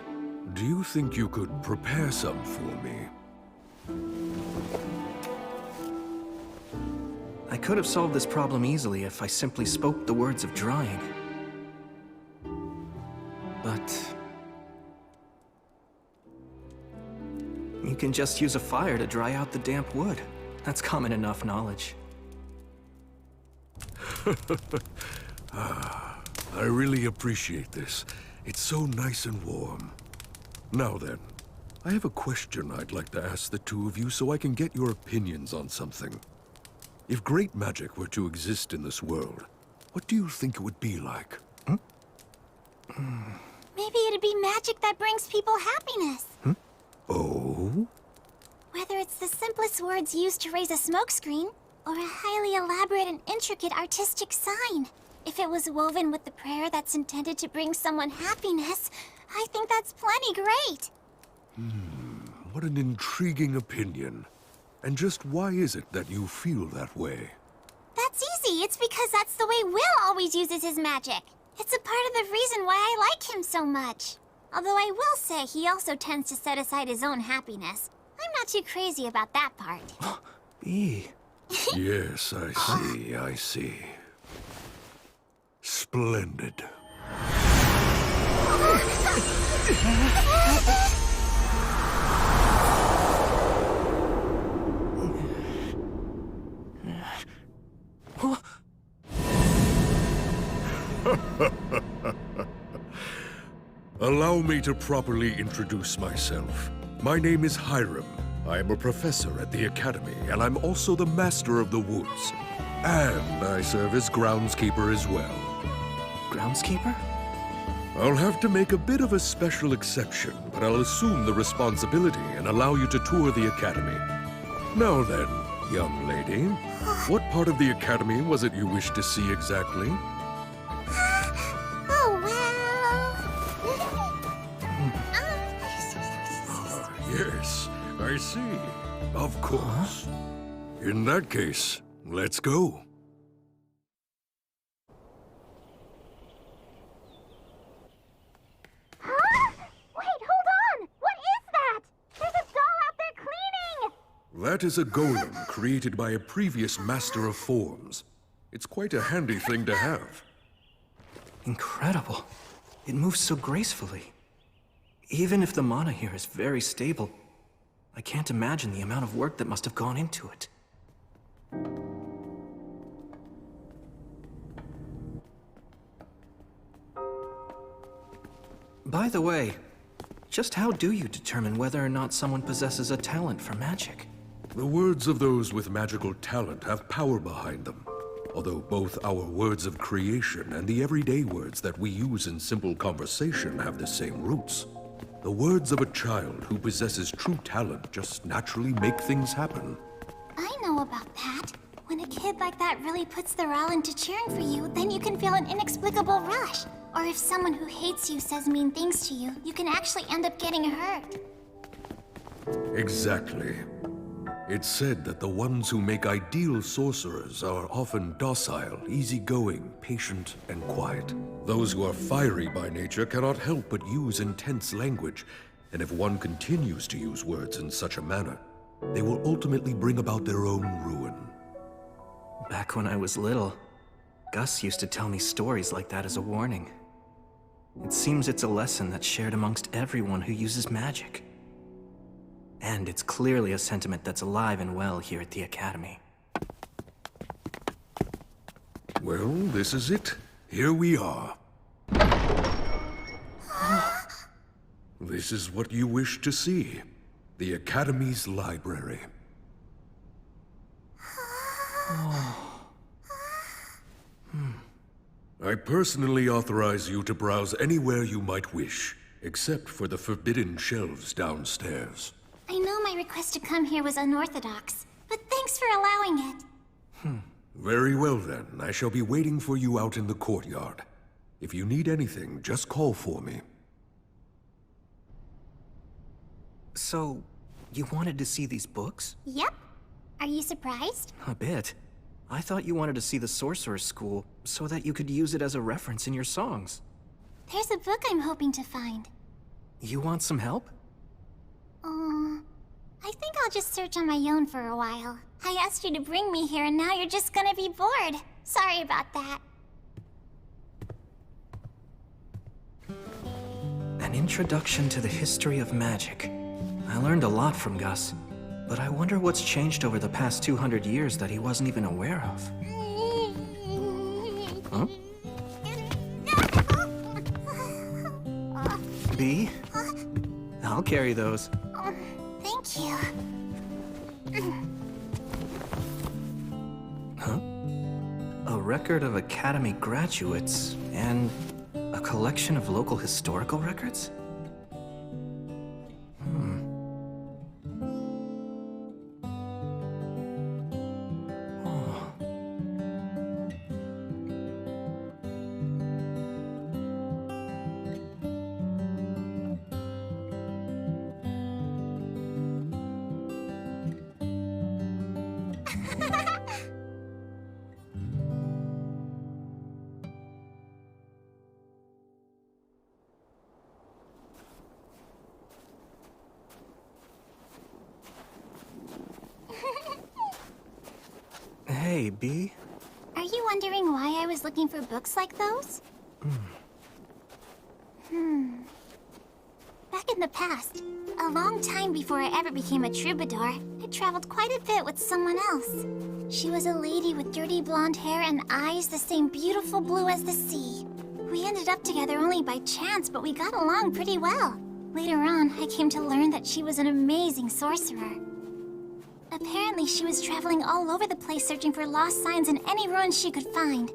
Do you think you could prepare some for me? I could have solved this problem easily if I simply spoke the words of drying. But you can just use a fire to dry out the damp wood. That's common enough knowledge. I really appreciate this. It's so nice and warm. Now then, I have a question I'd like to ask the two of you so I can get your opinions on something. If great magic were to exist in this world, what do you think it would be like? Maybe it'd be magic that brings people happiness. Oh? Whether it's the simplest words used to raise a smokescreen, or a highly elaborate and intricate artistic sign. If it was woven with the prayer that's intended to bring someone happiness, I think that's plenty great. What an intriguing opinion. And just why is it that you feel that way? That's easy. It's because that's the way Will always uses his magic. It's a part of the reason why I like him so much. Although I will say he also tends to set aside his own happiness. I'm not too crazy about that part. Yes, I see, I see. Splendid. Allow me to properly introduce myself. My name is Hiram. I am a professor at the Academy, and I'm also the Master of the Woods. And I serve as groundskeeper as well. Groundskeeper? I'll have to make a bit of a special exception, but I'll assume the responsibility and allow you to tour the Academy. Now then, young lady, what part of the Academy was it you wished to see exactly? Yes, I see. Of course. In that case, let's go. Huh? Wait, hold on! What is that? There's a doll out there cleaning! That is a golem created by a previous master of forms. It's quite a handy thing to have. Incredible. It moves so gracefully. Even if the mana here is very stable, I can't imagine the amount of work that must have gone into it. By the way, just how do you determine whether or not someone possesses a talent for magic? The words of those with magical talent have power behind them. Although both our words of creation and the everyday words that we use in simple conversation have the same roots. The words of a child who possesses true talent just naturally make things happen. I know about that. When a kid like that really puts their all into cheering for you, then you can feel an inexplicable rush. Or if someone who hates you says mean things to you, you can actually end up getting hurt. Exactly. It's said that the ones who make ideal sorcerers are often docile, easygoing, patient, and quiet. Those who are fiery by nature cannot help but use intense language, and if one continues to use words in such a manner, they will ultimately bring about their own ruin. Back when I was little, Gus used to tell me stories like that as a warning. It seems it's a lesson that's shared amongst everyone who uses magic. And it's clearly a sentiment that's alive and well here at the Academy. Well, this is it. Here we are. This is what you wish to see. The Academy's library. I personally authorize you to browse anywhere you might wish, except for the forbidden shelves downstairs. I know my request to come here was unorthodox, but thanks for allowing it. Very well then. I shall be waiting for you out in the courtyard. If you need anything, just call for me. So, you wanted to see these books? Yep. Are you surprised? A bit. I thought you wanted to see the Sorcerer's School so that you could use it as a reference in your songs. There's a book I'm hoping to find. You want some help? I think I'll just search on my own for a while. I asked you to bring me here and now you're just gonna be bored. Sorry about that. An introduction to the history of magic. I learned a lot from Gus, but I wonder what's changed over the past 200 years that he wasn't even aware of. Huh? B? I'll carry those. Thank you. Huh? A record of Academy graduates and a collection of local historical records? Hey, B. Are you wondering why I was looking for books like those? Back in the past, a long time before I ever became a troubadour, I traveled quite a bit with someone else. She was a lady with dirty blonde hair and eyes the same beautiful blue as the sea. We ended up together only by chance, but we got along pretty well. Later on, I came to learn that she was an amazing sorcerer. Apparently, she was traveling all over the place searching for lost signs in any ruins she could find.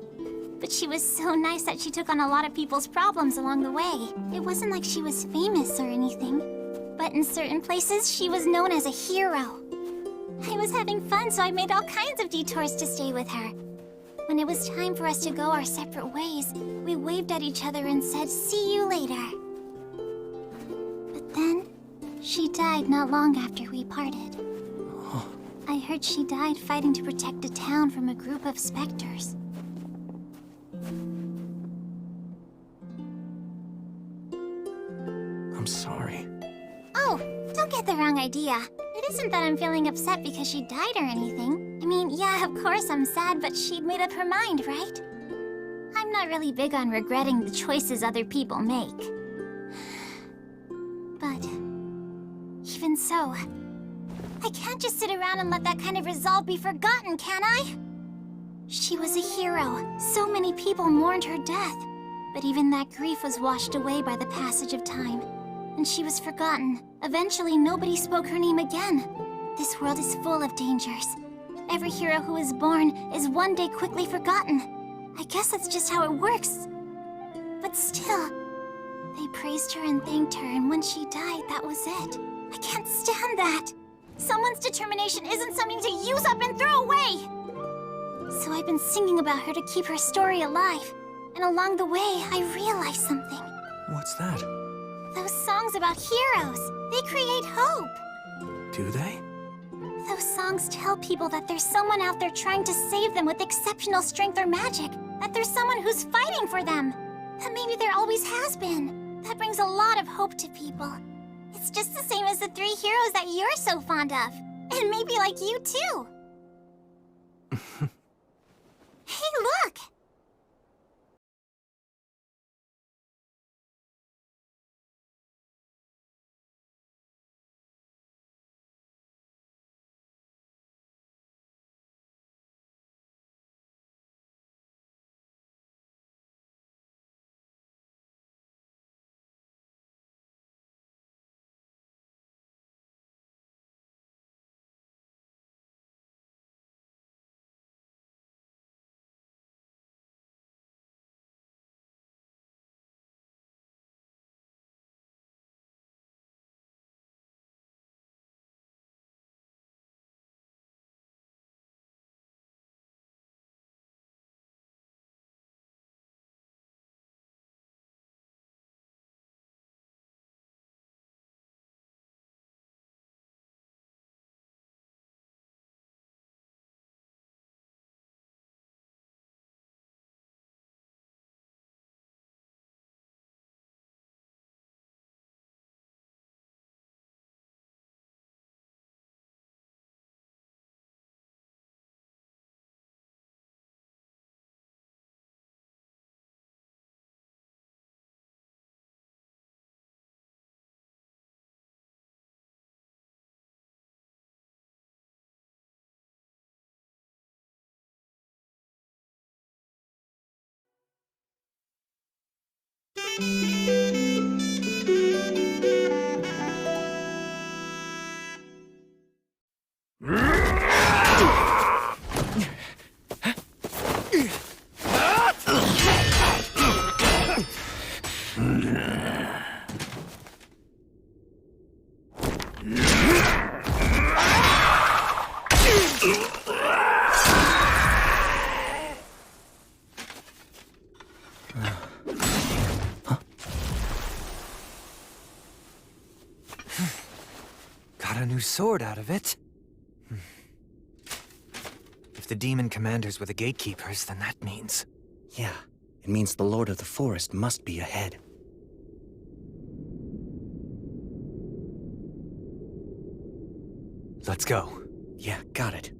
But she was so nice that she took on a lot of people's problems along the way. It wasn't like she was famous or anything. But in certain places, she was known as a hero. I was having fun, so I made all kinds of detours to stay with her. When it was time for us to go our separate ways, we waved at each other and said, "See you later." But then, she died not long after we parted. I heard she died fighting to protect a town from a group of specters. I'm sorry. Oh, don't get the wrong idea. It isn't that I'm feeling upset because she died or anything. I mean, yeah, of course I'm sad, but she'd made up her mind, right? I'm not really big on regretting the choices other people make. But even so, I can't just sit around and let that kind of resolve be forgotten, can I? She was a hero. So many people mourned her death. But even that grief was washed away by the passage of time. And she was forgotten. Eventually, nobody spoke her name again. This world is full of dangers. Every hero who is born is one day quickly forgotten. I guess that's just how it works. But still, they praised her and thanked her, and when she died, that was it. I can't stand that. Someone's determination isn't something to use up and throw away! So I've been singing about her to keep her story alive. And along the way, I realized something. What's that? Those songs about heroes, they create hope. Do they? Those songs tell people that there's someone out there trying to save them with exceptional strength or magic. That there's someone who's fighting for them. That maybe there always has been. That brings a lot of hope to people. It's just the same as the 3 heroes that you're so fond of. And maybe like you too. Hey, look! Got a new sword out of it. If the demon commanders were the gatekeepers, then that means... Yeah, it means the Lord of the Forest must be ahead. Let's go. Yeah, got it.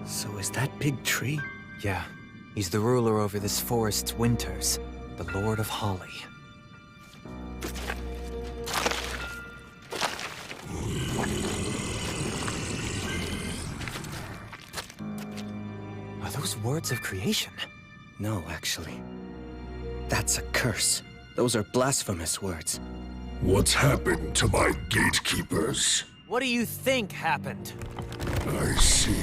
So is that big tree? Yeah. He's the ruler over this forest's winters, the Lord of Holly. Are those words of creation? No, actually. That's a curse. Those are blasphemous words. What's happened to my gatekeepers? What do you think happened? I see.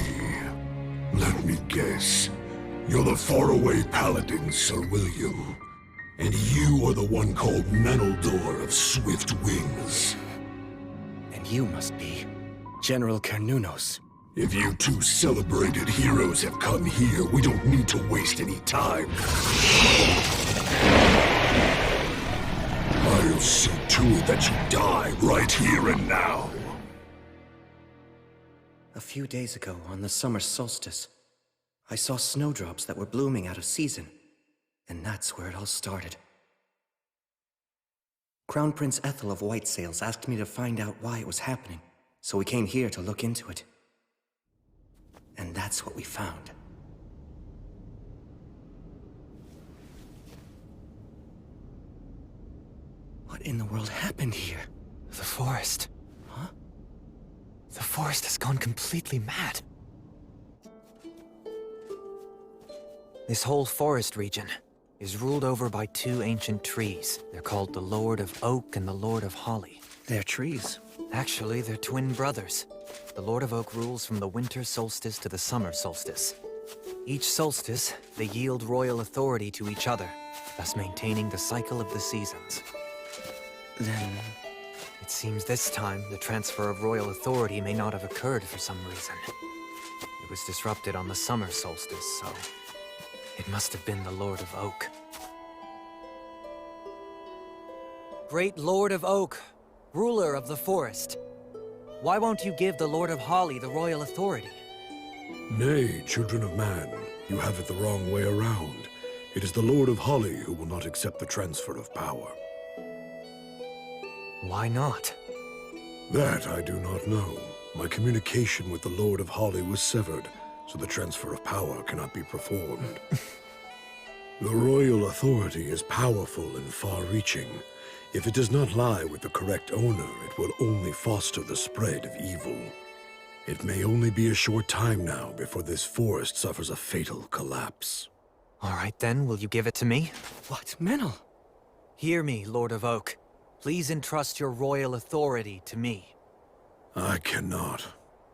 Let me guess. You're the Faraway Paladin, Sir William. And you are the one called Menaldor of Swift Wings. And you must be General Carnunos. If you two celebrated heroes have come here, we don't need to waste any time. I'll see to it that you die right here and now. A few days ago, on the summer solstice, I saw snowdrops that were blooming out of season, and that's where it all started. Crown Prince Ethel of White Sails asked me to find out why it was happening, so we came here to look into it. And that's what we found. What in the world happened here? The forest. Huh? The forest has gone completely mad. This whole forest region is ruled over by two ancient trees. They're called the Lord of Oak and the Lord of Holly. They're trees? Actually, they're twin brothers. The Lord of Oak rules from the winter solstice to the summer solstice. Each solstice, they yield royal authority to each other, thus maintaining the cycle of the seasons. Then... It seems this time, the transfer of royal authority may not have occurred for some reason. It was disrupted on the summer solstice, so... it must have been the Lord of Oak. Great Lord of Oak, ruler of the forest. Why won't you give the Lord of Holly the royal authority? Nay, children of man, you have it the wrong way around. It is the Lord of Holly who will not accept the transfer of power. Why not? That I do not know. My communication with the Lord of Holly was severed, so the transfer of power cannot be performed. The royal authority is powerful and far-reaching. If it does not lie with the correct owner, it will only foster the spread of evil. It may only be a short time now before this forest suffers a fatal collapse. All right then, will you give it to me? What, Menel? Hear me, Lord of Oak. Please entrust your royal authority to me. I cannot.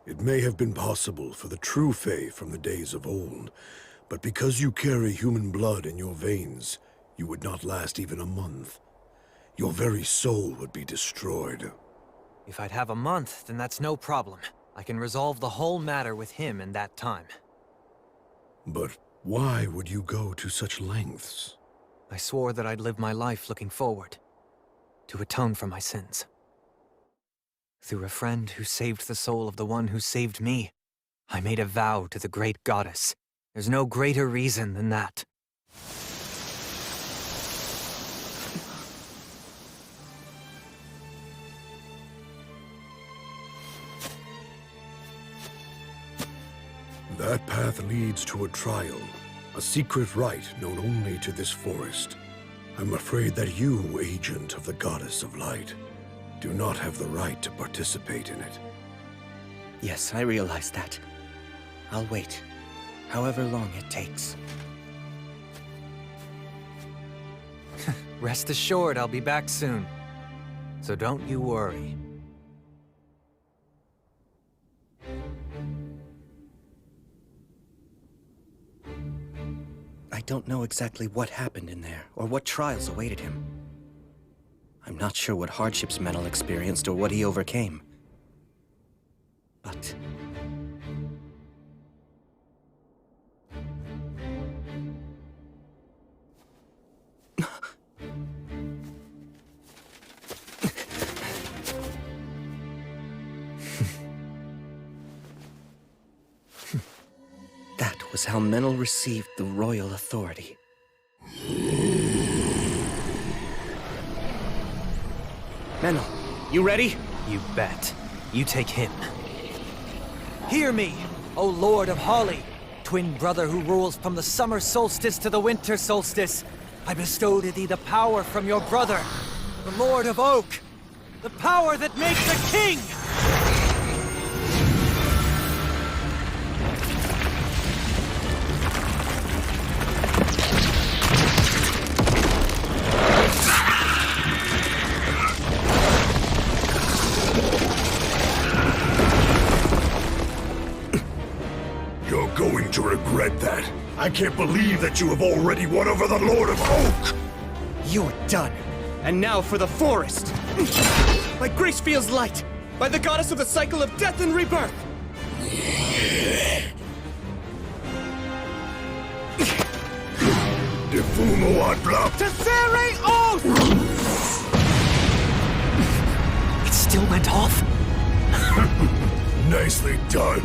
It may have been possible for the true Fae from the days of old, but because you carry human blood in your veins, you would not last even a month. Your very soul would be destroyed. If I'd have a month, then that's no problem. I can resolve the whole matter with him in that time. But why would you go to such lengths? I swore that I'd live my life looking forward, to atone for my sins. Through a friend who saved the soul of the one who saved me, I made a vow to the great goddess. There's no greater reason than that. That path leads to a trial, a secret rite known only to this forest. I'm afraid that you, agent of the Goddess of Light, do not have the right to participate in it. Yes, I realize that. I'll wait, however long it takes. Rest assured I'll be back soon. So don't you worry. I don't know exactly what happened in there, or what trials awaited him. I'm not sure what hardships Menel experienced or what he overcame. But... that was how Menel received the royal authority. Menel, you ready? You bet. You take him. Hear me, O Lord of Holly, twin brother who rules from the summer solstice to the winter solstice. I bestow to thee the power from your brother, the Lord of Oak, the power that makes a king! I can't believe that you have already won over the Lord of Oak! You're done. And now for the forest! By Gracefield's light! By the goddess of the cycle of death and rebirth! Defumo Adblap! Tessere Oath! It still went off? Nicely done.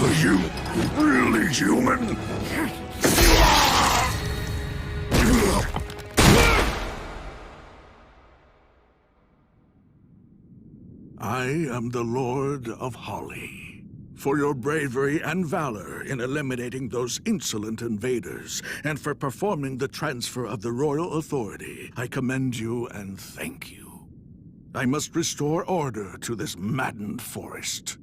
Are you really human? I am the Lord of Holly. For your bravery and valor in eliminating those insolent invaders, and for performing the transfer of the royal authority, I commend you and thank you. I must restore order to this maddened forest.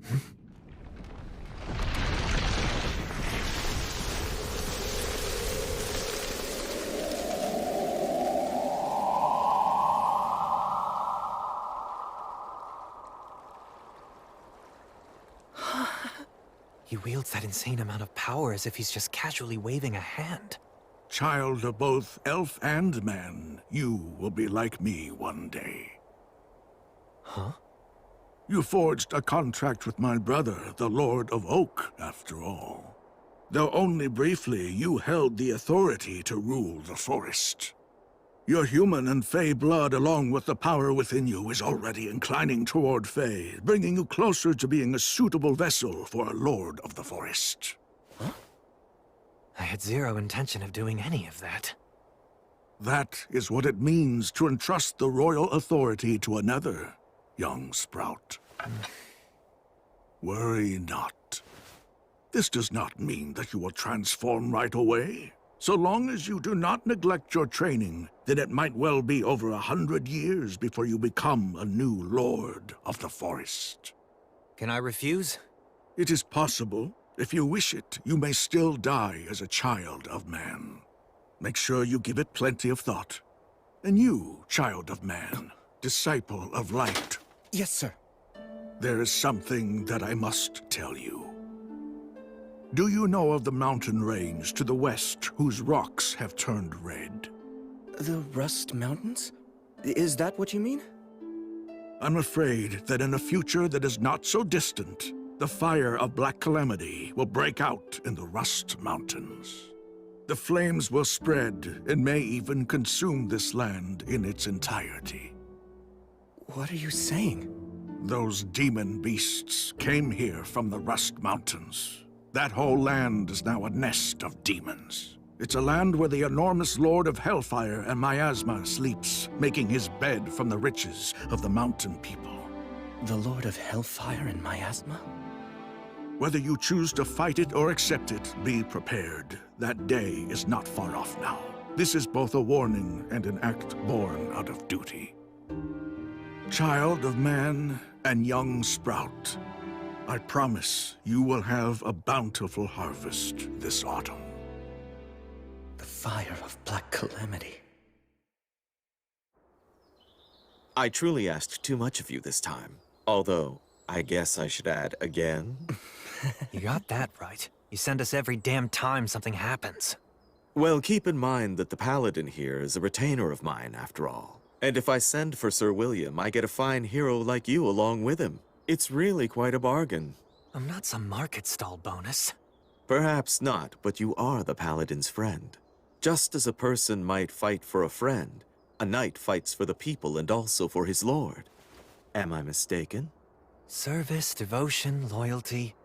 He wields that insane amount of power as if he's just casually waving a hand. Child of both elf and man, you will be like me one day. Huh? You forged a contract with my brother, the Lord of Oak, after all. Though only briefly, you held the authority to rule the forest. Your human and Fey blood, along with the power within you, is already inclining toward Fey, bringing you closer to being a suitable vessel for a Lord of the Forest. Huh? I had zero intention of doing any of that. That is what it means to entrust the royal authority to another, young Sprout. Worry not. This does not mean that you will transform right away. So long as you do not neglect your training, then it might well be over 100 years before you become a new Lord of the Forest. Can I refuse? It is possible. If you wish it, you may still die as a child of man. Make sure you give it plenty of thought. And you, child of man, disciple of light. Yes, sir. There is something that I must tell you. Do you know of the mountain range to the west whose rocks have turned red? The Rust Mountains? Is that what you mean? I'm afraid that in a future that is not so distant, the fire of Black Calamity will break out in the Rust Mountains. The flames will spread and may even consume this land in its entirety. What are you saying? Those demon beasts came here from the Rust Mountains. That whole land is now a nest of demons. It's a land where the enormous Lord of Hellfire and Miasma sleeps, making his bed from the riches of the mountain people. The Lord of Hellfire and Miasma? Whether you choose to fight it or accept it, be prepared. That day is not far off now. This is both a warning and an act born out of duty. Child of man and young Sprout, I promise you will have a bountiful harvest this autumn. The fire of Black Calamity. I truly asked too much of you this time. Although, I guess I should add again. You got that right. You send us every damn time something happens. Well, keep in mind that the Paladin here is a retainer of mine, after all. And if I send for Sir William, I get a fine hero like you along with him. It's really quite a bargain. I'm not some market stall bonus. Perhaps not, but you are the Paladin's friend. Just as a person might fight for a friend, a knight fights for the people and also for his lord. Am I mistaken? Service, devotion, loyalty.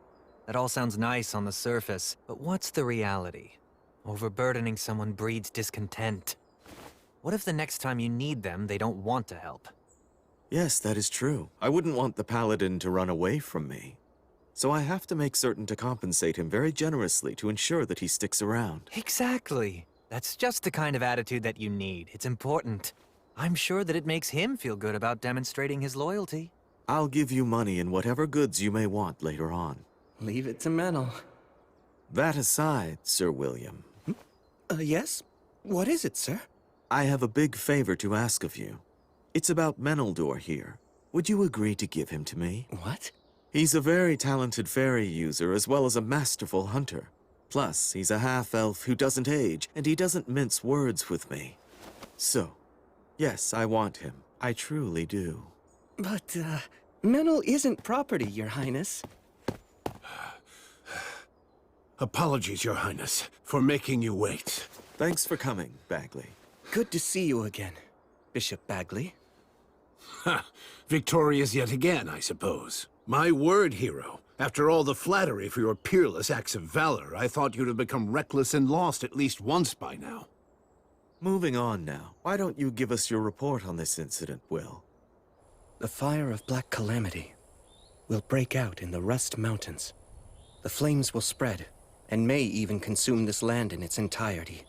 That all sounds nice on the surface, but what's the reality? Overburdening someone breeds discontent. What if the next time you need them, they don't want to help? Yes, that is true. I wouldn't want the Paladin to run away from me. So I have to make certain to compensate him very generously to ensure that he sticks around. Exactly. That's just the kind of attitude that you need. It's important. I'm sure that it makes him feel good about demonstrating his loyalty. I'll give you money and whatever goods you may want later on. Leave it to Menel. That aside, Sir William. Yes? What is it, sir? I have a big favor to ask of you. It's about Menaldor here. Would you agree to give him to me? What? He's a very talented fairy user as well as a masterful hunter. Plus, he's a half-elf who doesn't age, and he doesn't mince words with me. So, yes, I want him. I truly do. But, Menel isn't property, Your Highness. Apologies, Your Highness, for making you wait. Thanks for coming, Bagley. Good to see you again, Bishop Bagley. Ha! Victorious yet again, I suppose. My word, hero. After all the flattery for your peerless acts of valor, I thought you'd have become reckless and lost at least once by now. Moving on now. Why don't you give us your report on this incident, Will? The fire of Black Calamity will break out in the Rust Mountains. The flames will spread, and may even consume this land in its entirety.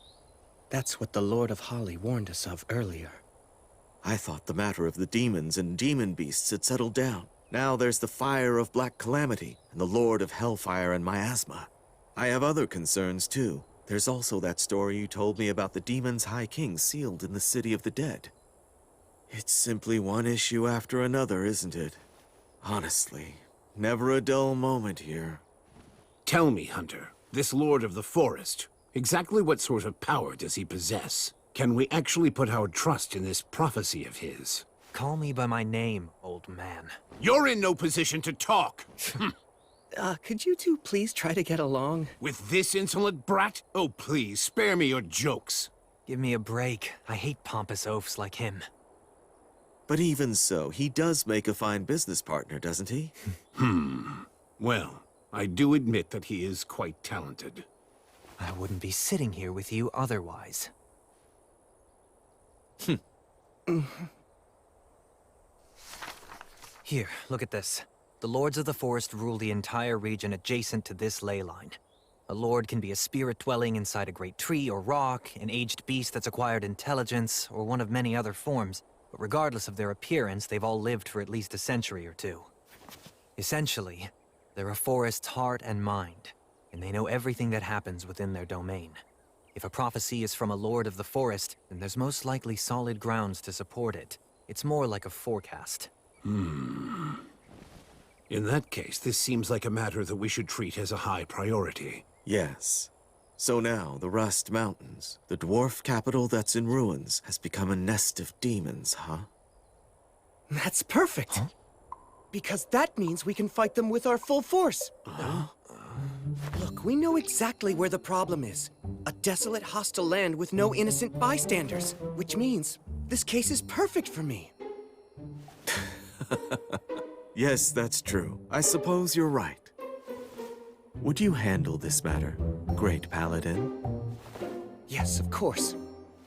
That's what the Lord of Holly warned us of earlier. I thought the matter of the demons and demon beasts had settled down. Now there's the fire of Black Calamity, and the Lord of Hellfire and Miasma. I have other concerns, too. There's also that story you told me about the demon's High King sealed in the City of the Dead. It's simply one issue after another, isn't it? Honestly, never a dull moment here. Tell me, Hunter, this Lord of the Forest, exactly what sort of power does he possess? Can we actually put our trust in this prophecy of his? Call me by my name, old man. You're in no position to talk! Could you two please try to get along? With this insolent brat? Oh, please, spare me your jokes. Give me a break. I hate pompous oafs like him. But even so, he does make a fine business partner, doesn't he? Well, I do admit that he is quite talented. I wouldn't be sitting here with you otherwise. Here, look at this. The Lords of the Forest rule the entire region adjacent to this ley line. A lord can be a spirit dwelling inside a great tree or rock, an aged beast that's acquired intelligence, or one of many other forms. But regardless of their appearance, they've all lived for at least a century or two. Essentially, they're a forest's heart and mind, and they know everything that happens within their domain. If a prophecy is from a Lord of the Forest, then there's most likely solid grounds to support it. It's more like a forecast. In that case, this seems like a matter that we should treat as a high priority. Yes. So now, the Rust Mountains, the dwarf capital that's in ruins, has become a nest of demons, huh? That's perfect! Huh? Because that means we can fight them with our full force! Look, we know exactly where the problem is. A desolate, hostile land with no innocent bystanders. Which means, this case is perfect for me. Yes, that's true. I suppose you're right. Would you handle this matter, Great Paladin? Yes, of course.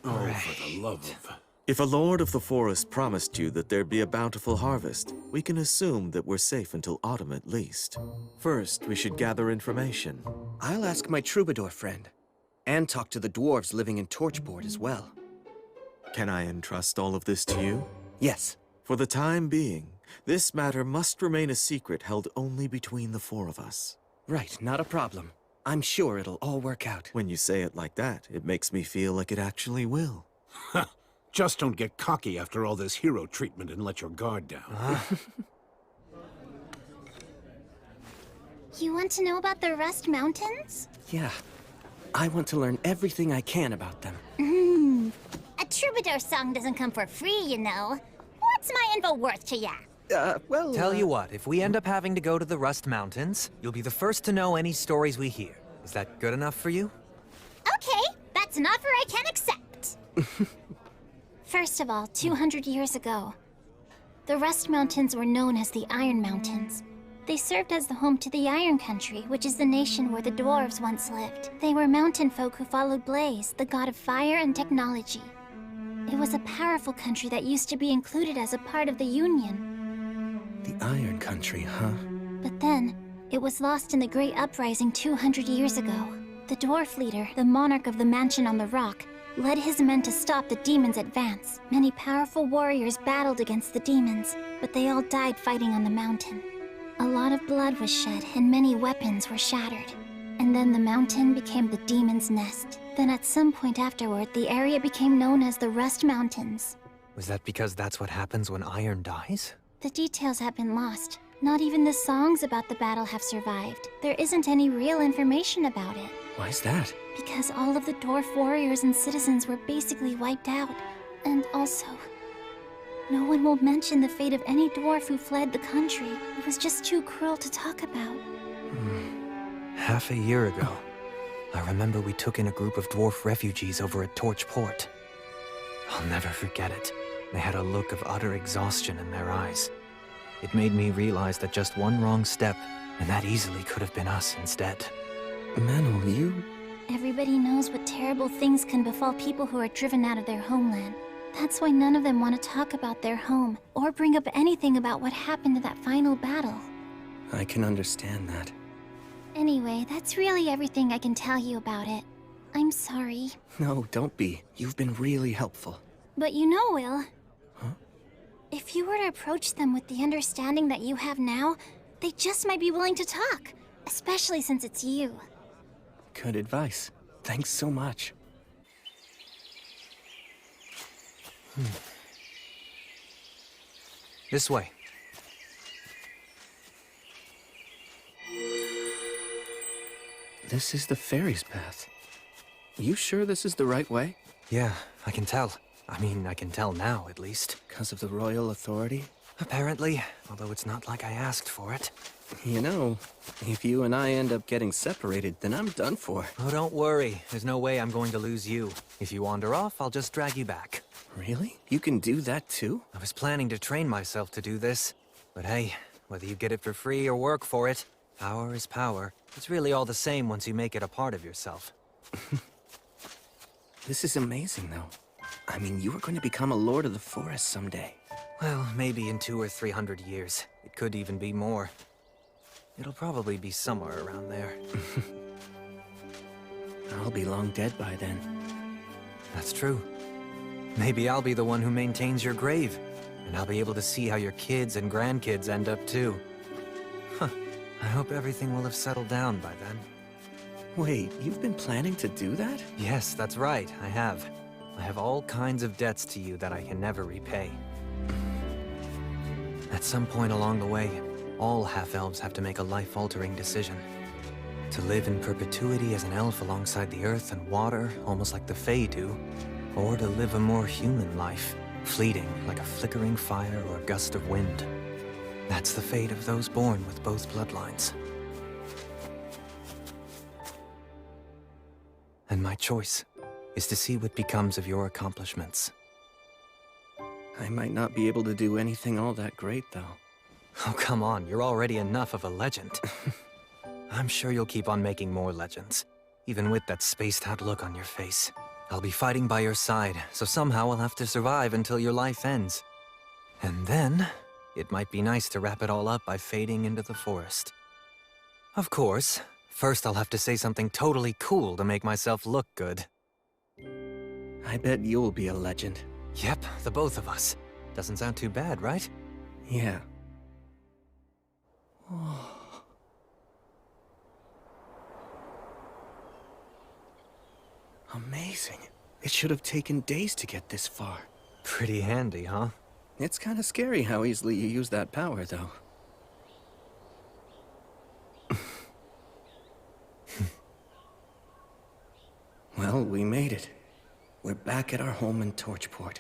Oh, for the love of... If a Lord of the Forest promised you that there'd be a bountiful harvest, we can assume that we're safe until autumn at least. First, we should gather information. I'll ask my troubadour friend, and talk to the dwarves living in Torchboard as well. Can I entrust all of this to you? Yes. For the time being, this matter must remain a secret held only between the four of us. Right, not a problem. I'm sure it'll all work out. When you say it like that, it makes me feel like it actually will. Just don't get cocky after all this hero treatment and let your guard down. You want to know about the Rust Mountains? Yeah. I want to learn everything I can about them. A troubadour song doesn't come for free, you know. What's my info worth to ya? Tell you what, if we end up having to go to the Rust Mountains, you'll be the first to know any stories we hear. Is that good enough for you? Okay, that's an offer I can accept. First of all, 200 years ago, the Rust Mountains were known as the Iron Mountains. They served as the home to the Iron Country, which is the nation where the dwarves once lived. They were mountain folk who followed Blaze, the god of fire and technology. It was a powerful country that used to be included as a part of the Union. The Iron Country, huh? But then, it was lost in the Great Uprising 200 years ago. The dwarf leader, the monarch of the mansion on the rock, led his men to stop the demons' advance. Many powerful warriors battled against the demons, but they all died fighting on the mountain. A lot of blood was shed, and many weapons were shattered. And And then the mountain became the Demon's Nest. Then at some point afterward, the area became known as the Rust Mountains. Was that because that's what happens when iron dies? The details have been lost. Not even the songs about the battle have survived. There isn't any real information about it. Why's that? Because all of the dwarf warriors and citizens were basically wiped out. And also, no one will mention the fate of any dwarf who fled the country. It was just too cruel to talk about. Half a year ago, I remember we took in a group of dwarf refugees over at Torch Port. I'll never forget it. They had a look of utter exhaustion in their eyes. It made me realize that just one wrong step, and that easily could have been us instead. Manel, you... Everybody knows what terrible things can befall people who are driven out of their homeland. That's why none of them want to talk about their home, or bring up anything about what happened in that final battle. I can understand that. Anyway, that's really everything I can tell you about it. I'm sorry. No, don't be. You've been really helpful. But you know, Will... Huh? If you were to approach them with the understanding that you have now, they just might be willing to talk. Especially since it's you. Good advice. Thanks so much. This way. This is the fairy's path. You sure this is the right way? Yeah, I can tell. I mean, I can tell now, at least. Because of the royal authority? Apparently, although it's not like I asked for it. You know, if you and I end up getting separated, then I'm done for. Oh, don't worry. There's no way I'm going to lose you. If you wander off, I'll just drag you back. Really? You can do that too? I was planning to train myself to do this. But hey, whether you get it for free or work for it, power is power. It's really all the same once you make it a part of yourself. This is amazing, though. I mean, you are going to become a lord of the forest someday. Well, maybe in 200 or 300 years. It could even be more. It'll probably be somewhere around there. I'll be long dead by then. That's true. Maybe I'll be the one who maintains your grave. And I'll be able to see how your kids and grandkids end up too. Huh. I hope everything will have settled down by then. Wait, you've been planning to do that? Yes, that's right, I have. I have all kinds of debts to you that I can never repay. At some point along the way, all half-elves have to make a life-altering decision. To live in perpetuity as an elf alongside the earth and water, almost like the Fae do, or to live a more human life, fleeting like a flickering fire or a gust of wind. That's the fate of those born with both bloodlines. And my choice is to see what becomes of your accomplishments. I might not be able to do anything all that great, though. Oh, come on, you're already enough of a legend. I'm sure you'll keep on making more legends, even with that spaced-out look on your face. I'll be fighting by your side, so somehow I'll have to survive until your life ends. And then, it might be nice to wrap it all up by fading into the forest. Of course, first I'll have to say something totally cool to make myself look good. I bet you'll be a legend. Yep, the both of us. Doesn't sound too bad, right? Yeah. Amazing. It should have taken days to get this far. Pretty handy, huh? It's kind of scary how easily you use that power, though. Well, we made it. We're back at our home in Torchport.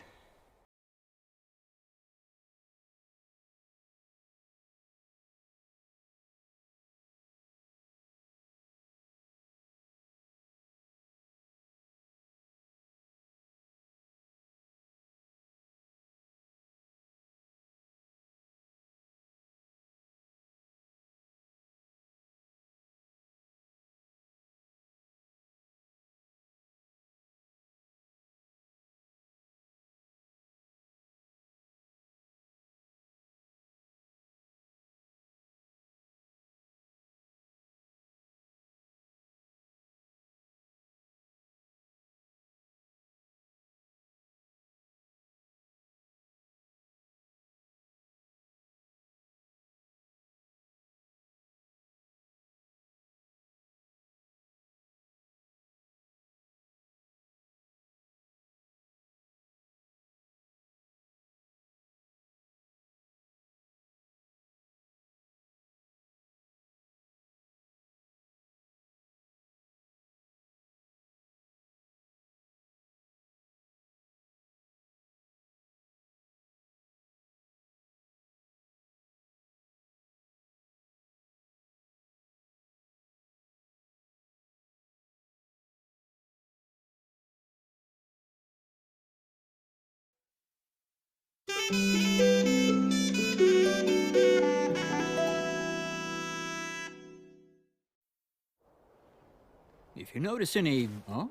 If you notice any... Huh?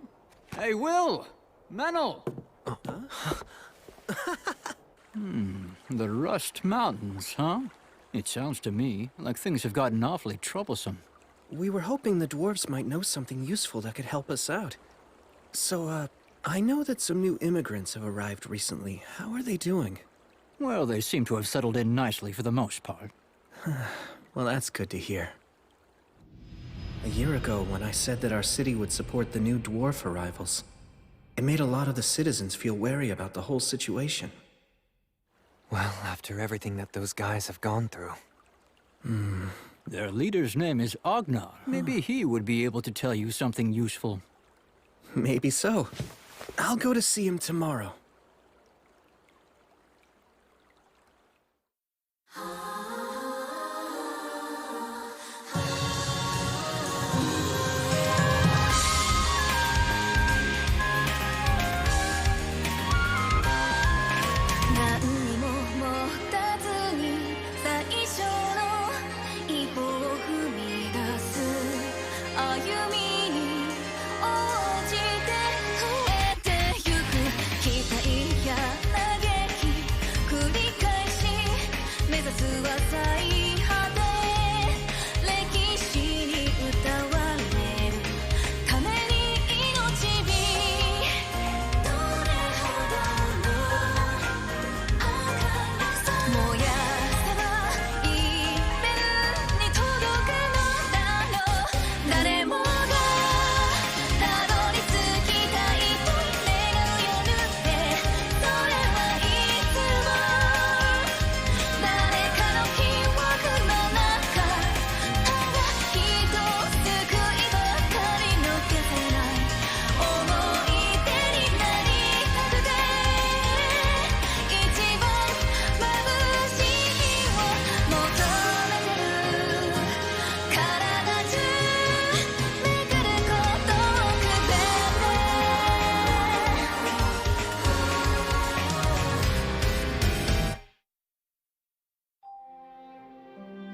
Hey, Will! Menel! The Rust Mountains, huh? It sounds to me like things have gotten awfully troublesome. We were hoping the dwarves might know something useful that could help us out. So, I know that some new immigrants have arrived recently. How are they doing? Well, they seem to have settled in nicely for the most part. Well, that's good to hear. A year ago, when I said that our city would support the new dwarf arrivals, it made a lot of the citizens feel wary about the whole situation. Well, after everything that those guys have gone through. Their leader's name is Agnar. Maybe he would be able to tell you something useful. Maybe so. I'll go to see him tomorrow.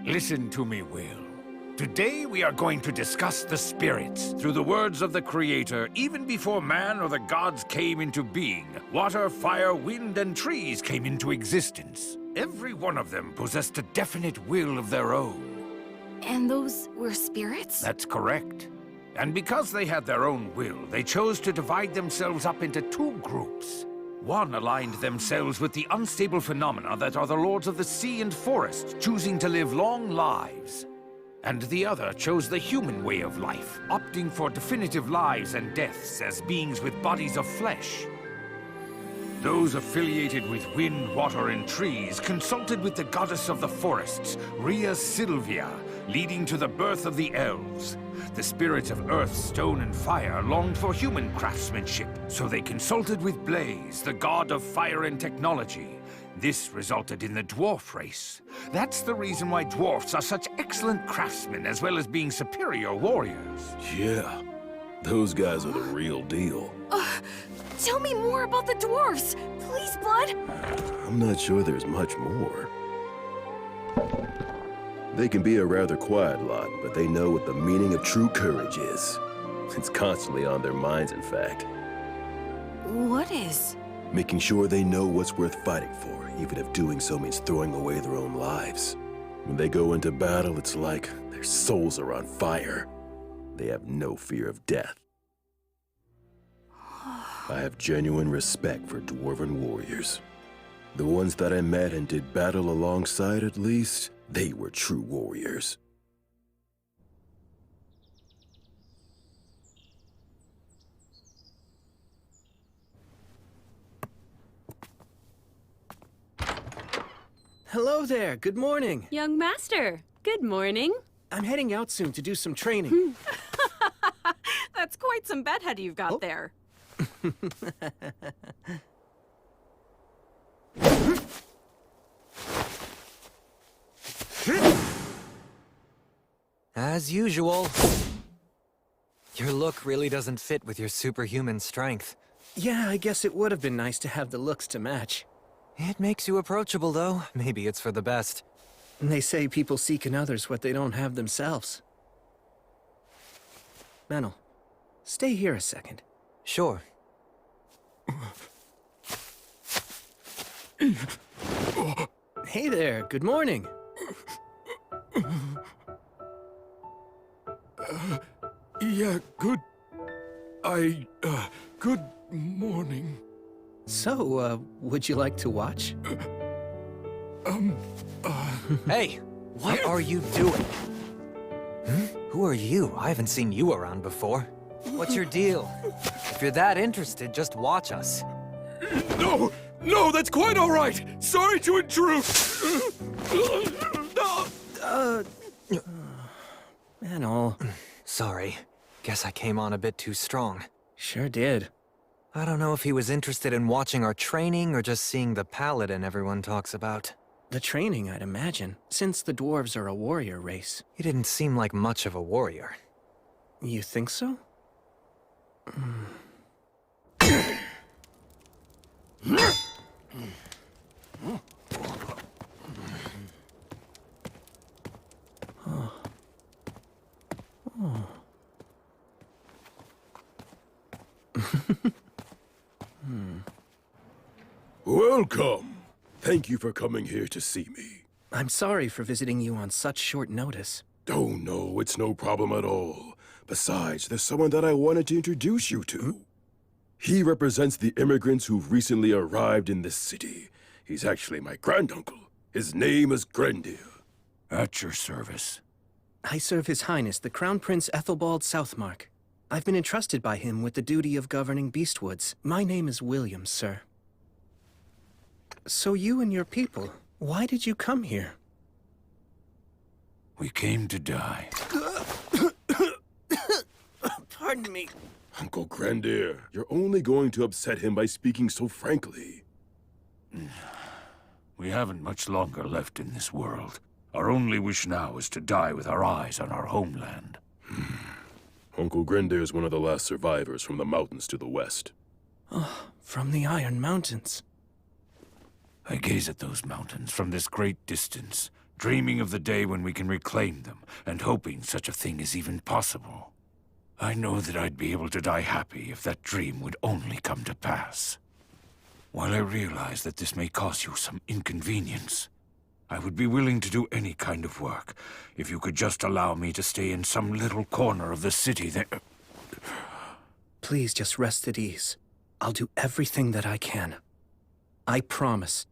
Listen to me, Will. Today we are going to discuss the spirits. Through the words of the Creator, even before man or the gods came into being, water, fire, wind, and trees came into existence. Every one of them possessed a definite will of their own. And those were spirits? That's correct. And because they had their own will, they chose to divide themselves up into two groups. One aligned themselves with the unstable phenomena that are the lords of the sea and forest, choosing to live long lives. And the other chose the human way of life, opting for definitive lives and deaths as beings with bodies of flesh. Those affiliated with wind, water, and trees consulted with the goddess of the forests, Rhea Sylvia, leading to the birth of the elves. The spirits of earth, stone, and fire longed for human craftsmanship, so they consulted with Blaze, the god of fire and technology. This resulted in the dwarf race. That's the reason why dwarfs are such excellent craftsmen as well as being superior warriors. Yeah, those guys are the real deal. Tell me more about the dwarves! Please, Blood! I'm not sure there's much more. They can be a rather quiet lot, but they know what the meaning of true courage is. It's constantly on their minds, in fact. What is? Making sure they know what's worth fighting for, even if doing so means throwing away their own lives. When they go into battle, it's like their souls are on fire. They have no fear of death. I have genuine respect for dwarven warriors. The ones that I met and did battle alongside, at least, they were true warriors. Hello there, good morning. Young master, good morning. I'm heading out soon to do some training. That's quite some bedhead you've got there. As usual. Your look really doesn't fit with your superhuman strength. Yeah, I guess it would have been nice to have the looks to match. It makes you approachable, though. Maybe it's for the best. They say people seek in others what they don't have themselves. Manel, stay here a second. Sure. Hey there, good morning. Yeah, good morning. So, would you like to watch? Hey, what are you doing? Who are you? I haven't seen you around before. What's your deal? If you're that interested, just watch us. No, that's quite all right. Sorry to intrude. Manel. Sorry. Guess I came on a bit too strong. Sure did. I don't know if he was interested in watching our training or just seeing the paladin everyone talks about. The training, I'd imagine, since the dwarves are a warrior race. He didn't seem like much of a warrior. You think so? Welcome. Thank you for coming here to see me. I'm sorry for visiting you on such short notice. Oh, no, it's no problem at all. Besides, there's someone that I wanted to introduce you to. He represents the immigrants who've recently arrived in this city. He's actually my granduncle. His name is Grendir. At your service. I serve His Highness, the Crown Prince Ethelbald Southmark. I've been entrusted by him with the duty of governing Beastwoods. My name is William, sir. So you and your people, why did you come here? We came to die. Pardon me. Uncle Grendir, you're only going to upset him by speaking so frankly. We haven't much longer left in this world. Our only wish now is to die with our eyes on our homeland. Uncle Grendir is one of the last survivors from the mountains to the west. Oh, from the Iron Mountains. I gaze at those mountains from this great distance, dreaming of the day when we can reclaim them, and hoping such a thing is even possible. I know that I'd be able to die happy if that dream would only come to pass. While I realize that this may cause you some inconvenience, I would be willing to do any kind of work if you could just allow me to stay in some little corner of the city that... Please just rest at ease. I'll do everything that I can. I promise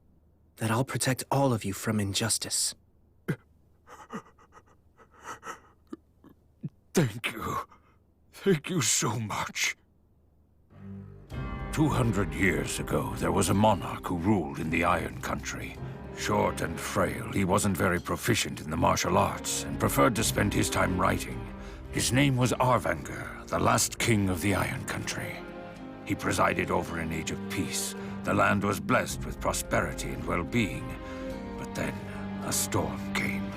that I'll protect all of you from injustice. Thank you. Thank you so much. 200 years ago, there was a monarch who ruled in the Iron Country. Short and frail, he wasn't very proficient in the martial arts and preferred to spend his time writing. His name was Arvanger, the last king of the Iron Country. He presided over an age of peace. The land was blessed with prosperity and well-being. But then, a storm came.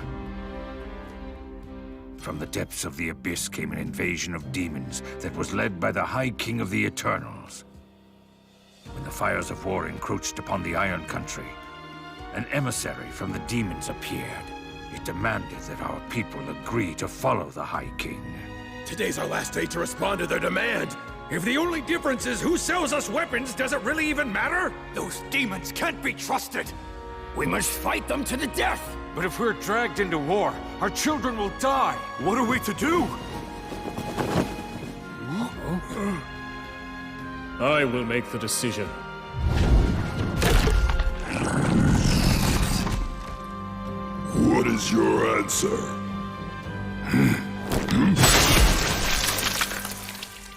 From the depths of the abyss came an invasion of demons that was led by the High King of the Eternals. When the fires of war encroached upon the Iron Country, an emissary from the demons appeared. It demanded that our people agree to follow the High King. Today's our last day to respond to their demand. If the only difference is who sells us weapons, does it really even matter? Those demons can't be trusted! We must fight them to the death! But if we're dragged into war, our children will die! What are we to do? I will make the decision. What is your answer?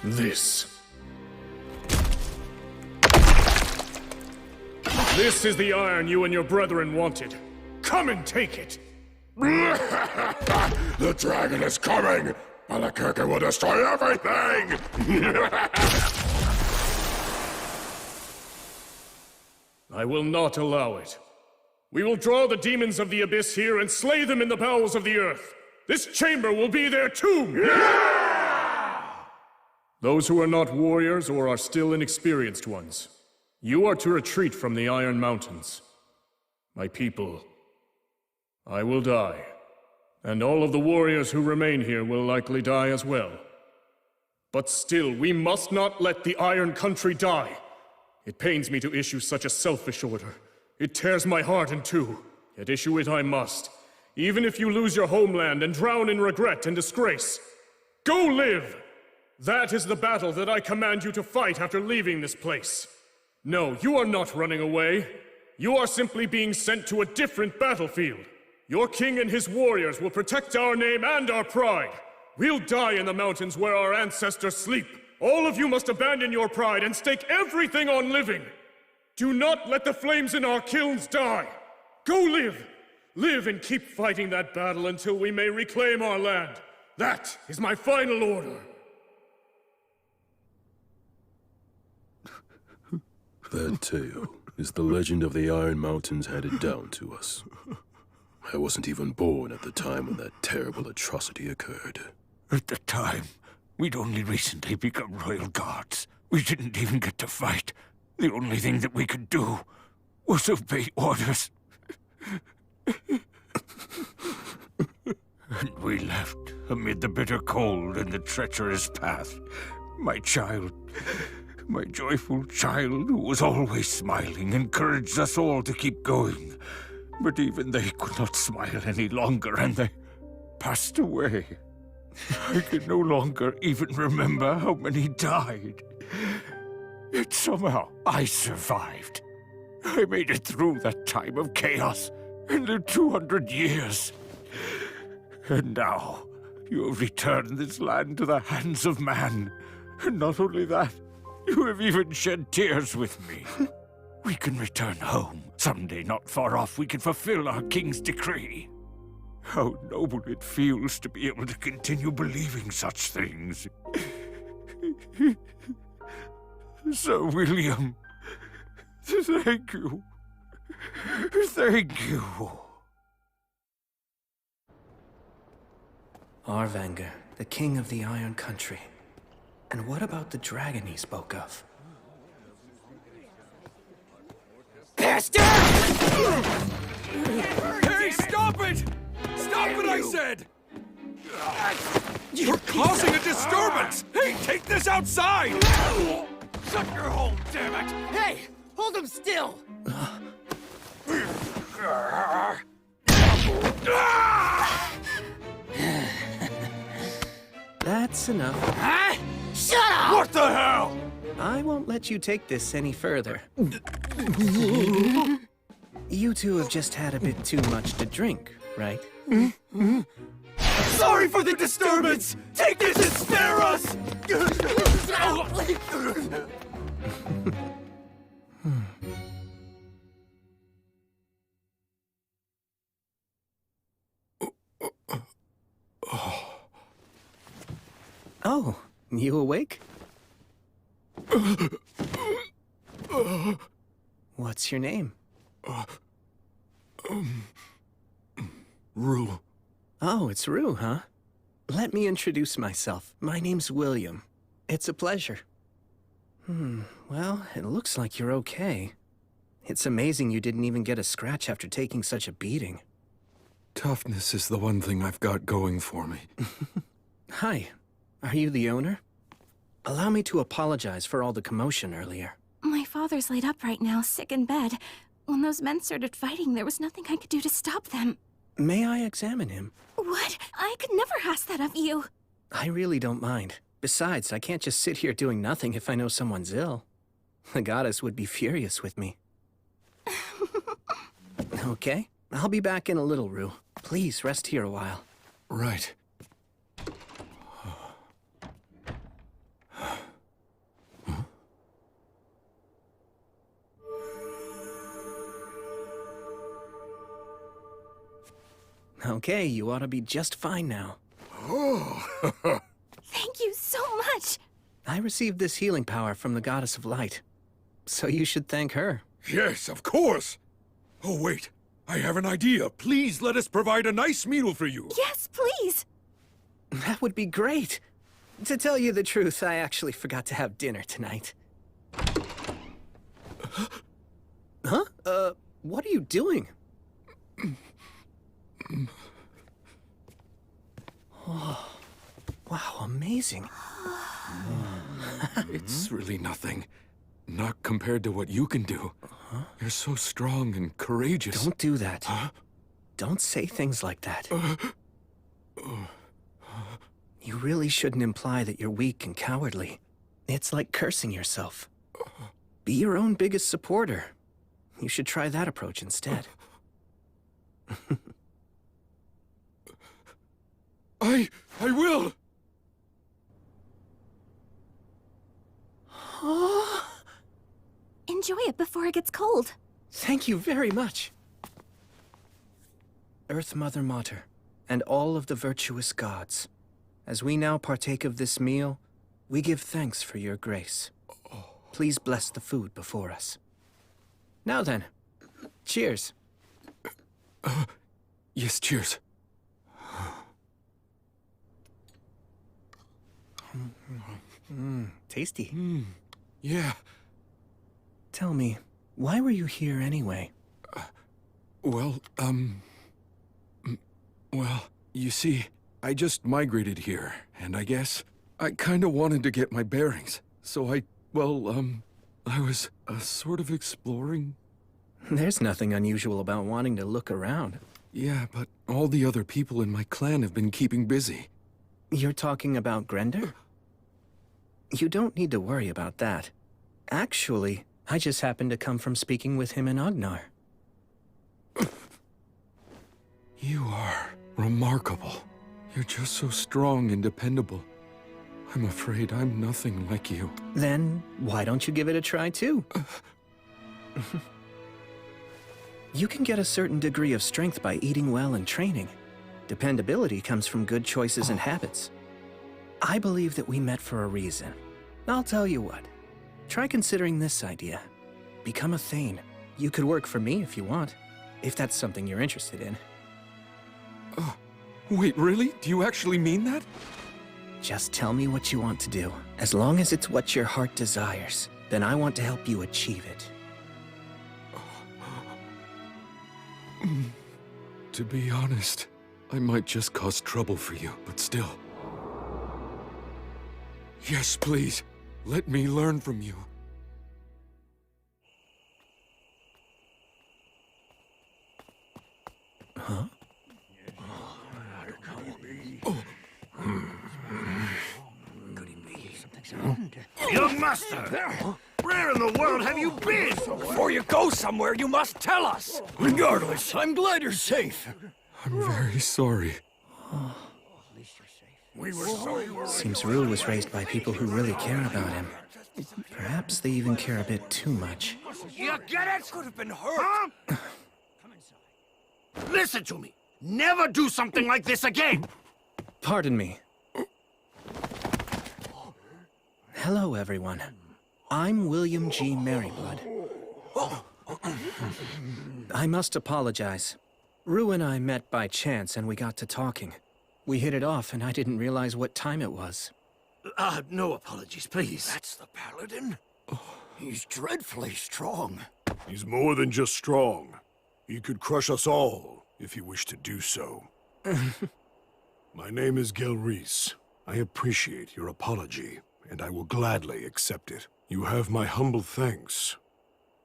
This. This is the iron you and your brethren wanted. Come and take it! The dragon is coming! Malakirka will destroy everything! I will not allow it. We will draw the demons of the abyss here and slay them in the bowels of the earth. This chamber will be their tomb! Yeah! Those who are not warriors or are still inexperienced ones, You are to retreat from the Iron Mountains. My people, I will die. And all of the warriors who remain here will likely die as well. But still, we must not let the Iron Country die. It pains me to issue such a selfish order. It tears my heart in two. Yet issue it I must. Even if you lose your homeland and drown in regret and disgrace. Go live! That is the battle that I command you to fight after leaving this place. No, you are not running away. You are simply being sent to a different battlefield. Your king and his warriors will protect our name and our pride. We'll die in the mountains where our ancestors sleep. All of you must abandon your pride and stake everything on living. Do not let the flames in our kilns die. Go live. Live and keep fighting that battle until we may reclaim our land. That is my final order. That tale is the legend of the Iron Mountains handed down to us. I wasn't even born at the time when that terrible atrocity occurred. At the time, we'd only recently become royal guards. We didn't even get to fight. The only thing that we could do was obey orders. And we left amid the bitter cold and the treacherous path. My child, my joyful child, who was always smiling, encouraged us all to keep going. But even they could not smile any longer, and they passed away. I can no longer even remember how many died. Yet somehow I survived. I made it through that time of chaos and lived 200 years. And now you have returned this land to the hands of man. And not only that, you have even shed tears with me. We can return home. Someday, not far off, we can fulfill our king's decree. How noble it feels to be able to continue believing such things. Sir William, thank you. Thank you. Arvanger, the king of the Iron Country. And what about the dragon he spoke of? Bastard! Hey, stop it! Stop it, I said! You're causing a disturbance! Hey, take this outside! Shut your hole, damn it! Hey! Hold him still! That's enough. Huh? Shut up! What the hell? I won't let you take this any further. You two have just had a bit too much to drink, right? Sorry for the disturbance! Take this and spare us! Oh, you awake? What's your name? Rue. Oh, it's Rue, huh? Let me introduce myself. My name's William. It's a pleasure. Well, it looks like you're okay. It's amazing you didn't even get a scratch after taking such a beating. Toughness is the one thing I've got going for me. Hi. Are you the owner? Allow me to apologize for all the commotion earlier. My father's laid up right now, sick in bed. When those men started fighting, there was nothing I could do to stop them. May I examine him? What? I could never ask that of you. I really don't mind. Besides, I can't just sit here doing nothing if I know someone's ill. The goddess would be furious with me. Okay, I'll be back in a little, Rue. Please rest here a while. Right. Okay, you ought to be just fine now. Thank you so much. I received this healing power from the Goddess of Light, so you should thank her. Yes, of course! Oh, wait. I have an idea. Please let us provide a nice meal for you. Yes, please. That would be great. To tell you the truth, I actually forgot to have dinner tonight. Huh? What are you doing? Oh, wow, amazing. It's really nothing. Not compared to what you can do. You're so strong and courageous. Don't do that. Don't say things like that. You really shouldn't imply that you're weak and cowardly. It's like cursing yourself. Be your own biggest supporter. You should try that approach instead. I will! Enjoy it before it gets cold. Thank you very much. Earth Mother Mater, and all of the virtuous gods, as we now partake of this meal, we give thanks for your grace. Please bless the food before us. Now then, cheers. Yes, cheers. Tasty. Yeah. Tell me, why were you here anyway? Well, you see, I just migrated here, and I guess I kinda wanted to get my bearings. So I was sort of exploring. There's nothing unusual about wanting to look around. Yeah, but all the other people in my clan have been keeping busy. You're talking about Grender? You don't need to worry about that. Actually, I just happened to come from speaking with him in Agnar. You are remarkable. You're just so strong and dependable. I'm afraid I'm nothing like you. Then, why don't you give it a try too? You can get a certain degree of strength by eating well and training. Dependability comes from good choices and habits. I believe that we met for a reason. I'll tell you what. Try considering this idea. Become a Thane. You could work for me if you want, if that's something you're interested in. Wait, really? Do you actually mean that? Just tell me what you want to do. As long as it's what your heart desires, then I want to help you achieve it. To be honest, I might just cause trouble for you, but still. Yes, please. Let me learn from you. Huh? Young master! Where in the world have you been? Before you go somewhere, you must tell us! Regardless, I'm glad you're safe. I'm very sorry. We were so Seems Rue was raised by people who really care about him. Perhaps they even care a bit too much. You get it? Could have been hurt. Huh? Listen to me. Never do something like this again. Pardon me. Hello, everyone. I'm William G. Merryblood. I must apologize. Rue and I met by chance and we got to talking. We hit it off and I didn't realize what time it was. No apologies, please. That's the Paladin? He's dreadfully strong. He's more than just strong. He could crush us all, if he wished to do so. My name is Gelreese. I appreciate your apology, and I will gladly accept it. You have my humble thanks.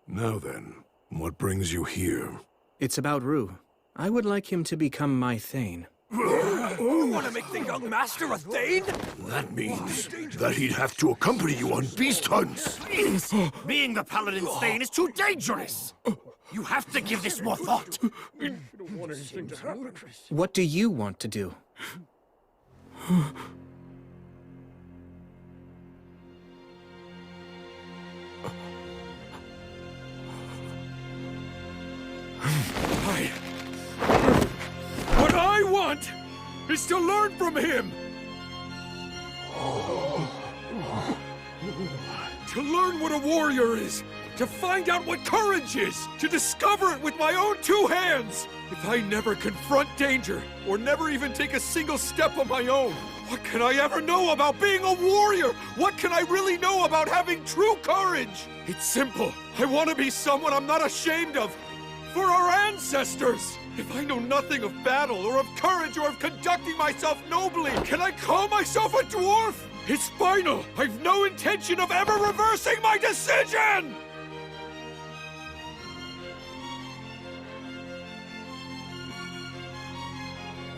Now then, what brings you here? It's about Rue. I would like him to become my Thane. You want to make the young master a Thane? That means that he'd have to accompany you on beast hunts. Please! Being the Paladin's Thane is too dangerous! You have to give this more thought. What do you want to do? What I want is to learn from him! To learn what a warrior is! To find out what courage is! To discover it with my own two hands! If I never confront danger, or never even take a single step on my own, what can I ever know about being a warrior? What can I really know about having true courage? It's simple. I want to be someone I'm not ashamed of. For our ancestors! If I know nothing of battle, or of courage, or of conducting myself nobly, can I call myself a dwarf? It's final! I've no intention of ever reversing my decision!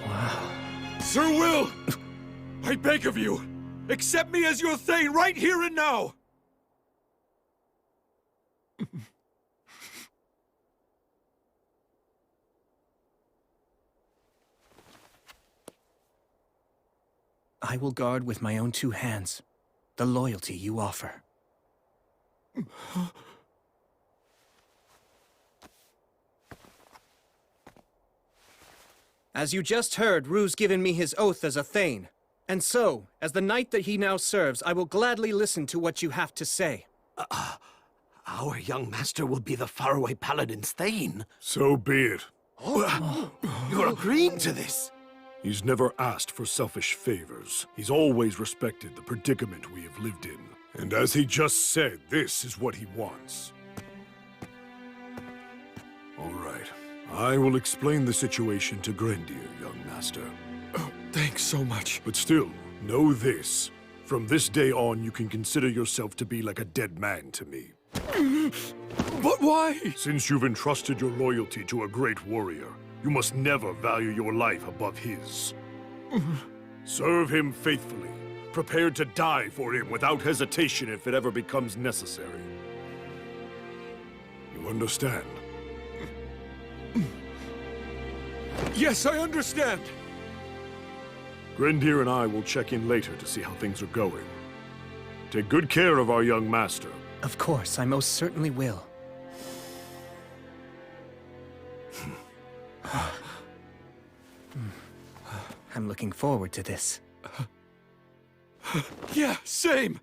Wow. Sir Will! I beg of you, accept me as your Thane right here and now! I will guard with my own 2 hands the loyalty you offer. As you just heard, Rue's given me his oath as a Thane. And so, as the knight that he now serves, I will gladly listen to what you have to say. Our young master will be the Faraway Paladin's Thane. So be it. You're agreeing to this? He's never asked for selfish favors. He's always respected the predicament we have lived in. And as he just said, this is what he wants. All right. I will explain the situation to Grendir, young master. Oh, thanks so much. But still, know this. From this day on, you can consider yourself to be like a dead man to me. But why? Since you've entrusted your loyalty to a great warrior, you must never value your life above his. Serve him faithfully, prepared to die for him without hesitation if it ever becomes necessary. You understand? Yes, I understand! Grendir and I will check in later to see how things are going. Take good care of our young master. Of course, I most certainly will. I'm looking forward to this. Yeah, same!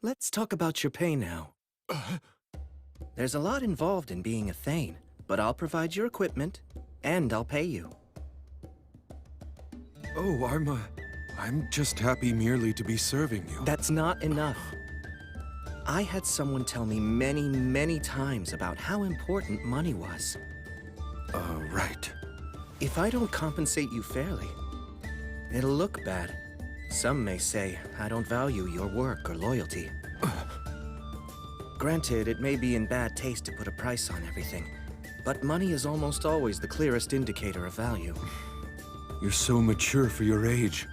Let's talk about your pay now. There's a lot involved in being a Thane, but I'll provide your equipment, and I'll pay you. Oh, I'm just happy merely to be serving you. That's not enough. I had someone tell me many, many times about how important money was. Right. If I don't compensate you fairly, it'll look bad. Some may say I don't value your work or loyalty. Granted, it may be in bad taste to put a price on everything, but money is almost always the clearest indicator of value. You're so mature for your age.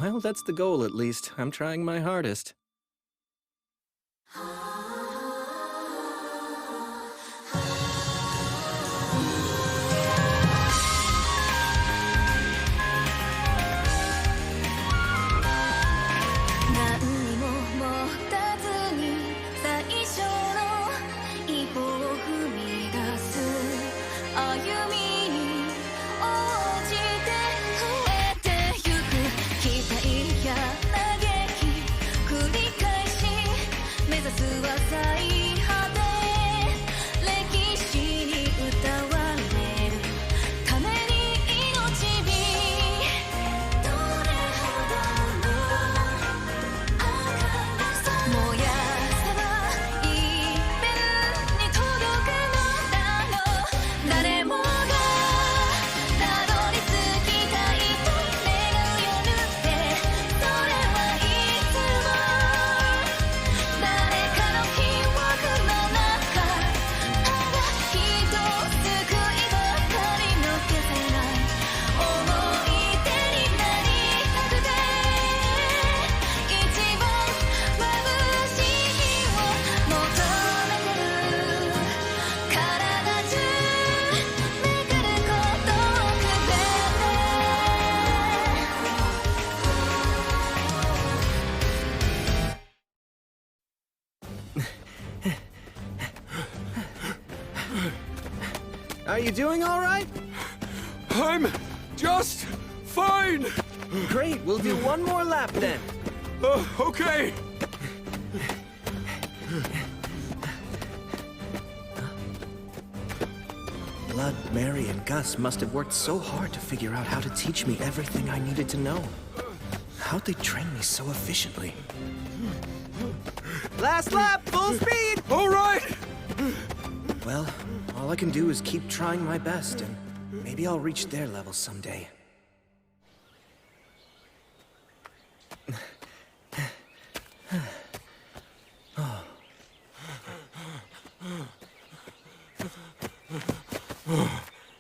Well, that's the goal at least. I'm trying my hardest. Are you doing all right? I'm just fine! Great, we'll do one more lap then. Okay! Blood, Mary, and Gus must have worked so hard to figure out how to teach me everything I needed to know. How'd they train me so efficiently? Last lap, full speed! All right! Well, all I can do is keep trying my best, and maybe I'll reach their level someday.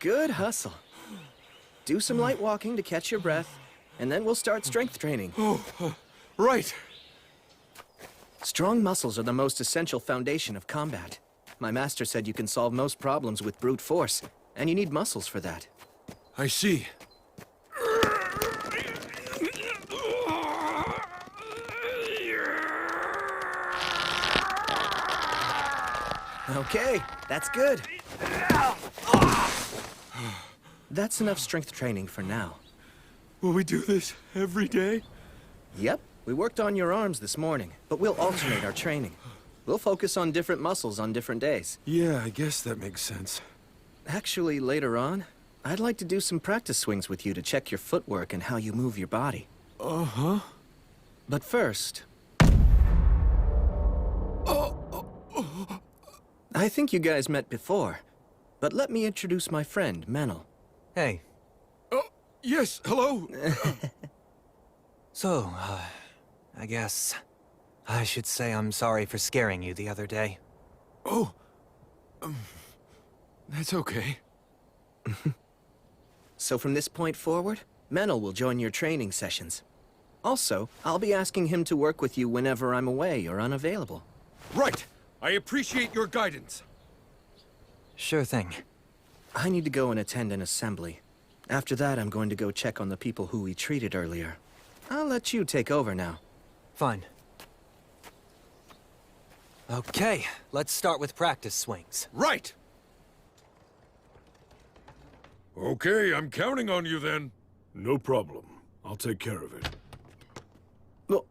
Good hustle. Do some light walking to catch your breath, and then we'll start strength training. Right. Strong muscles are the most essential foundation of combat. My master said you can solve most problems with brute force, and you need muscles for that. I see. Okay, that's good. That's enough strength training for now. Will we do this every day? Yep, we worked on your arms this morning, but we'll alternate our training. We'll focus on different muscles on different days. Yeah, I guess that makes sense. Actually, later on, I'd like to do some practice swings with you to check your footwork and how you move your body. Uh-huh. But first... I think you guys met before, but let me introduce my friend, Menel. Hey. Oh, yes, hello. So, I guess I should say I'm sorry for scaring you the other day. Oh, that's okay. So from this point forward, Menel will join your training sessions. Also, I'll be asking him to work with you whenever I'm away or unavailable. Right! I appreciate your guidance. Sure thing. I need to go and attend an assembly. After that, I'm going to go check on the people who we treated earlier. I'll let you take over now. Fine. Okay, let's start with practice swings. Right! Okay, I'm counting on you then. No problem. I'll take care of it. Well...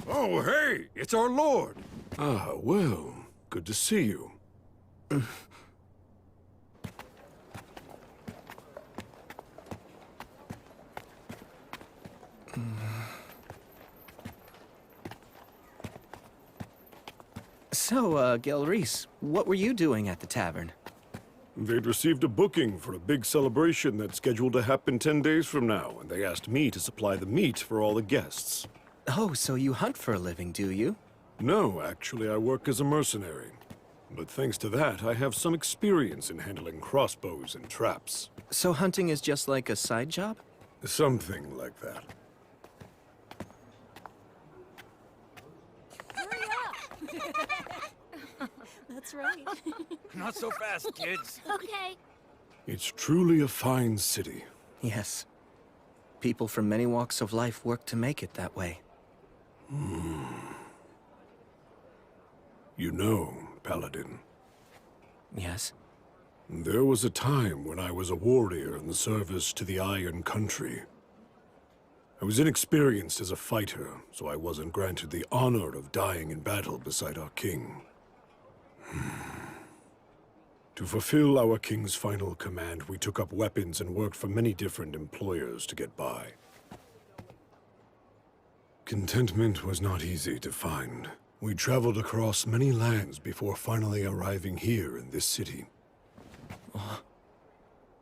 Oh, hey! It's our lord! Ah, well, good to see you. So, Gelreese, what were you doing at the tavern? They'd received a booking for a big celebration that's scheduled to happen 10 days from now, and they asked me to supply the meat for all the guests. Oh, so you hunt for a living, do you? No, actually, I work as a mercenary. But thanks to that, I have some experience in handling crossbows and traps. So hunting is just like a side job? Something like that. Hurry up! That's right. Not so fast, kids. Okay. It's truly a fine city. Yes. People from many walks of life work to make it that way. You know, Paladin. Yes? There was a time when I was a warrior in the service to the Iron Country. I was inexperienced as a fighter, so I wasn't granted the honor of dying in battle beside our king. To fulfill our king's final command, we took up weapons and worked for many different employers to get by. Contentment was not easy to find. We traveled across many lands before finally arriving here in this city.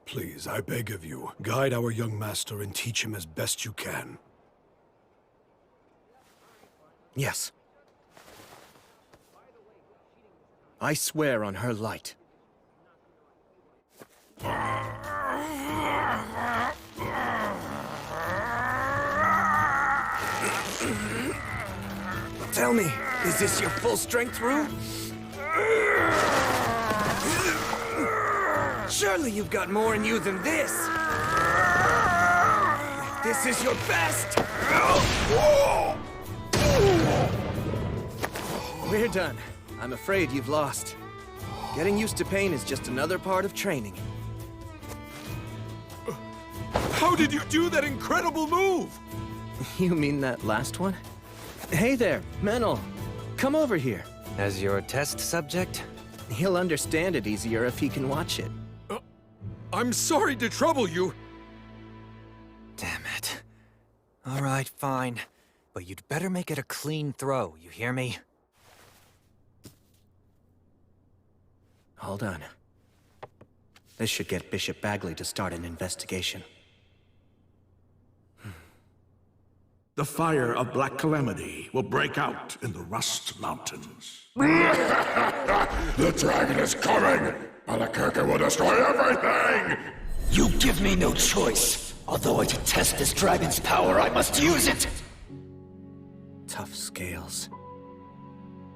Please, I beg of you, guide our young master and teach him as best you can. Yes. I swear on her light. Tell me, is this your full strength room? Surely you've got more in you than this! This is your best! We're done. I'm afraid you've lost. Getting used to pain is just another part of training. How did you do that incredible move? You mean that last one? Hey there, Menel. Come over here. As your test subject? He'll understand it easier if he can watch it. I'm sorry to trouble you. Damn it. All right, fine. But you'd better make it a clean throw, you hear me? Hold on. This should get Bishop Bagley to start an investigation. The fire of Black Calamity will break out in the Rust Mountains. The dragon is coming! Albuquerque will destroy everything! You give me no choice. Although to test this dragon's power, I must use it! Tough scales.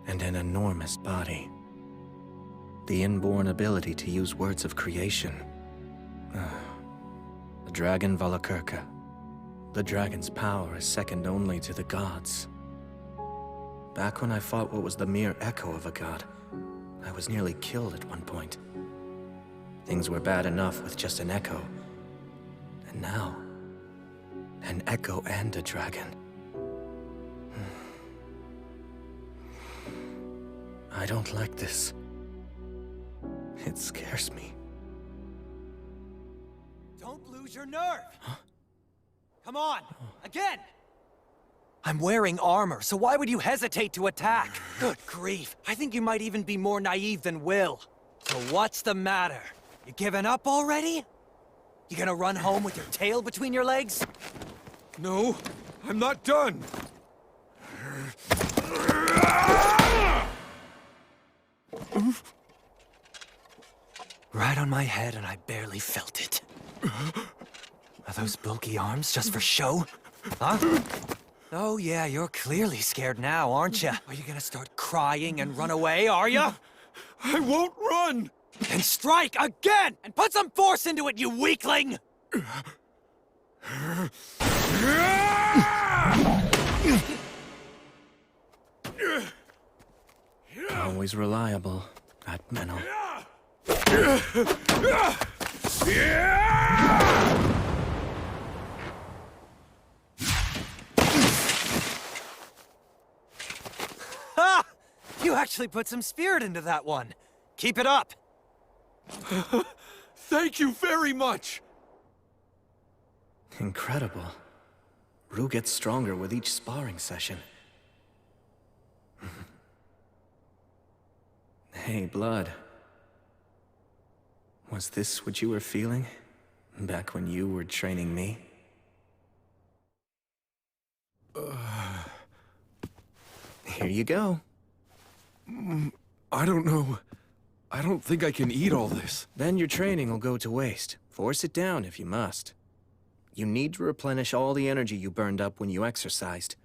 And an enormous body. The inborn ability to use words of creation. The dragon Valakirka. The dragon's power is second only to the gods. Back when I fought what was the mere echo of a god, I was nearly killed at one point. Things were bad enough with just an echo. And now, an echo and a dragon. I don't like this. It scares me. Don't lose your nerve! Huh? Come on! Again! I'm wearing armor, so why would you hesitate to attack? Good grief, I think you might even be more naive than Will. So what's the matter? You giving up already? You gonna run home with your tail between your legs? No, I'm not done. Right on my head, and I barely felt it. Are those bulky arms just for show? Huh? Oh yeah, you're clearly scared now, aren't you? Are you gonna start crying and run away, are you? I won't run! Then strike again! And put some force into it, you weakling! Always reliable, that Menel. Ha! You actually put some spirit into that one. Keep it up. Thank you very much. Incredible. Rue gets stronger with each sparring session. Hey, Blood. Was this what you were feeling back when you were training me? Here you go. I don't know. I don't think I can eat all this. Then your training will go to waste. Force it down if you must. You need to replenish all the energy you burned up when you exercised.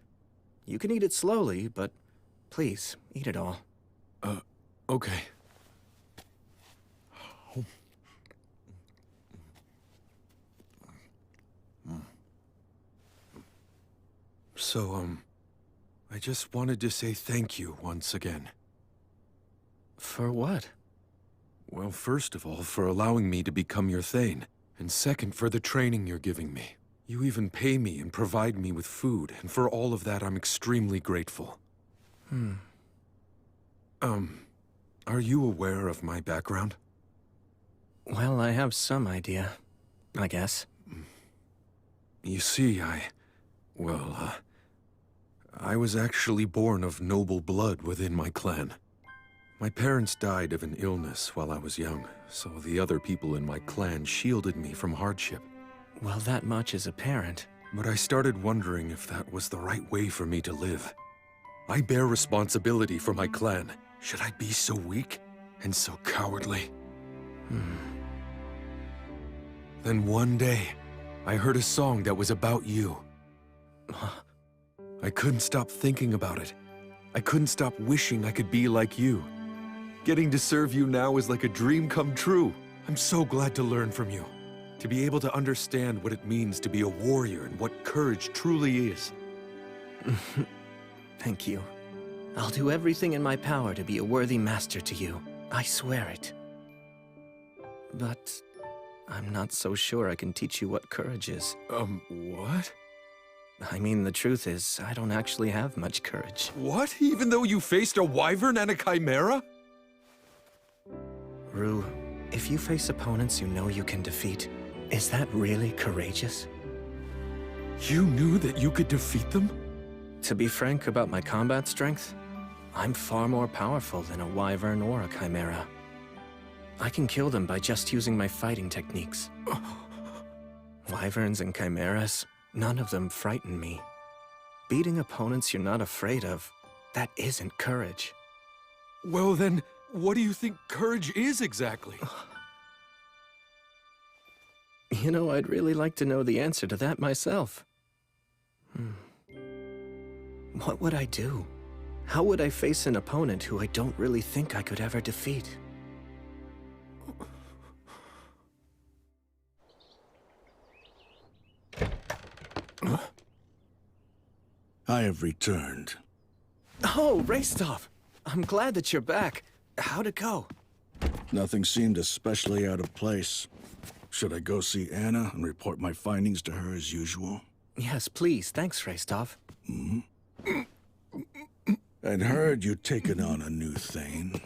You can eat it slowly, but please, eat it all. Okay. So, I just wanted to say thank you once again. For what? Well, first of all, for allowing me to become your Thane, and second, for the training you're giving me. You even pay me and provide me with food, and for all of that, I'm extremely grateful. Are you aware of my background? Well, I have some idea, I guess. You see, I was actually born of noble blood within my clan. My parents died of an illness while I was young, so the other people in my clan shielded me from hardship. Well, that much is apparent. But I started wondering if that was the right way for me to live. I bear responsibility for my clan. Should I be so weak and so cowardly? Then one day, I heard a song that was about you. I couldn't stop thinking about it. I couldn't stop wishing I could be like you. Getting to serve you now is like a dream come true. I'm so glad to learn from you. To be able to understand what it means to be a warrior and what courage truly is. Thank you. I'll do everything in my power to be a worthy master to you. I swear it. But I'm not so sure I can teach you what courage is. What? I mean, the truth is, I don't actually have much courage. What? Even though you faced a wyvern and a chimera? Rue, if you face opponents you know you can defeat, is that really courageous? You knew that you could defeat them? To be frank about my combat strength, I'm far more powerful than a wyvern or a chimera. I can kill them by just using my fighting techniques. Wyverns and chimeras, none of them frighten me. Beating opponents you're not afraid of, that isn't courage. Well then, what do you think courage is exactly? You know, I'd really like to know the answer to that myself. What would I do? How would I face an opponent who I don't really think I could ever defeat? I have returned. Oh, Restov! I'm glad that you're back. How'd it go? Nothing seemed especially out of place. Should I go see Anna and report my findings to her as usual? Yes, please. Thanks, Restov. I'd heard you'd taken on a new thing.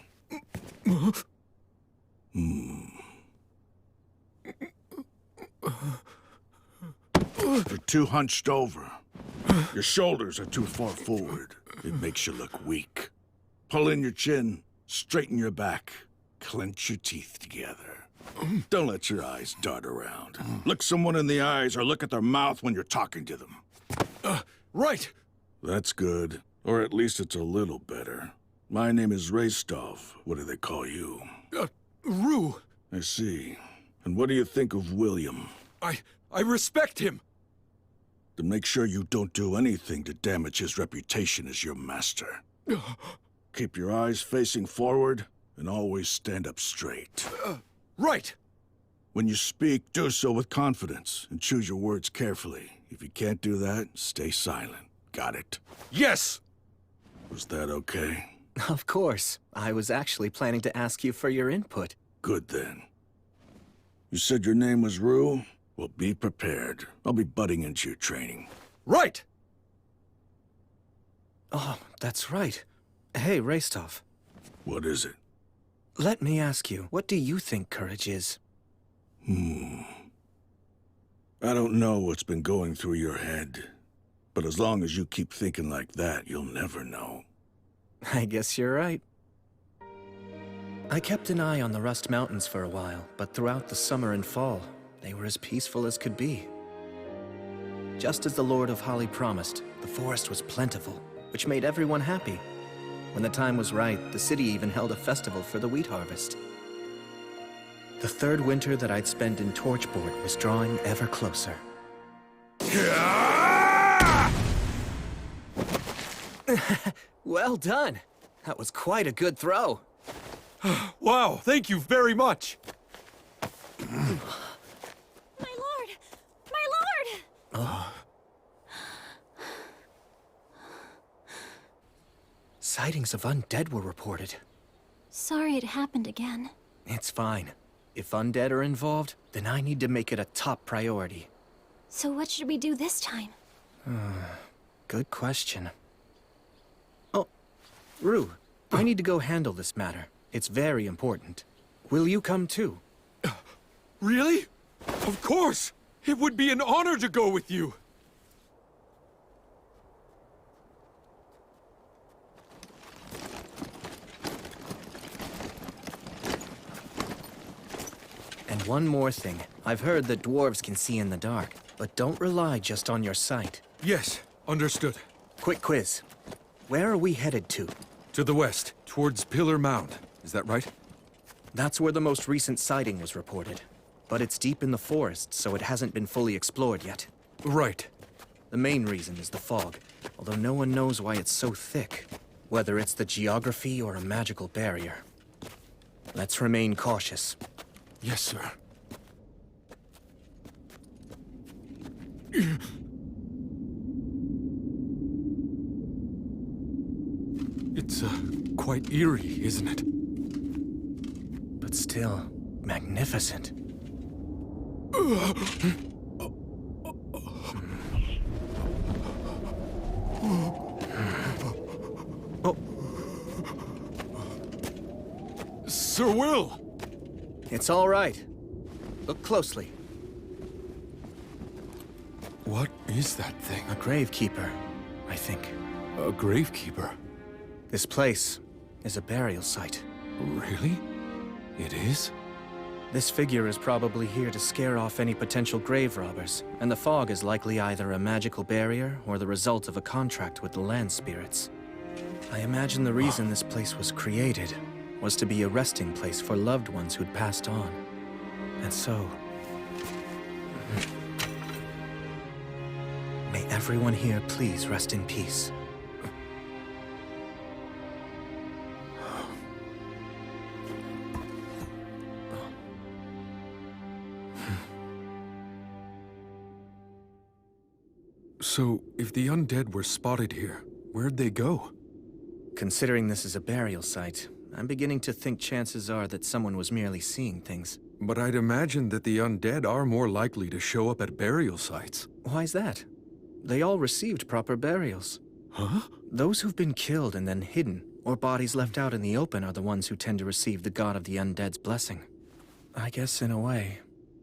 You're too hunched over. Your shoulders are too far forward. It makes you look weak. Pull in your chin, straighten your back, clench your teeth together. Don't let your eyes dart around. Look someone in the eyes or look at their mouth when you're talking to them. Right! That's good. Or at least it's a little better. My name is Restov. What do they call you? Rue. I see. And what do you think of William? I respect him. Then make sure you don't do anything to damage his reputation as your master. Keep your eyes facing forward and always stand up straight. Right! When you speak, do so with confidence and choose your words carefully. If you can't do that, stay silent. Got it? Yes! Was that okay? Of course. I was actually planning to ask you for your input. Good then. You said your name was Rue? Well, be prepared. I'll be butting into your training. Right! Oh, that's right. Hey, Restov. What is it? Let me ask you, what do you think courage is? I don't know what's been going through your head, but as long as you keep thinking like that, you'll never know. I guess you're right. I kept an eye on the Rust Mountains for a while, but throughout the summer and fall, they were as peaceful as could be. Just as the Lord of Holly promised, the forest was plentiful, which made everyone happy. When the time was right, the city even held a festival for the wheat harvest. The third winter that I'd spent in Torchboard was drawing ever closer. Well done! That was quite a good throw. Wow, thank you very much! My lord! My lord! Oh. Sightings of undead were reported. Sorry it happened again. It's fine. If undead are involved, then I need to make it a top priority. So what should we do this time? Good question. Oh, Rue, I need to go handle this matter. It's very important. Will you come too? Really? Of course! It would be an honor to go with you! And one more thing. I've heard that dwarves can see in the dark, but don't rely just on your sight. Yes, understood. Quick quiz. Where are we headed to? To the west, towards Pillar Mound. Is that right? That's where the most recent sighting was reported. But it's deep in the forest, so it hasn't been fully explored yet. Right. The main reason is the fog, although no one knows why it's so thick. Whether it's the geography or a magical barrier. Let's remain cautious. Yes, sir. It's, quite eerie, isn't it? still magnificent. Oh. Sir Will! It's all right. Look closely. What is that thing? A gravekeeper, I think. A gravekeeper? This place is a burial site. Really? It is? This figure is probably here to scare off any potential grave robbers, and the fog is likely either a magical barrier or the result of a contract with the land spirits. I imagine the reason this place was created was to be a resting place for loved ones who'd passed on. And so... may everyone here please rest in peace. So, if the undead were spotted here, where'd they go? Considering this is a burial site, I'm beginning to think chances are that someone was merely seeing things. But I'd imagine that the undead are more likely to show up at burial sites. Why's that? They all received proper burials. Huh? Those who've been killed and then hidden, or bodies left out in the open, are the ones who tend to receive the god of the undead's blessing. I guess in a way,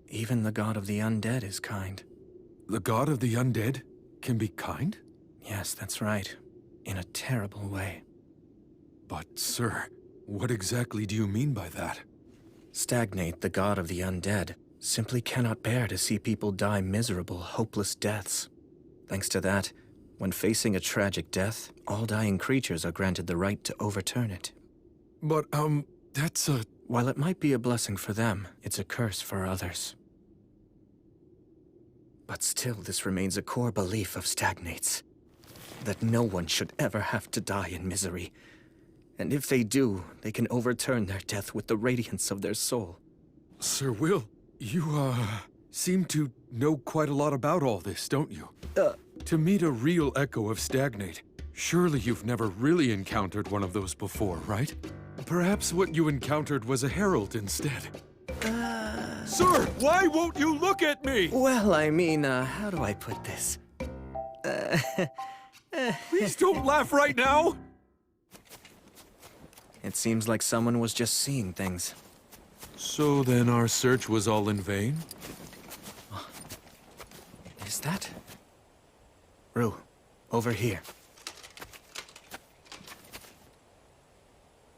even the god of the undead is kind. The god of the undead can be kind? Yes, that's right. In a terrible way. But, sir, what exactly do you mean by that? Stagnate, the god of the undead, simply cannot bear to see people die miserable, hopeless deaths. Thanks to that, when facing a tragic death, all dying creatures are granted the right to overturn it. But, that's a... While it might be a blessing for them, it's a curse for others. But still, this remains a core belief of Stagnate's. That no one should ever have to die in misery. And if they do, they can overturn their death with the radiance of their soul. Sir Will, you, seem to know quite a lot about all this, don't you? To meet a real echo of Stagnate, surely you've never really encountered one of those before, right? Perhaps what you encountered was a herald instead. Sir, why won't you look at me? Well, I mean, how do I put this? Please don't laugh right now! It seems like someone was just seeing things. So then our search was all in vain? Is that? Rue, over here.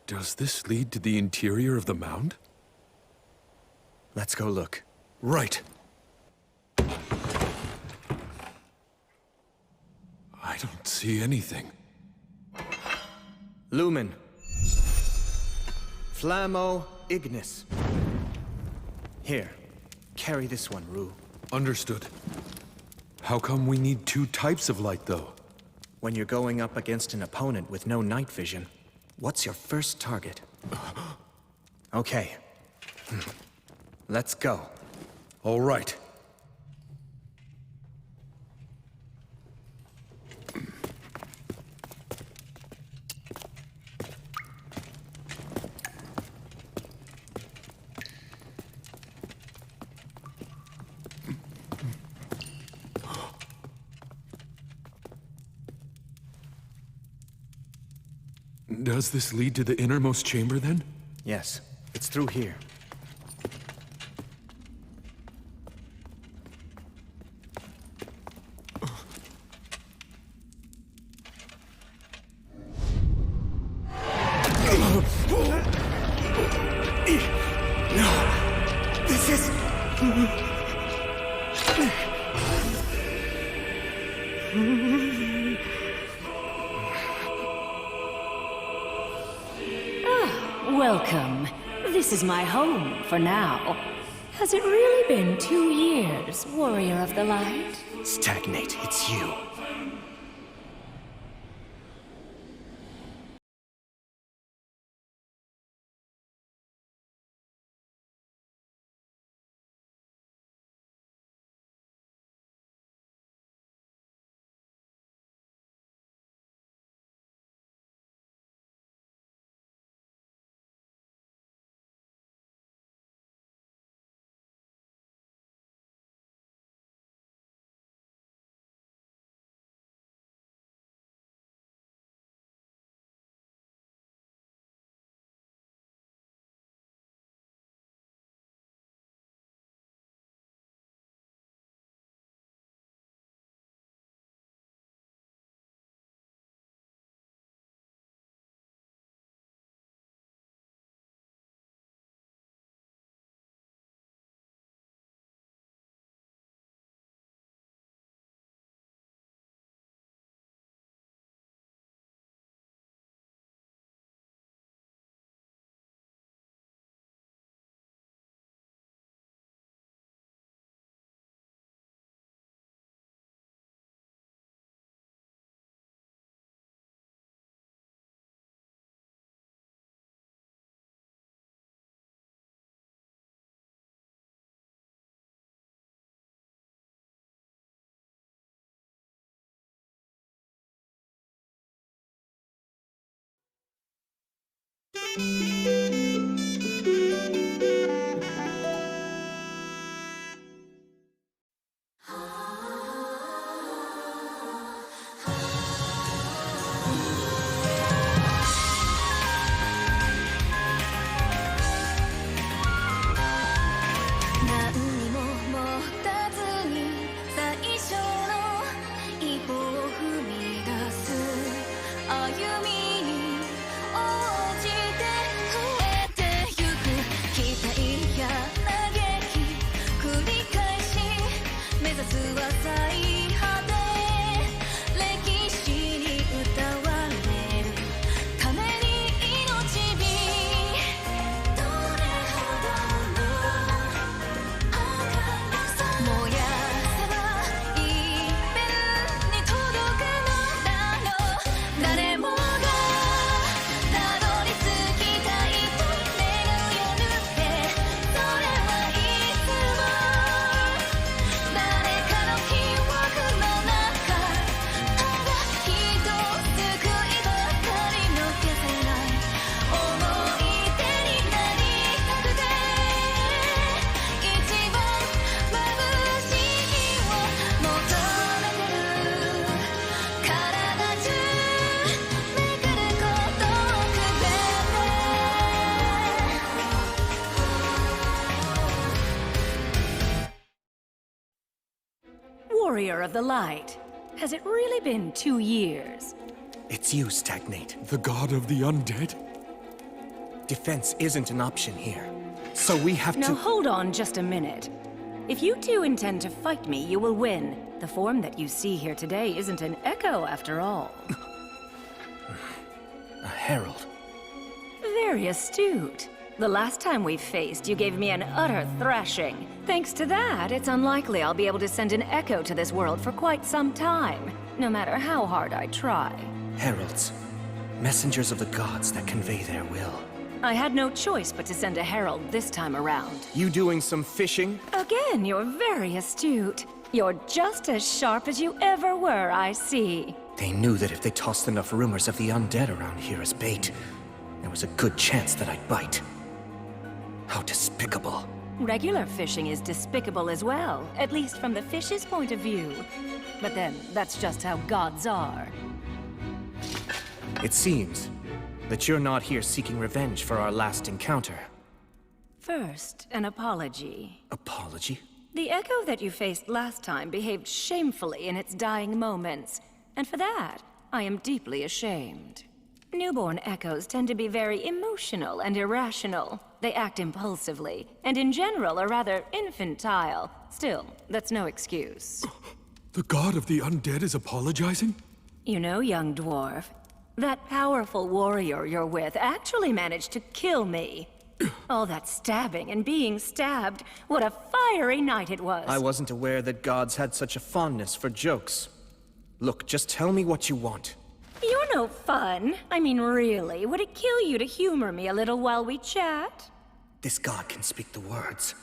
Does this lead to the interior of the mound? Let's go look. Right. I don't see anything. Lumen. Flammo Ignis. Here, carry this one, Rue. Understood. How come we need two types of light, though? When you're going up against an opponent with no night vision, what's your first target? Okay. Let's go. All right. Does this lead to the innermost chamber, then? Yes, it's through here. No! This is... Welcome. This is my home for now. Has it really been 2 years, Warrior of the Light? Stagnate, it's you. Warrior of the Light. Has it really been 2 years? It's you, Stagnate. The god of the undead? Defense isn't an option here. So we have to— Now hold on just a minute. If you two intend to fight me, you will win. The form that you see here today isn't an echo after all. A herald. Very astute. The last time we faced, you gave me an utter thrashing. Thanks to that, it's unlikely I'll be able to send an echo to this world for quite some time, no matter how hard I try. Heralds. Messengers of the gods that convey their will. I had no choice but to send a herald this time around. You doing some fishing? Again, you're very astute. You're just as sharp as you ever were, I see. They knew that if they tossed enough rumors of the undead around here as bait, there was a good chance that I'd bite. How despicable. Regular fishing is despicable as well, at least from the fish's point of view. But then, that's just how gods are. It seems that you're not here seeking revenge for our last encounter. First, an apology. Apology? The echo that you faced last time behaved shamefully in its dying moments, and for that, I am deeply ashamed. Newborn echoes tend to be very emotional and irrational. They act impulsively, and in general are rather infantile. Still, that's no excuse. The god of the undead is apologizing? You know, young dwarf, that powerful warrior you're with actually managed to kill me. All that stabbing and being stabbed, what a fiery night it was. I wasn't aware that gods had such a fondness for jokes. Look, just tell me what you want. You're no fun. I mean, really, would it kill you to humor me a little while we chat? This god can speak the words.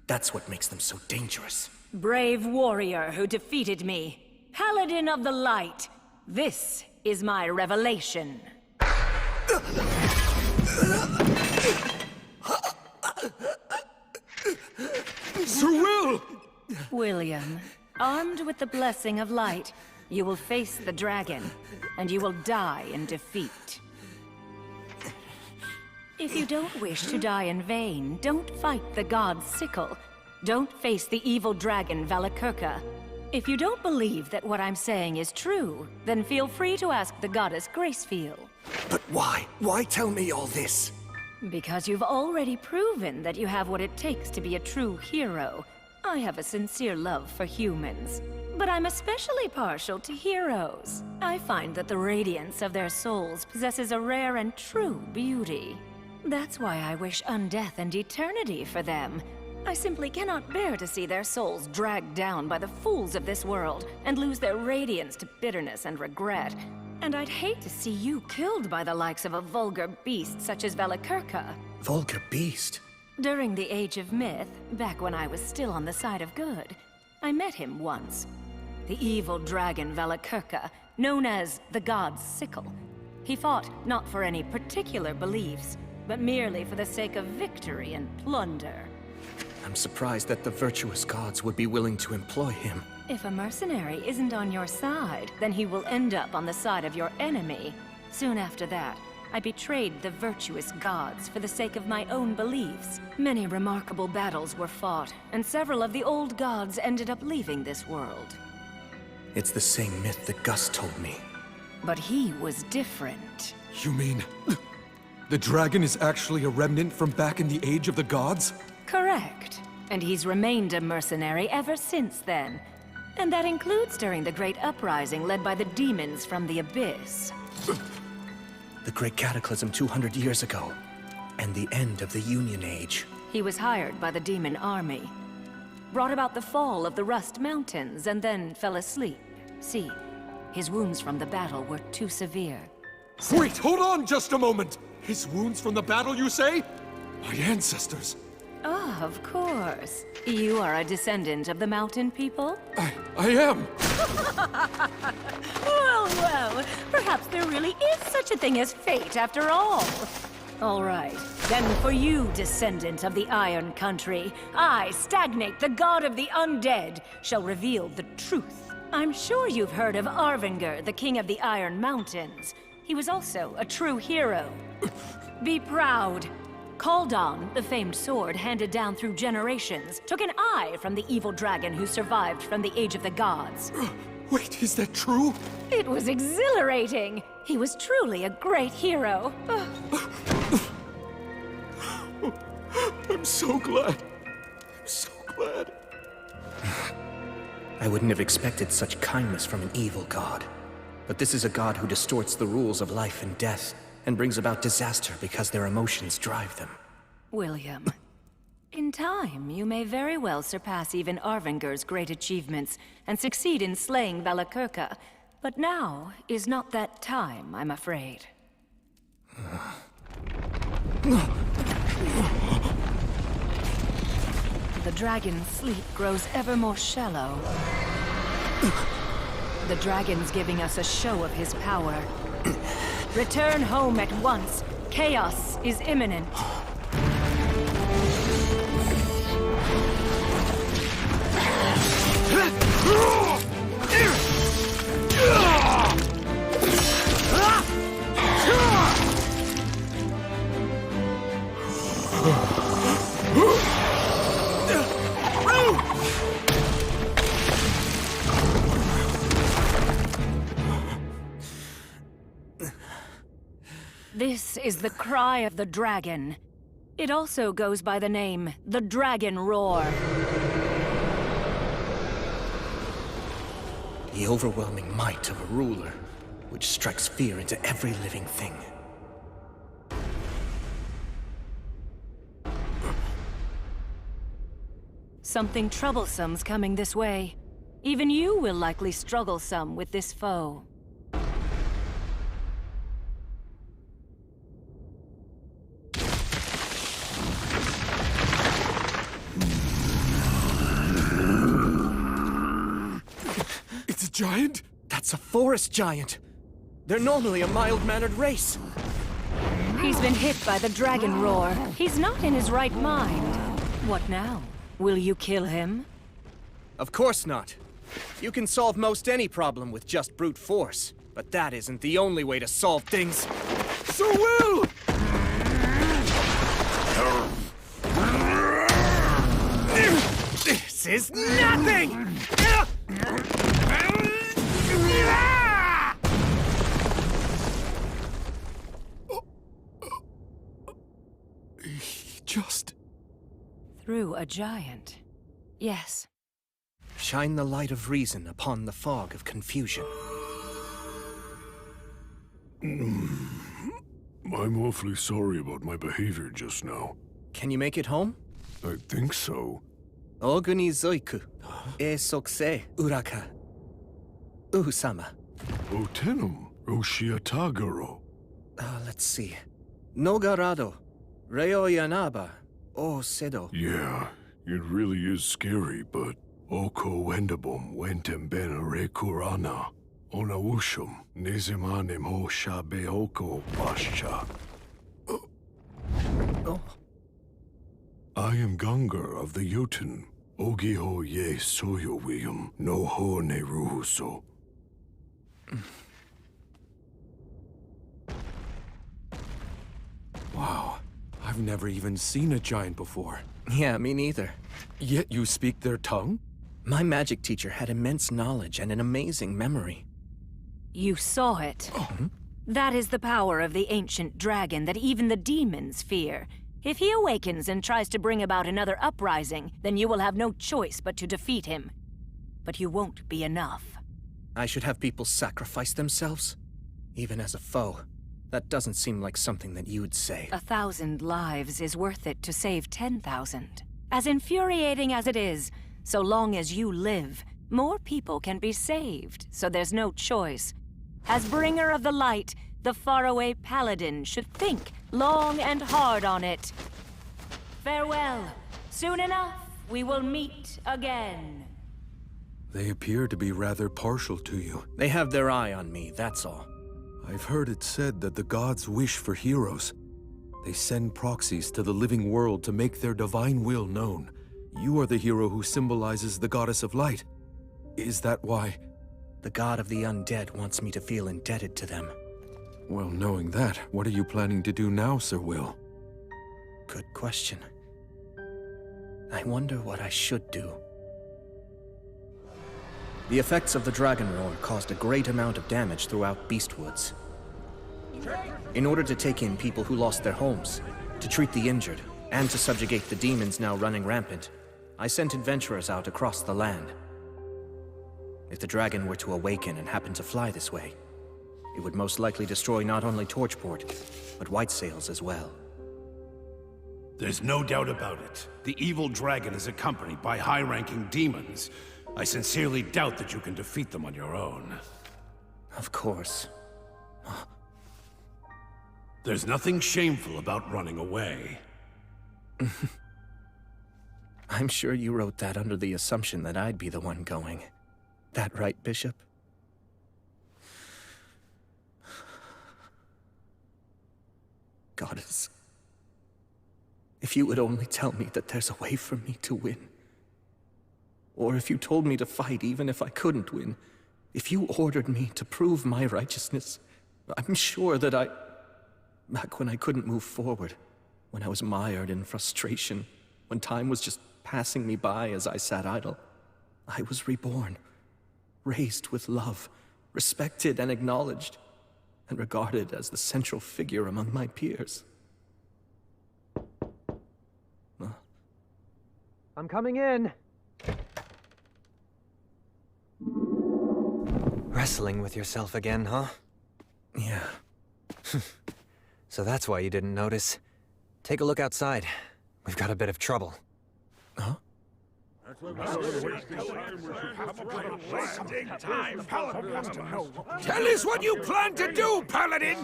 That's what makes them so dangerous. Brave warrior who defeated me. Paladin of the Light. This is my revelation. Sir Will! William, armed with the blessing of light, you will face the dragon, and you will die in defeat. If you don't wish to die in vain, don't fight the god's sickle. Don't face the evil dragon Valakirka. If you don't believe that what I'm saying is true, then feel free to ask the goddess Gracefeel. But why? Why tell me all this? Because you've already proven that you have what it takes to be a true hero. I have a sincere love for humans, but I'm especially partial to heroes. I find that the radiance of their souls possesses a rare and true beauty. That's why I wish undeath and eternity for them. I simply cannot bear to see their souls dragged down by the fools of this world and lose their radiance to bitterness and regret. And I'd hate to see you killed by the likes of a vulgar beast such as Valakirka. Vulgar beast? During the Age of Myth, back when I was still on the side of good, I met him once. The evil dragon Valakirka, known as the God's Sickle. He fought not for any particular beliefs, but merely for the sake of victory and plunder. I'm surprised that the virtuous gods would be willing to employ him. If a mercenary isn't on your side, then he will end up on the side of your enemy. Soon after that, I betrayed the virtuous gods for the sake of my own beliefs. Many remarkable battles were fought, and several of the old gods ended up leaving this world. It's the same myth that Gus told me. But he was different. You mean... the dragon is actually a remnant from back in the Age of the Gods? Correct. And he's remained a mercenary ever since then. And that includes during the Great Uprising led by the demons from the Abyss. The Great Cataclysm 200 years ago, and the end of the Union Age. He was hired by the demon army, brought about the fall of the Rust Mountains, and then fell asleep. See, his wounds from the battle were too severe. Wait, hold on just a moment! His wounds from the battle, you say? My ancestors. Ah, of course. You are a descendant of the mountain people? I am! Well, perhaps there really is such a thing as fate after all. All right, then for you, descendant of the Iron Country, I, Stagnate, the god of the undead, shall reveal the truth. I'm sure you've heard of Arvinger, the king of the Iron Mountains. He was also a true hero. Be proud. Kaldon, the famed sword handed down through generations, took an eye from the evil dragon who survived from the Age of the Gods. Wait, is that true? It was exhilarating. He was truly a great hero. I'm so glad. I'm so glad. I wouldn't have expected such kindness from an evil god. But this is a god who distorts the rules of life and death, and brings about disaster because their emotions drive them. William, in time, you may very well surpass even Arvinger's great achievements and succeed in slaying Valakirka. But now is not that time, I'm afraid. The dragon's sleep grows ever more shallow. The dragon's giving us a show of his power. Return home at once. Chaos is imminent. This is the cry of the dragon. It also goes by the name, the Dragon Roar. The overwhelming might of a ruler, which strikes fear into every living thing. Something troublesome's coming this way. Even you will likely struggle some with this foe. It's a giant? That's a forest giant. They're normally a mild-mannered race. He's been hit by the dragon roar. He's not in his right mind. What now? Will you kill him? Of course not. You can solve most any problem with just brute force, but that isn't the only way to solve things. So will! This is nothing! Just... Through a giant. Yes. Shine the light of reason upon the fog of confusion. I'm awfully sorry about my behavior just now. Can you make it home? I think so. Oguni zoiku. E sokse uraka. Uhusama. Otenum. Roshiatagaro. Let's see. Nogarado. Reo yanaba. O sedo. Yeah, it really is scary, but Oko wendabum wentem bene rekurana. Onawushum, Nizimane mo shabeoko pascha. I am Gungar of the Jotun. Ogiho ye soyowium no ho ne ruhuso. Wow, I've never even seen a giant before. Yeah, me neither. Yet you speak their tongue? My magic teacher had immense knowledge and an amazing memory. You saw it. That is the power of the ancient dragon that even the demons fear. If he awakens and tries to bring about another uprising, then you will have no choice but to defeat him. But you won't be enough. I should have people sacrifice themselves? Even as a foe. That doesn't seem like something that you'd say. 1,000 lives is worth it to save 10,000. As infuriating as it is, so long as you live, more people can be saved, so there's no choice. As bringer of the light, the Faraway Paladin should think long and hard on it. Farewell. Soon enough, we will meet again. They appear to be rather partial to you. They have their eye on me, that's all. I've heard it said that the gods wish for heroes. They send proxies to the living world to make their divine will known. You are the hero who symbolizes the goddess of light. Is that why? The god of the undead wants me to feel indebted to them. Well, knowing that, what are you planning to do now, Sir Will? Good question. I wonder what I should do. The effects of the dragon roar caused a great amount of damage throughout Beastwoods. In order to take in people who lost their homes, to treat the injured, and to subjugate the demons now running rampant, I sent adventurers out across the land. If the dragon were to awaken and happen to fly this way, it would most likely destroy not only Torchport, but White Sails as well. There's no doubt about it. The evil dragon is accompanied by high-ranking demons. I sincerely doubt that you can defeat them on your own. Of course. There's nothing shameful about running away. I'm sure you wrote that under the assumption that I'd be the one going. That right, Bishop? Goddess, if you would only tell me that there's a way for me to win. Or if you told me to fight even if I couldn't win. If you ordered me to prove my righteousness, I'm sure that back when I couldn't move forward, when I was mired in frustration, when time was just passing me by as I sat idle, I was reborn, raised with love, respected and acknowledged, and regarded as the central figure among my peers. I'm coming in. Wrestling with yourself again, huh? Yeah. So that's why you didn't notice. Take a look outside. We've got a bit of trouble. Huh? Tell us what you plan to do, Paladin!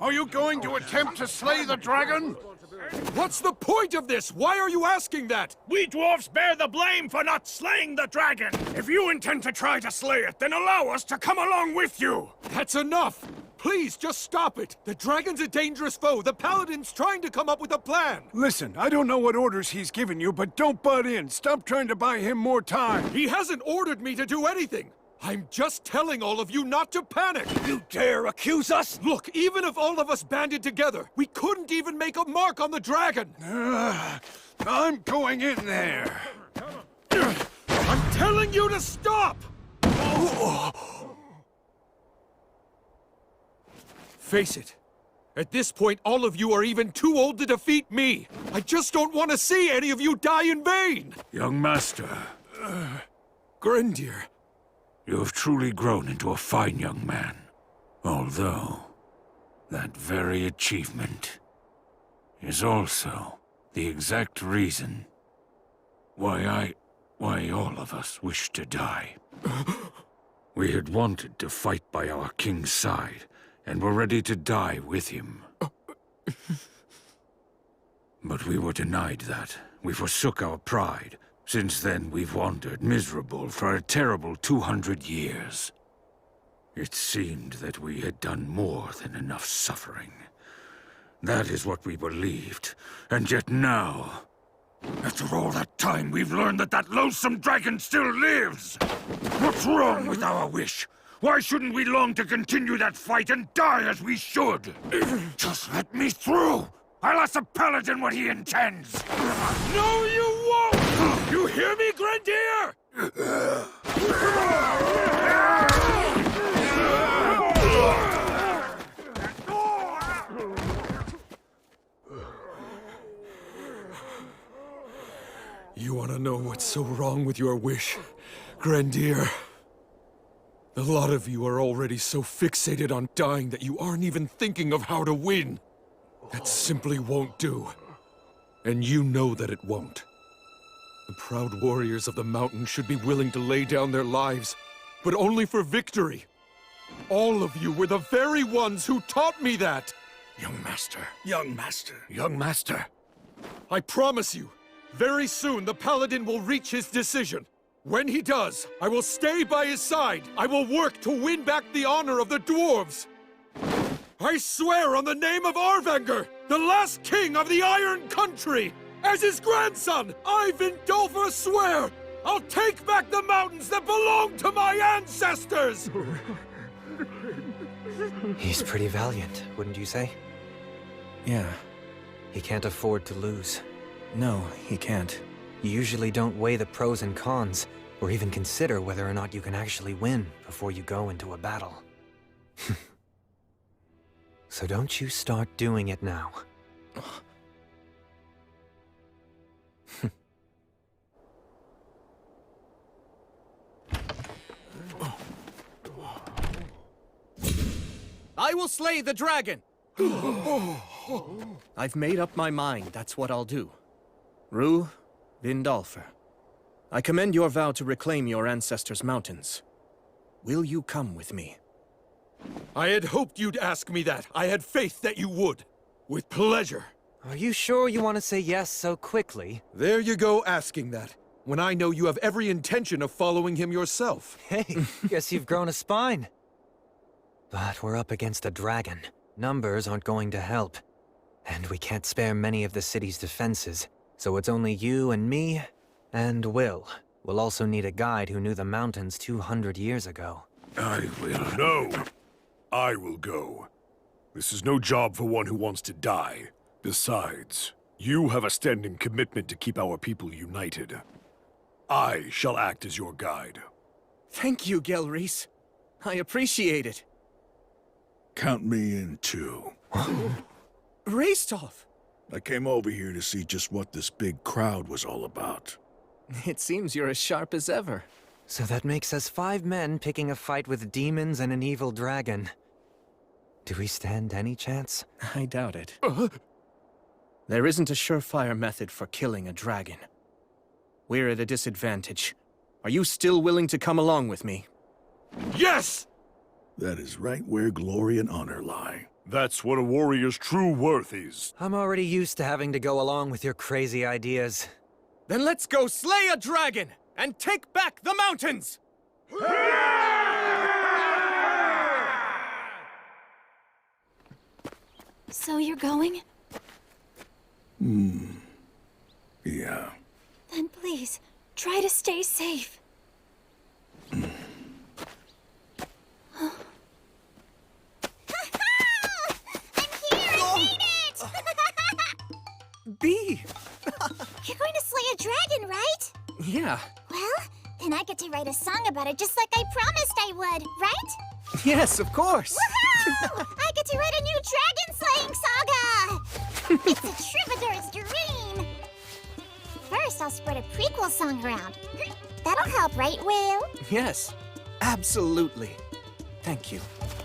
Are you going to attempt to slay the dragon? What's the point of this? Why are you asking that? We dwarfs bear the blame for not slaying the dragon! If you intend to try to slay it, then allow us to come along with you! That's enough! Please, just stop it! The dragon's a dangerous foe! The Paladin's trying to come up with a plan! Listen, I don't know what orders he's given you, but don't butt in. Stop trying to buy him more time. He hasn't ordered me to do anything! I'm just telling all of you not to panic! You dare accuse us? Look, even if all of us banded together, we couldn't even make a mark on the dragon! I'm going in there. I'm telling you to stop! Face it. At this point, all of you are even too old to defeat me! I just don't want to see any of you die in vain! Young master. Grendir. You have truly grown into a fine young man. Although, that very achievement is also the exact reason why all of us wish to die. We had wanted to fight by our king's side, and were ready to die with him. But we were denied that. We forsook our pride. Since then, we've wandered miserable for a terrible 200 years. It seemed that we had done more than enough suffering. That is what we believed, and yet now... After all that time, we've learned that that loathsome dragon still lives! What's wrong with our wish? Why shouldn't we long to continue that fight and die as we should? Just let me through! I'll ask the Paladin what he intends! No, you won't! You hear me, Grenadier? You want to know what's so wrong with your wish, Grenadier? A lot of you are already so fixated on dying that you aren't even thinking of how to win. That simply won't do. And you know that it won't. The proud warriors of the mountain should be willing to lay down their lives, but only for victory. All of you were the very ones who taught me that! Young master. Young master. Young master. I promise you, very soon the Paladin will reach his decision. When he does, I will stay by his side. I will work to win back the honor of the dwarves. I swear on the name of Arvanger, the last king of the Iron Country, as his grandson, I, Vindolfur, swear, I'll take back the mountains that belong to my ancestors! He's pretty valiant, wouldn't you say? Yeah. He can't afford to lose. No, he can't. You usually don't weigh the pros and cons, or even consider whether or not you can actually win before you go into a battle. So don't you start doing it now. I will slay the dragon! I've made up my mind, that's what I'll do. Rue, Vindolfur, I commend your vow to reclaim your ancestors' mountains. Will you come with me? I had hoped you'd ask me that. I had faith that you would. With pleasure. Are you sure you want to say yes so quickly? There you go asking that, when I know you have every intention of following him yourself. Hey, guess you've grown a spine. But we're up against a dragon. Numbers aren't going to help. And we can't spare many of the city's defenses, so it's only you and me, and Will. We'll also need a guide who knew the mountains 200 years ago. I will. No! I will go. This is no job for one who wants to die. Besides, you have a standing commitment to keep our people united. I shall act as your guide. Thank you, Gelreese. I appreciate it. Count me in too. Raistov! I came over here to see just what this big crowd was all about. It seems you're as sharp as ever. So that makes us 5 men picking a fight with demons and an evil dragon. Do we stand any chance? I doubt it. There isn't a surefire method for killing a dragon. We're at a disadvantage. Are you still willing to come along with me? Yes! That is right where glory and honor lie. That's what a warrior's true worth is. I'm already used to having to go along with your crazy ideas. Then let's go slay a dragon and take back the mountains! So you're going? Yeah. Then please, try to stay safe. Bee! You're going to slay a dragon, right? Yeah. Well, then I get to write a song about it just like I promised I would, right? Yes, of course! Woohoo! I get to write a new dragon-slaying saga! It's a troubadour's dream! First, I'll spread a prequel song around. That'll help, right, Will? Yes, absolutely. Thank you.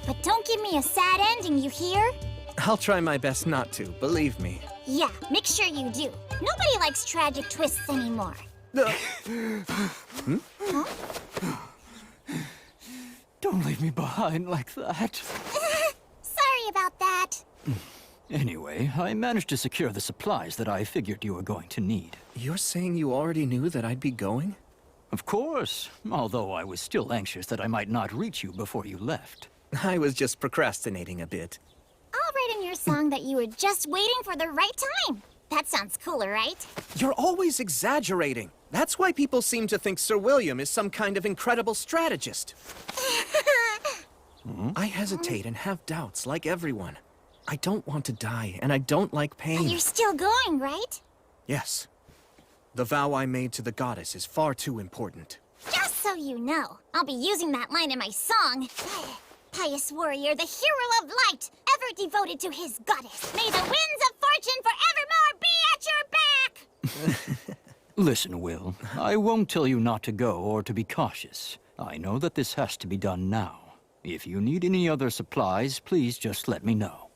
But don't give me a sad ending, you hear? I'll try my best not to, believe me. Yeah, make sure you do. Nobody likes tragic twists anymore. Huh? Don't leave me behind like that. Sorry about that. Anyway, I managed to secure the supplies that I figured you were going to need. You're saying you already knew that I'd be going? Of course, although I was still anxious that I might not reach you before you left. I was just procrastinating a bit. I'll write in your song that you were just waiting for the right time. That sounds cooler, right? You're always exaggerating. That's why people seem to think Sir William is some kind of incredible strategist. I hesitate and have doubts, like everyone. I don't want to die, and I don't like pain. But you're still going, right? Yes. The vow I made to the goddess is far too important. Just so you know, I'll be using that line in my song. Pious warrior, the hero of light, ever devoted to his goddess. May the winds of fortune forevermore be at your back! Listen, Will, I won't tell you not to go or to be cautious. I know that this has to be done now. If you need any other supplies, please just let me know.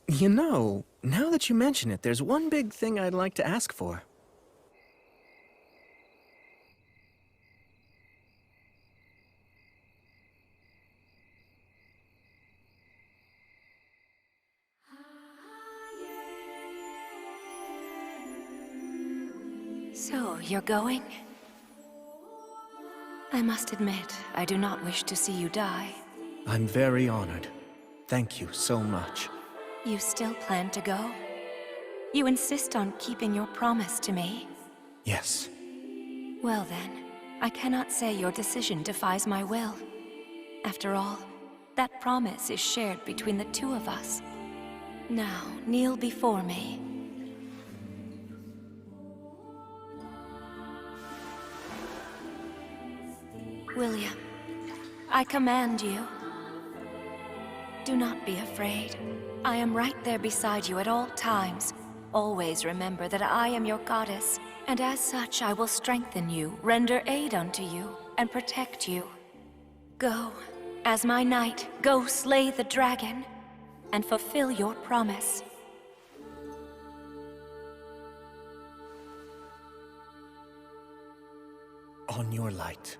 You know, now that you mention it, there's one big thing I'd like to ask for. So, you're going? I must admit, I do not wish to see you die. I'm very honored. Thank you so much. You still plan to go? You insist on keeping your promise to me? Yes. Well then, I cannot say your decision defies my will. After all, that promise is shared between the two of us. Now, kneel before me. William, I command you. Do not be afraid. I am right there beside you at all times. Always remember that I am your goddess, and as such I will strengthen you, render aid unto you, and protect you. Go, as my knight, go slay the dragon, and fulfill your promise. On your light.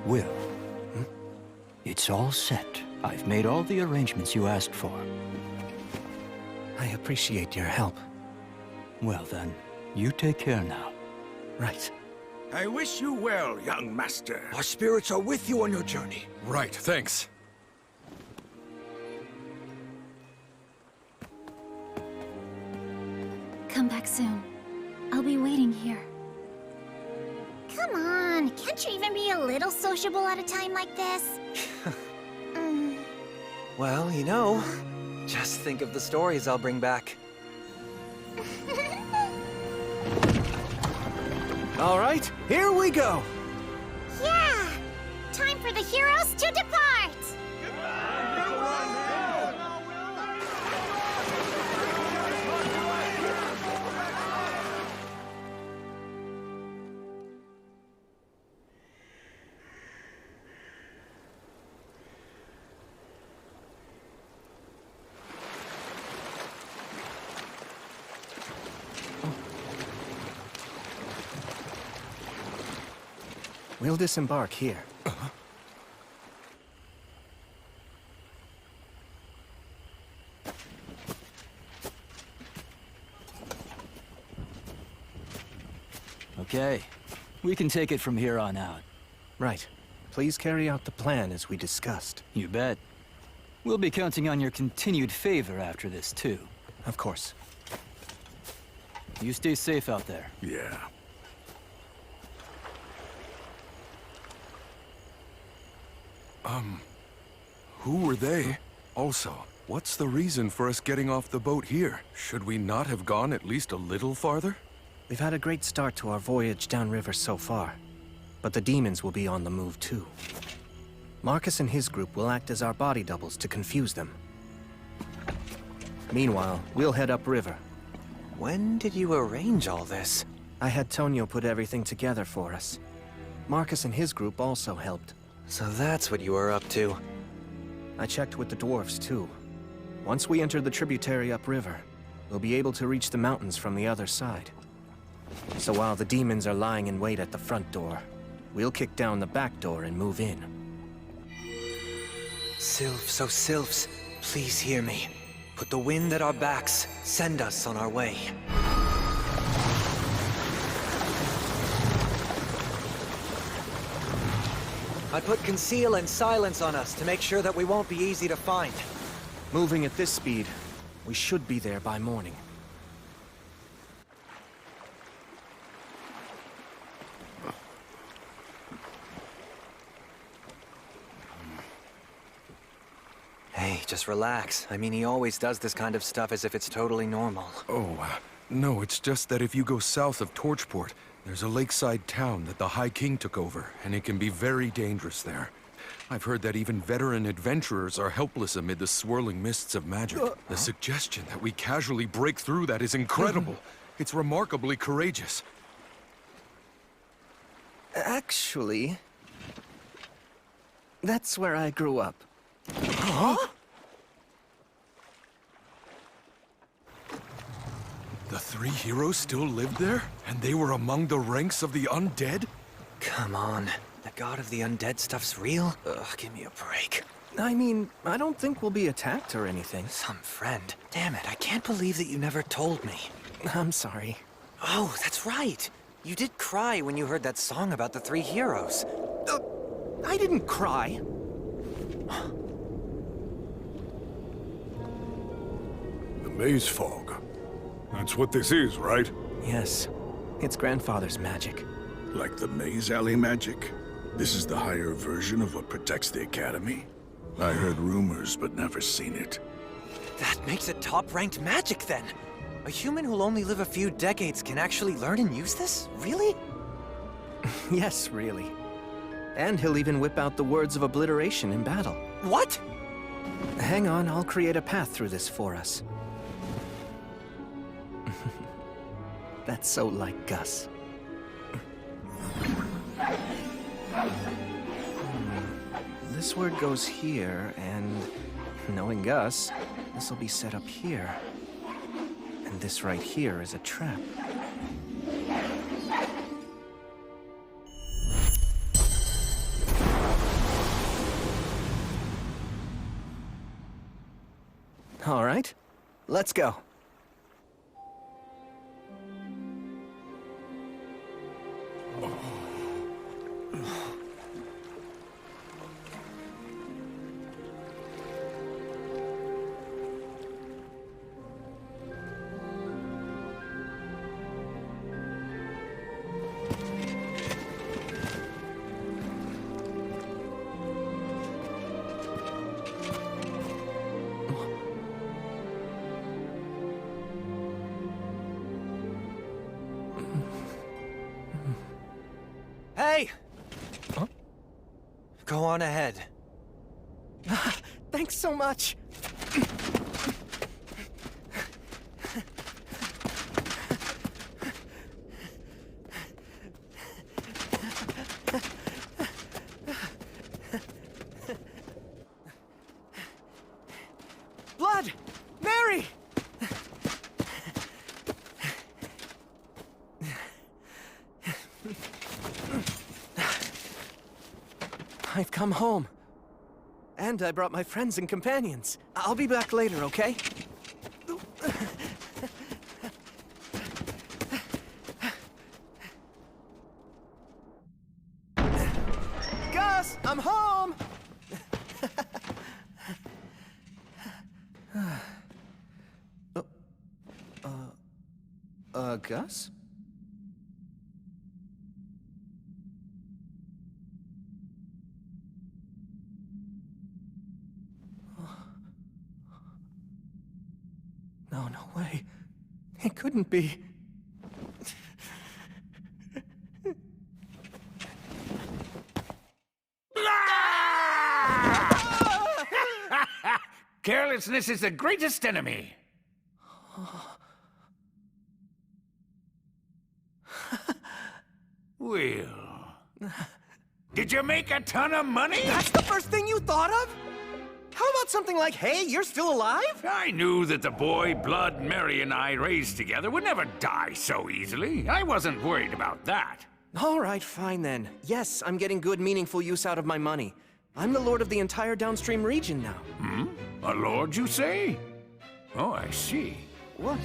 Will. It's all set. I've made all the arrangements you asked for. I appreciate your help. Well then, you take care now. Right. I wish you well, young master. Our spirits are with you on your journey. Right, thanks. Come back soon. I'll be waiting here. Come on, can't you even be a little sociable at a time like this? Well, you know, just think of the stories I'll bring back. All right, here we go! Yeah! Time for the heroes to depart! We'll disembark here. Okay, we can take it from here on out. Right. Please carry out the plan as we discussed. You bet. We'll be counting on your continued favor after this, too. Of course. You stay safe out there. Yeah. Who were they? Also, what's the reason for us getting off the boat here? Should we not have gone at least a little farther? We've had a great start to our voyage downriver so far, but the demons will be on the move too. Marcus and his group will act as our body doubles to confuse them. Meanwhile, we'll head upriver. When did you arrange all this? I had Tonio put everything together for us. Marcus and his group also helped. So that's what you were up to. I checked with the dwarves too. Once we enter the tributary upriver, we'll be able to reach the mountains from the other side. So while the demons are lying in wait at the front door, we'll kick down the back door and move in. Sylphs, oh Sylphs, please hear me. Put the wind at our backs. Send us on our way. I put conceal and silence on us to make sure that we won't be easy to find. Moving at this speed, we should be there by morning. Hey, just relax. I mean, he always does this kind of stuff as if it's totally normal. Oh, no, it's just that if you go south of Torchport, there's a lakeside town that the High King took over, and it can be very dangerous there. I've heard that even veteran adventurers are helpless amid the swirling mists of magic. The suggestion that we casually break through that is incredible. It's remarkably courageous. Actually, that's where I grew up. Huh? The three heroes still lived there? And they were among the ranks of the undead? Come on. The god of the undead stuff's real? Ugh, give me a break. I mean, I don't think we'll be attacked or anything. Some friend. Damn it, I can't believe that you never told me. I'm sorry. Oh, that's right. You did cry when you heard that song about the three heroes. I didn't cry. The maze fog. That's what this is, right? Yes. It's grandfather's magic. Like the maze alley magic? This is the higher version of what protects the Academy? I heard rumors, but never seen it. That makes it top-ranked magic, then! A human who'll only live a few decades can actually learn and use this? Really? Yes, really. And he'll even whip out the words of obliteration in battle. What? Hang on, I'll create a path through this for us. That's so like Gus. This word goes here, and knowing Gus, this'll be set up here. And this right here is a trap. All right, let's go. Hey! Huh? Go on ahead. Thanks so much. Blood! Mary! I've come home. And I brought my friends and companions. I'll be back later, okay? Gus, I'm home! Gus? No, no way. It couldn't be. Carelessness is the greatest enemy. Will, did you make a ton of money? That's the first thing you thought of? How about something like, hey, you're still alive? I knew that the boy Blood Mary and I raised together would never die so easily. I wasn't worried about that. All right, fine then. Yes, I'm getting good, meaningful use out of my money. I'm the lord of the entire downstream region now. Hmm? A lord, you say? Oh, I see. What?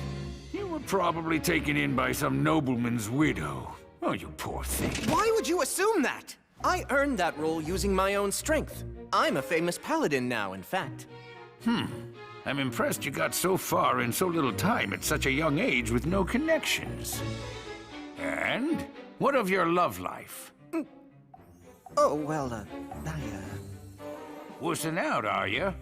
You were probably taken in by some nobleman's widow. Oh, you poor thing. Why would you assume that? I earned that role using my own strength. I'm a famous paladin now, in fact. I'm impressed you got so far in so little time at such a young age with no connections. And? What of your love life? Oh, well, Wussing out, are you?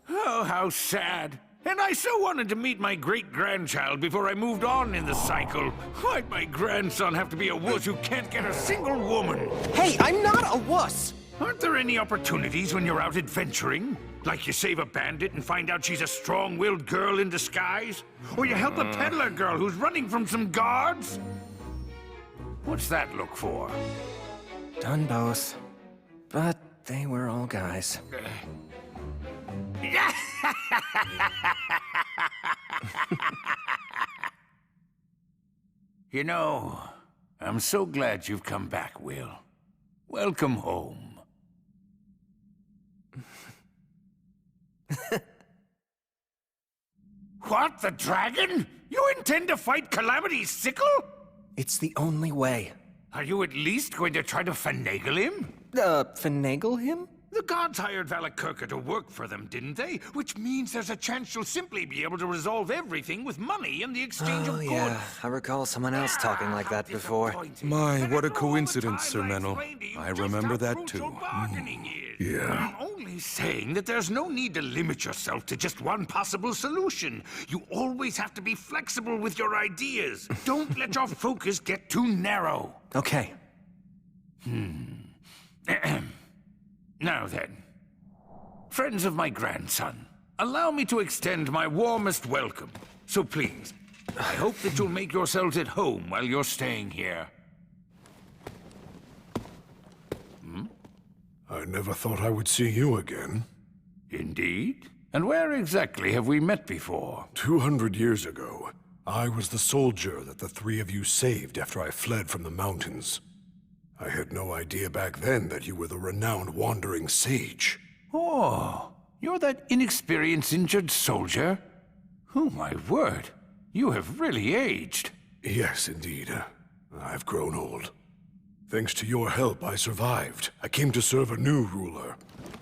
Oh, how sad. And I so wanted to meet my great-grandchild before I moved on in the cycle. Why'd my grandson have to be a wuss who can't get a single woman? Hey, I'm not a wuss! Aren't there any opportunities when you're out adventuring? Like you save a bandit and find out she's a strong-willed girl in disguise? Or you help a peddler girl who's running from some guards? What's that look for? Done both. But they were all guys. You know, I'm so glad you've come back, Will. Welcome home. What, the dragon? You intend to fight Calamity's sickle? It's the only way. Are you at least going to try to finagle him? Finagle him? The gods hired Valakirka to work for them, didn't they? Which means there's a chance you'll simply be able to resolve everything with money in the exchange of goods. Yeah, I recall someone else talking like that before. My, what a coincidence, Sir Menel. I remember that too. I'm only saying that there's no need to limit yourself to just one possible solution. You always have to be flexible with your ideas. Don't let your focus get too narrow. Okay. Now then, friends of my grandson, allow me to extend my warmest welcome. So please, I hope that you'll make yourselves at home while you're staying here. I never thought I would see you again. Indeed? And where exactly have we met before? 200 years ago, I was the soldier that the three of you saved after I fled from the mountains. I had no idea back then that you were the renowned wandering sage. Oh, You're that inexperienced injured soldier? Oh, my word. You have really aged. Yes, indeed. I've grown old. Thanks to your help, I survived. I came to serve a new ruler.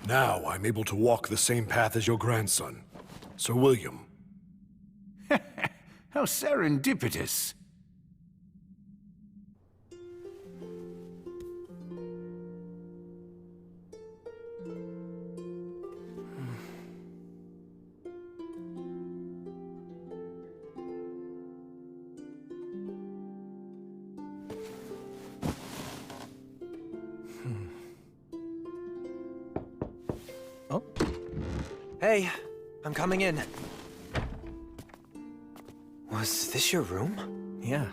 Now I'm able to walk the same path as your grandson, Sir William. How serendipitous. Oh. Hey, I'm coming in. Was this your room? Yeah.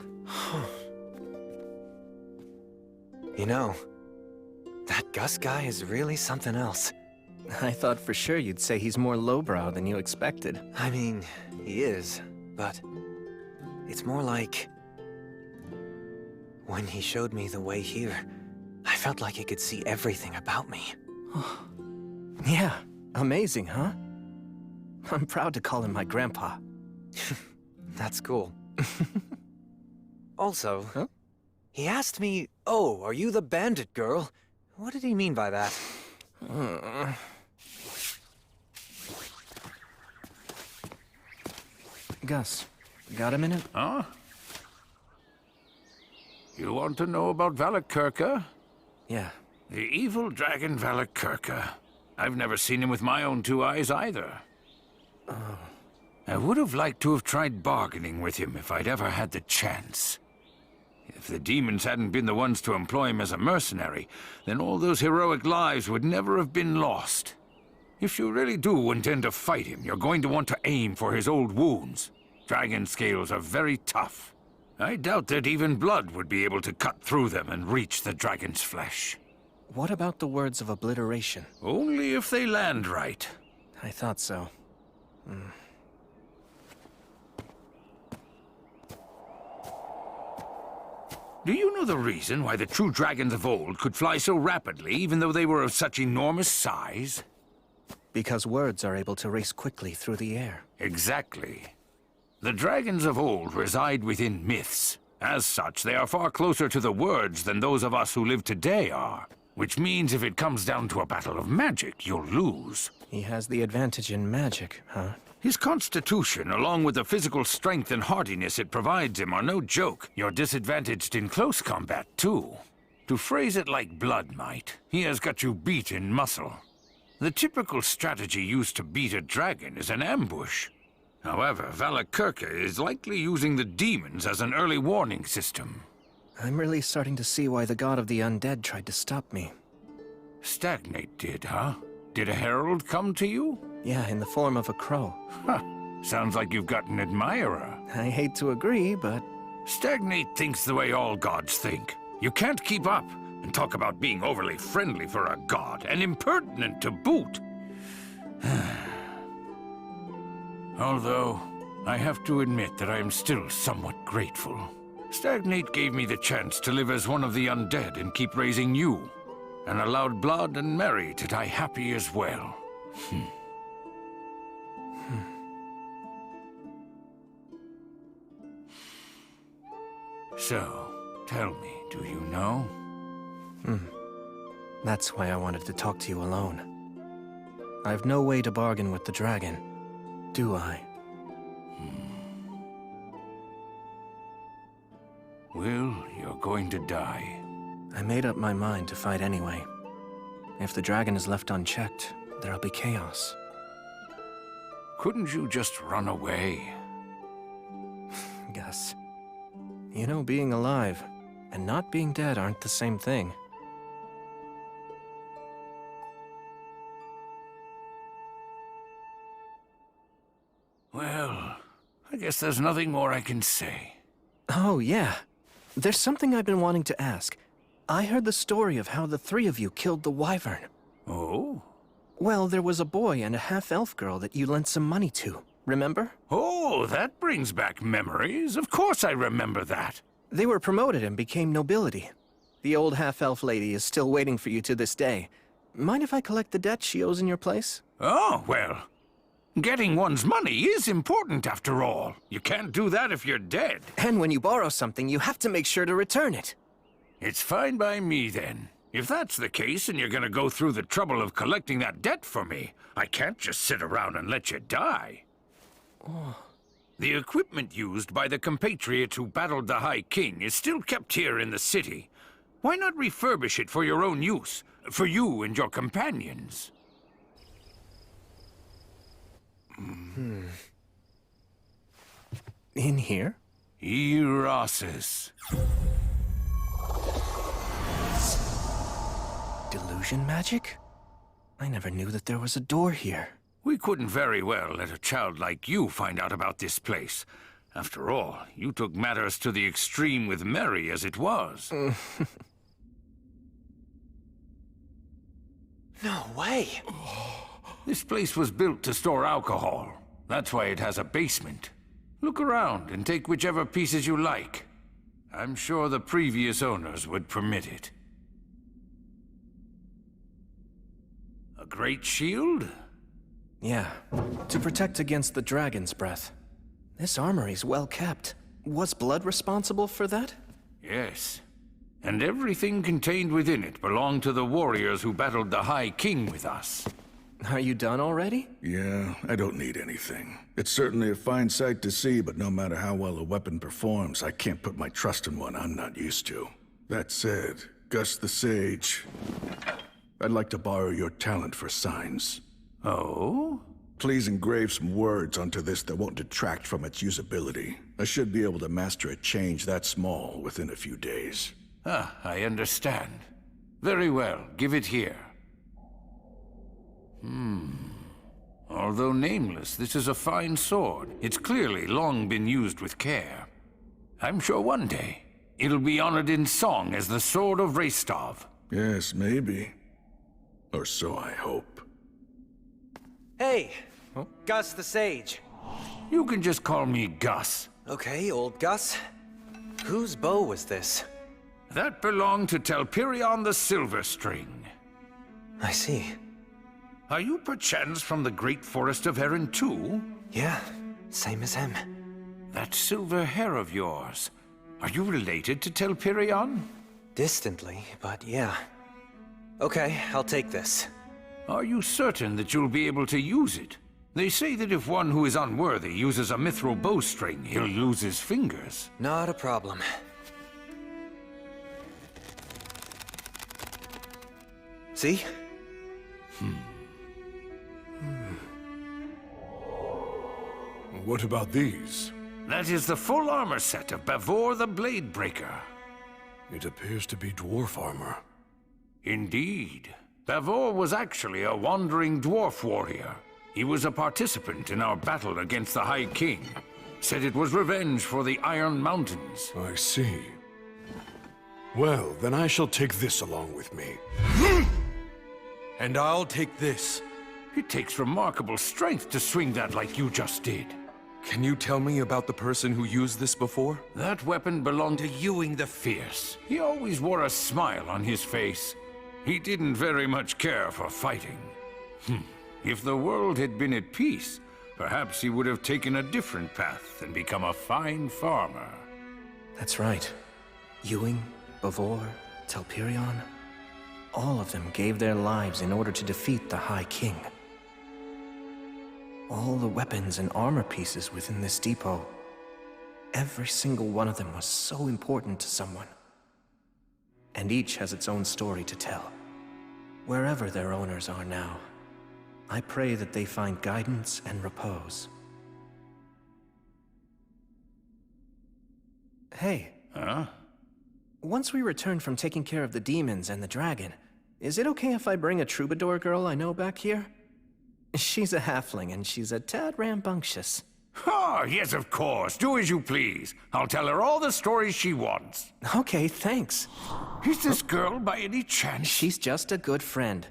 You know, that Gus guy is really something else. I thought for sure you'd say he's more lowbrow than you expected. I mean, he is, but it's more like... when he showed me the way here, I felt like he could see everything about me. Yeah, amazing, huh? I'm proud to call him my grandpa. That's cool. Also, he asked me, "Oh, are you the bandit girl?" What did he mean by that? Gus, got a minute? Huh? You want to know about Valakirka? Yeah. The evil dragon Valakirka. I've never seen him with my own two eyes either. I would have liked to have tried bargaining with him if I'd ever had the chance. If the demons hadn't been the ones to employ him as a mercenary, then all those heroic lives would never have been lost. If you really do intend to fight him, you're going to want to aim for his old wounds. Dragon scales are very tough. I doubt that even blood would be able to cut through them and reach the dragon's flesh. What about the words of obliteration? Only if they land right. I thought so. Do you know the reason why the true dragons of old could fly so rapidly, even though they were of such enormous size? Because words are able to race quickly through the air. Exactly. The dragons of old reside within myths. As such, they are far closer to the words than those of us who live today are. Which means if it comes down to a battle of magic, you'll lose. He has the advantage in magic, huh? His constitution, along with the physical strength and hardiness it provides him, are no joke. You're disadvantaged in close combat, too. To phrase it like blood might, he has got you beat in muscle. The typical strategy used to beat a dragon is an ambush. However, Valakirka is likely using the demons as an early warning system. I'm really starting to see why the god of the undead tried to stop me. Stagnate did, huh? Did a herald come to you? Yeah, in the form of a crow. Huh. Sounds like you've got an admirer. I hate to agree, but... Stagnate thinks the way all gods think. You can't keep up, and talk about being overly friendly for a god, and impertinent to boot. Although, I have to admit that I am still somewhat grateful. Stagnate gave me the chance to live as one of the undead and keep raising you, and allowed Blood and Mary to die happy as well. So, tell me, do you know? That's why I wanted to talk to you alone. I've no way to bargain with the dragon, do I? Well, you're going to die. I made up my mind to fight anyway. If the dragon is left unchecked, there'll be chaos. Couldn't you just run away? Gus, you know, being alive and not being dead aren't the same thing. Well, I guess there's nothing more I can say. Oh, yeah. There's something I've been wanting to ask. I heard the story of how the three of you killed the wyvern. Oh? Well, there was a boy and a half-elf girl that you lent some money to, remember? Oh, that brings back memories. Of course I remember that. They were promoted and became nobility. The old half-elf lady is still waiting for you to this day. mind if I collect the debt she owes in your place? Oh, well. Getting one's money is important after all. You can't do that if you're dead. And when you borrow something, you have to make sure to return it. It's fine by me, then. If that's the case and you're gonna go through the trouble of collecting that debt for me, I can't just sit around and let you die. Oh. The equipment used by the compatriots who battled the High King is still kept here in the city. Why not refurbish it for your own use? For you and your companions? In here? Erosis. Delusion magic? I never knew that there was a door here. We couldn't very well let a child like you find out about this place. After all, you took matters to the extreme with Mary as it was. No way! This place was built to store alcohol. That's why it has a basement. Look around and take whichever pieces you like. I'm sure the previous owners would permit it. A great shield? Yeah, to protect against the dragon's breath. This armory's well kept. Was blood responsible for that? Yes. And everything contained within it belonged to the warriors who battled the High King with us. Are you done already? Yeah, I don't need anything. It's certainly a fine sight to see, but no matter how well a weapon performs, I can't put my trust in one I'm not used to. That said, Gus the Sage, I'd like to borrow your talent for signs. Oh? Please engrave some words onto this that won't detract from its usability. I should be able to master a change that small within a few days. Ah, I understand. Very well, give it here. Although nameless, this is a fine sword. It's clearly long been used with care. I'm sure one day, it'll be honored in song as the Sword of Restov. Yes, maybe. Or so I hope. Hey! Gus the Sage. You can just call me Gus. Okay, old Gus. Whose bow was this? That belonged to Telperion the Silver String. I see. Are you perchance from the great forest of Erin too? Yeah, same as him. That silver hair of yours. Are you related to Telperion? Distantly, but yeah. Okay, I'll take this. Are you certain that you'll be able to use it? They say that if one who is unworthy uses a mithril bowstring, he'll lose his fingers. Not a problem. See? What about these? That is the full armor set of Bavor the Blade Breaker. It appears to be dwarf armor. Indeed. Bavor was actually a wandering dwarf warrior. He was a participant in our battle against the High King. Said it was revenge for the Iron Mountains. I see. Well, then I shall take this along with me. And I'll take this. It takes remarkable strength to swing that like you just did. Can you tell me about the person who used this before? That weapon belonged to Ewing the Fierce. He always wore a smile on his face. He didn't very much care for fighting. If the world had been at peace, perhaps he would have taken a different path and become a fine farmer. That's right. Ewing, Bavor, Telperion, all of them gave their lives in order to defeat the High King. All the weapons and armor pieces within this depot, every single one of them was so important to someone. And each has its own story to tell. Wherever their owners are now, I pray that they find guidance and repose. Hey. Huh? Once we return from taking care of the demons and the dragon, is it okay if I bring a troubadour girl I know back here? She's a halfling and she's a tad rambunctious. Ah, yes, of course. Do as you please. I'll tell her all the stories she wants. Okay, thanks. Is this girl by any chance? She's just a good friend.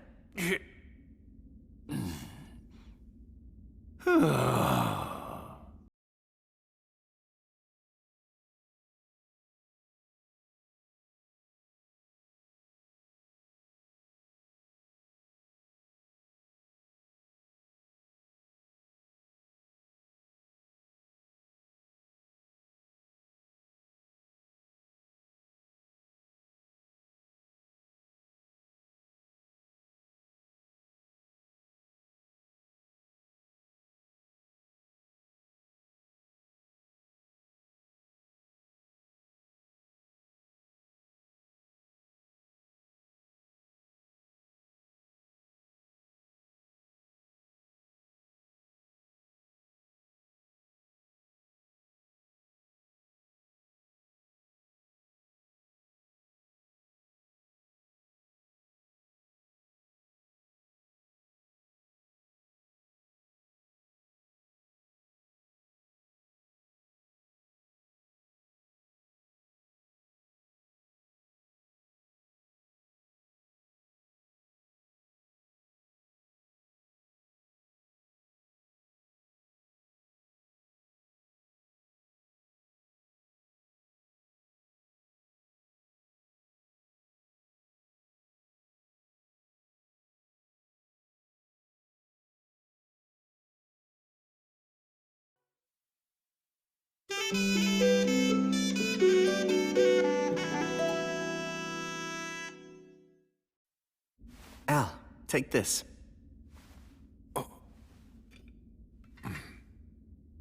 Al, take this.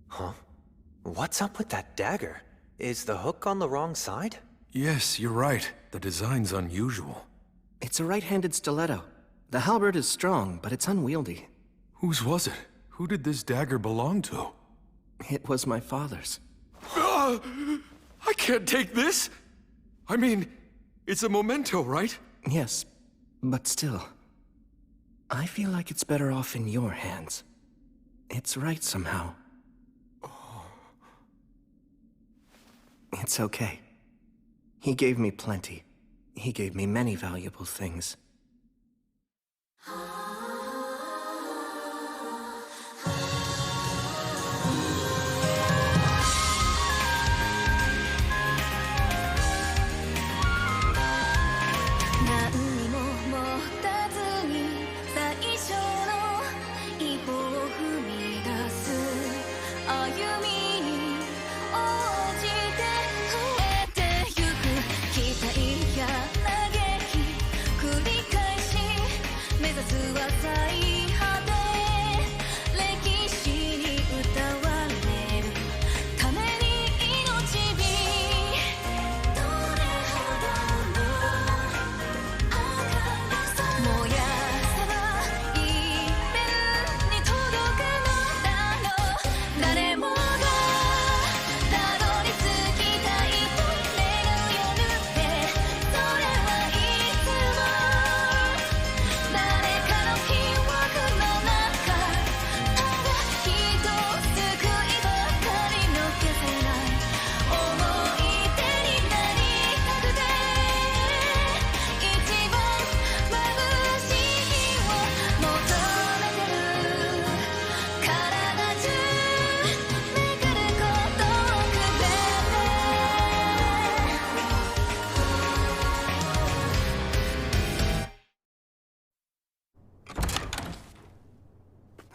Huh? What's up with that dagger? Is the hook on the wrong side? Yes, you're right. The design's unusual. It's a right-handed stiletto. The halberd is strong, but it's unwieldy. Whose was it? Who did this dagger belong to? It was my father's. I can't take this! I mean, it's a memento, right? Yes, but still. I feel like it's better off in your hands. It's right somehow. It's okay. He gave me plenty. He gave me many valuable things.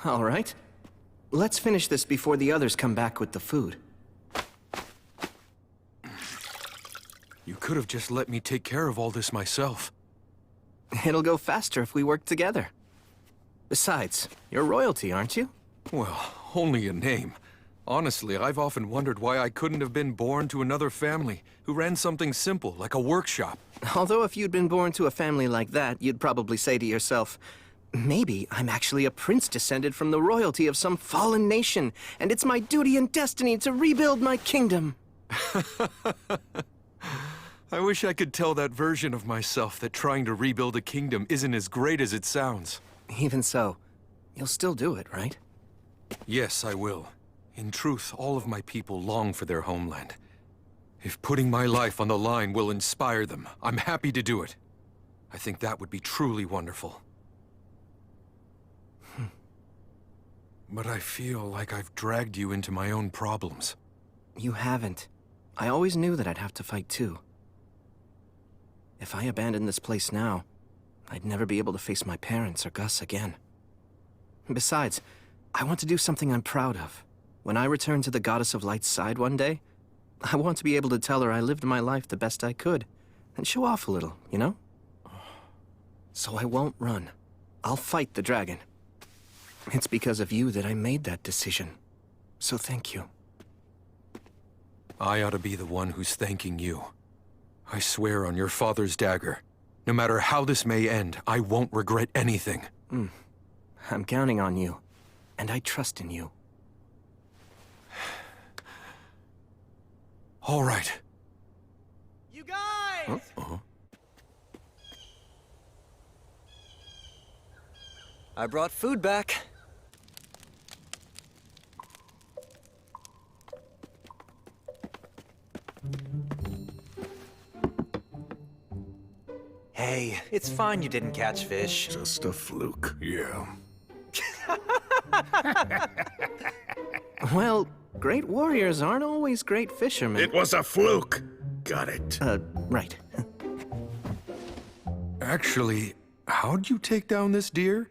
All right. Let's finish this before the others come back with the food. You could have just let me take care of all this myself. It'll go faster if we work together. Besides, you're royalty, aren't you? Well, only a name. Honestly, I've often wondered why I couldn't have been born to another family who ran something simple, like a workshop. Although if you'd been born to a family like that, you'd probably say to yourself, maybe I'm actually a prince descended from the royalty of some fallen nation, and it's my duty and destiny to rebuild my kingdom. I wish I could tell that version of myself that trying to rebuild a kingdom isn't as great as it sounds. Even so, you'll still do it, right? Yes, I will. In truth, all of my people long for their homeland. If putting my life on the line will inspire them, I'm happy to do it. I think that would be truly wonderful. But I feel like I've dragged you into my own problems. You haven't. I always knew that I'd have to fight too. If I abandoned this place now, I'd never be able to face my parents or Gus again. Besides, I want to do something I'm proud of. When I return to the Goddess of Light's side one day, I want to be able to tell her I lived my life the best I could, and show off a little, you know? So I won't run. I'll fight the dragon. It's because of you that I made that decision. So thank you. I ought to be the one who's thanking you. I swear on your father's dagger, no matter how this may end, I won't regret anything. I'm counting on you, and I trust in you. All right. You guys! I brought food back. Hey, it's fine you didn't catch fish. Just a fluke. Yeah. Well, great warriors aren't always great fishermen. It was a fluke. Got it. Right. Actually, how'd you take down this deer?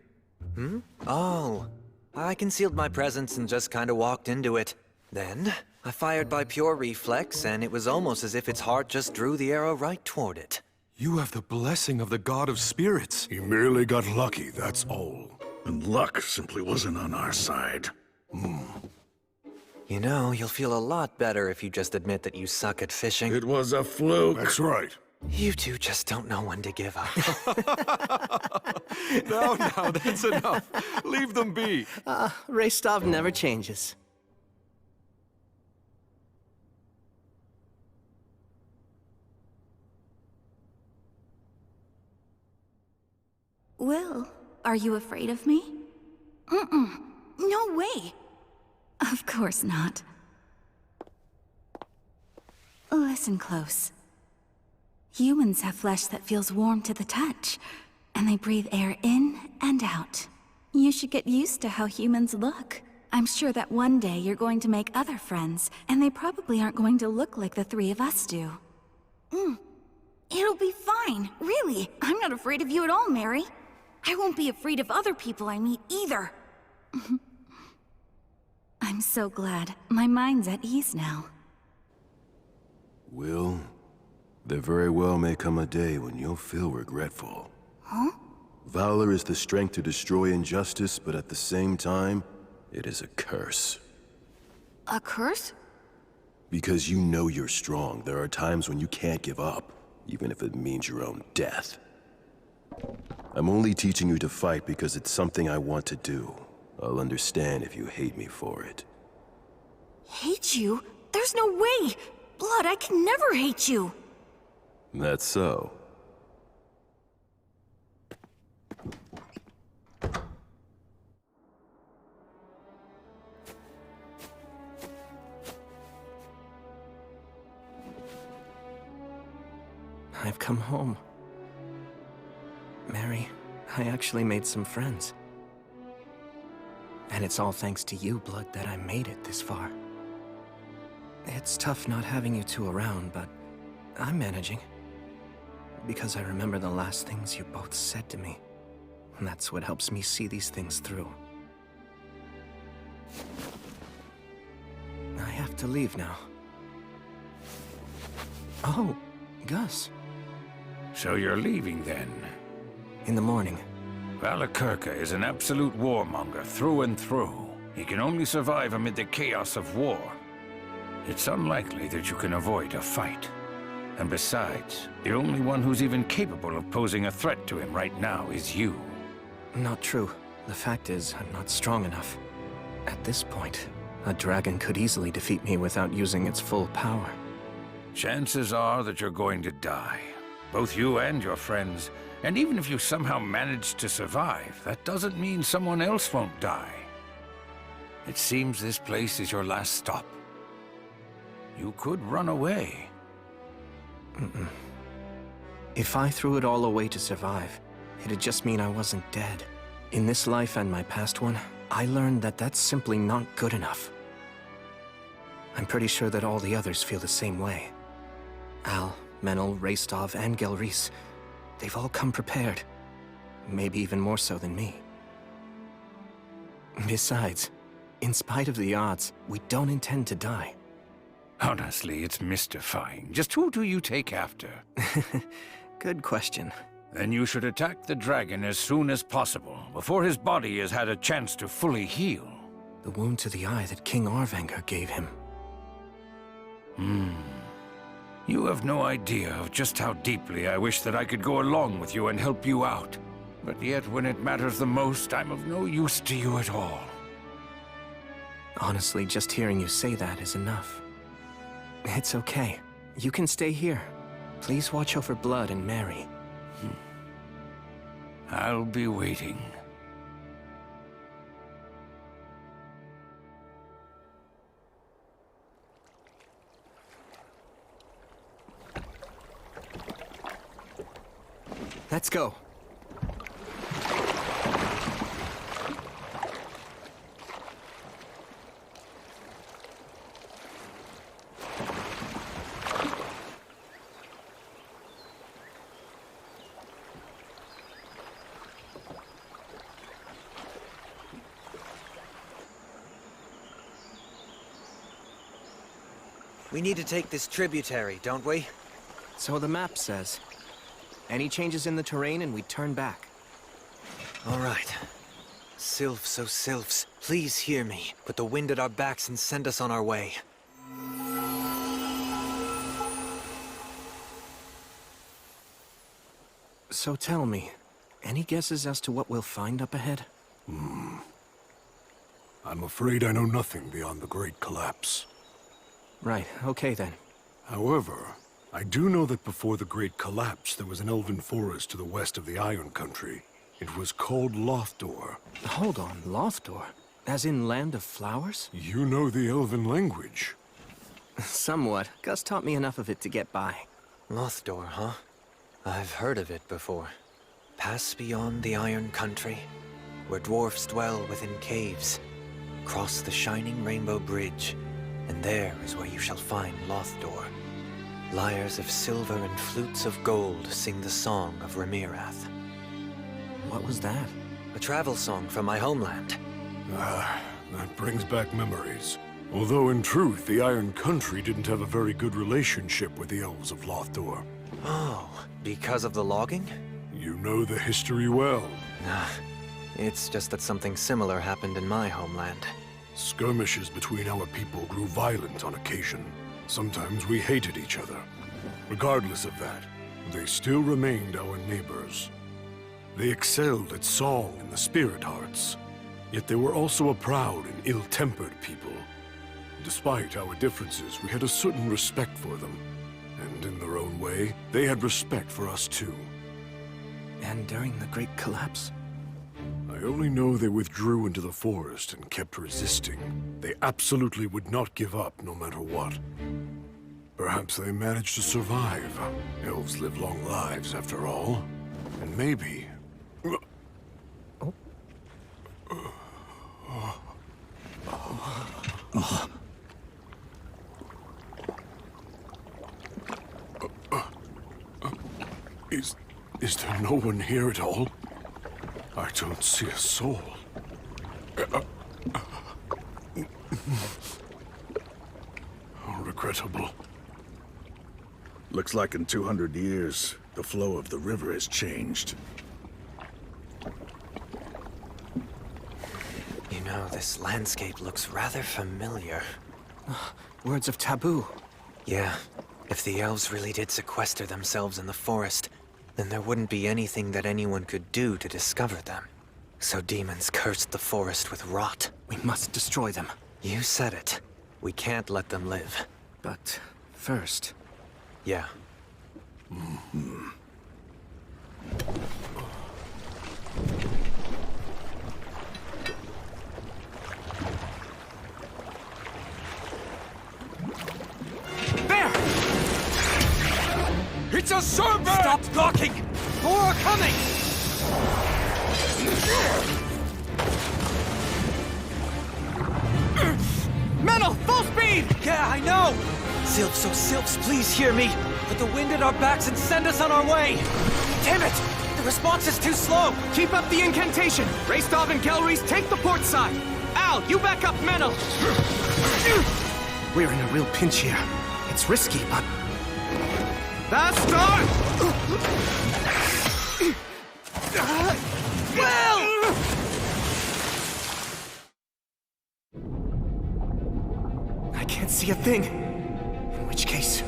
Oh, I concealed my presence and just kind of walked into it. Then, I fired by pure reflex, and it was almost as if its heart just drew the arrow right toward it. You have the blessing of the god of spirits. He merely got lucky, that's all. And luck simply wasn't on our side. You know, you'll feel a lot better if you just admit that you suck at fishing. It was a fluke. That's right. You two just don't know when to give up. No, that's enough. Leave them be. Raystov never changes. Will, are you afraid of me? No way. Of course not. Listen close. Humans have flesh that feels warm to the touch, and they breathe air in and out. You should get used to how humans look. I'm sure that one day you're going to make other friends, and they probably aren't going to look like the three of us do. It'll be fine, really. I'm not afraid of you at all, Mary. I won't be afraid of other people I meet either. I'm so glad. My mind's at ease now. Will, there very well may come a day when you'll feel regretful. Huh? Valor is the strength to destroy injustice, but at the same time, it is a curse. A curse? Because you know you're strong, there are times when you can't give up, even if it means your own death. I'm only teaching you to fight because it's something I want to do. I'll understand if you hate me for it. Hate you? There's no way! Blood, I can never hate you! That's so. I've come home. Mary, I actually made some friends. And it's all thanks to you, Blood, that I made it this far. It's tough not having you two around, but I'm managing. Because I remember the last things you both said to me. And that's what helps me see these things through. I have to leave now. Oh, Gus. So you're leaving then? In the morning. Valakirka is an absolute warmonger through and through. He can only survive amid the chaos of war. It's unlikely that you can avoid a fight. And besides, the only one who's even capable of posing a threat to him right now is you. Not true. The fact is, I'm not strong enough. At this point, a dragon could easily defeat me without using its full power. Chances are that you're going to die. Both you and your friends. And even if you somehow manage to survive, that doesn't mean someone else won't die. It seems this place is your last stop. You could run away. If I threw it all away to survive, it'd just mean I wasn't dead. In this life and my past one, I learned that that's simply not good enough. I'm pretty sure that all the others feel the same way. Al, Menel, Raystov, and Gelreese, they've all come prepared. Maybe even more so than me. Besides, in spite of the odds, we don't intend to die. Honestly, it's mystifying. Just who do you take after? Good question. Then you should attack the dragon as soon as possible, before his body has had a chance to fully heal. The wound to the eye that King Arvanger gave him. You have no idea of just how deeply I wish that I could go along with you and help you out. But yet, when it matters the most, I'm of no use to you at all. Honestly, just hearing you say that is enough. It's okay. You can stay here. Please watch over Blood and Mary. I'll be waiting. Let's go. We need to take this tributary, don't we? So the map says. Any changes in the terrain and we turn back. All right. Sylphs, oh sylphs, please hear me. Put the wind at our backs and send us on our way. So tell me, any guesses as to what we'll find up ahead? I'm afraid I know nothing beyond the Great Collapse. Right, okay then. However, I do know that before the Great Collapse, there was an elven forest to the west of the Iron Country. It was called Lothdor. Hold on, Lothdor? As in Land of Flowers? You know the elven language? Somewhat. Gus taught me enough of it to get by. Lothdor, huh? I've heard of it before. Pass beyond the Iron Country, where dwarfs dwell within caves. Cross the shining rainbow bridge, and there is where you shall find Lothdor. Lyres of silver and flutes of gold sing the song of Remirath. What was that? A travel song from my homeland. That brings back memories. Although in truth, the Iron Country didn't have a very good relationship with the elves of Lothdor. Oh, because of the logging? You know the history well. Nah, it's just that something similar happened in my homeland. Skirmishes between our people grew violent on occasion. Sometimes we hated each other. Regardless of that, they still remained our neighbors. They excelled at song and the spirit arts. Yet they were also a proud and ill-tempered people. Despite our differences, we had a certain respect for them. And in their own way, they had respect for us too. And during the Great Collapse? I only know they withdrew into the forest and kept resisting. They absolutely would not give up no matter what. Perhaps they managed to survive. Elves live long lives after all. And maybe... Is there no one here at all? I don't see a soul. How regrettable. Looks like in 200 years, the flow of the river has changed. You know, this landscape looks rather familiar. Words of taboo. Yeah, if the elves really did sequester themselves in the forest, then there wouldn't be anything that anyone could do to discover them. So demons cursed the forest with rot. We must destroy them. You said it. We can't let them live. But first... Yeah. There! It's a serpent! Stop blocking! More are coming! Metal, full speed! Yeah, I know! Sylphs, oh Sylphs, please hear me! Put the wind at our backs and send us on our way! Damn it! The response is too slow! Keep up the incantation! Raystov and Gelreese, take the port side! Al, you back up Metal! We're in a real pinch here. It's risky, but... Fast start! Well! I can't see a thing. In which case...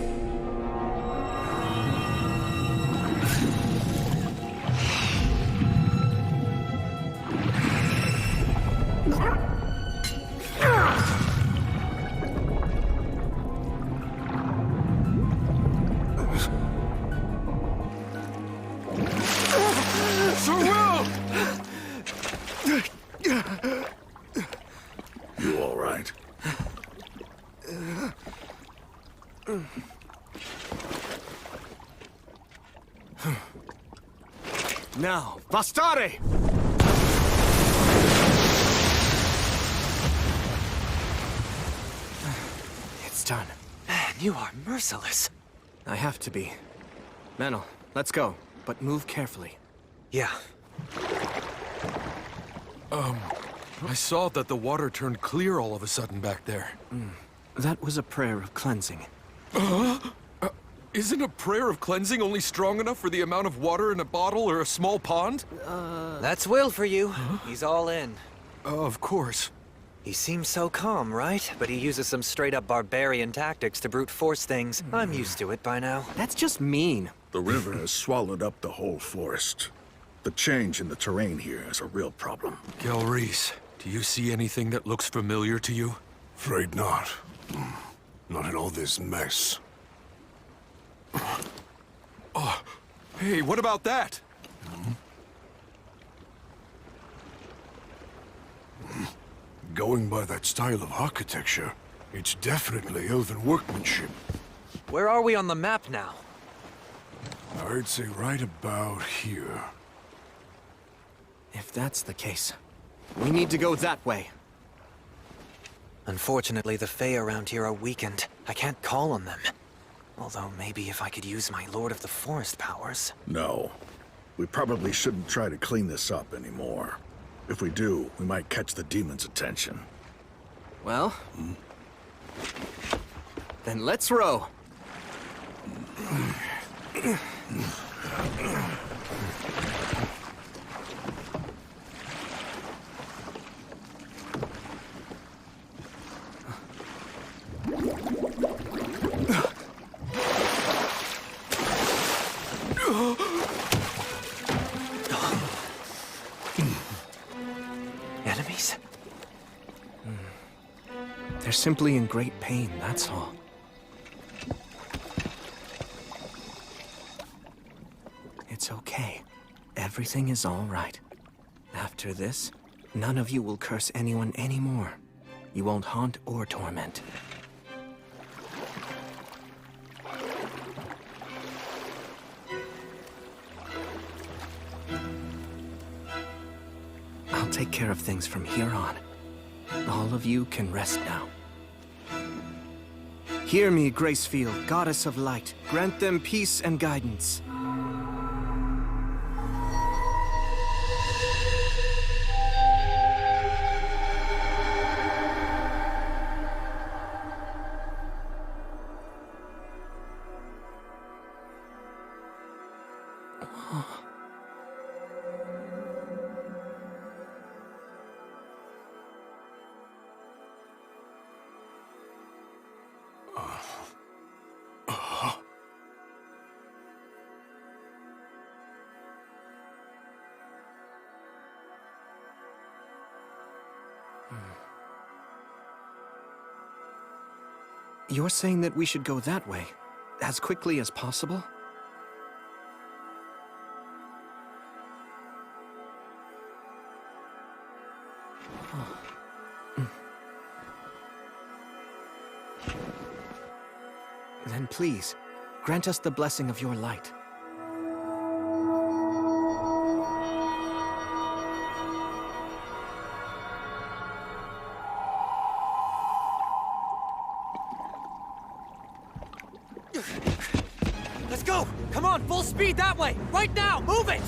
You all right? Now, Bastare! It's done. Man, you are merciless. I have to be. Menel, let's go, but move carefully. Yeah. I saw that the water turned clear all of a sudden back there. That was a prayer of cleansing. Isn't a prayer of cleansing only strong enough for the amount of water in a bottle or a small pond? That's Will for you. He's all in. Of course. He seems so calm, right? But he uses some straight-up barbarian tactics to brute force things. I'm used to it by now. That's just mean. The river has swallowed up the whole forest. The change in the terrain here is a real problem. Gelreese, do you see anything that looks familiar to you? Afraid not. Not in all this mess. Oh, hey, what about that? Going by that style of architecture, it's definitely elven workmanship. Where are we on the map now? I'd say right about here. If that's the case, we need to go that way. Unfortunately, the Fae around here are weakened. I can't call on them. Although maybe if I could use my Lord of the Forest powers. No. We probably shouldn't try to clean this up anymore. If we do, we might catch the demon's attention. Well, then let's row. Enemies? They're simply in great pain, that's all. It's okay. Everything is all right. After this, none of you will curse anyone anymore. You won't haunt or torment. I'll take care of things from here on. All of you can rest now. Hear me, Gracefield, goddess of light. Grant them peace and guidance. You're saying that we should go that way, as quickly as possible? Then please, grant us the blessing of your light. Let's go! Come on, full speed that way! Right now! Move it!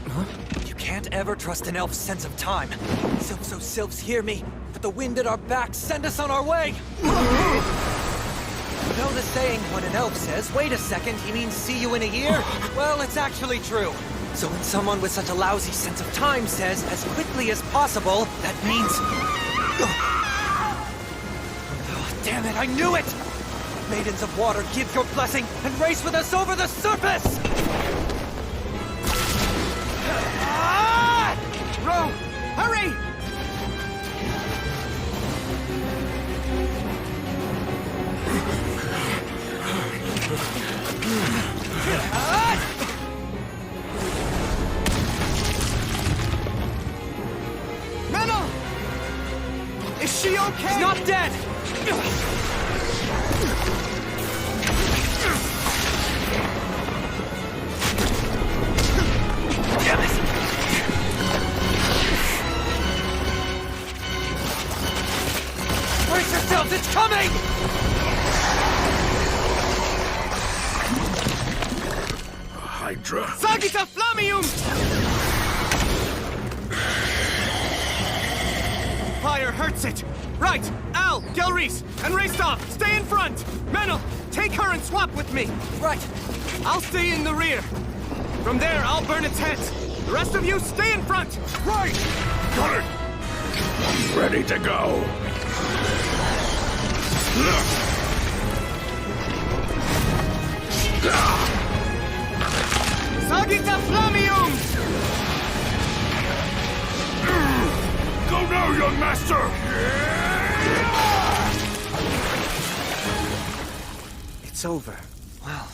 Huh? You can't ever trust an elf's sense of time. Sylphs, oh sylphs, hear me! Put the wind at our backs, send us on our way! You know the saying, when an elf says, wait a second, he means see you in a year? Well, it's actually true. So when someone with such a lousy sense of time says, as quickly as possible, that means... Oh, damn it, I knew it! Maidens of water, give your blessing, and race with us over the surface! Row! Hurry! Metal! Is she okay? She's not dead! Damn it! Brace yourselves, it's coming! Hydra. Sagita Flamium! Fire hurts it! Right! Al, Gelreese, and Raystov, stay in front! Menel, take her and swap with me! Right! I'll stay in the rear. From there, I'll burn its head. The rest of you, stay in front! Right! Got it! Ready to go! Sagita Flamium! Go now, young master! It's over. Well,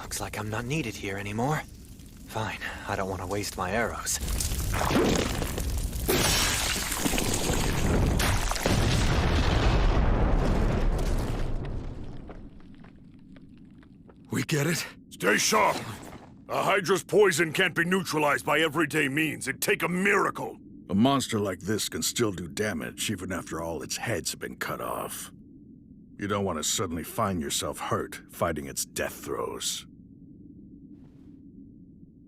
looks like I'm not needed here anymore. Fine, I don't want to waste my arrows. We get it? Stay sharp! A Hydra's poison can't be neutralized by everyday means. It'd take a miracle. A monster like this can still do damage, even after all its heads have been cut off. You don't want to suddenly find yourself hurt fighting its death throes.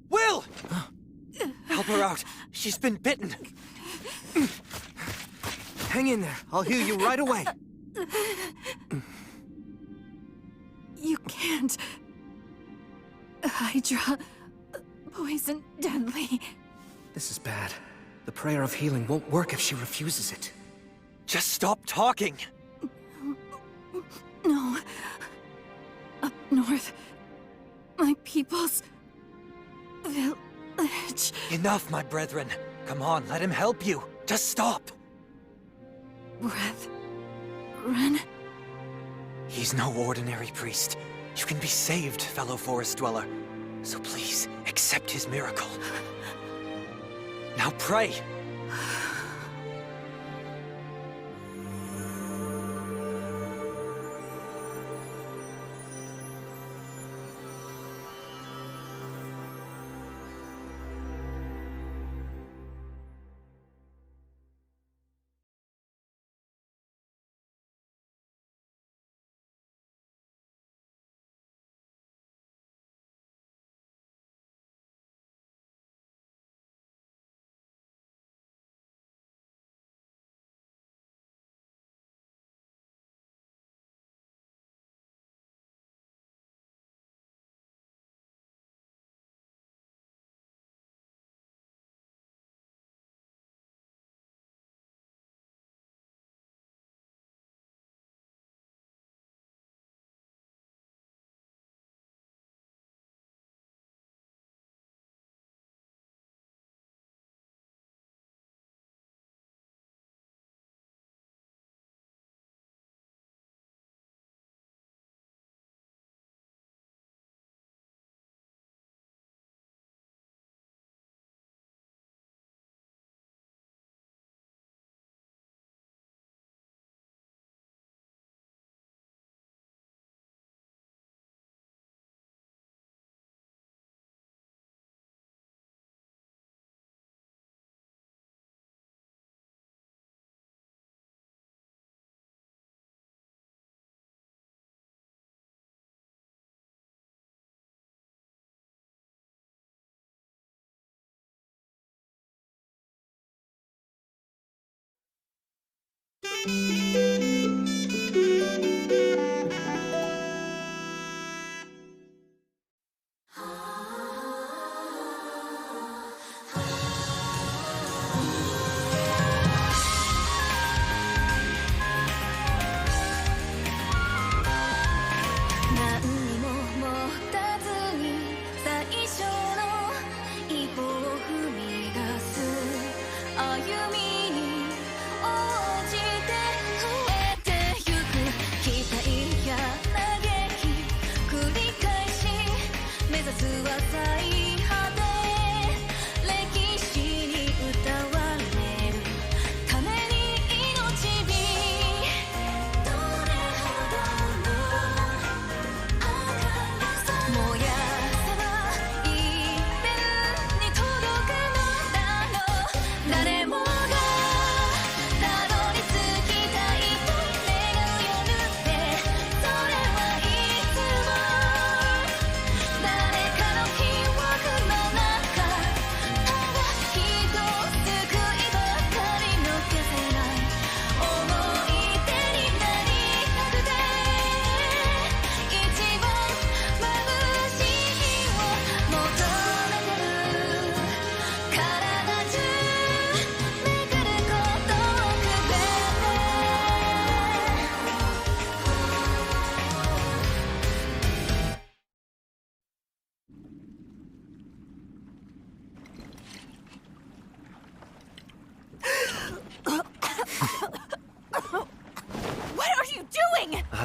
Will! Help her out. She's been bitten. Hang in there. I'll heal you right away. You can't. Hydra. Poison deadly. This is bad. The prayer of healing won't work if she refuses it. Just stop talking. No. Up north. My people's village. Enough, my brethren. Come on, let him help you. Just stop. Breath. Run. He's no ordinary priest. You can be saved, fellow forest dweller. So please, accept his miracle. Now pray.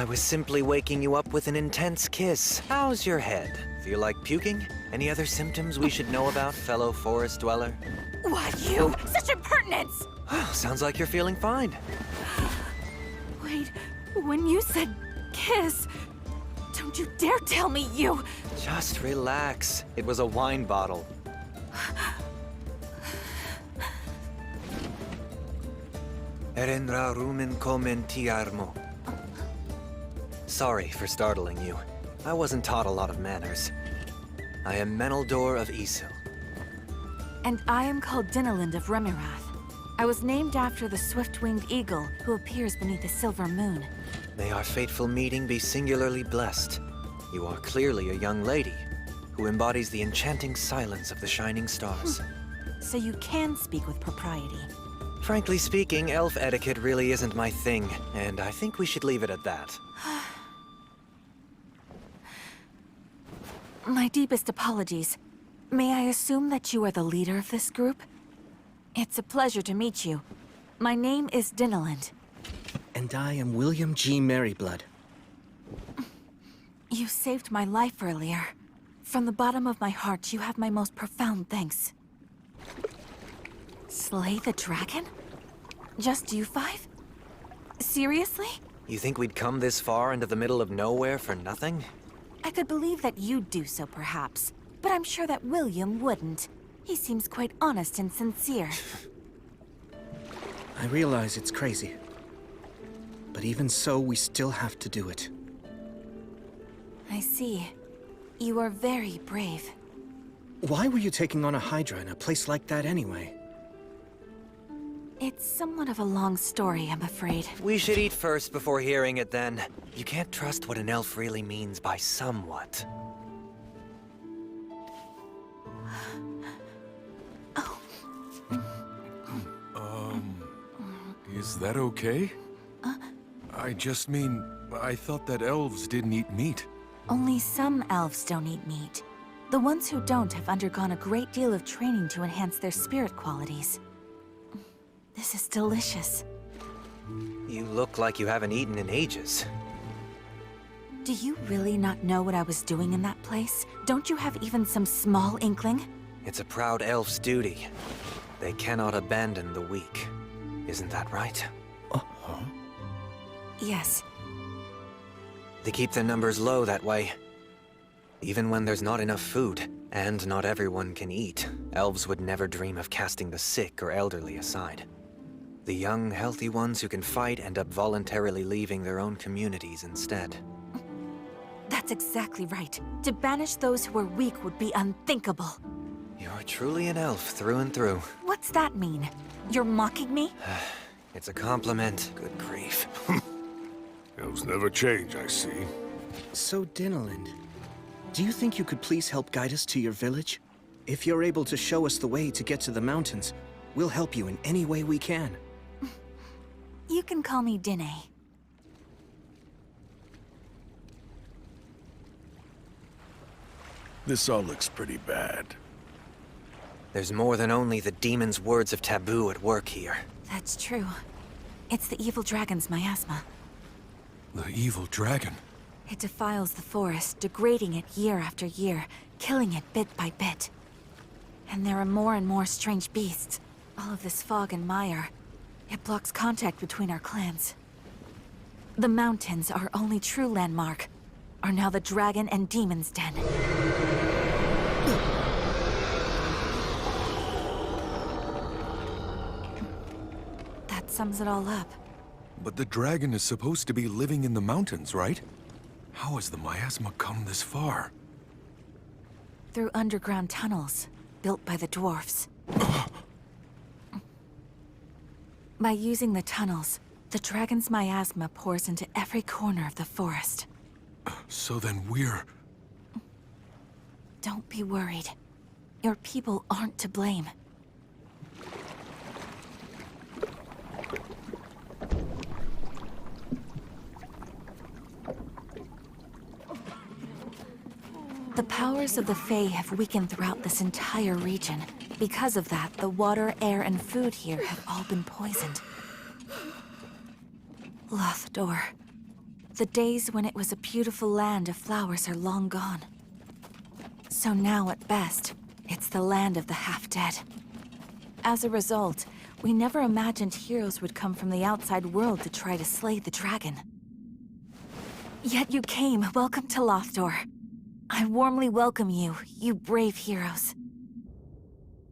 I was simply waking you up with an intense kiss. How's your head? Feel like puking? Any other symptoms we should know about, fellow forest dweller? Why, you! Such impertinence! Sounds like you're feeling fine. Wait, when you said kiss, don't you dare tell me you... Just relax. It was a wine bottle. Erenra rumen komen tiarmo. Sorry for startling you. I wasn't taught a lot of manners. I am Meneldor of Isil. And I am called Dinalind of Remirath. I was named after the swift-winged eagle who appears beneath the silver moon. May our fateful meeting be singularly blessed. You are clearly a young lady who embodies the enchanting silence of the shining stars. So you can speak with propriety. Frankly speaking, elf etiquette really isn't my thing, and I think we should leave it at that. My deepest apologies. May I assume that you are the leader of this group? It's a pleasure to meet you. My name is Dinalind. And I am William G. Merryblood. You saved my life earlier. From the bottom of my heart, you have my most profound thanks. Slay the dragon? Just you five? Seriously? You think we'd come this far into the middle of nowhere for nothing? I could believe that you'd do so, perhaps. But I'm sure that William wouldn't. He seems quite honest and sincere. I realize it's crazy. But even so, we still have to do it. I see. You are very brave. Why were you taking on a Hydra in a place like that anyway? It's somewhat of a long story, I'm afraid. We should eat first before hearing it then. You can't trust what an elf really means by somewhat. Is that okay? I just mean, I thought that elves didn't eat meat. Only some elves don't eat meat. The ones who don't have undergone a great deal of training to enhance their spirit qualities. This is delicious. You look like you haven't eaten in ages. Do you really not know what I was doing in that place? Don't you have even some small inkling? It's a proud elf's duty. They cannot abandon the weak. Isn't that right? Yes. They keep their numbers low that way. Even when there's not enough food, and not everyone can eat, elves would never dream of casting the sick or elderly aside. The young, healthy ones who can fight end up voluntarily leaving their own communities instead. That's exactly right. To banish those who are weak would be unthinkable. You're truly an elf through and through. What's that mean? You're mocking me? It's a compliment. Good grief. Elves never change, I see. So, Dinalind, do you think you could please help guide us to your village? If you're able to show us the way to get to the mountains, we'll help you in any way we can. You can call me Dine. This all looks pretty bad. There's more than only the demon's words of taboo at work here. That's true. It's the evil dragon's miasma. The evil dragon? It defiles the forest, degrading it year after year, killing it bit by bit. And there are more and more strange beasts. All of this fog and mire. It blocks contact between our clans. The mountains, our only true landmark, are now the dragon and demon's den. That sums it all up. But the dragon is supposed to be living in the mountains, right? How has the miasma come this far? Through underground tunnels, built by the dwarfs. By using the tunnels, the dragon's miasma pours into every corner of the forest. So then we're... Don't be worried. Your people aren't to blame. The powers of the Fae have weakened throughout this entire region. Because of that, the water, air, and food here have all been poisoned. Lothdor. The days when it was a beautiful land of flowers are long gone. So now, at best, it's the land of the half-dead. As a result, we never imagined heroes would come from the outside world to try to slay the dragon. Yet you came. Welcome to Lothdor. I warmly welcome you, you brave heroes.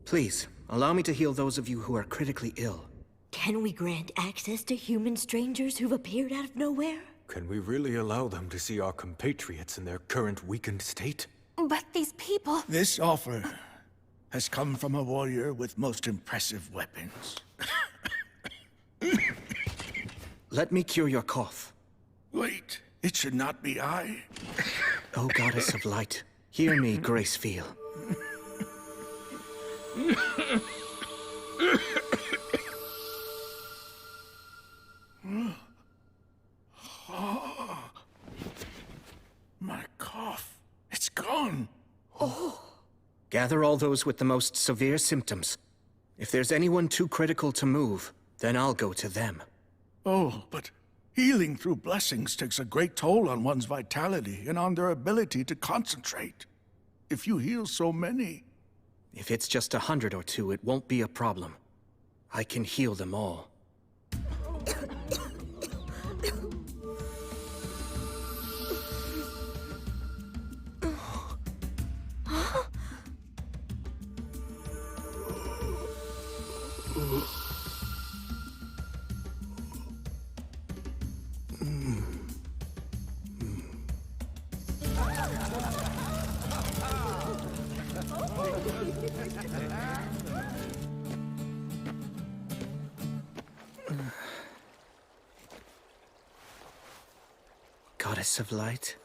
Please, allow me to heal those of you who are critically ill. Can we grant access to human strangers who've appeared out of nowhere? Can we really allow them to see our compatriots in their current weakened state? But these people... This offer has come from a warrior with most impressive weapons. Let me cure your cough. Wait, it should not be I. O Goddess of Light, hear me, Gracefeel. My cough, it's gone. Oh. Gather all those with the most severe symptoms. If there's anyone too critical to move, then I'll go to them. Oh, but healing through blessings takes a great toll on one's vitality and on their ability to concentrate. If you heal so many... If it's just 100 or 2, it won't be a problem. I can heal them all. Goddess of Light.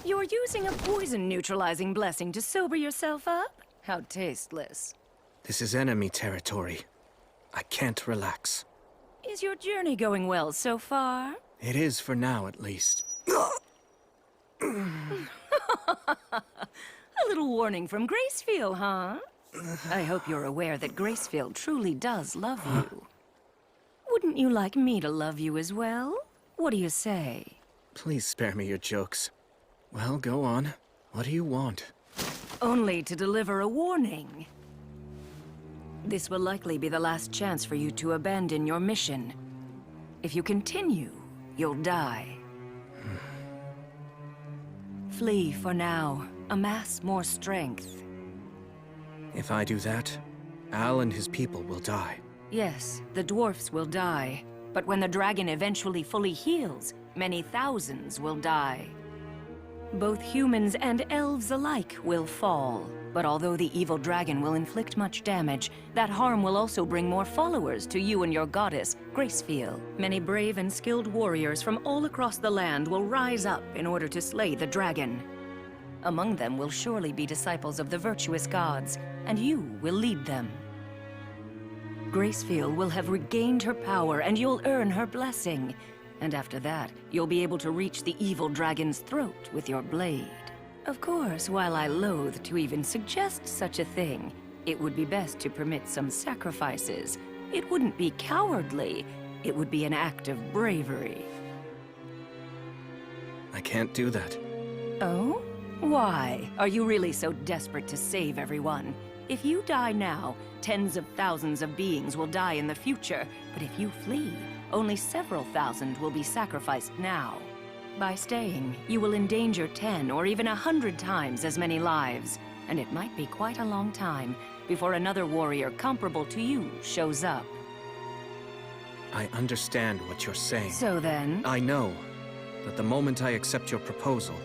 You're using a poison-neutralizing blessing to sober yourself up? How tasteless. This is enemy territory. I can't relax. Is your journey going well so far? It is for now, at least. A little warning from Gracefield, huh? I hope you're aware that Gracefield truly does love you. Wouldn't you like me to love you as well? What do you say? Please spare me your jokes. Well, go on. What do you want? Only to deliver a warning. This will likely be the last chance for you to abandon your mission. If you continue, you'll die. Flee for now. Amass more strength. If I do that, Al and his people will die. Yes, the dwarfs will die. But when the dragon eventually fully heals, many thousands will die. Both humans and elves alike will fall. But although the evil dragon will inflict much damage, that harm will also bring more followers to you and your goddess, Gracefield. Many brave and skilled warriors from all across the land will rise up in order to slay the dragon. Among them will surely be disciples of the virtuous gods, and you will lead them. Gracefield will have regained her power, and you'll earn her blessing. And after that, you'll be able to reach the evil dragon's throat with your blade. Of course, while I loathe to even suggest such a thing, it would be best to permit some sacrifices. It wouldn't be cowardly. It would be an act of bravery. I can't do that. Oh? Why? Are you really so desperate to save everyone? If you die now, tens of thousands of beings will die in the future. But if you flee, only several thousand will be sacrificed now. By staying, you will endanger 10 or even 100 times as many lives. And it might be quite a long time before another warrior comparable to you shows up. I understand what you're saying. So then? I know that the moment I accept your proposal,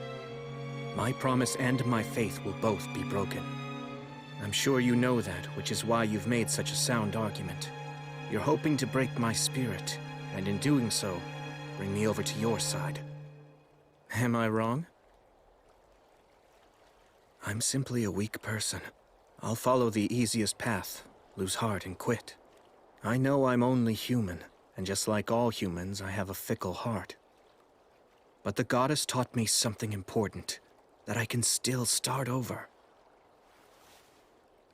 my promise and my faith will both be broken. I'm sure you know that, which is why you've made such a sound argument. You're hoping to break my spirit, and in doing so, bring me over to your side. Am I wrong? I'm simply a weak person. I'll follow the easiest path, lose heart and quit. I know I'm only human, and just like all humans, I have a fickle heart. But the goddess taught me something important, that I can still start over.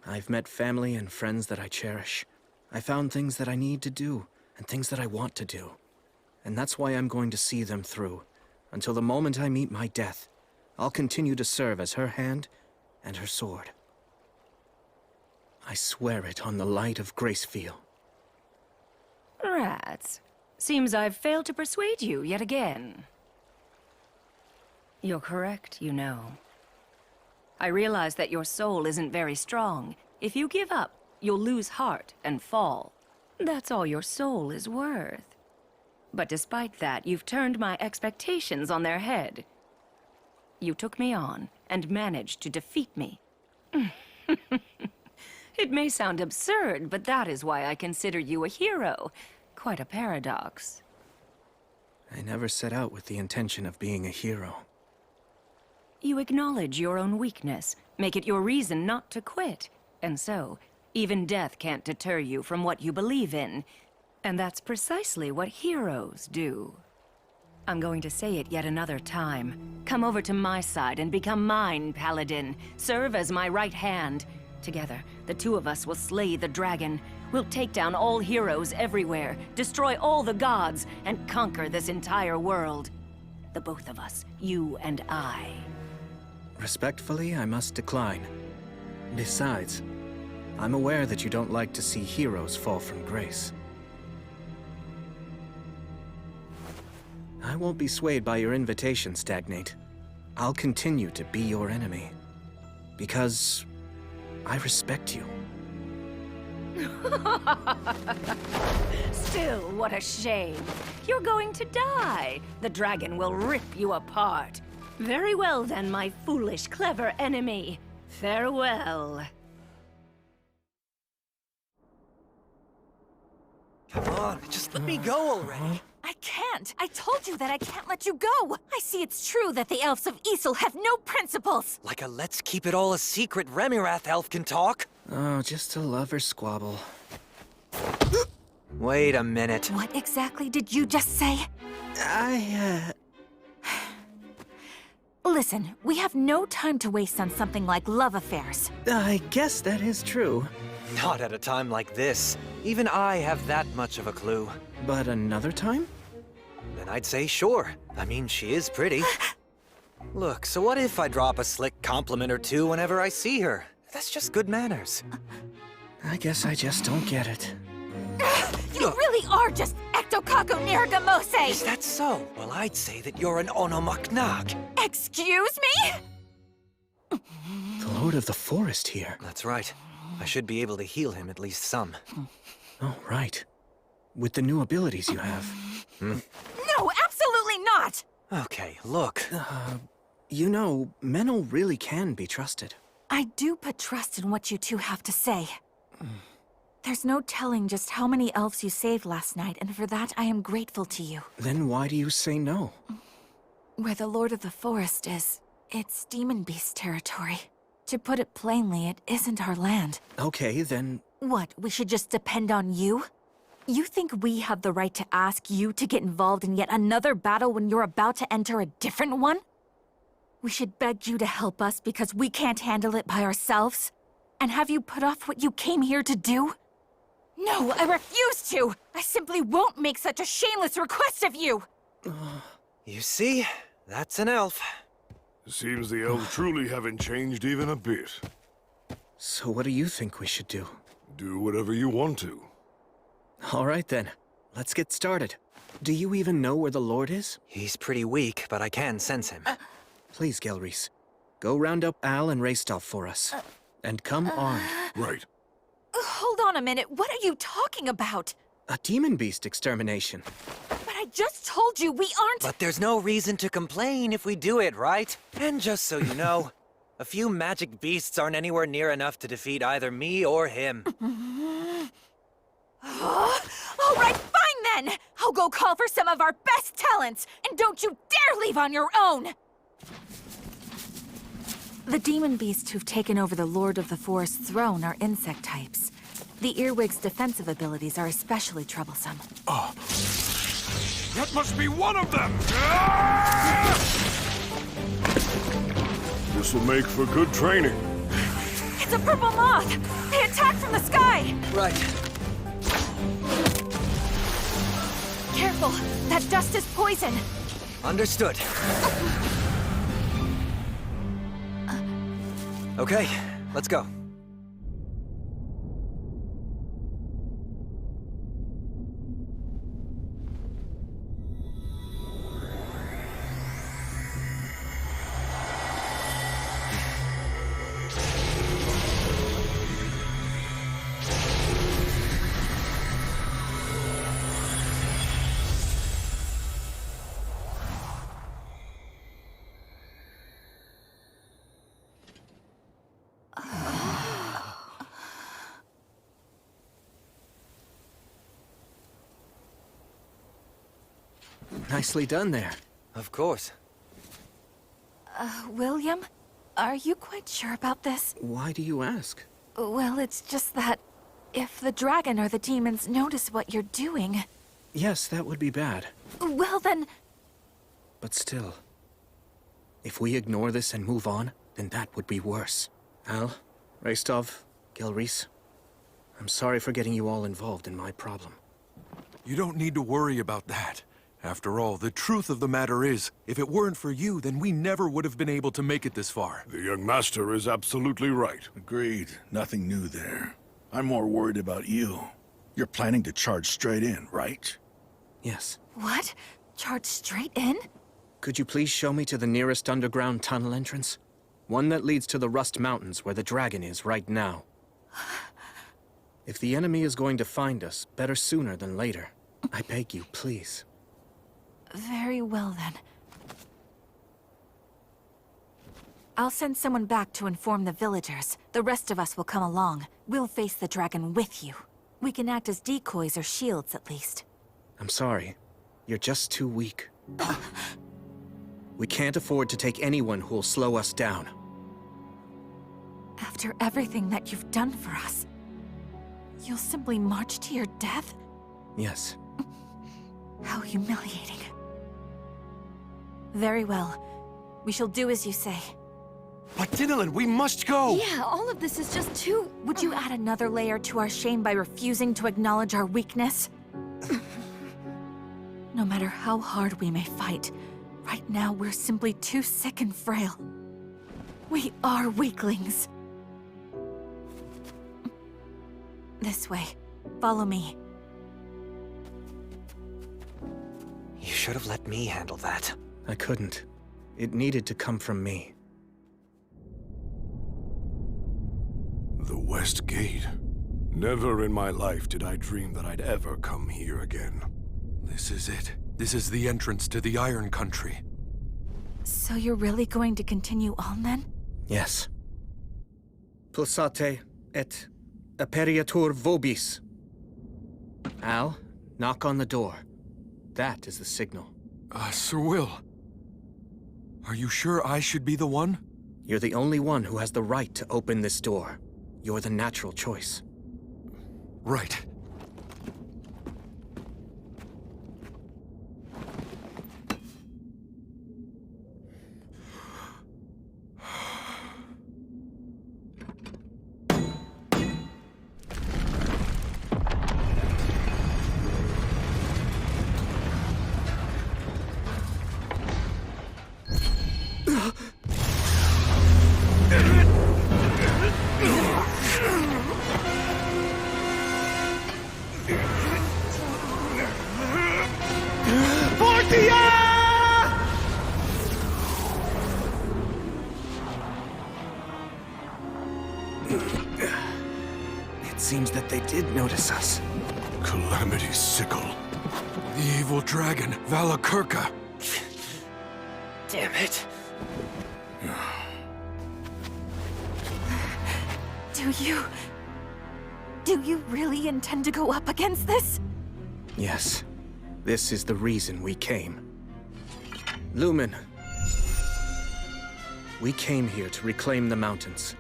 I've met family and friends that I cherish. I found things that I need to do, and things that I want to do. And that's why I'm going to see them through. Until the moment I meet my death, I'll continue to serve as her hand and her sword. I swear it on the light of Gracefield. Rats. Seems I've failed to persuade you yet again. You're correct, you know. I realize that your soul isn't very strong. If you give up, you'll lose heart and fall. That's all your soul is worth. But despite that, you've turned my expectations on their head. You took me on and managed to defeat me. It may sound absurd, but that is why I consider you a hero. Quite a paradox. I never set out with the intention of being a hero. You acknowledge your own weakness, make it your reason not to quit. And so, even death can't deter you from what you believe in. And that's precisely what heroes do. I'm going to say it yet another time. Come over to my side and become mine, Paladin. Serve as my right hand. Together, the two of us will slay the dragon. We'll take down all heroes everywhere, destroy all the gods, and conquer this entire world. The both of us, you and I. Respectfully, I must decline. Besides, I'm aware that you don't like to see heroes fall from grace. I won't be swayed by your invitation, Stagnate. I'll continue to be your enemy. Because I respect you. Still, what a shame. You're going to die. The dragon will rip you apart. Very well then, my foolish, clever enemy. Farewell. Come on, just let me go already. I can't. I told you that I can't let you go. I see it's true that the elves of Isel have no principles. Like a let's keep it all a secret Remirath elf can talk. Oh, just a lover squabble. Wait a minute. What exactly did you just say? Listen, we have no time to waste on something like love affairs. I guess that is true. Not at a time like this. Even I have that much of a clue. But another time? Then I'd say sure. I mean, she is pretty. Look, so what if I drop a slick compliment or two whenever I see her? That's just good manners. I guess I just don't get it. You really are just Ectokako Niragamose! Is that so? Well, I'd say that you're an Onomaknak. Excuse me? The Lord of the Forest here. That's right. I should be able to heal him at least some. Oh, right. With the new abilities you have. No, absolutely not! Okay, look. You know, Menel really can be trusted. I do put trust in what you two have to say. There's no telling just how many elves you saved last night, and for that I am grateful to you. Then why do you say no? Where the Lord of the Forest is, it's Demon Beast territory. To put it plainly, it isn't our land. Okay, then... What, we should just depend on you? You think we have the right to ask you to get involved in yet another battle when you're about to enter a different one? We should beg you to help us because we can't handle it by ourselves? And have you put off what you came here to do? No, I refuse to! I simply won't make such a shameless request of you! You see? That's an elf. Seems the elves truly haven't changed even a bit. So what do you think we should do? Do whatever you want to. All right then, let's get started. Do you even know where the Lord is? He's pretty weak, but I can sense him. Please, Gelreese, go round up Al and Raystov for us. And come armed. Right. Hold on a minute, what are you talking about? A demon beast extermination. But I just told you we aren't— But there's no reason to complain if we do it, right? And just so you know, a few magic beasts aren't anywhere near enough to defeat either me or him. All right, fine then! I'll go call for some of our best talents, and don't you dare leave on your own! The demon beasts who've taken over the Lord of the Forest's throne are insect types. The earwig's defensive abilities are especially troublesome. That must be one of them! This will make for good training. It's a purple moth! They attack from the sky! Right. Careful! That dust is poison! Understood. Okay, let's go. Nicely done there. Of course. William? Are you quite sure about this? Why do you ask? Well, it's just that if the dragon or the demons notice what you're doing... Yes, that would be bad. Well then... But still, if we ignore this and move on, then that would be worse. Al, Restov, Gelreese, I'm sorry for getting you all involved in my problem. You don't need to worry about that. After all, the truth of the matter is, if it weren't for you, then we never would have been able to make it this far. The young master is absolutely right. Agreed. Nothing new there. I'm more worried about you. You're planning to charge straight in, right? Yes. What? Charge straight in? Could you please show me to the nearest underground tunnel entrance? One that leads to the Rust Mountains where the dragon is right now. If the enemy is going to find us, better sooner than later. I beg you, please. Very well, then. I'll send someone back to inform the villagers. The rest of us will come along. We'll face the dragon with you. We can act as decoys or shields, at least. I'm sorry. You're just too weak. We can't afford to take anyone who'll slow us down. After everything that you've done for us, you'll simply march to your death? Yes. How humiliating. Very well. We shall do as you say. But Dinalin, we must go! Yeah, all of this is just too... Would you add another layer to our shame by refusing to acknowledge our weakness? No matter how hard we may fight, right now we're simply too sick and frail. We are weaklings. This way. Follow me. You should have let me handle that. I couldn't. It needed to come from me. The West Gate. Never in my life did I dream that I'd ever come here again. This is it. This is the entrance to the Iron Country. So you're really going to continue on, then? Yes. Pulsate et aperiatur vobis. Al, knock on the door. That is the signal. Sir Will. Are you sure I should be the one? You're the only one who has the right to open this door. You're the natural choice. Right. It seems that they did notice us. Calamity's sickle. The evil dragon, Valakirka. Damn it. Do you really intend to go up against this? Yes. This is the reason we came. Lumen. We came here to reclaim the mountains.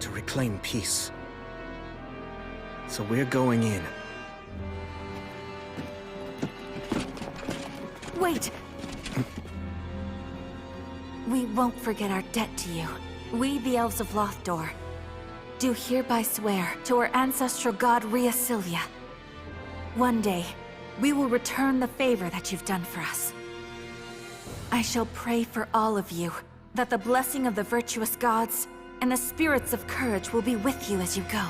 To reclaim peace. So we're going in. Wait! We won't forget our debt to you. We, the Elves of Lothdor. do hereby swear to our ancestral god Rheasilia. One day, we will return the favor that you've done for us. I shall pray for all of you, that the blessing of the virtuous gods and the spirits of courage will be with you as you go.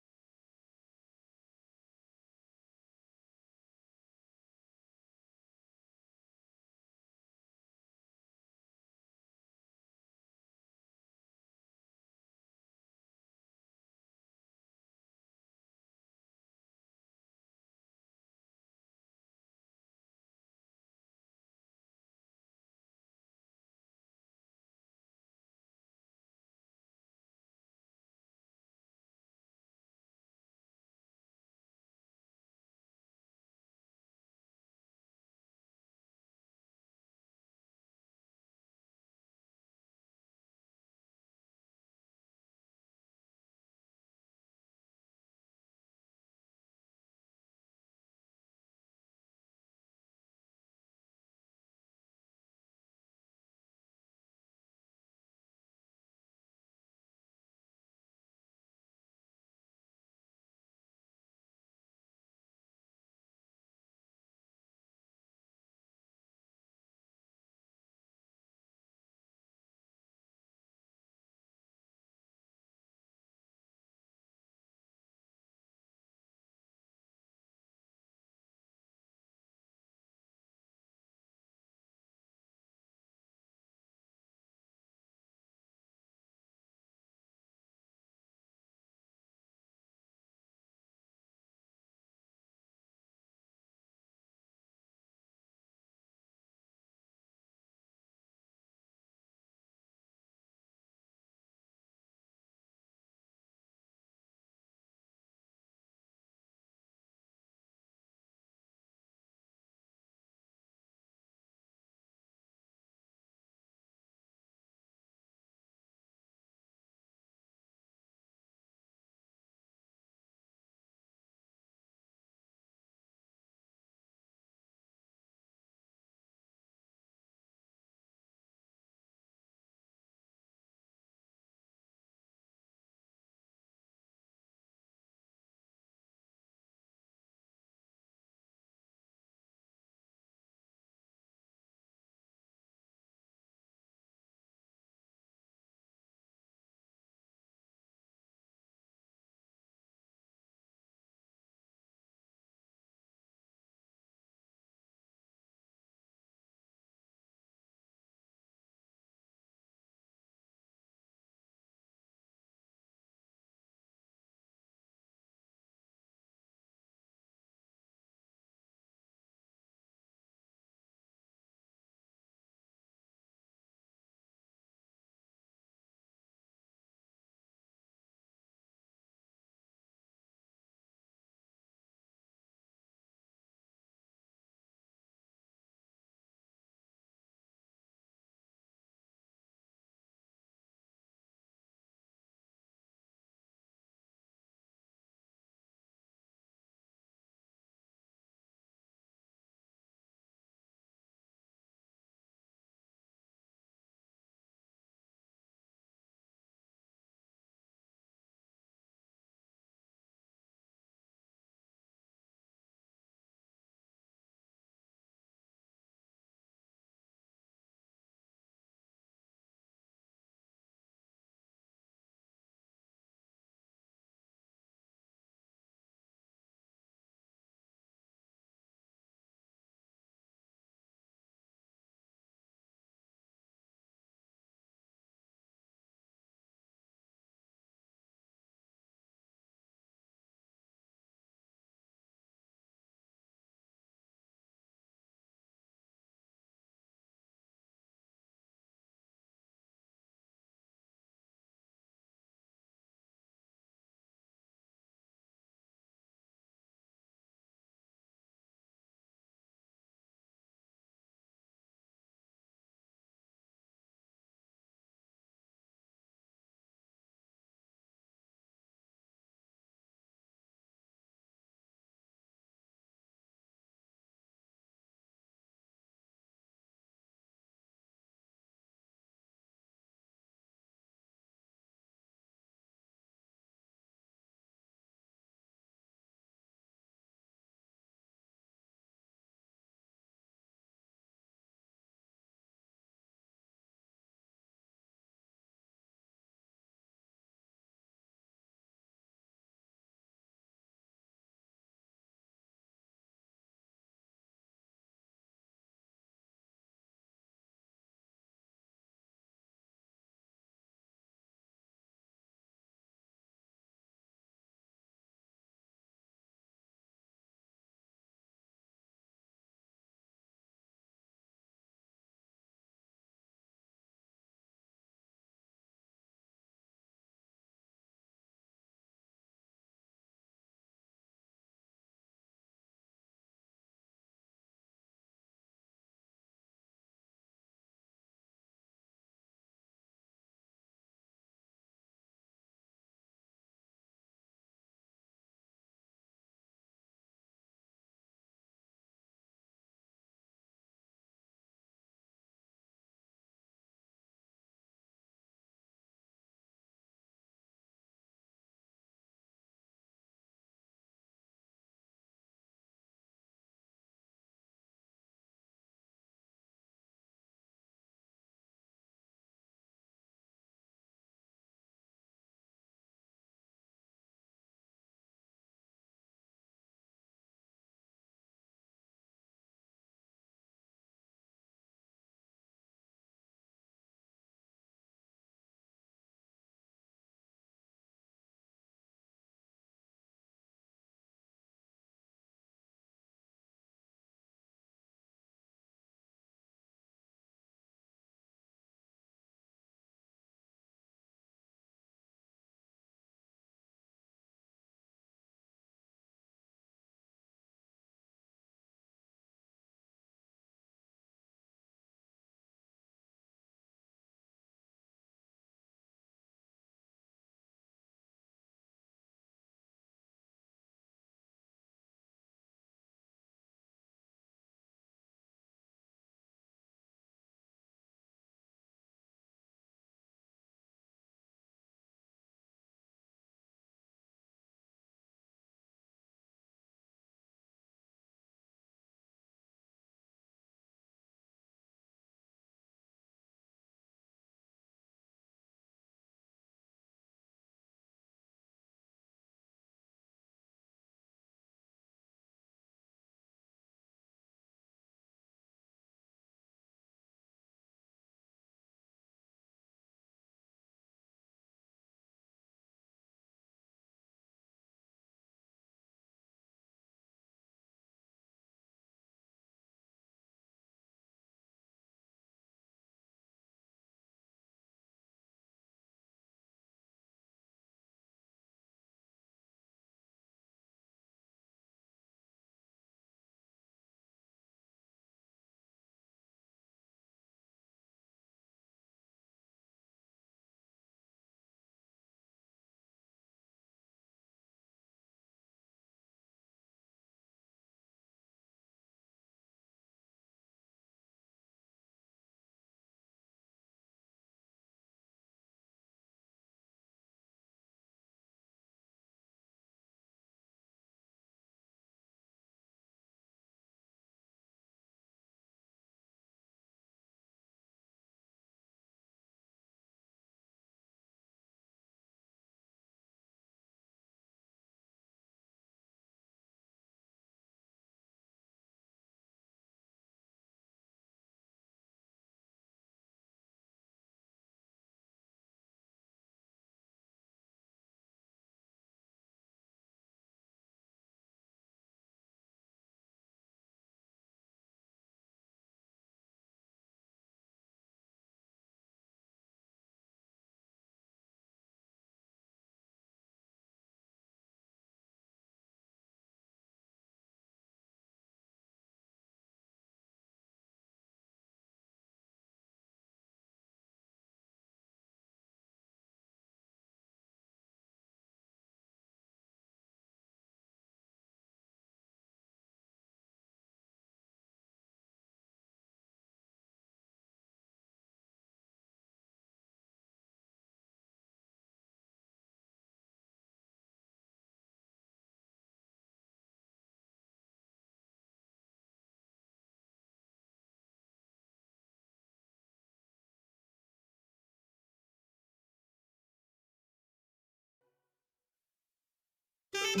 What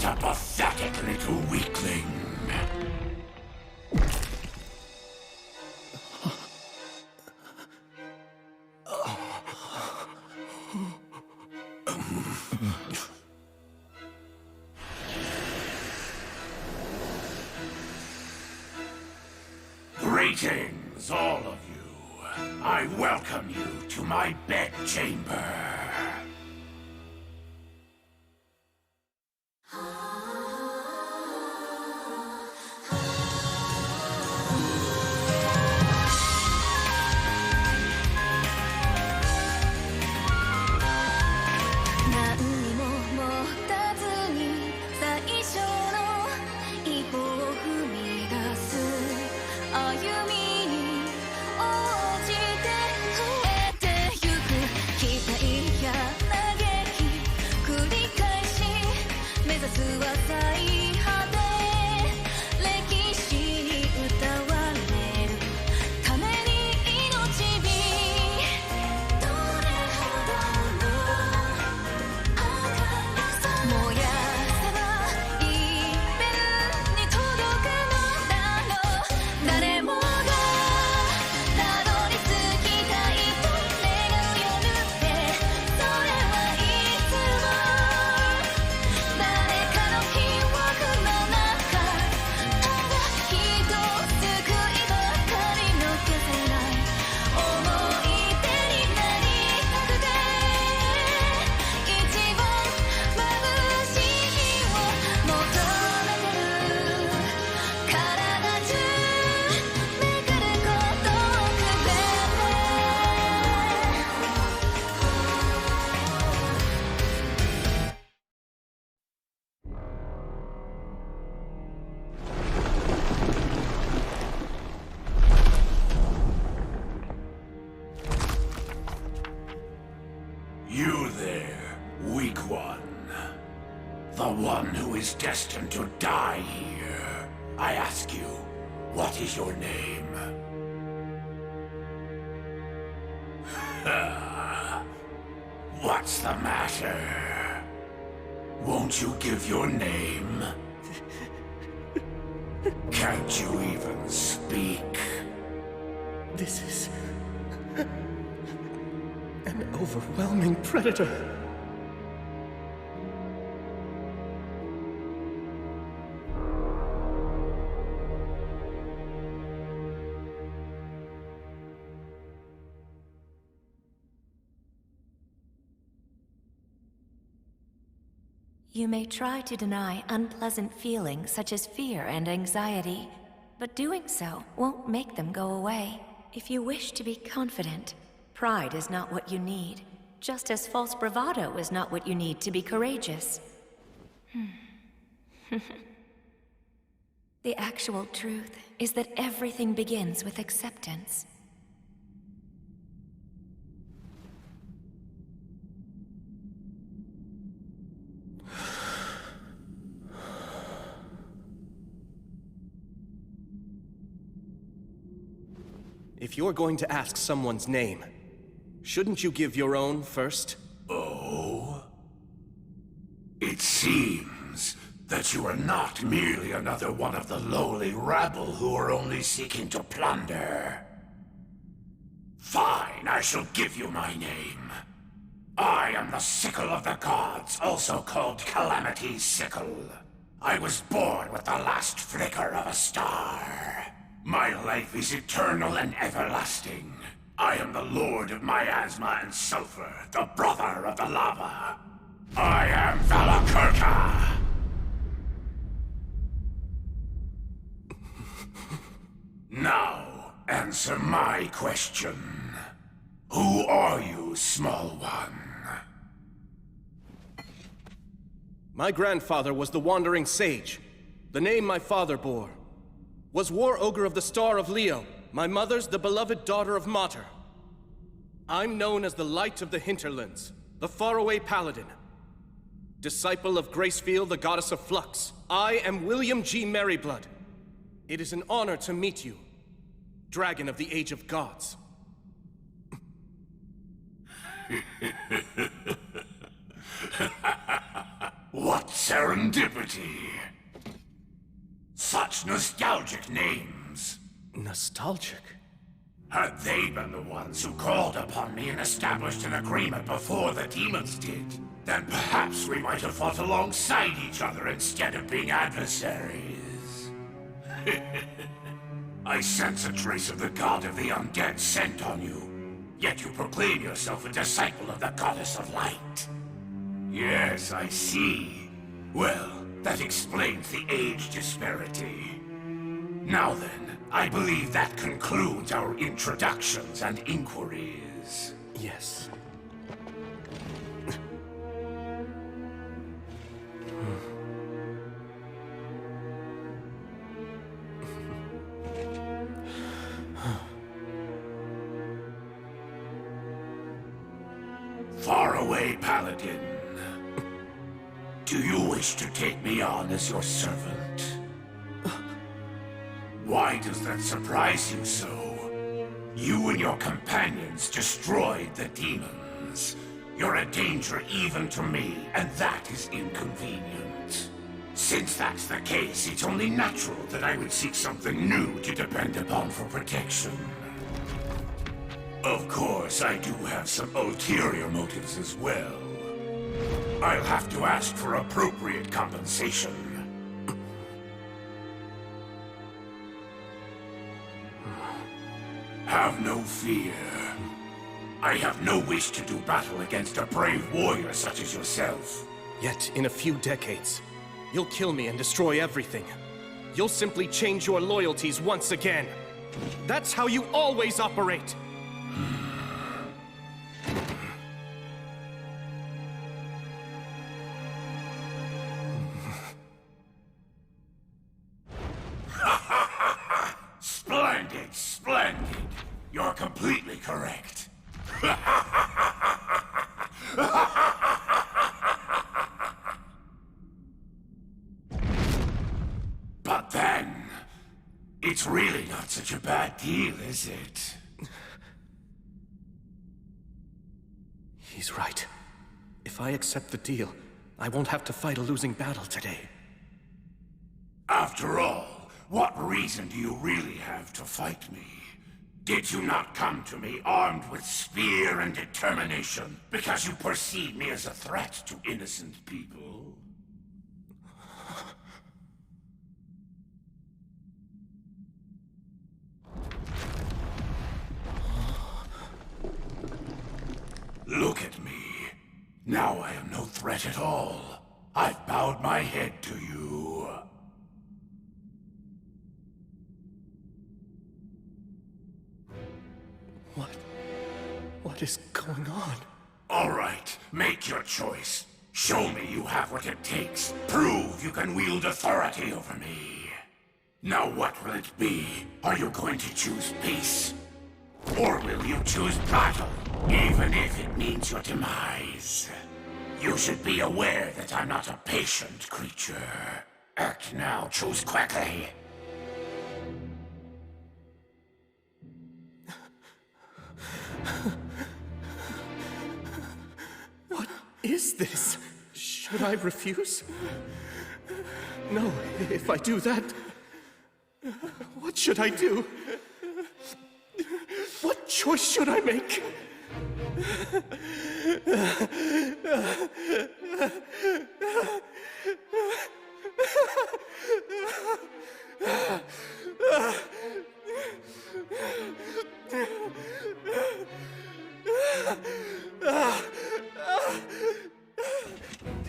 a pathetic little weakling! Greetings, all of you. I welcome you to my bedchamber. You there, weak one. The one who is destined to die here. I ask you, what is your name? What's the matter? Won't you give your name? Can't you even speak? This is an overwhelming predator. You may try to deny unpleasant feelings such as fear and anxiety, but doing so won't make them go away. If you wish to be confident, pride is not what you need, just as false bravado is not what you need to be courageous. The actual truth is that everything begins with acceptance. If you're going to ask someone's name, shouldn't you give your own first? Oh? It seems that you are not merely another one of the lowly rabble who are only seeking to plunder. Fine, I shall give you my name. I am the Sickle of the Gods, also called Calamity's Sickle. I was born with the last flicker of a star. My life is eternal and everlasting. I am the Lord of Miasma and Sulfur, the brother of the lava. I am Valakirka! Now, answer my question. Who are you, small one? My grandfather was the Wandering Sage. The name my father bore was War Ogre of the Star of Leo. My mother's the beloved daughter of Mater. I'm known as the Light of the Hinterlands, the Faraway Paladin. Disciple of Gracefield, the Goddess of Flux. I am William G. Merryblood. It is an honor to meet you, Dragon of the Age of Gods. What serendipity! Such nostalgic names. Nostalgic? Had they been the ones who called upon me and established an agreement before the demons did, then perhaps we might have fought alongside each other instead of being adversaries. I sense a trace of the god of the undead scent on you, yet you proclaim yourself a disciple of the goddess of light. Yes, I see. Well, that explains the age disparity. Now then, I believe that concludes our introductions and inquiries. Yes. Faraway Paladin. Do you wish to take me on as your servant? Why does that surprise you so? You and your companions destroyed the demons. You're a danger even to me, and that is inconvenient. Since that's the case, it's only natural that I would seek something new to depend upon for protection. Of course, I do have some ulterior motives as well. I'll have to ask for appropriate compensation. Have no fear. I have no wish to do battle against a brave warrior such as yourself. Yet, in a few decades, you'll kill me and destroy everything. You'll simply change your loyalties once again. That's how you always operate! Splendid, splendid. You're completely correct. But then, it's really not such a bad deal, is it? He's right. If I accept the deal, I won't have to fight a losing battle today. After all, what reason do you really have to fight me? Did you not come to me armed with spear and determination because you perceive me as a threat to innocent people? Look at me. Now I am no threat at all. I've bowed my head to you. What is going on? All right, make your choice. Show me you have what it takes. Prove you can wield authority over me. Now what will it be? Are you going to choose peace? Or will you choose battle, even if it means your demise? You should be aware that I'm not a patient creature. Act now, choose quickly. What is this? Should I refuse? No, if I do that, what should I do? What choice should I make?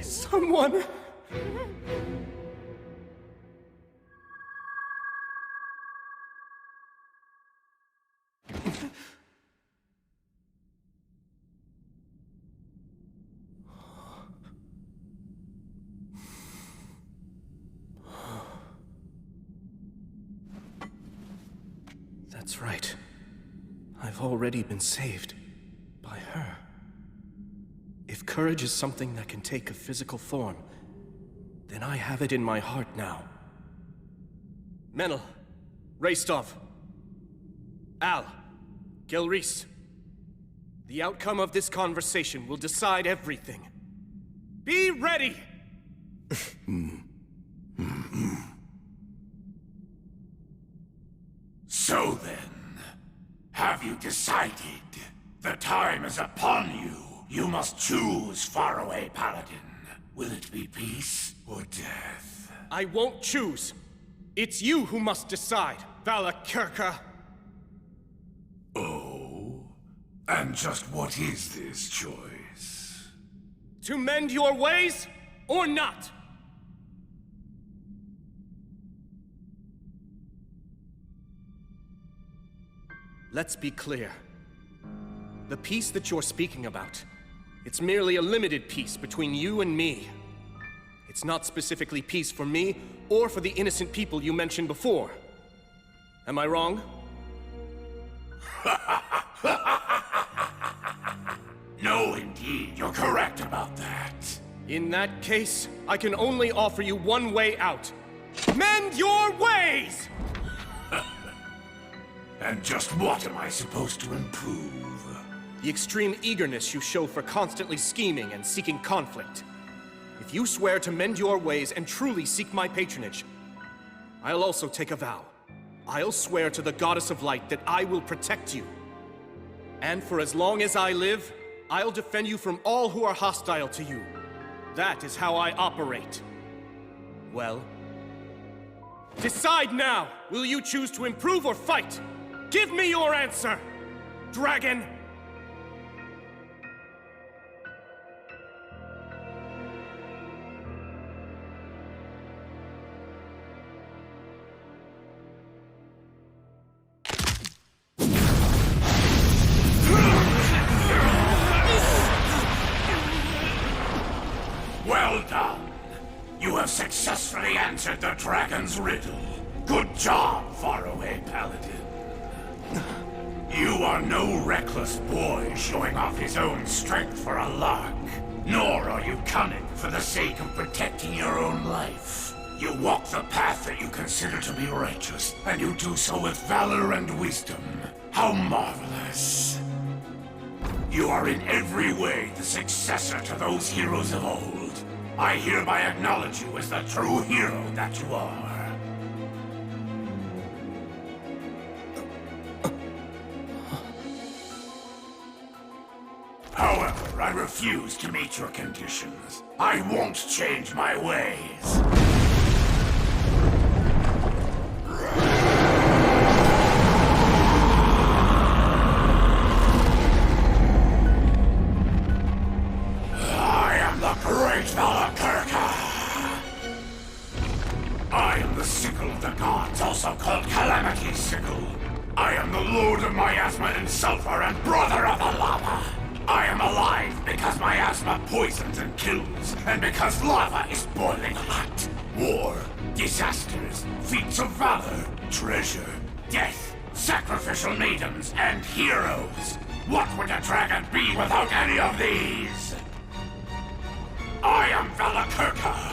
Someone... That's right. I've already been saved. courage is something that can take a physical form, then I have it in my heart now. Menel, Raistov, Al, Gelreese. The outcome of this conversation will decide everything. Be ready! So then, have you decided? The time is upon you. You must choose, Faraway Paladin. Will it be peace or death? I won't choose. It's you who must decide, Valakirka. Oh? And just what is this choice? To mend your ways, or not? Let's be clear. The peace that you're speaking about, it's merely a limited peace between you and me. It's not specifically peace for me, or for the innocent people you mentioned before. Am I wrong? No, indeed, you're correct about that. In that case, I can only offer you one way out. Mend your ways! And just what am I supposed to improve? The extreme eagerness you show for constantly scheming and seeking conflict. If you swear to mend your ways and truly seek my patronage, I'll also take a vow. I'll swear to the Goddess of Light that I will protect you. And for as long as I live, I'll defend you from all who are hostile to you. That is how I operate. Well, decide now! Will you choose to improve or fight? Give me your answer, dragon! Well done. You have successfully answered the dragon's riddle. Good job, Faraway Paladin. You are no reckless boy showing off his own strength for a lark. Nor are you cunning for the sake of protecting your own life. You walk the path that you consider to be righteous, and you do so with valor and wisdom. How marvelous. You are in every way the successor to those heroes of old. I hereby acknowledge you as the true hero that you are. However, I refuse to meet your conditions. I won't change my ways. I am the great Valakirka. I am the sickle of the gods, also called Calamity's sickle. I am the lord of miasma and sulfur and brother of the lava. I am alive because miasma poisons and kills, and because lava is boiling hot. War, disasters, feats of valor, treasure, death, sacrificial maidens, and heroes. What would a dragon be without any of these? I am Valakirka.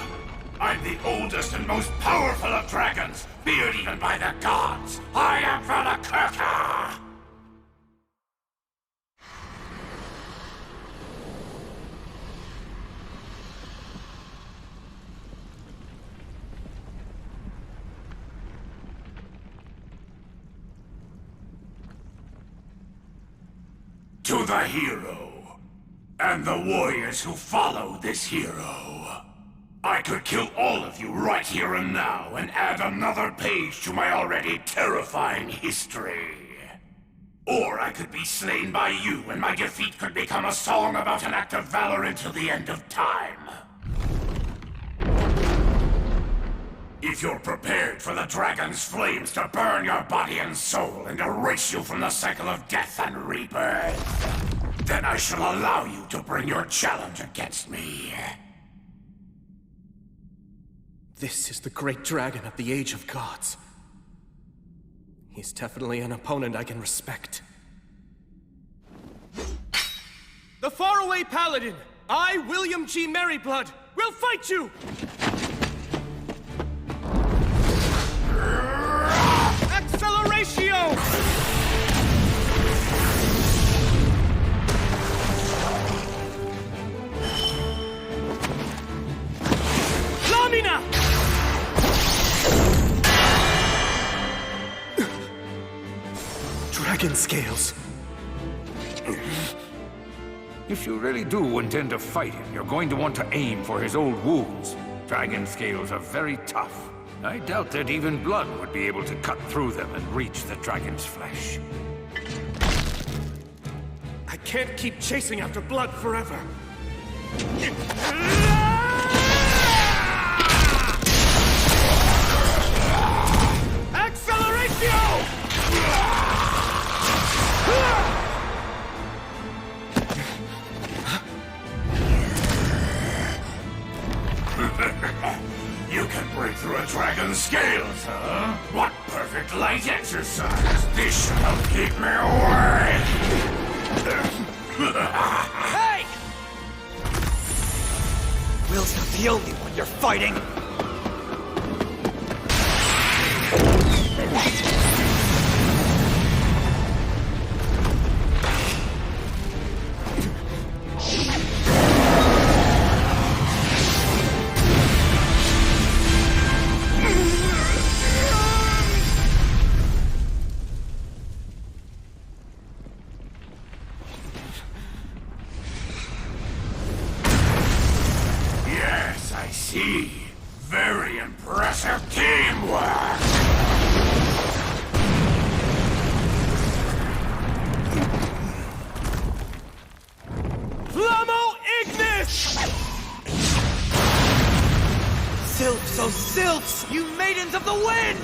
I'm the oldest and most powerful of dragons, feared even by the gods. I am Valakirka! To the hero, and the warriors who follow this hero. I could kill all of you right here and now, and add another page to my already terrifying history. Or I could be slain by you, and my defeat could become a song about an act of valor until the end of time. If you're prepared for the dragon's flames to burn your body and soul and erase you from the cycle of death and rebirth, then I shall allow you to bring your challenge against me. This is the great dragon of the Age of Gods. He's definitely an opponent I can respect. The Faraway Paladin! I, William G. Merryblood, will fight you! Acceleratio! Lamina! Dragon scales. If you really do intend to fight him, you're going to want to aim for his old wounds. Dragon scales are very tough. I doubt that even blood would be able to cut through them and reach the dragon's flesh. I can't keep chasing after blood forever. Acceleratio! You can break through a dragon's scales, huh? What perfect light exercise! This should help keep me awake! Hey! Will's not the only one you're fighting! Yes, I see. Very impressive teamwork! Flamo Ignis! Sylphs, oh sylphs! You maidens of the wind!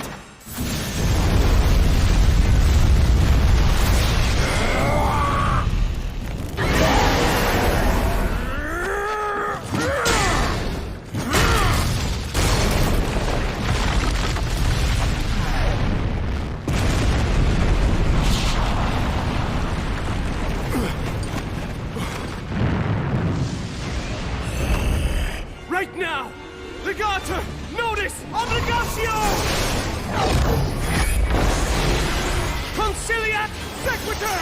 Right now! Legator! Notice! Obligatio! Conciliat Sequitur!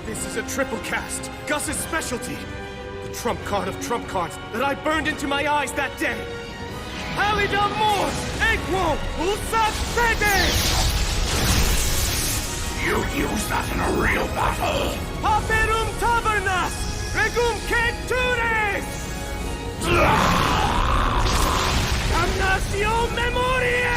This is a triple cast. Gus's specialty. The trump card of trump cards that I burned into my eyes that day. Halida Mors! Equo! Usat Fede! You'd use that in a real battle! Paperum Tavernas! Regum Cetures! Damnatio Memoriae!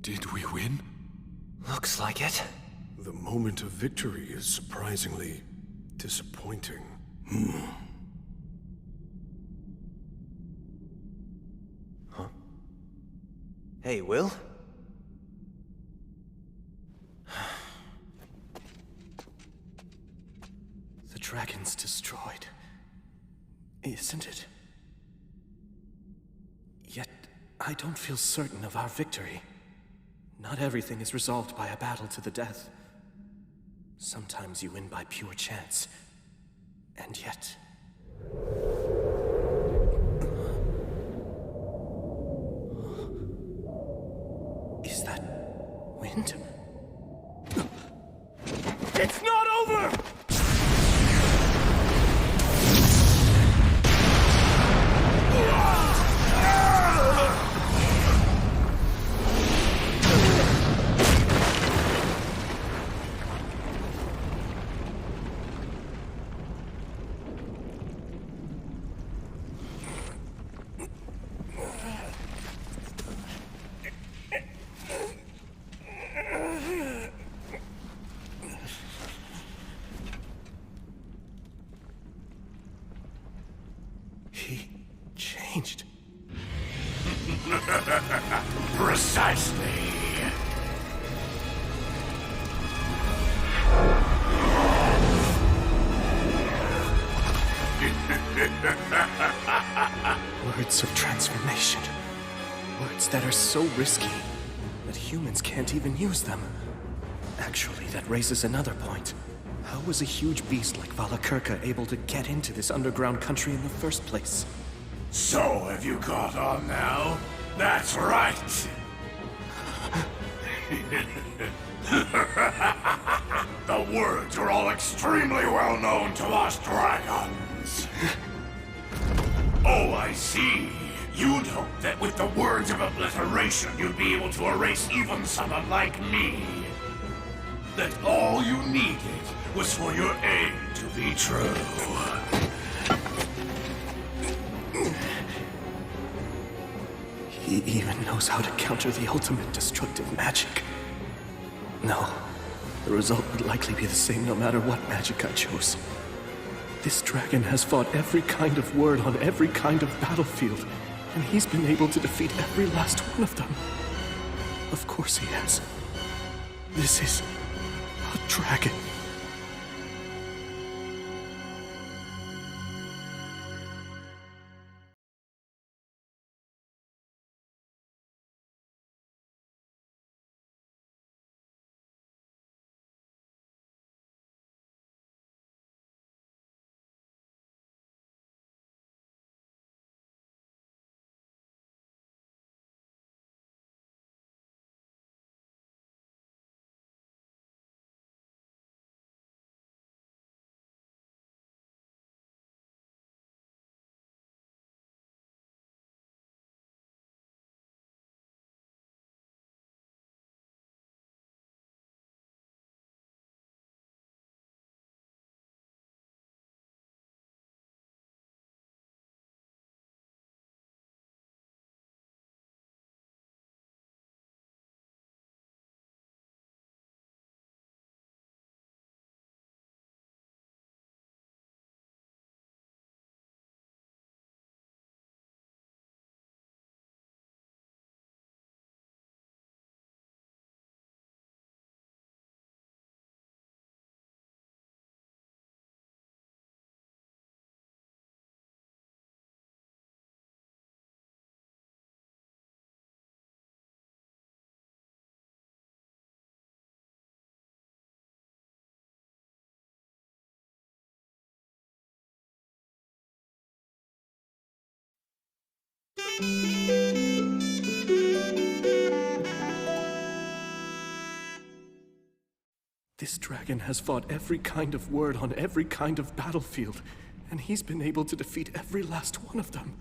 Did we win? Looks like it. The moment of victory is surprisingly disappointing. Huh? Hey, Will? The dragon's destroyed, isn't it? Yet, I don't feel certain of our victory. Not everything is resolved by a battle to the death. Sometimes you win by pure chance. And yet... Is that wind? He changed. Precisely. Words of transformation. Words that are so risky that humans can't even use them. Actually, that raises another point. How was a huge beast like Valakirka able to get into this underground country in the first place? So, have you caught on now? That's right! The words are all extremely well known to us dragons. Oh, I see. You'd hope that with the words of obliteration you'd be able to erase even someone like me. That all you needed was for your aim to be true. He even knows how to counter the ultimate destructive magic. No, the result would likely be the same no matter what magic I chose. This dragon has fought every kind of word on every kind of battlefield, and he's been able to defeat every last one of them. Of course he has. This is a dragon. This dragon has fought every kind of word on every kind of battlefield, and he's been able to defeat every last one of them.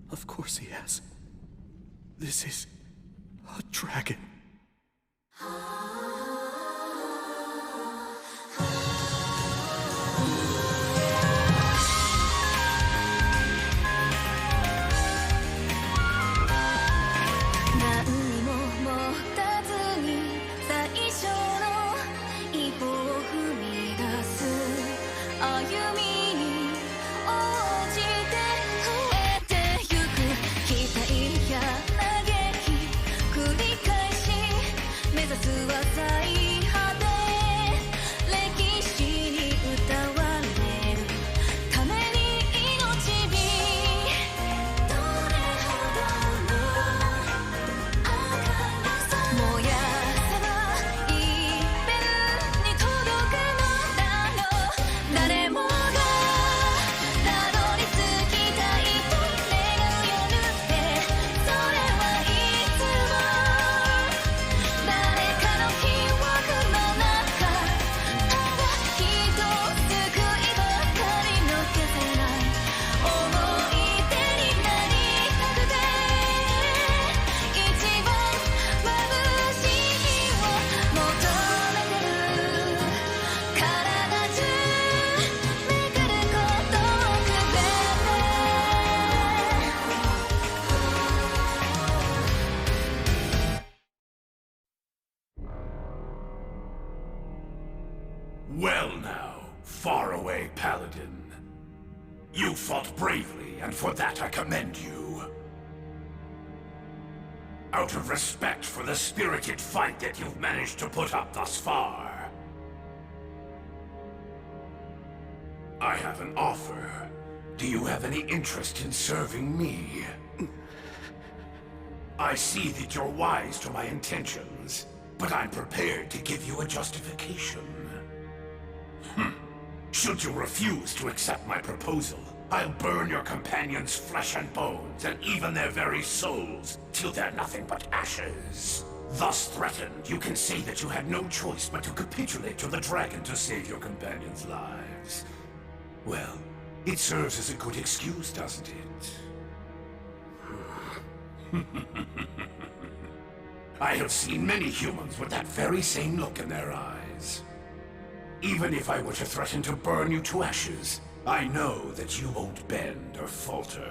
Of course he has. This is a dragon. Well now, Faraway Paladin. You fought bravely, and for that I commend you. Out of respect for the spirited fight that you've managed to put up thus far, I have an offer. Do you have any interest in serving me? I see that you're wise to my intentions, but I'm prepared to give you a justification. Should you refuse to accept my proposal, I'll burn your companions' flesh and bones, and even their very souls, till they're nothing but ashes. Thus threatened, you can say that you had no choice but to capitulate to the dragon to save your companions' lives. Well, it serves as a good excuse, doesn't it? I have seen many humans with that very same look in their eyes. Even if I were to threaten to burn you to ashes, I know that you won't bend or falter.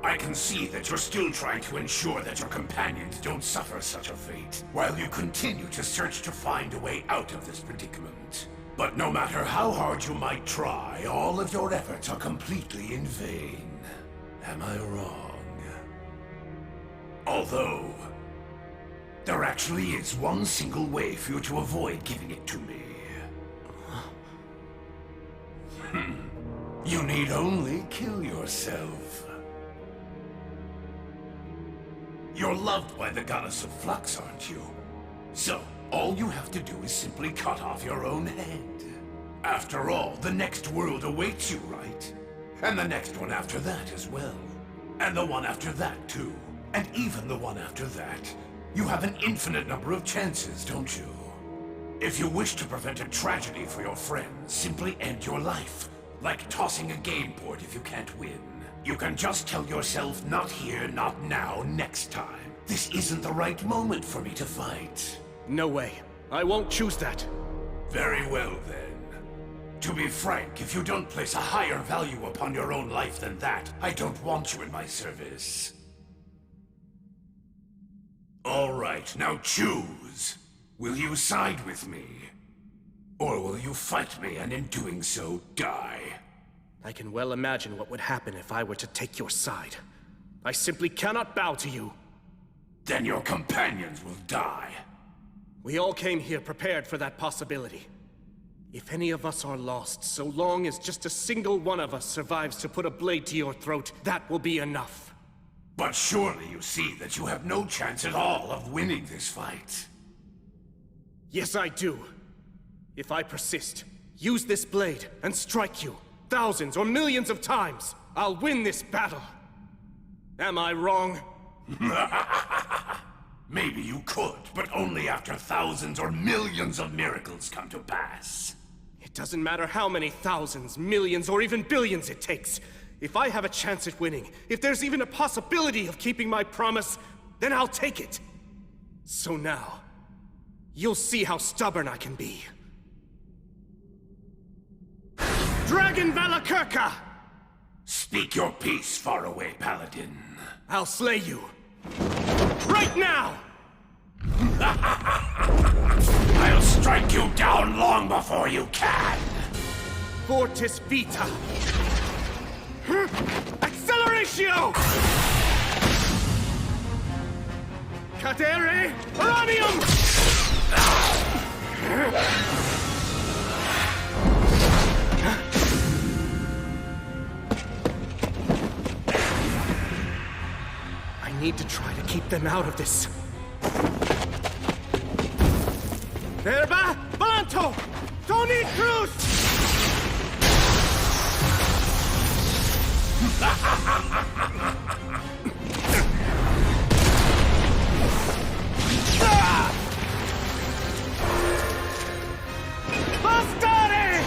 I can see that you're still trying to ensure that your companions don't suffer such a fate, while you continue to search to find a way out of this predicament. But no matter how hard you might try, all of your efforts are completely in vain. Am I wrong? Although, there actually is one single way for you to avoid giving it to me. You need only kill yourself. You're loved by the goddess of flux, aren't you? So, all you have to do is simply cut off your own head. After all, the next world awaits you, right? And the next one after that as well. And the one after that, too. And even the one after that. You have an infinite number of chances, don't you? If you wish to prevent a tragedy for your friends, simply end your life. Like tossing a game board if you can't win. You can just tell yourself, not here, not now, next time. This isn't the right moment for me to fight. No way. I won't choose that. Very well, then. To be frank, if you don't place a higher value upon your own life than that, I don't want you in my service. All right, now choose. Will you side with me? Or will you fight me and in doing so, die? I can well imagine what would happen if I were to take your side. I simply cannot bow to you. Then your companions will die. We all came here prepared for that possibility. If any of us are lost, so long as just a single one of us survives to put a blade to your throat, that will be enough. But surely you see that you have no chance at all of winning this fight. Yes, I do. If I persist, use this blade, and strike you, thousands or millions of times, I'll win this battle. Am I wrong? Maybe you could, but only after thousands or millions of miracles come to pass. It doesn't matter how many thousands, millions, or even billions it takes. If I have a chance at winning, if there's even a possibility of keeping my promise, then I'll take it. So now, you'll see how stubborn I can be. Dragon Valakirka! Speak your peace, Faraway Paladin. I'll slay you. Right now! I'll strike you down long before you can! Fortis Vita! Acceleratio! Cadere Uranium! I need to try to keep them out of this. Verba Balanto! Tony Cruz! Bastare!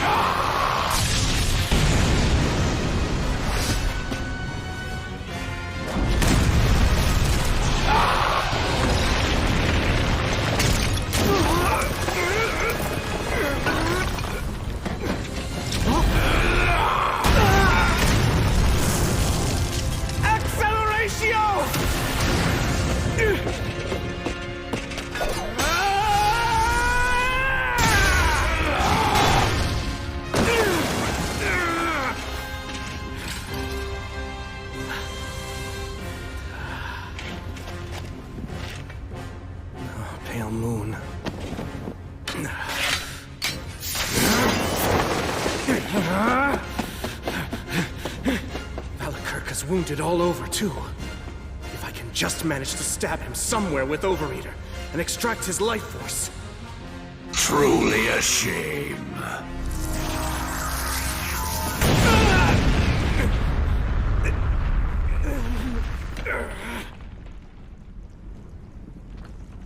Valakirka's wounded all over, too. If I can just manage to stab him somewhere with Overeater and extract his life force. Truly a shame.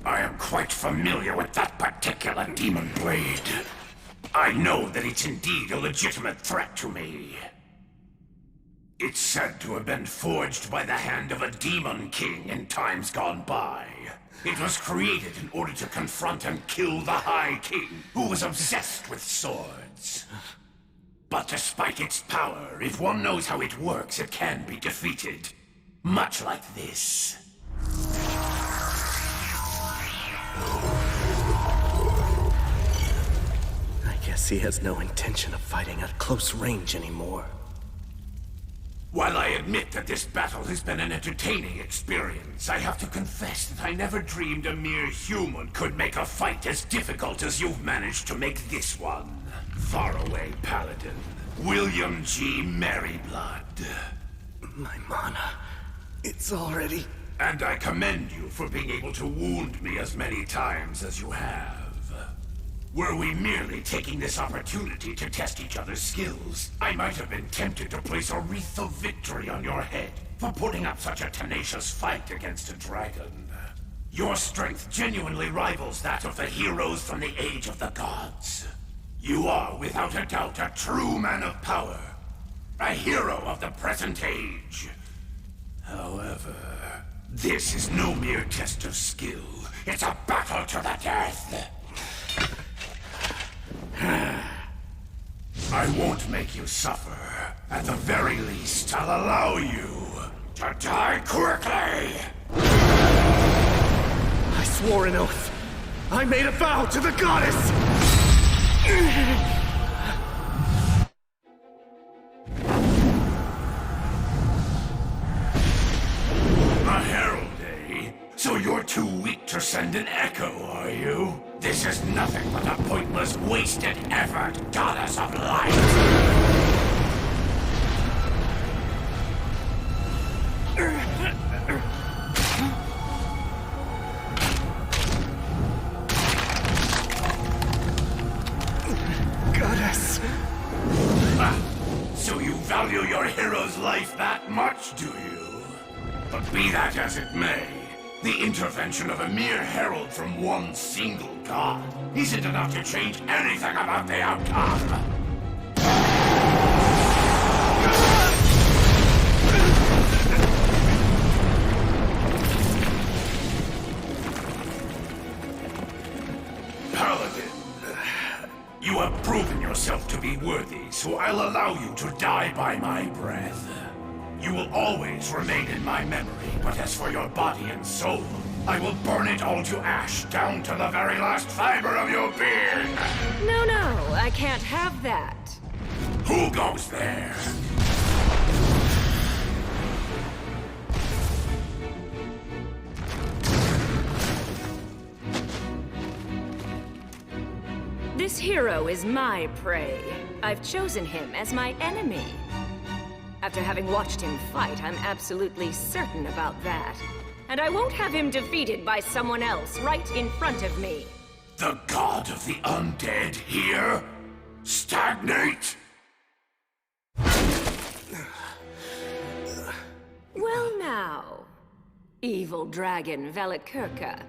I am quite familiar with that particular demon blade. I know that it's indeed a legitimate threat to me. It's said to have been forged by the hand of a demon king in times gone by. It was created in order to confront and kill the High King, who was obsessed with swords. But despite its power, if one knows how it works, it can be defeated. Much like this. I guess he has no intention of fighting at close range anymore. While I admit that this battle has been an entertaining experience, I have to confess that I never dreamed a mere human could make a fight as difficult as you've managed to make this one. Faraway Paladin, William G. Merryblood. My mana, it's already... And I commend you for being able to wound me as many times as you have. Were we merely taking this opportunity to test each other's skills, I might have been tempted to place a wreath of victory on your head for putting up such a tenacious fight against a dragon. Your strength genuinely rivals that of the heroes from the Age of the Gods. You are, without a doubt, a true man of power. A hero of the present age. However, this is no mere test of skill. It's a battle to the death. I won't make you suffer. At the very least, I'll allow you to die quickly! I swore an oath. I made a vow to the goddess! A herald, eh? So you're too weak to send an echo, are you? This is nothing but a pointless, wasted effort, goddess of light! Goddess! So you value your hero's life that much, do you? But be that as it may, the intervention of a mere herald from one single god isn't enough to change anything about the outcome. Paladin, you have proven yourself to be worthy, so I'll allow you to die by my breath. You will always remain in my memory, but as for your body and soul, I will burn it all to ash, down to the very last fiber of your being! No, I can't have that. Who goes there? This hero is my prey. I've chosen him as my enemy. After having watched him fight, I'm absolutely certain about that. And I won't have him defeated by someone else right in front of me. The god of the undead here? Stagnate? Well now, evil dragon Valakirka.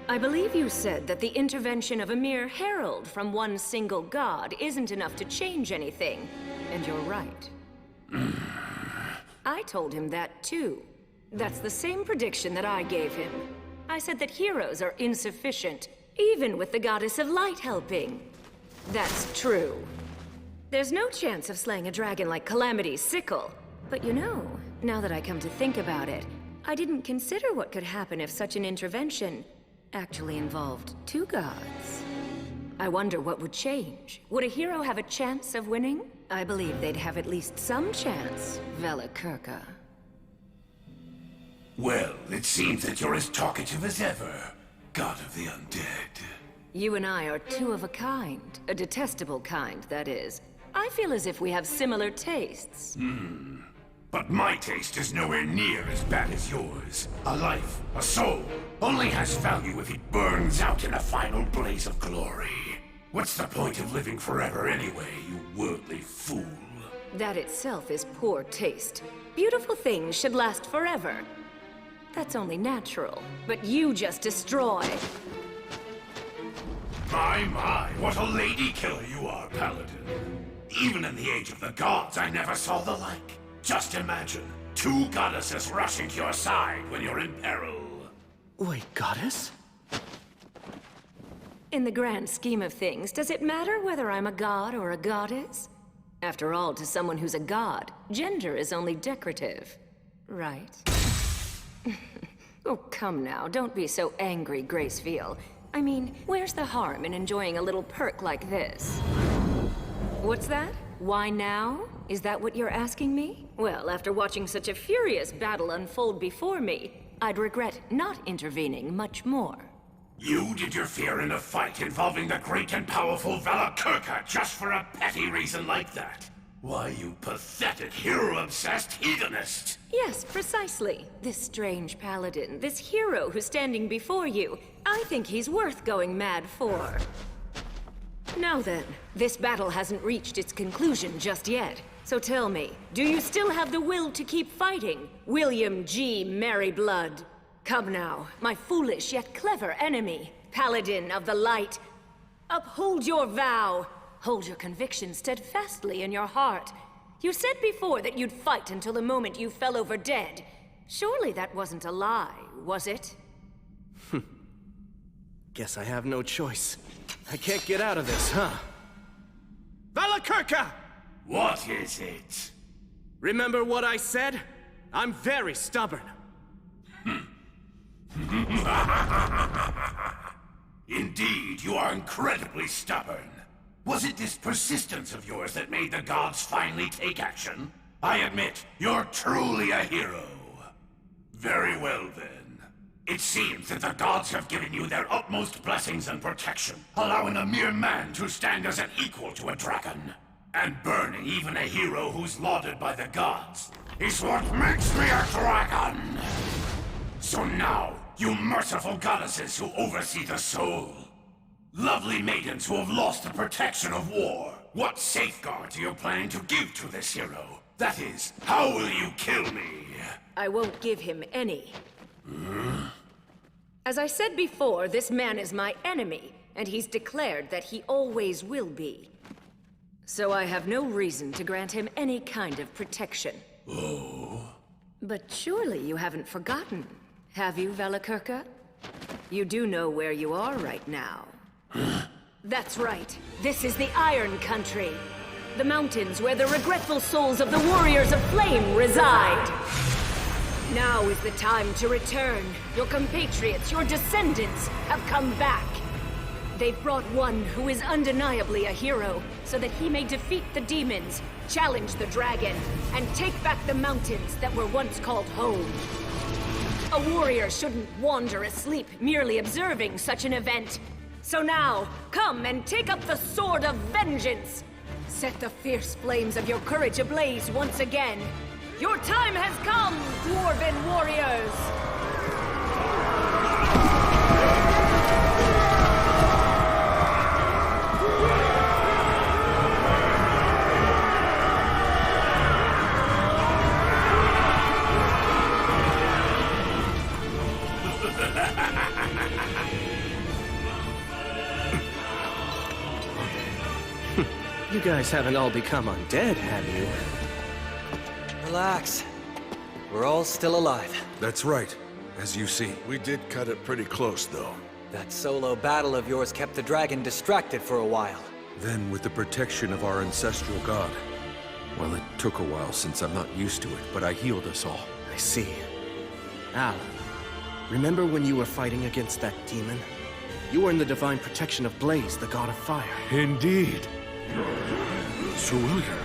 I believe you said that the intervention of a mere herald from one single god isn't enough to change anything, and you're right. I told him that too. That's the same prediction that I gave him. I said that heroes are insufficient, even with the Goddess of Light helping. That's true. There's no chance of slaying a dragon like Calamity's sickle. But you know, now that I come to think about it, I didn't consider what could happen if such an intervention actually involved two gods. I wonder what would change. Would a hero have a chance of winning? I believe they'd have at least some chance, Valakirka. Well, it seems that you're as talkative as ever, god of the undead. You and I are two of a kind. A detestable kind, that is. I feel as if we have similar tastes. But my taste is nowhere near as bad as yours. A life, a soul, only has value if it burns out in a final blaze of glory. What's the point of living forever anyway, you worldly fool? That itself is poor taste. Beautiful things should last forever. That's only natural. But you just destroy. My, what a lady killer you are, Paladin. Even in the age of the gods, I never saw the like. Just imagine, 2 goddesses rushing to your side when you're in peril. Wait, goddess? In the grand scheme of things, does it matter whether I'm a god or a goddess? After all, to someone who's a god, gender is only decorative. Right? Oh, come now, don't be so angry, Gracefield. I mean, where's the harm in enjoying a little perk like this? What's that? Why now? Is that what you're asking me? Well, after watching such a furious battle unfold before me, I'd regret not intervening much more. You'd interfere in a fight involving the great and powerful Valakirka just for a petty reason like that? Why, you pathetic, hero-obsessed heathenist! Yes, precisely. This strange paladin, this hero who's standing before you, I think he's worth going mad for. Now then, this battle hasn't reached its conclusion just yet. So tell me, do you still have the will to keep fighting, William G. Merryblood? Come now, my foolish yet clever enemy, Paladin of the Light. Uphold your vow. Hold your conviction steadfastly in your heart. You said before that you'd fight until the moment you fell over dead. Surely that wasn't a lie, was it? Guess I have no choice. I can't get out of this, huh? Valakirka! What is it? Remember what I said? I'm very stubborn. Indeed, you are incredibly stubborn. Was it this persistence of yours that made the gods finally take action? I admit, you're truly a hero. Very well then. It seems that the gods have given you their utmost blessings and protection, allowing a mere man to stand as an equal to a dragon. And burning even a hero who's lauded by the gods is what makes me a dragon! So now, you merciful goddesses who oversee the soul, lovely maidens who have lost the protection of war, what safeguards are you planning to give to this hero? That is, how will you kill me? I won't give him any. As I said before, this man is my enemy, and he's declared that he always will be. So I have no reason to grant him any kind of protection. Oh? But surely you haven't forgotten, have you, Valakirka? You do know where you are right now. That's right. This is the Iron Country. The mountains where the regretful souls of the Warriors of Flame reside. Now is the time to return. Your compatriots, your descendants, have come back. They've brought one who is undeniably a hero, so that he may defeat the demons, challenge the dragon, and take back the mountains that were once called home. A warrior shouldn't wander asleep merely observing such an event. So now, come and take up the sword of vengeance. Set the fierce flames of your courage ablaze once again. Your time has come, Dwarven warriors! You guys haven't all become undead, have you? Relax. We're all still alive. That's right, as you see. We did cut it pretty close, though. That solo battle of yours kept the dragon distracted for a while. Then, with the protection of our ancestral god. Well, it took a while since I'm not used to it, but I healed us all. I see. Al, remember when you were fighting against that demon? You were in the divine protection of Blaze, the god of fire. Indeed. Sir William,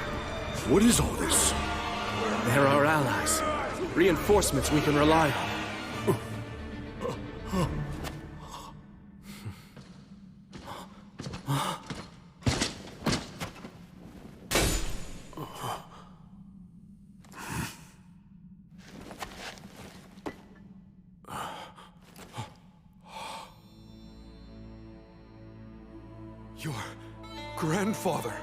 what is all this? They're our allies. Reinforcements we can rely on. Your grandfather.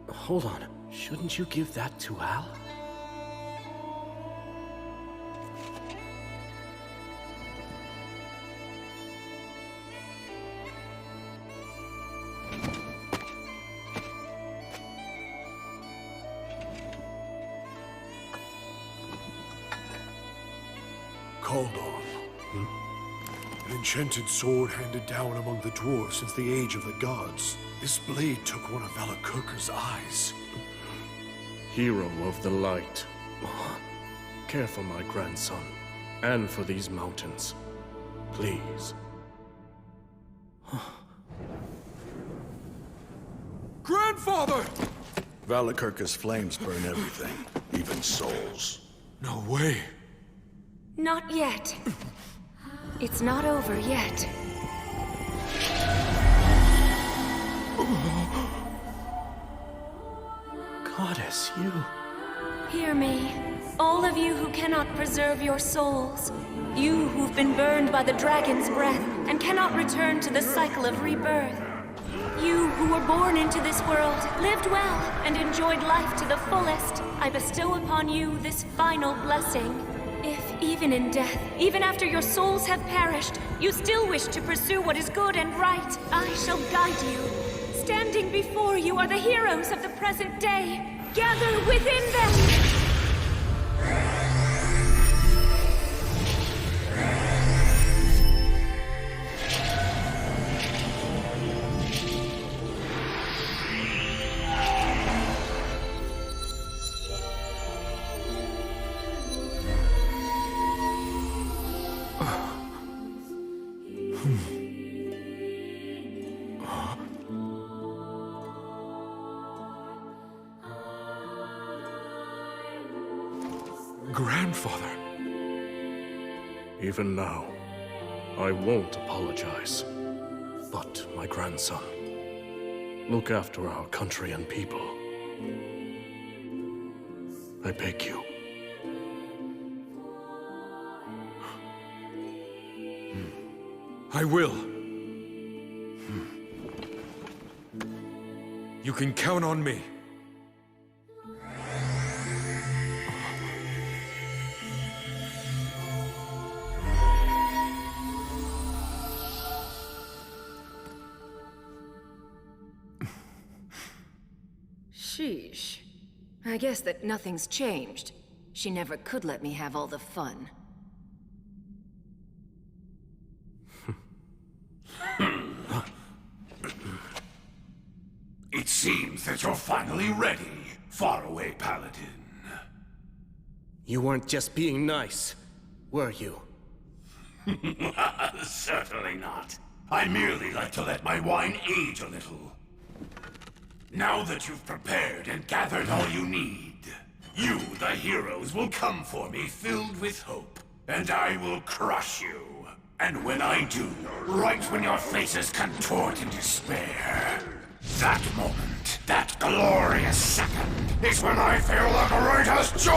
Hold on. Shouldn't you give that to Al? Called on. An enchanted sword handed down among the dwarves since the age of the gods. This blade took one of Valakurka's eyes. Hero of the light. Care for my grandson, and for these mountains. Please. Grandfather! Valakurka's flames burn everything, even souls. No way. Not yet. It's not over yet. Goddess, you... Hear me, all of you who cannot preserve your souls. You who've been burned by the dragon's breath and cannot return to the cycle of rebirth. You who were born into this world, lived well, and enjoyed life to the fullest. I bestow upon you this final blessing. If, even in death, even after your souls have perished, you still wish to pursue what is good and right, I shall guide you. Standing before you are the heroes of the present day. Gather within them! Grandfather. Even now, I won't apologize. But, my grandson, look after our country and people. I beg you. I will. You can count on me. Sheesh. I guess that nothing's changed. She never could let me have all the fun. It seems that you're finally ready, Faraway Paladin. You weren't just being nice, were you? Certainly not. I merely like to let my wine age a little. Now that you've prepared and gathered all you need, you, the heroes, will come for me filled with hope, and I will crush you. And when I do, right when your faces contort in despair, that moment, that glorious second, is when I feel the greatest joy!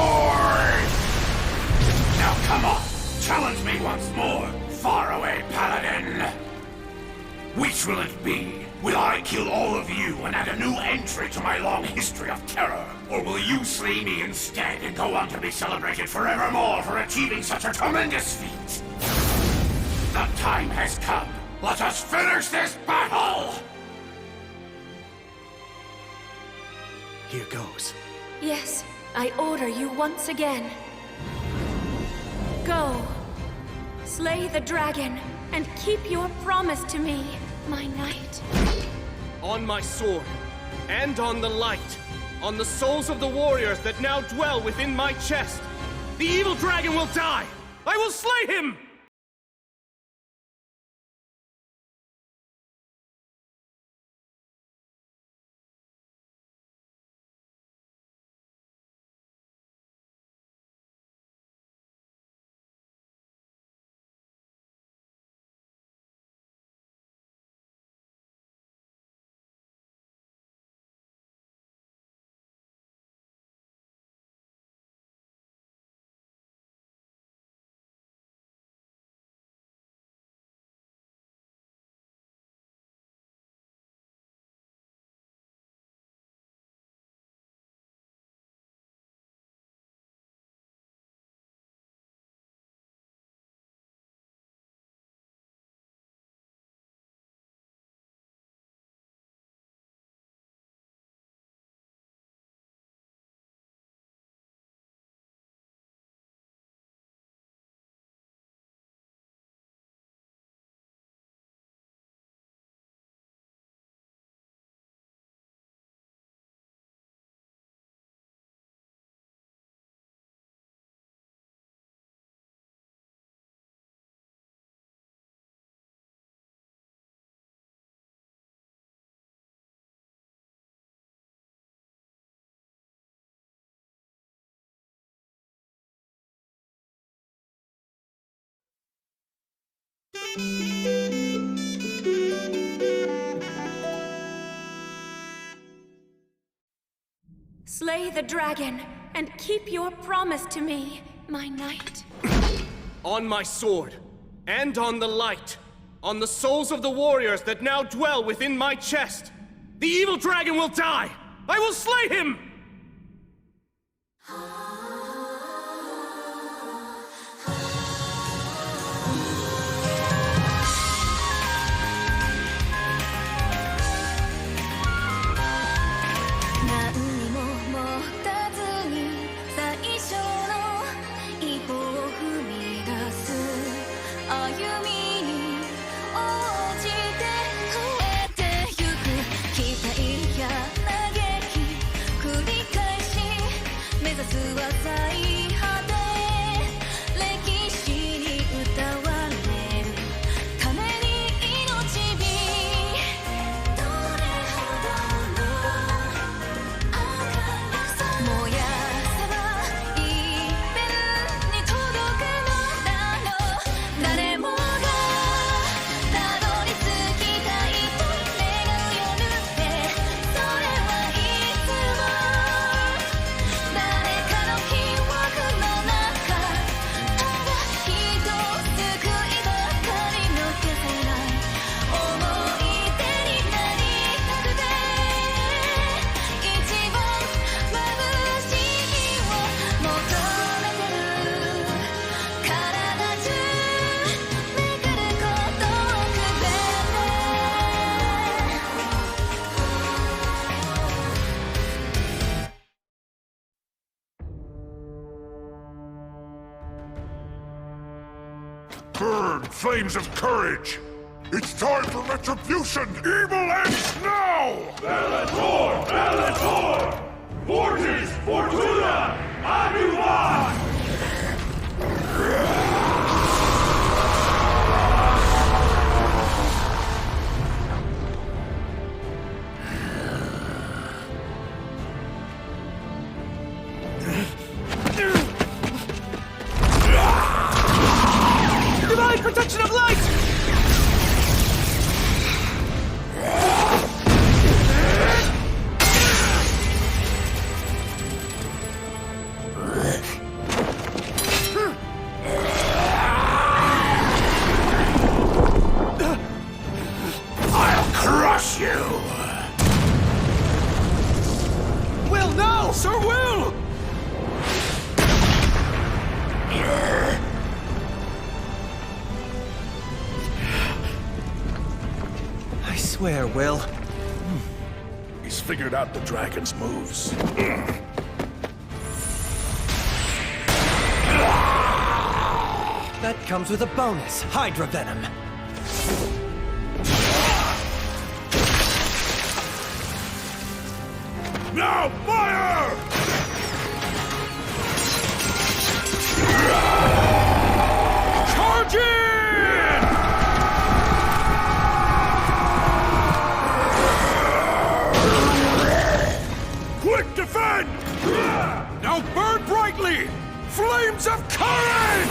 Now come on, challenge me once more, Faraway Paladin! Which will it be? Will I kill all of you and add a new entry to my long history of terror? Or will you slay me instead and go on to be celebrated forevermore for achieving such a tremendous feat? The time has come. Let us finish this battle! Here goes. Yes, I order you once again. Go. Slay the dragon, and keep your promise to me, my knight. On my sword, and on the light, on the souls of the warriors that now dwell within my chest, the evil dragon will die! I will slay him! Slay the dragon, and keep your promise to me, my knight. On my sword, and on the light, on the souls of the warriors that now dwell within my chest, the evil dragon will die! I will slay him! Burn, flames of courage! It's time for retribution! Evil ends now! Bellator! Bellator! Fortis Fortuna! Anuvan! Divine protection of light! I'll crush you! Will, no! Sir Will! I swear, Will. He's figured out the dragon's moves. That comes with a bonus, Hydra Venom. Now fire! Charge in! Quick defend! Now burn brightly! Flames of courage!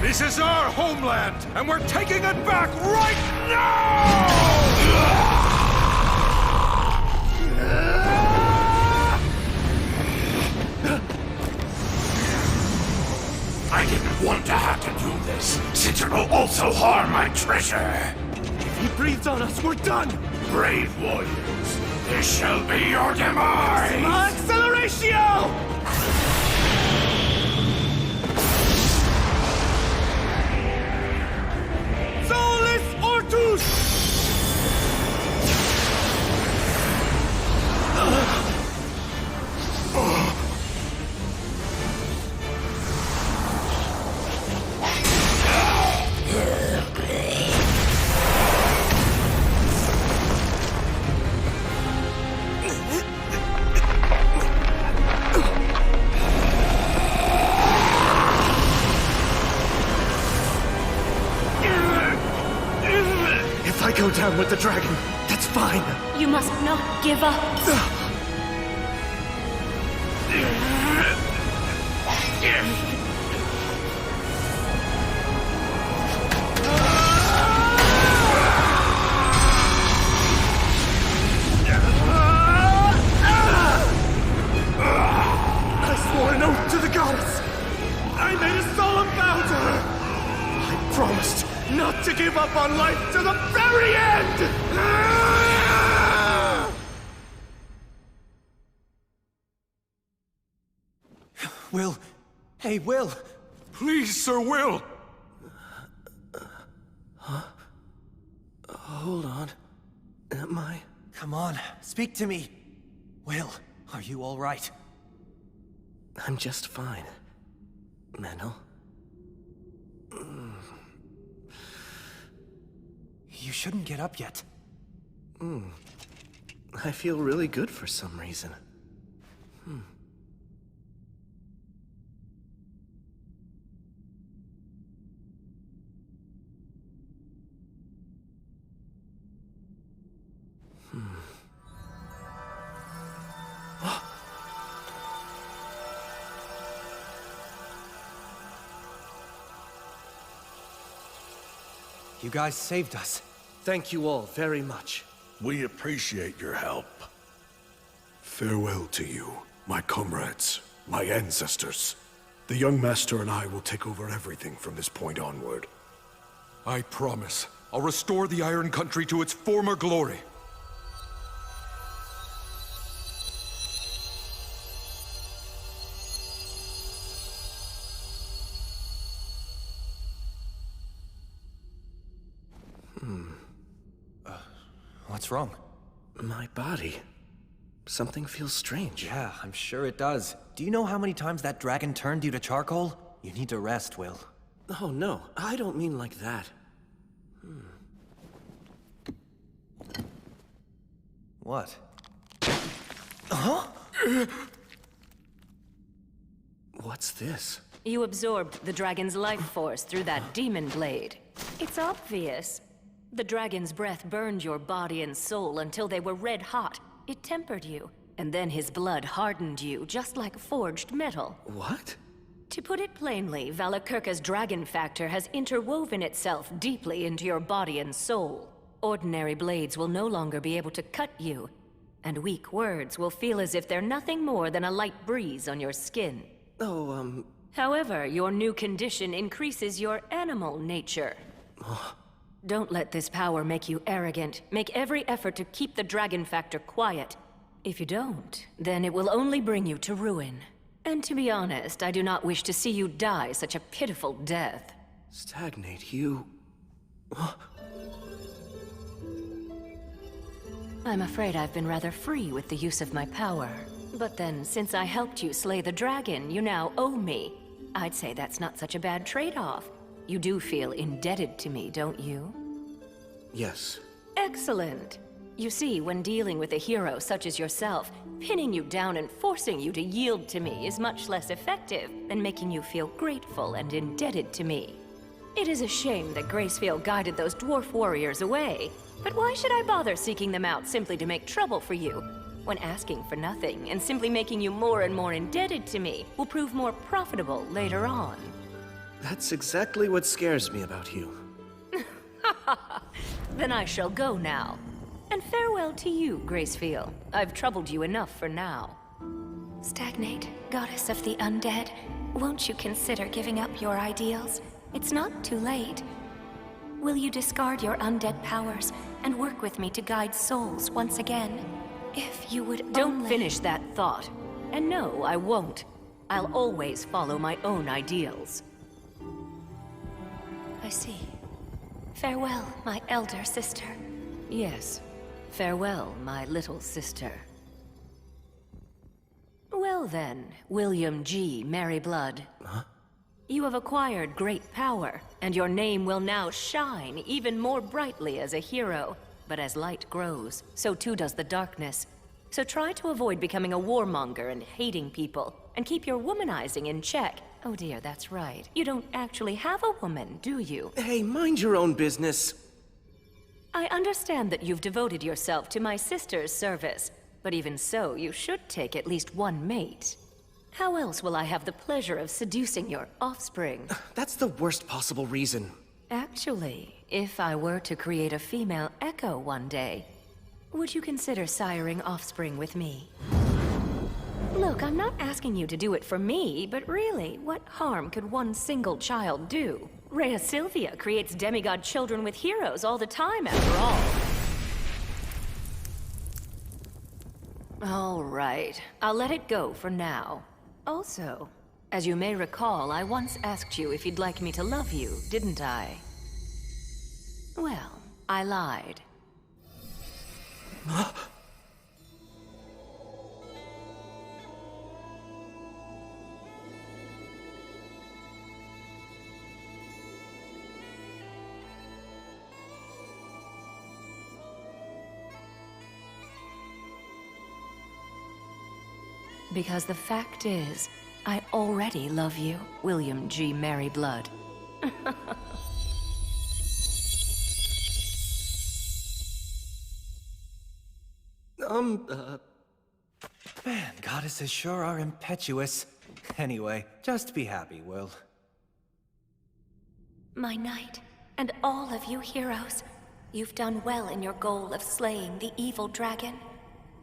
This is our homeland, and we're taking it back right now! I didn't want to have to do this, since it will also harm my treasure. If he breathes on us, we're done! Brave warriors, this shall be your demise! Acceleratio! Solus Ortus! If I go down with the dragon, that's fine. You must not give up. to give up on life to the very end! Will. Hey, Will! Please, Sir Will! Huh? Hold on. Am I? Come on, speak to me. Will, are you all right? I'm just fine. Mendel. You shouldn't get up yet. I feel really good for some reason. You guys saved us. Thank you all very much. We appreciate your help. Farewell to you, my comrades, my ancestors. The young master and I will take over everything from this point onward. I promise. I'll restore the Iron Country to its former glory. What's wrong? My body. Something feels strange. Yeah, I'm sure it does. Do you know how many times that dragon turned you to charcoal? You need to rest, Will. Oh, no. I don't mean like that. What? Huh? What's this? You absorbed the dragon's life force through that demon blade. It's obvious. The dragon's breath burned your body and soul until they were red hot. It tempered you, and then his blood hardened you, just like forged metal. What? To put it plainly, Valakirka's dragon factor has interwoven itself deeply into your body and soul. Ordinary blades will no longer be able to cut you, and weak words will feel as if they're nothing more than a light breeze on your skin. Oh, However, your new condition increases your animal nature. Don't let this power make you arrogant. Make every effort to keep the dragon factor quiet. If you don't, then it will only bring you to ruin. And to be honest, I do not wish to see you die such a pitiful death. Stagnate, you... I'm afraid I've been rather free with the use of my power. But then, since I helped you slay the dragon, you now owe me. I'd say that's not such a bad trade-off. You do feel indebted to me, don't you? Yes. Excellent. You see, when dealing with a hero such as yourself, pinning you down and forcing you to yield to me is much less effective than making you feel grateful and indebted to me. It is a shame that Gracefield guided those dwarf warriors away, but why should I bother seeking them out simply to make trouble for you, when asking for nothing and simply making you more and more indebted to me will prove more profitable later on? That's exactly what scares me about you. Then I shall go now. And farewell to you, Gracefield. I've troubled you enough for now. Stagnate, goddess of the undead, won't you consider giving up your ideals? It's not too late. Will you discard your undead powers and work with me to guide souls once again? If you would Don't finish that thought. And no, I won't. I'll always follow my own ideals. I see. Farewell, my elder sister. Yes. Farewell, my little sister. Well then, William G. Merryblood. Huh? You have acquired great power, and your name will now shine even more brightly as a hero. But as light grows, so too does the darkness. So try to avoid becoming a warmonger and hating people, and keep your womanizing in check. Oh dear, that's right. You don't actually have a woman, do you? Hey, mind your own business. I understand that you've devoted yourself to my sister's service, but even so, you should take at least one mate. How else will I have the pleasure of seducing your offspring? That's the worst possible reason. Actually, if I were to create a female echo one day, would you consider siring offspring with me? Look, I'm not asking you to do it for me, but really, what harm could one single child do? Rhea Sylvia creates demigod children with heroes all the time, after all. All right, I'll let it go for now. Also, as you may recall, I once asked you if you'd like me to love you, didn't I? Well, I lied. Because the fact is, I already love you, William G. Merryblood. Man, goddesses sure are impetuous. Anyway, just be happy, Will. My knight, and all of you heroes, you've done well in your goal of slaying the evil dragon.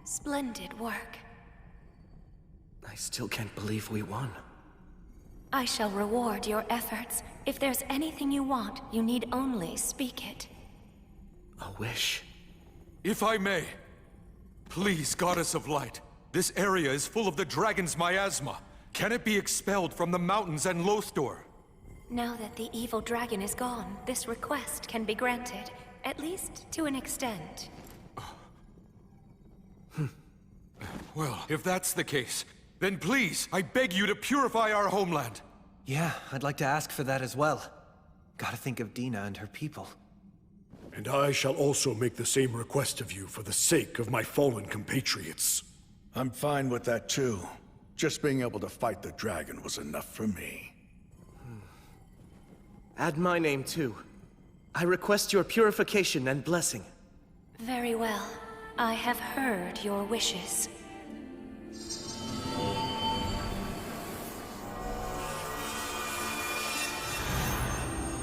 Splendid work. I still can't believe we won. I shall reward your efforts. If there's anything you want, you need only speak it. A wish? If I may, please, Goddess of Light. This area is full of the dragon's miasma. Can it be expelled from the mountains and Lothdor? Now that the evil dragon is gone, this request can be granted, at least to an extent. Well, if that's the case, then please, I beg you to purify our homeland. Yeah, I'd like to ask for that as well. Gotta think of Dina and her people. And I shall also make the same request of you for the sake of my fallen compatriots. I'm fine with that too. Just being able to fight the dragon was enough for me. Add my name too. I request your purification and blessing. Very well. I have heard your wishes.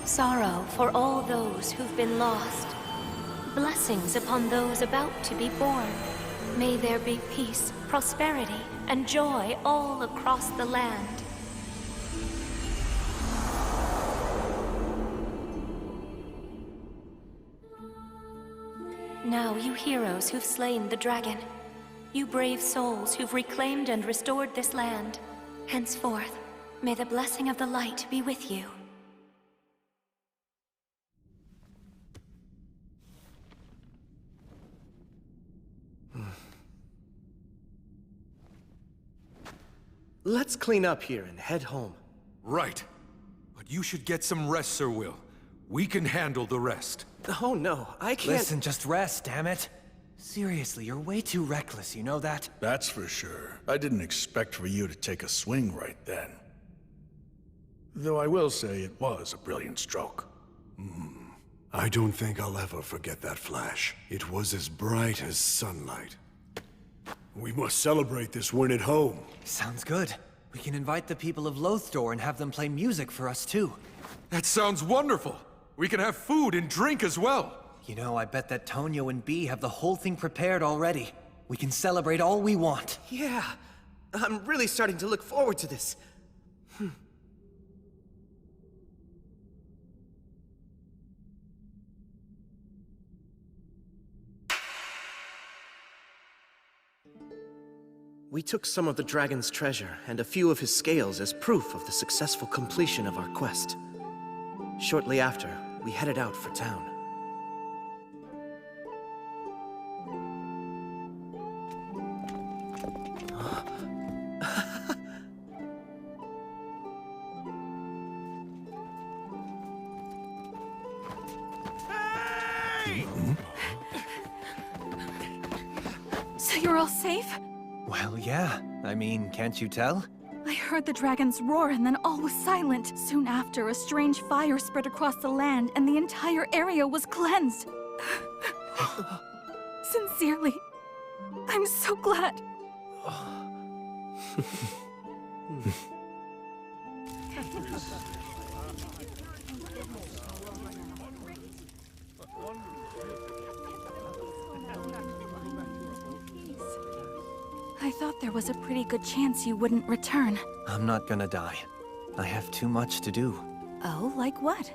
Sorrow for all those who've been lost. Blessings upon those about to be born. May there be peace, prosperity, and joy all across the land. Now, you heroes who've slain the dragon, you brave souls who've reclaimed and restored this land, henceforth, may the blessing of the light be with you. Let's clean up here and head home. Right. But you should get some rest, Sir Will. We can handle the rest. Oh no, I can't— Listen, just rest, damn it. Seriously, you're way too reckless, you know that? That's for sure. I didn't expect for you to take a swing right then. Though I will say it was a brilliant stroke. I don't think I'll ever forget that flash. It was as bright as sunlight. We must celebrate this win at home. Sounds good. We can invite the people of Lothdor and have them play music for us too. That sounds wonderful. We can have food and drink as well. You know, I bet that Tonio and Bee have the whole thing prepared already. We can celebrate all we want. Yeah, I'm really starting to look forward to this. We took some of the dragon's treasure and a few of his scales as proof of the successful completion of our quest. Shortly after, we headed out for town. So you're all safe? Well, yeah. I mean, can't you tell? I heard the dragon's roar and then all was silent. Soon after, a strange fire spread across the land and the entire area was cleansed. Sincerely, I'm so glad. I thought there was a pretty good chance you wouldn't return. I'm not gonna die. I have too much to do. Oh, like what?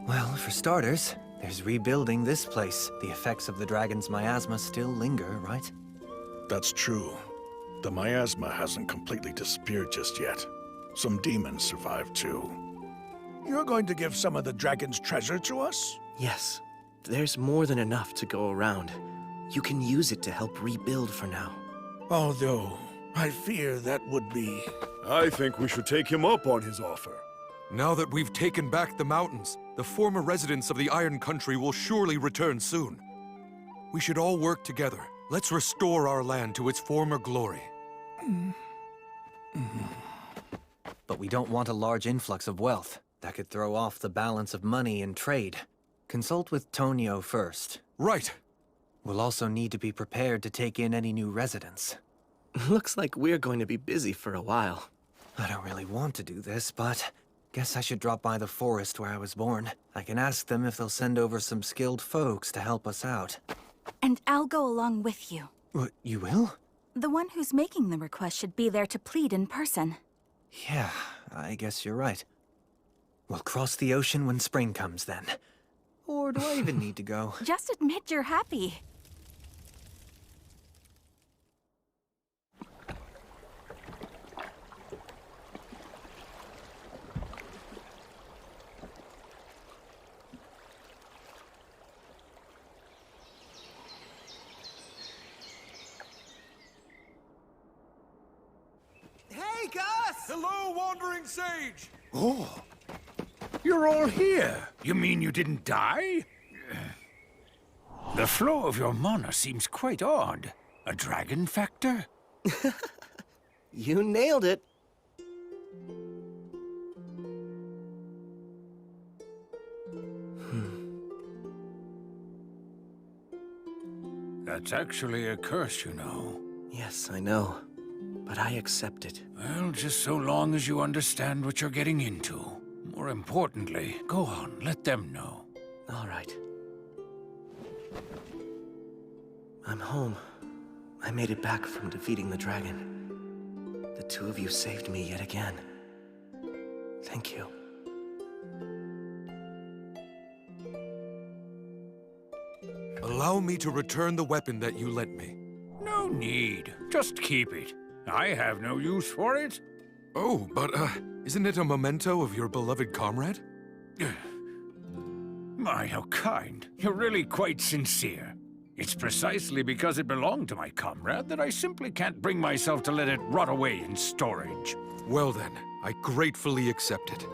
Well, for starters, there's rebuilding this place. The effects of the dragon's miasma still linger, right? That's true. The miasma hasn't completely disappeared just yet. Some demons survived too. You're going to give some of the dragon's treasure to us? Yes. There's more than enough to go around. You can use it to help rebuild for now. Although, I fear that would be... I think we should take him up on his offer. Now that we've taken back the mountains, the former residents of the Iron Country will surely return soon. We should all work together. Let's restore our land to its former glory. But we don't want a large influx of wealth. That could throw off the balance of money and trade. Consult with Tonio first. Right. We'll also need to be prepared to take in any new residents. Looks like we're going to be busy for a while. I don't really want to do this, but guess I should drop by the forest where I was born. I can ask them if they'll send over some skilled folks to help us out. And I'll go along with you. What, you will? The one who's making the request should be there to plead in person. Yeah, I guess you're right. We'll cross the ocean when spring comes then. Or do I even need to go? Just admit you're happy. Hey, Gus! Hello, Wandering Sage! Oh, you're all here. You mean you didn't die? The flow of your mana seems quite odd. A dragon factor? You nailed it. That's actually a curse, you know. Yes, I know. But I accept it. Well, just so long as you understand what you're getting into. More importantly, go on, let them know. All right. I'm home. I made it back from defeating the dragon. The two of you saved me yet again. Thank you. Allow me to return the weapon that you lent me. No need. Just keep it. I have no use for it. Oh, but, isn't it a memento of your beloved comrade? My, how kind. You're really quite sincere. It's precisely because it belonged to my comrade that I simply can't bring myself to let it rot away in storage. Well then, I gratefully accept it.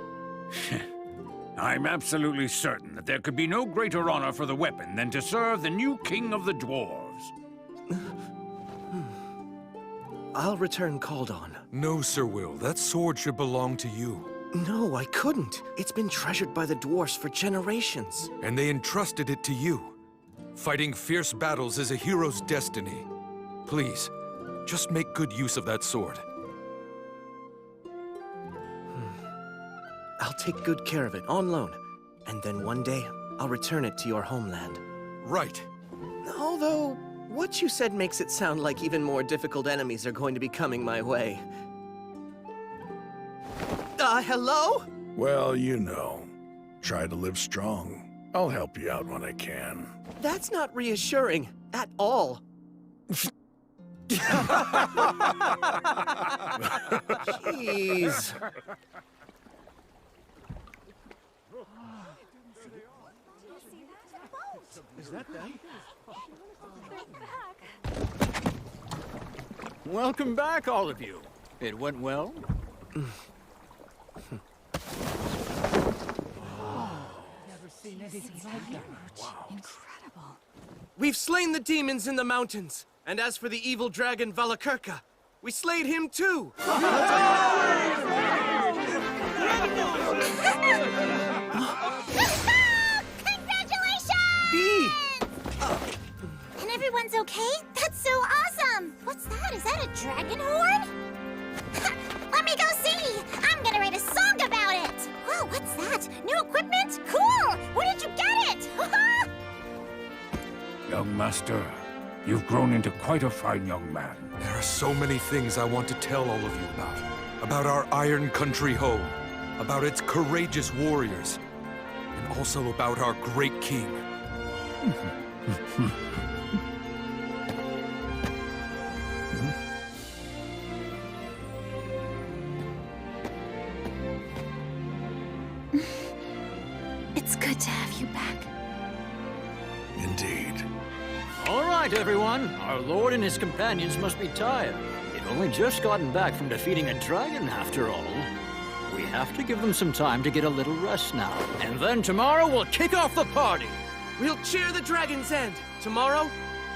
I'm absolutely certain that there could be no greater honor for the weapon than to serve the new king of the dwarves. I'll return called on. No, Sir Will. That sword should belong to you. No, I couldn't. It's been treasured by the dwarfs for generations. And they entrusted it to you. Fighting fierce battles is a hero's destiny. Please, just make good use of that sword. I'll take good care of it, on loan. And then one day, I'll return it to your homeland. Right. Although, what you said makes it sound like even more difficult enemies are going to be coming my way. Hello? Well, you know. Try to live strong. I'll help you out when I can. That's not reassuring at all. Jeez. Is that them? Welcome back, all of you. It went well? Incredible. We've slain the demons in the mountains. And as for the evil dragon Valakirka, we slayed him too. Congratulations! Bee! And everyone's okay? That's so awesome! What's that? Is that a dragon horde? Let me go see! I'm gonna write a song about it! Whoa, what's that? New equipment? Cool! Where did you get it? Young master, you've grown into quite a fine young man. There are so many things I want to tell all of you about. About our Iron Country home. about its courageous warriors, and also about our great king. It's good to have you back. Indeed. All right, everyone. Our lord and his companions must be tired. They've only just gotten back from defeating a dragon, after all. We have to give them some time to get a little rest now. And then tomorrow we'll kick off the party. We'll cheer the dragon's end. Tomorrow,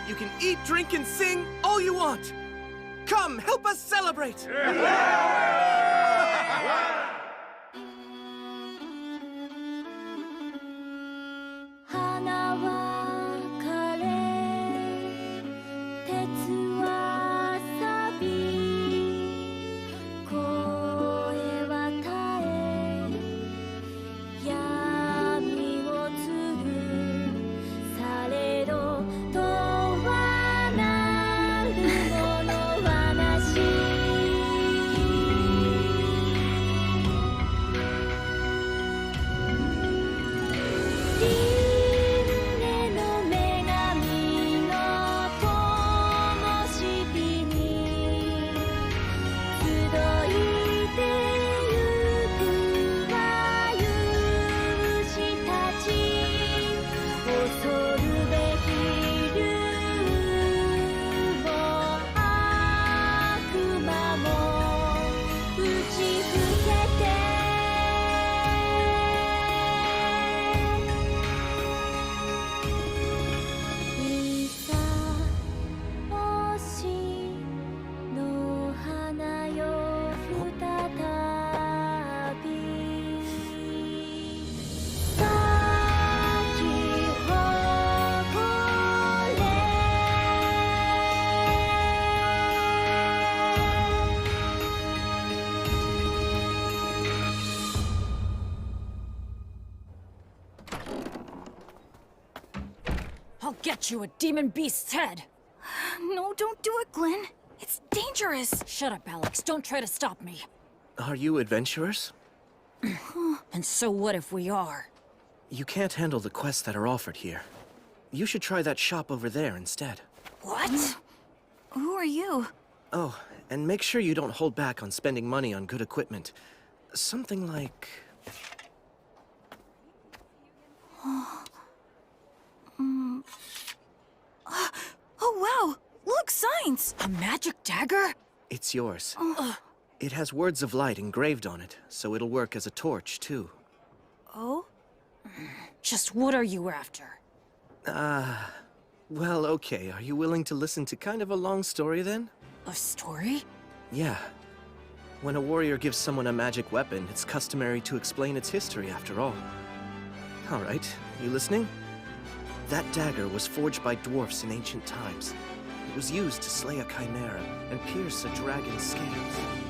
you can eat, drink, and sing all you want. Come, help us celebrate! I'll get you a demon beast's head! No, don't do it, Glenn. It's dangerous. Shut up, Alex. Don't try to stop me. Are you adventurers? And so what if we are? You can't handle the quests that are offered here. You should try that shop over there instead. What? Who are you? Oh, and make sure you don't hold back on spending money on good equipment. Something like... Oh, wow! Look, signs! A magic dagger? It's yours. It has words of light engraved on it, so it'll work as a torch, too. Oh? Just what are you after? Well, okay. Are you willing to listen to kind of a long story, then? A story? Yeah. When a warrior gives someone a magic weapon, it's customary to explain its history, after all. All right, you listening? That dagger was forged by dwarfs in ancient times. It was used to slay a chimera and pierce a dragon's scales.